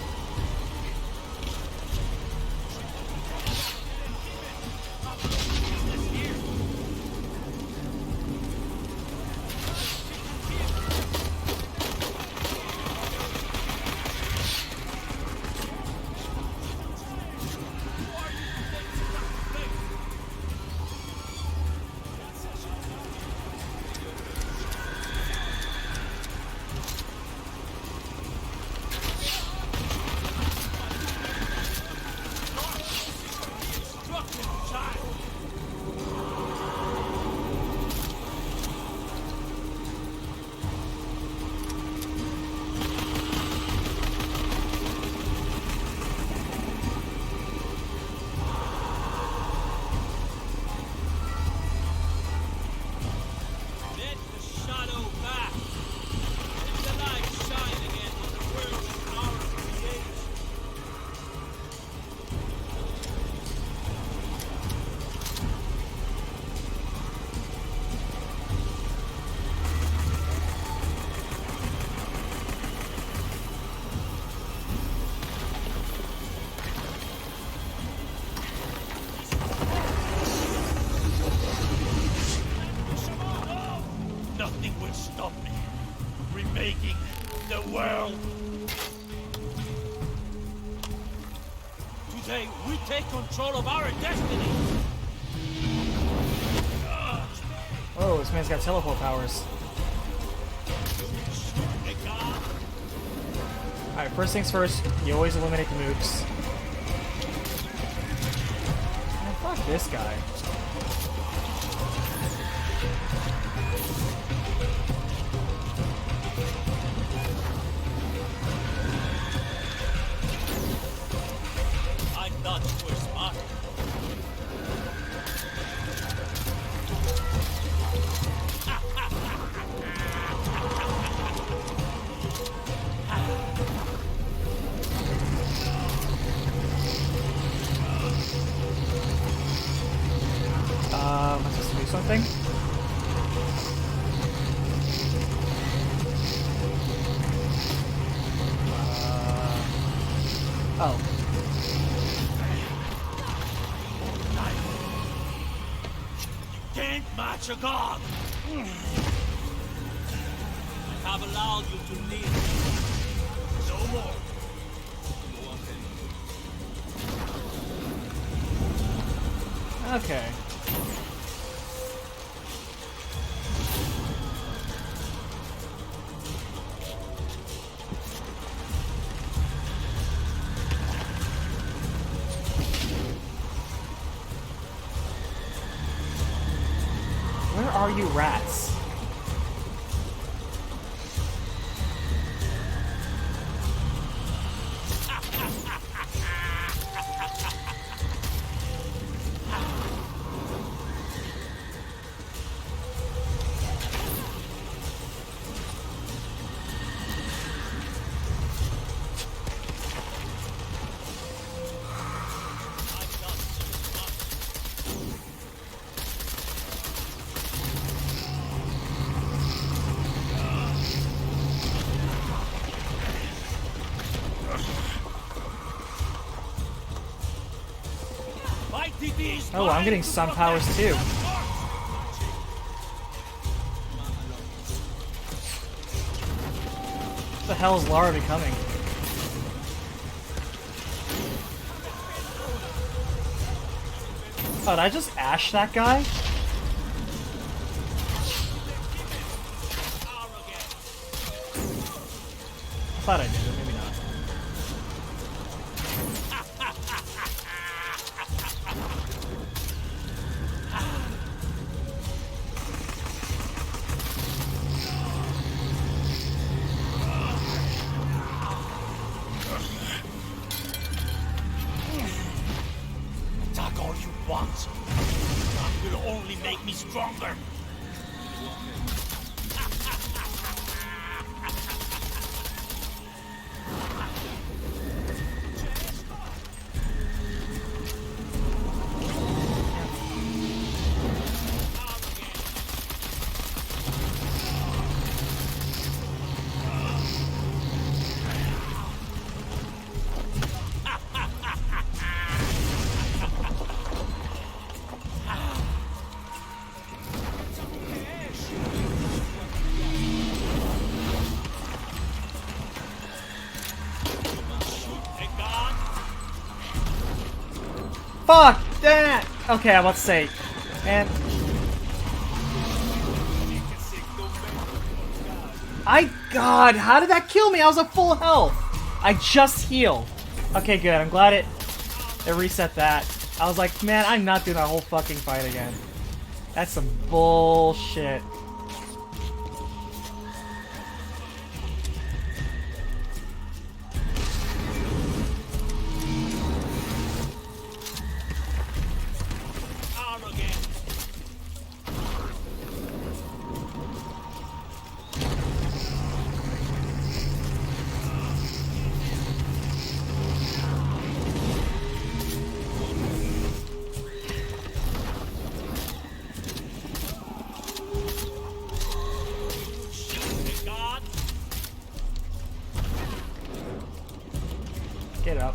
Nothing will stop me. Remaking the world. Today, we take control of our destiny. Oh, this man's got teleport powers. Alright, first things first, you always eliminate the nukes. Man, fuck this guy. I thought you were smart. Am I supposed to do something? Oh. Can't match a god. I have allowed you to live. No more. Okay. Where are you rats? Oh, I'm getting some powers too. The hell is Lara becoming? Oh, did I just ash that guy? I thought I did, but maybe not. Attack all you want. That will only make me stronger. Fuck that! Okay, I'm about to say, man. God, how did that kill me? I was at full health. I just healed. Okay, good. I'm glad it reset that. I was like, man, I'm not doing that whole fucking fight again. That's some bullshit. Get up.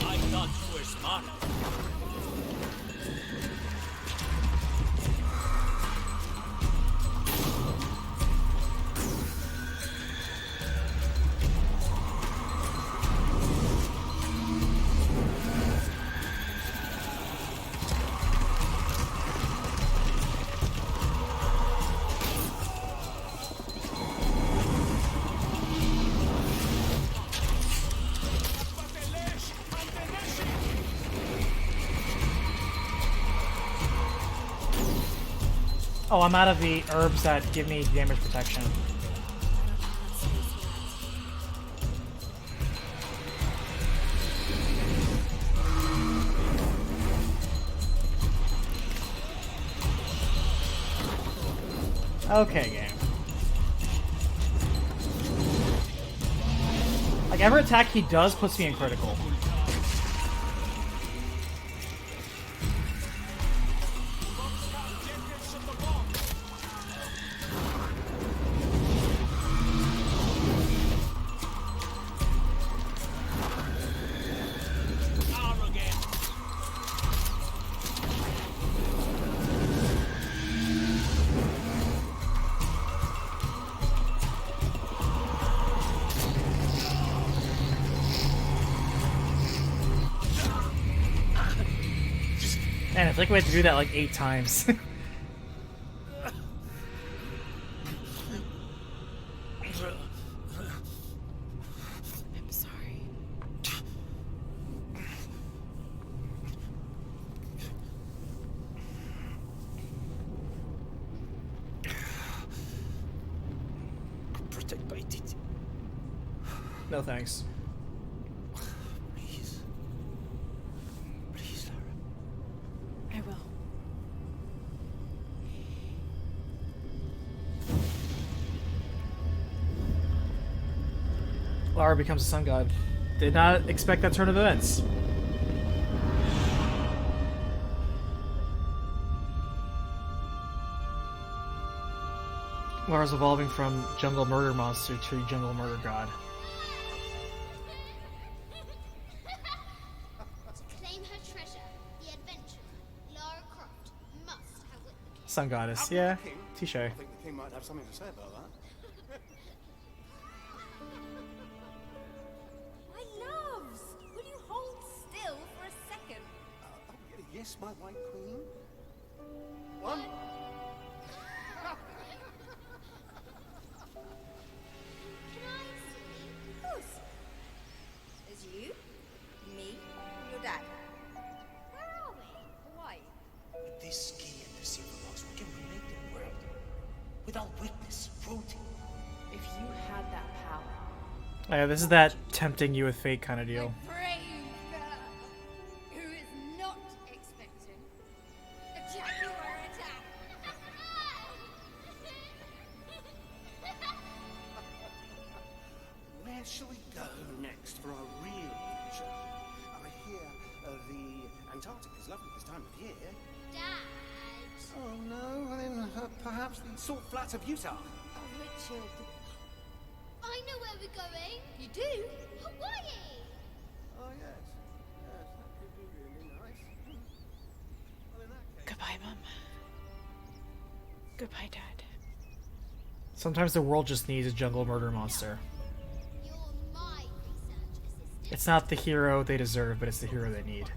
I thought you were smart. Oh, I'm out of the herbs that give me damage protection. Okay, game. Like, every attack he does puts me in critical. Man, I feel like we had to do that like 8 times. I'm sorry. Protect my teeth. No thanks. Please. Please, Lara. I will. Lara becomes a sun god. Did not expect that turn of events. Lara's evolving from jungle murder monster to jungle murder god. To claim her treasure, the adventurer, Lara Croft, must have lit the king. Sun goddess, yeah. Touche. I think the king might have something to say about that. My loves! Will you hold still for a second? Yes, my white queen. One. Of course. There's you, me, your dad. Where are we? Hawaii. With this key and the silver box, we can remake the world. Without weakness, cruelty. If you had that power. Oh, yeah, this is that tempting you with fate kind of deal. Brave girl, who is not expecting a jaguar attack. Where shall we go next for our real adventure? I hear the Antarctic is lovely this time of year. Dad. Oh no, then perhaps the salt flats of Utah. Oh, Richard. I know where we're going. You do? Hawaii. Oh yes, yes, that could be really nice. Well, in that case... Goodbye, Mom. Goodbye, Dad. Sometimes the world just needs a jungle murder monster. You're my research assistant. It's not the hero they deserve, but it's the hero they need.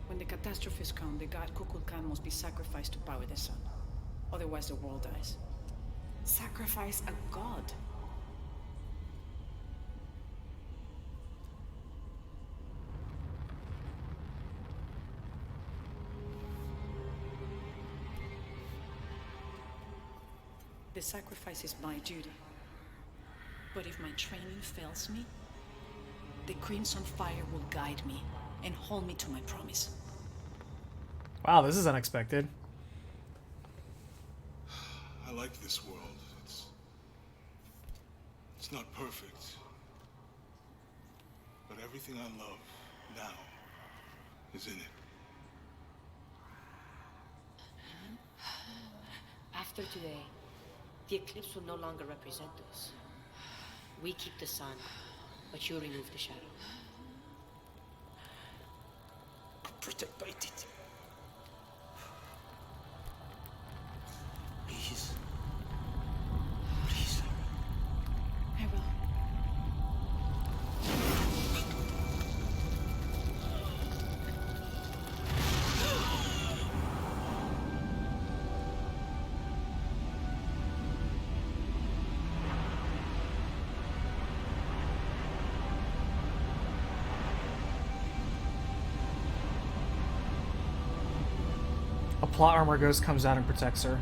When the catastrophes come, the god Kukulkan must be sacrificed to power the sun. Otherwise the world dies. Sacrifice a god? The sacrifice is my duty. But if my training fails me, the Crimson Fire will guide me and hold me to my promise. Wow, this is unexpected. I like this world. It's not perfect. But everything I love now is in it. After today, the eclipse will no longer represent us. We keep the sun, but you remove the shadow. Protect by it. Please. Please. I will. A plot armor ghost comes out and protects her.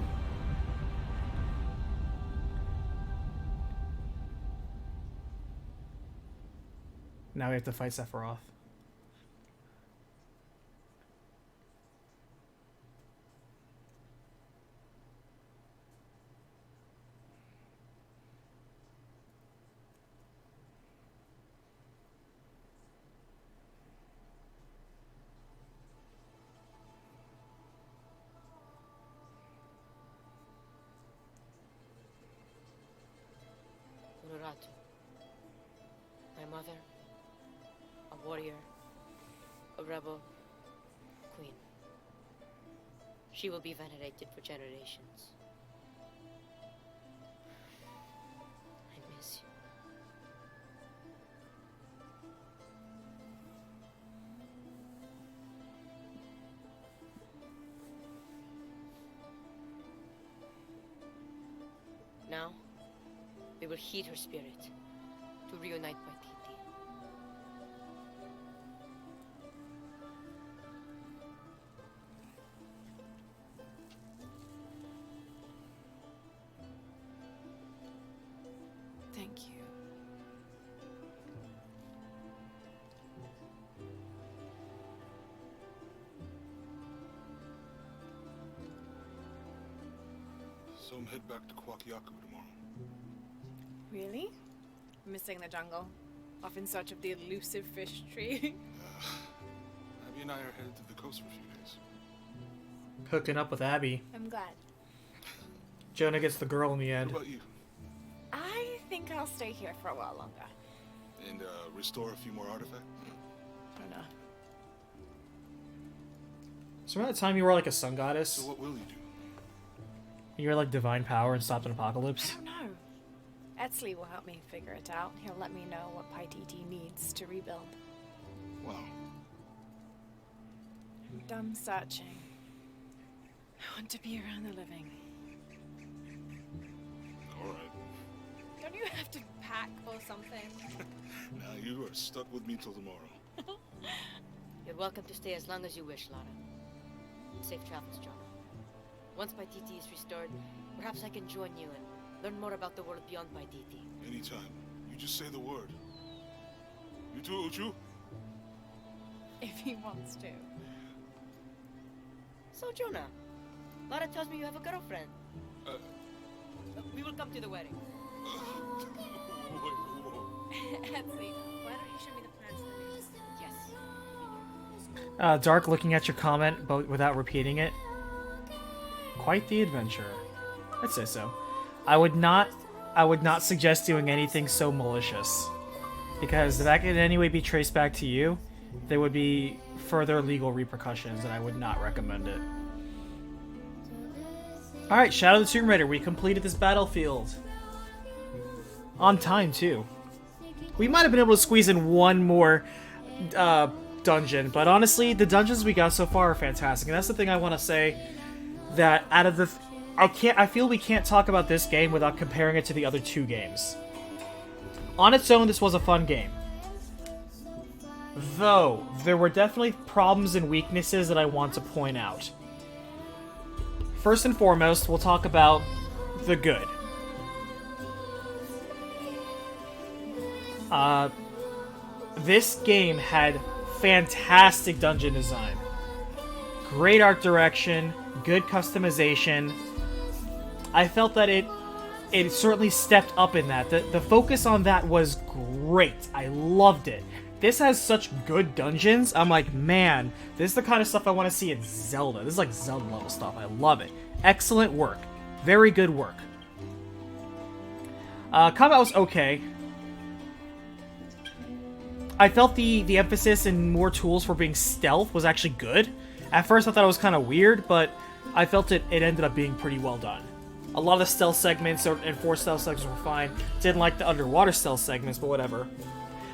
Now we have to fight Sephiroth. Unuratu. My mother, a warrior, a rebel, queen. She will be venerated for generations. I miss you. Now, we will heed her spirit to reunite Paititi. Thank you. So I'm head back to Kwakiaku tomorrow. Really? Missing the jungle? Off in search of the elusive fish tree? Abby and I are headed to the coast for a few days. Hooking up with Abby. I'm glad. Jonah gets the girl in the end. What about you? I think I'll stay here for a while longer. And restore a few more artifacts? I don't know. So around the time you were like a sun goddess, So what will you do? you were like divine power and stopped an apocalypse. I don't know. Etzli will help me figure it out. He'll let me know what Paititi needs to rebuild. Wow. I'm done searching. I want to be around the living. Alright. Don't you have to pack or something? Now you are stuck with me till tomorrow. You're welcome to stay as long as you wish, Lara. Safe travels, Jonah. Once Paititi is restored, perhaps I can join you and learn more about the world beyond Paititi. Anytime. You just say the word. You too, Uchu? If he wants to. So, Jonah, Lara tells me you have a girlfriend. We will come to the wedding. Etzli, why don't you show me the plans for the Yes. Dark looking at your comment, but without repeating it. Quite the adventure. I'd say so. I would not suggest doing anything so malicious, because if that could in any way be traced back to you, there would be further legal repercussions, and I would not recommend it. Alright, Shadow of the Tomb Raider, we completed this battlefield. On time, too. We might have been able to squeeze in one more dungeon, but honestly, the dungeons we got so far are fantastic, and that's the thing I want to say, that out of the... I feel we can't talk about this game without comparing it to the other two games. On its own, this was a fun game. Though, there were definitely problems and weaknesses that I want to point out. First and foremost, we'll talk about the good. This game had fantastic dungeon design. Great art direction, good customization. I felt that it certainly stepped up in that. The focus on that was great. I loved it. This has such good dungeons. I'm like, man, this is the kind of stuff I want to see in Zelda. This is like Zelda level stuff. I love it. Excellent work. Very good work. Combat was okay. I felt the emphasis and more tools for being stealth was actually good. At first I thought it was kind of weird, but I felt it ended up being pretty well done. A lot of the stealth segments and forced stealth segments were fine. Didn't like the underwater stealth segments, but whatever.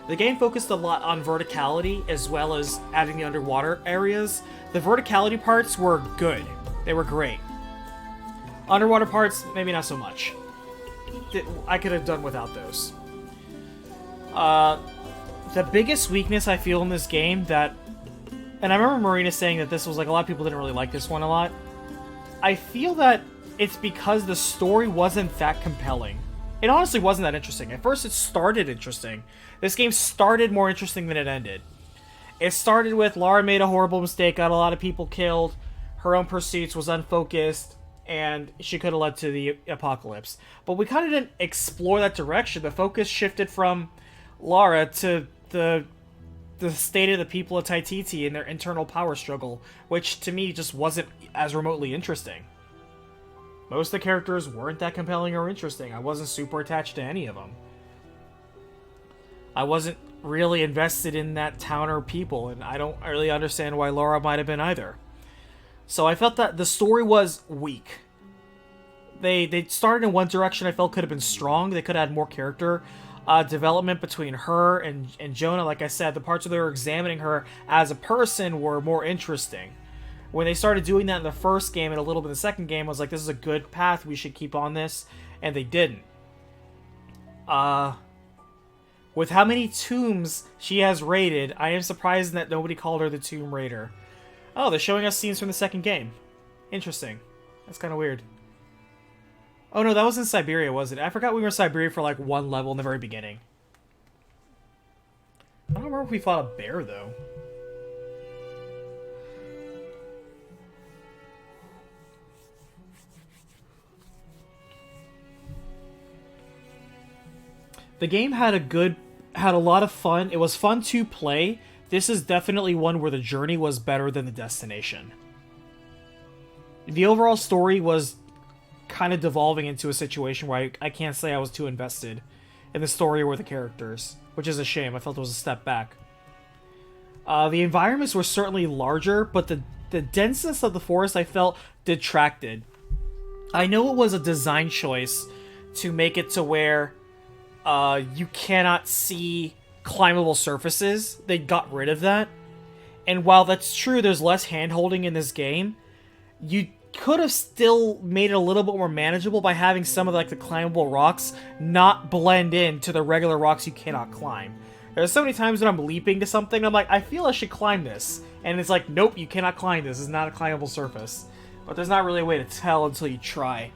The game focused a lot on verticality as well as adding the underwater areas. The verticality parts were good. They were great. Underwater parts, maybe not so much. I could have done without those. The biggest weakness I feel in this game that... And I remember Marina saying that this was like, a lot of people didn't really like this one a lot. I feel that it's because the story wasn't that compelling. It honestly wasn't that interesting. At first it started interesting. This game started more interesting than it ended. It started with Lara made a horrible mistake, got a lot of people killed, her own pursuits was unfocused, and she could have led to the apocalypse. But we kind of didn't explore that direction. The focus shifted from Lara to the state of the people of Taititi and their internal power struggle, which to me just wasn't as remotely interesting. Most of the characters weren't that compelling or interesting. I wasn't super attached to any of them. I wasn't really invested in that town or people, and I don't really understand why Lara might have been either. So I felt that the story was weak. They started in one direction I felt could have been strong. They could have had more character development between her and Jonah. Like I said, the parts where they were examining her as a person were more interesting. When they started doing that in the first game and a little bit in the second game, I was like, this is a good path, we should keep on this, and they didn't. With how many tombs she has raided, I am surprised that nobody called her the Tomb Raider. Oh, they're showing us scenes from the second game. Interesting. That's kind of weird. Oh no, that was in Siberia, was it? I forgot we were in Siberia for like one level in the very beginning. I don't remember if we fought a bear, though. The game had a lot of fun. It was fun to play. This is definitely one where the journey was better than the destination. The overall story was kind of devolving into a situation where I can't say I was too invested in the story or the characters, which is a shame. I felt it was a step back. The environments were certainly larger, but the denseness of the forest I felt detracted. I know it was a design choice to make it to where you cannot see climbable surfaces. They got rid of that. And while that's true, there's less hand-holding in this game, you could have still made it a little bit more manageable by having some of like the climbable rocks not blend in to the regular rocks you cannot climb. There's so many times when I'm leaping to something, I'm like, I feel I should climb this. And it's like, nope, you cannot climb this. It's not a climbable surface. But there's not really a way to tell until you try.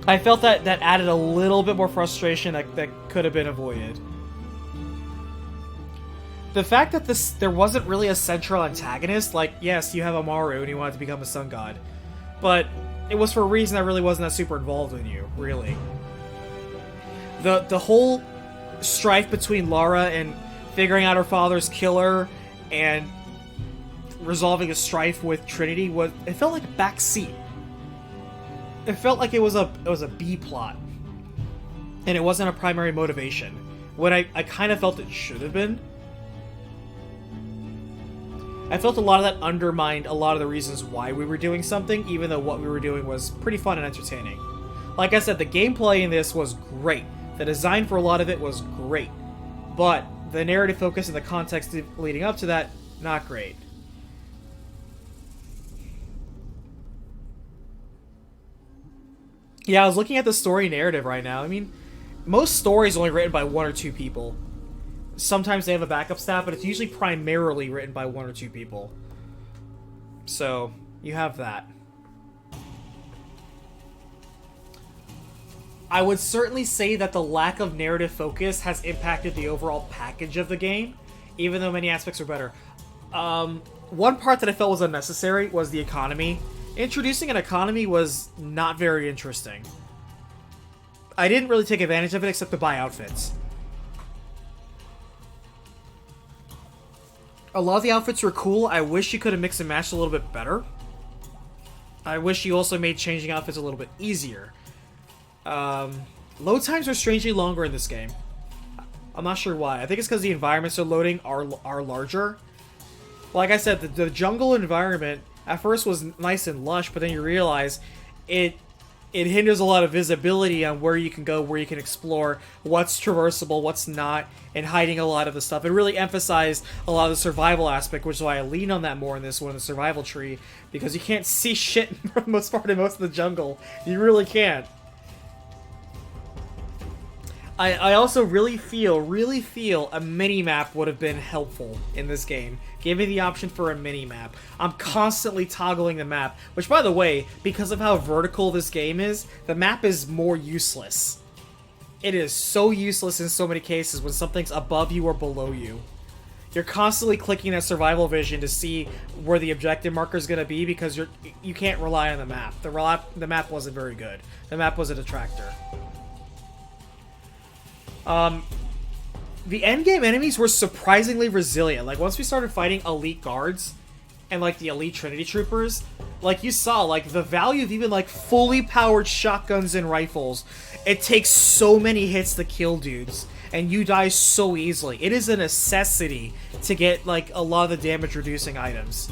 I felt that added a little bit more frustration that could have been avoided. The fact that there wasn't really a central antagonist, like, yes, you have Amaru and you wanted to become a sun god, but it was for a reason that really wasn't that super involved in you, really. The whole strife between Lara and figuring out her father's killer and resolving a strife with Trinity it felt like a backseat. It felt like it was a B plot, and it wasn't a primary motivation. When I kind of felt it should have been. I felt a lot of that undermined a lot of the reasons why we were doing something, even though what we were doing was pretty fun and entertaining. Like I said, the gameplay in this was great. The design for a lot of it was great. But the narrative focus and the context leading up to that, not great. Yeah, I was looking at the story narrative right now. I mean, most stories are only written by one or two people. Sometimes they have a backup staff, but it's usually primarily written by one or two people. So, you have that. I would certainly say that the lack of narrative focus has impacted the overall package of the game, even though many aspects are better. One part that I felt was unnecessary was the economy. Introducing an economy was not very interesting. I didn't really take advantage of it except to buy outfits. A lot of the outfits were cool. I wish you could have mixed and matched a little bit better. I wish you also made changing outfits a little bit easier. Load times are strangely longer in this game. I'm not sure why. I think it's because the environments are loading are larger. Like I said, the jungle environment at first was nice and lush, but then you realize it hinders a lot of visibility on where you can go, where you can explore, what's traversable, what's not, and hiding a lot of the stuff. It really emphasized a lot of the survival aspect, which is why I lean on that more in this one, the survival tree, because you can't see shit for the most part in most of the jungle. You really can't. I also really feel a mini-map would have been helpful in this game. Give me the option for a mini-map. I'm constantly toggling the map, which, by the way, because of how vertical this game is, the map is more useless. It is so useless in so many cases when something's above you or below you. You're constantly clicking that survival vision to see where the objective marker is going to be because you can't rely on the map. The map wasn't very good. The map was a detractor. The endgame enemies were surprisingly resilient. Like, once we started fighting elite guards and, like, the elite Trinity troopers, like, you saw, like, the value of even, like, fully powered shotguns and rifles. It takes so many hits to kill dudes, and you die so easily. It is a necessity to get, like, a lot of the damage-reducing items.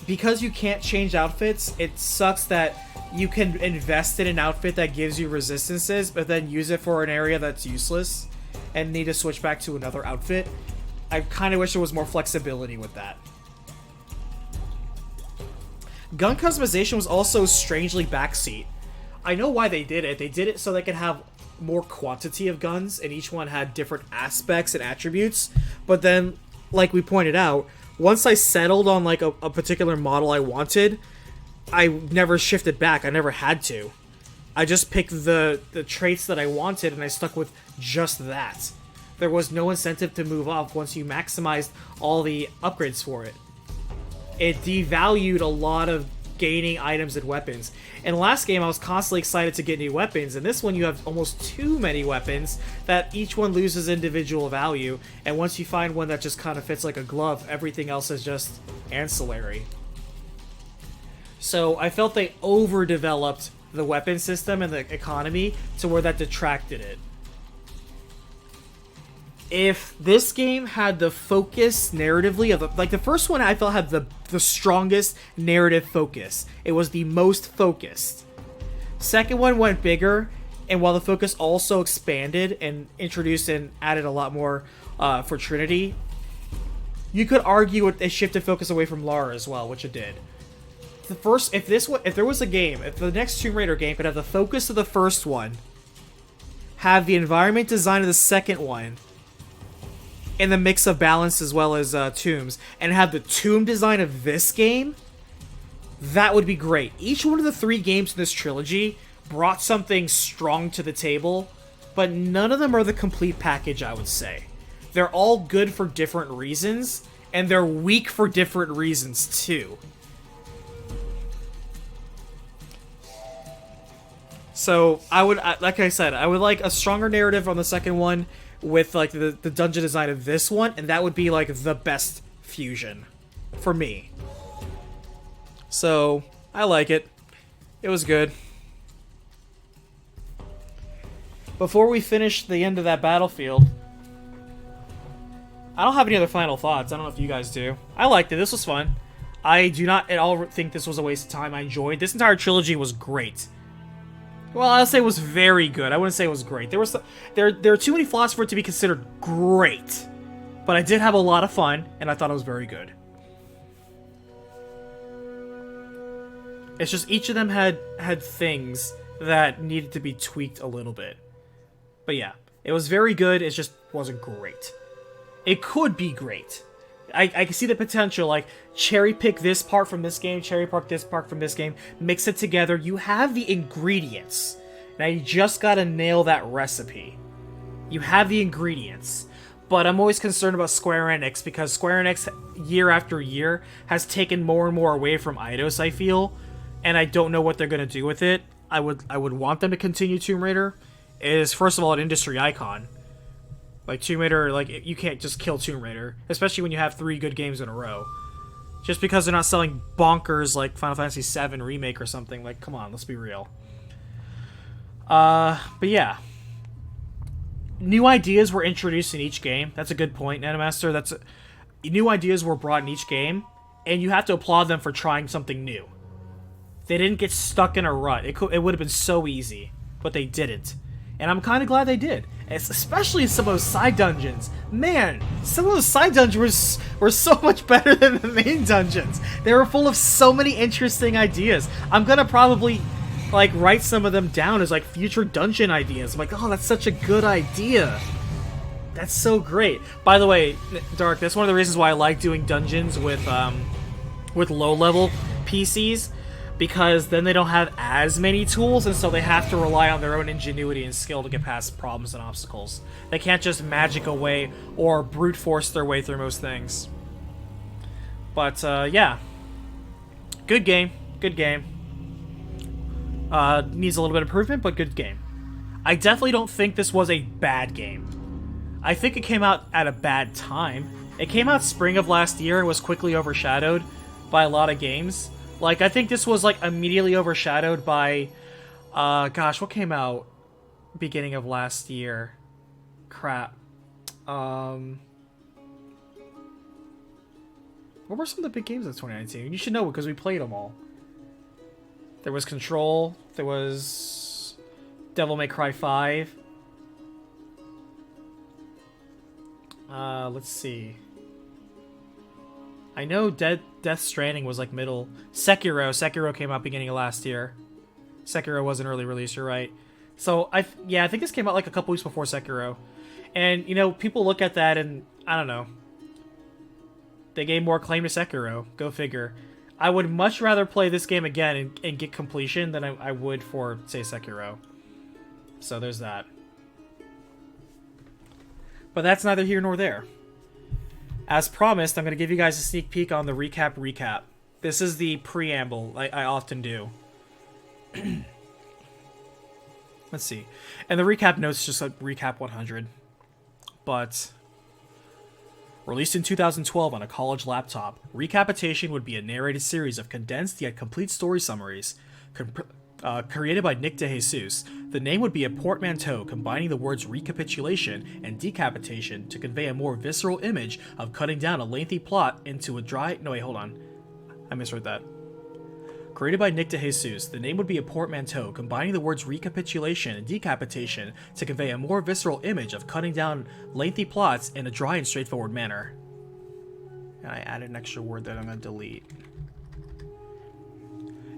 Because you can't change outfits, it sucks that you can invest in an outfit that gives you resistances, but then use it for an area that's useless, and need to switch back to another outfit. I kind of wish there was more flexibility with that. Gun customization was also strangely backseat. I know why they did it. They did it so they could have more quantity of guns, and each one had different aspects and attributes. But then, like we pointed out, once I settled on like a particular model I wanted, I never shifted back. I never had to. I just picked the traits that I wanted, and I stuck with just that. There was no incentive to move up once you maximized all the upgrades for it. It devalued a lot of gaining items and weapons. In the last game, I was constantly excited to get new weapons. In this one, you have almost too many weapons that each one loses individual value. And once you find one that just kind of fits like a glove, everything else is just ancillary. So I felt they overdeveloped the weapon system and the economy to where that detracted it. If this game had the focus narratively of like the first one, I felt had the strongest narrative focus. It was the most focused. Second one went bigger, and while the focus also expanded and introduced and added a lot more for Trinity, you could argue it shifted focus away from Lara as well, which it did. The first, if there was a game, if the next Tomb Raider game could have the focus of the first one, have the environment design of the second one, and the mix of balance as well as tombs, and have the tomb design of this game, that would be great. Each one of the 3 games in this trilogy brought something strong to the table, but none of them are the complete package, I would say. They're all good for different reasons, and they're weak for different reasons too. So like I said, I would like a stronger narrative on the second one with like the dungeon design of this one, and that would be like the best fusion for me. So I like it. It was good. Before we finish the end of that battlefield, I don't have any other final thoughts. I don't know if you guys do. I liked it. This was fun. I do not at all think this was a waste of time. I enjoyed this entire trilogy. Was great. Well, I'll say it was very good. I wouldn't say it was great. There are too many flaws for it to be considered great. But I did have a lot of fun, and I thought it was very good. It's just each of them had things that needed to be tweaked a little bit. But yeah, it was very good. It just wasn't great. It could be great. I can see the potential, like, cherry pick this part from this game, cherry pick this part from this game, mix it together. You have the ingredients. Now you just gotta nail that recipe. You have the ingredients. But I'm always concerned about Square Enix, because Square Enix, year after year, has taken more and more away from Eidos, I feel. And I don't know what they're gonna do with it. I would want them to continue Tomb Raider. It is, first of all, an industry icon. Like, Tomb Raider, like, you can't just kill Tomb Raider. Especially when you have 3 good games in a row. Just because they're not selling bonkers like Final Fantasy VII Remake or something. Like, come on, let's be real. But yeah. New ideas were introduced in each game. That's a good point, Nanomaster. New ideas were brought in each game. And you have to applaud them for trying something new. They didn't get stuck in a rut. It would have been so easy. But they didn't. And I'm kind of glad they did. Especially some of those side dungeons. Man, some of those side dungeons were so much better than the main dungeons. They were full of so many interesting ideas. I'm gonna probably, like, write some of them down as, like, future dungeon ideas. I'm like, oh, that's such a good idea. That's so great. By the way, Dark, that's one of the reasons why I like doing dungeons with low-level PCs. Because then they don't have as many tools, and so they have to rely on their own ingenuity and skill to get past problems and obstacles. They can't just magic away or brute force their way through most things. But, yeah. Good game. Good game. Needs a little bit of improvement, but good game. I definitely don't think this was a bad game. I think it came out at a bad time. It came out spring of last year and was quickly overshadowed by a lot of games. Like, I think this was, like, immediately overshadowed by, gosh, what came out beginning of last year? Crap. What were some of the big games of 2019? You should know because we played them all. There was Control. There was Devil May Cry 5. Let's see. I know Death Stranding was like middle. Sekiro came out beginning of last year. Sekiro was an early release, you're right. So, I think this came out like a couple weeks before Sekiro. And, you know, people look at that and, I don't know. They gave more claim to Sekiro. Go figure. I would much rather play this game again and get completion than I would for, say, Sekiro. So there's that. But that's neither here nor there. As promised, I'm going to give you guys a sneak peek on the recap. This is the preamble, like I often do. Let's see. And the recap notes just like recap 100. But released in 2012 on a college laptop, Recapitation would be a narrated series of condensed yet complete story summaries. Created by Nick DeJesus, the name would be a portmanteau combining the words recapitulation and decapitation to convey a more visceral image of cutting down a lengthy plot into a dry... No, wait, hold on. I misread that. Created by Nick DeJesus, the name would be a portmanteau combining the words recapitulation and decapitation to convey a more visceral image of cutting down lengthy plots in a dry and straightforward manner. And I added an extra word that I'm going to delete.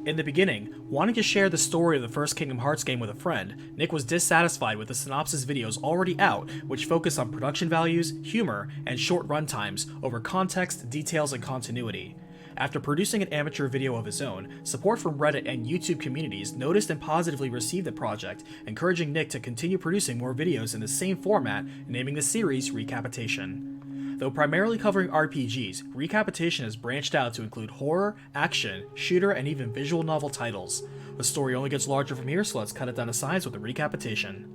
In the beginning, wanting to share the story of the first Kingdom Hearts game with a friend, Nick was dissatisfied with the synopsis videos already out, which focus on production values, humor, and short runtimes over context, details, and continuity. After producing an amateur video of his own, support from Reddit and YouTube communities noticed and positively received the project, encouraging Nick to continue producing more videos in the same format, naming the series Recapitation. Though primarily covering RPGs, Recapitation has branched out to include horror, action, shooter, and even visual novel titles. The story only gets larger from here, so let's cut it down to size with the Recapitation.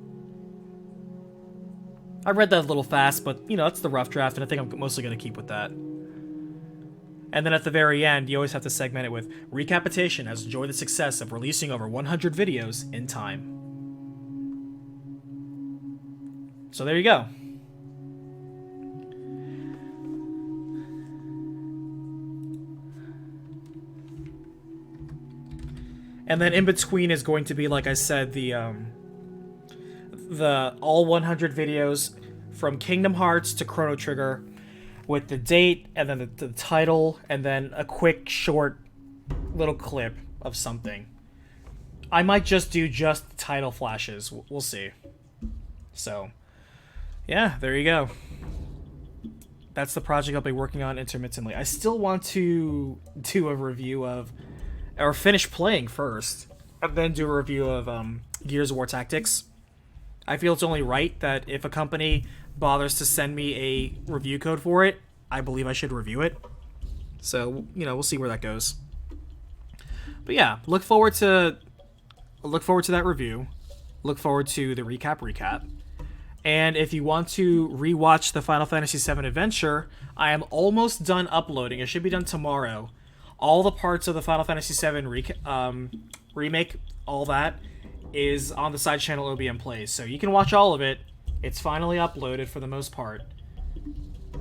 I read that a little fast, but, you know, it's the rough draft, and I think I'm mostly going to keep with that. And then at the very end, you always have to segment it with, Recapitation has enjoyed the success of releasing over 100 videos in time. So there you go. And then in between is going to be, like I said, the all 100 videos from Kingdom Hearts to Chrono Trigger with the date and then the title and then a quick short little clip of something. I might just do just title flashes. We'll see. So, yeah, there you go. That's the project I'll be working on intermittently. I still want to do a review of... or finish playing first, and then do a review of Gears of War Tactics. I feel it's only right that if a company bothers to send me a review code for it, I believe I should review it. So, you know, we'll see where that goes. But yeah, look forward to that review. Look forward to the recap. And if you want to rewatch the Final Fantasy VII Adventure, I am almost done uploading. It should be done tomorrow. All the parts of the Final Fantasy VII remake, all that, is on the side channel OBM Plays. So you can watch all of it. It's finally uploaded for the most part.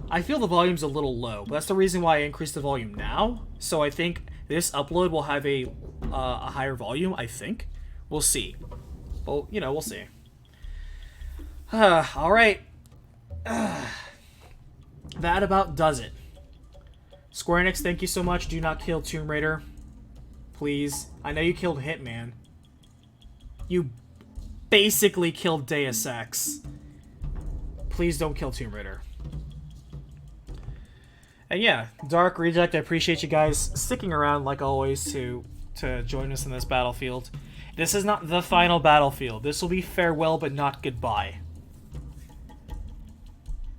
I feel the volume's a little low, but that's the reason why I increased the volume now. So I think this upload will have a higher volume, I think. We'll see. Well, you know, we'll see. Alright. That about does it. Square Enix, thank you so much. Do not kill Tomb Raider. Please. I know you killed Hitman. You basically killed Deus Ex. Please don't kill Tomb Raider. And yeah, Dark Reject, I appreciate you guys sticking around like always to join us in this battlefield. This is not the final battlefield. This will be farewell but not goodbye.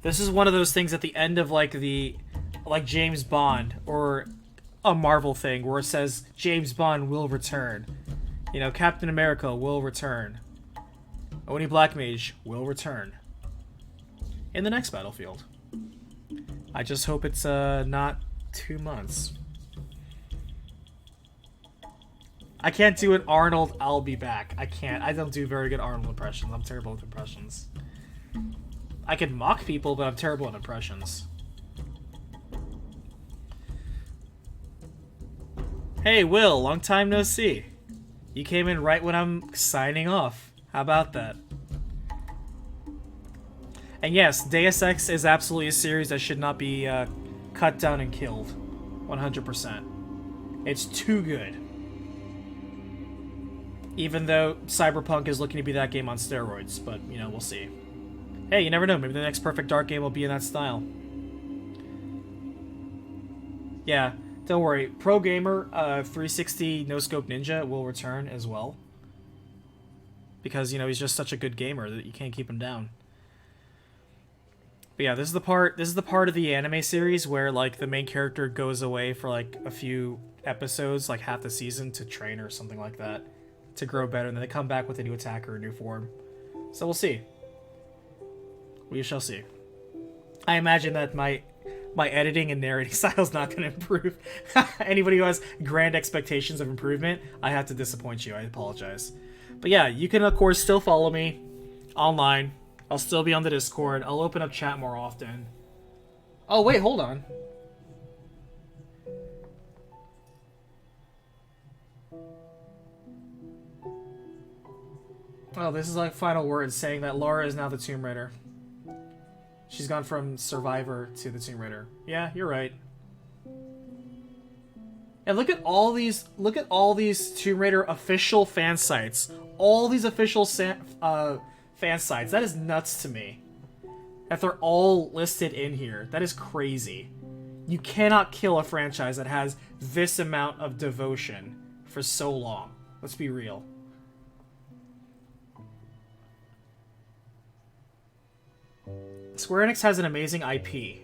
This is one of those things at the end of like James Bond or a Marvel thing where it says James Bond will return. You know, Captain America will return. Oni Black Mage will return. In the next battlefield. I just hope it's not 2 months. I can't do an Arnold, I'll be back. I can't. I don't do very good Arnold impressions. I'm terrible with impressions. I can mock people, but I'm terrible at impressions. Hey, Will, long time no see. You came in right when I'm signing off. How about that? And yes, Deus Ex is absolutely a series that should not be cut down and killed. 100%. It's too good. Even though Cyberpunk is looking to be that game on steroids, but, you know, we'll see. Hey, you never know, maybe the next Perfect Dark game will be in that style. Yeah, don't worry. Pro Gamer 360 No Scope Ninja will return as well. Because, you know, he's just such a good gamer that you can't keep him down. But yeah, this is the part of the anime series where like the main character goes away for like a few episodes, like half the season, to train or something like that, to grow better, and then they come back with a new attack or a new form. So we'll see. We shall see. I imagine that my editing and narrating style is not going to improve. Anybody who has grand expectations of improvement, I have to disappoint you. I apologize. But yeah, you can of course still follow me online. I'll still be on the Discord. I'll open up chat more often. Oh wait, hold on. Oh, this is like final words saying that Laura is now the Tomb Raider. She's gone from Survivor to the Tomb Raider. Yeah, you're right. And look at all these Tomb Raider official fan sites. All these official fan sites. That is nuts to me. That they're all listed in here. That is crazy. You cannot kill a franchise that has this amount of devotion for so long. Let's be real. Square Enix has an amazing IP.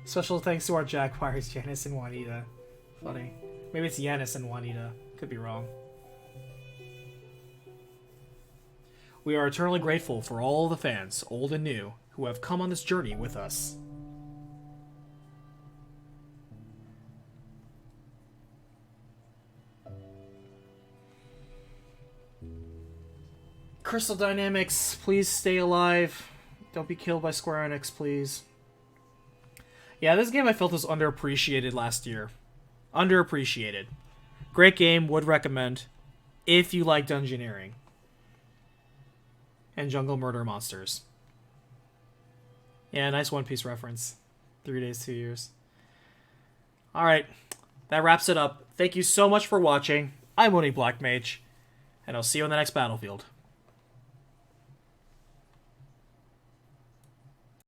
Special thanks to our Jaguars, Janice and Juanita. Funny. Maybe it's Yanis and Juanita. Could be wrong. We are eternally grateful for all the fans, old and new, who have come on this journey with us. Crystal Dynamics, please stay alive. Don't be killed by Square Enix, please. Yeah, this game I felt was underappreciated last year. Underappreciated. Great game, would recommend. If you like dungeoneering. And jungle murder monsters. Yeah, nice One Piece reference. 3 days, 2 years. Alright, that wraps it up. Thank you so much for watching. I'm Oni Black Mage, and I'll see you on the next battlefield.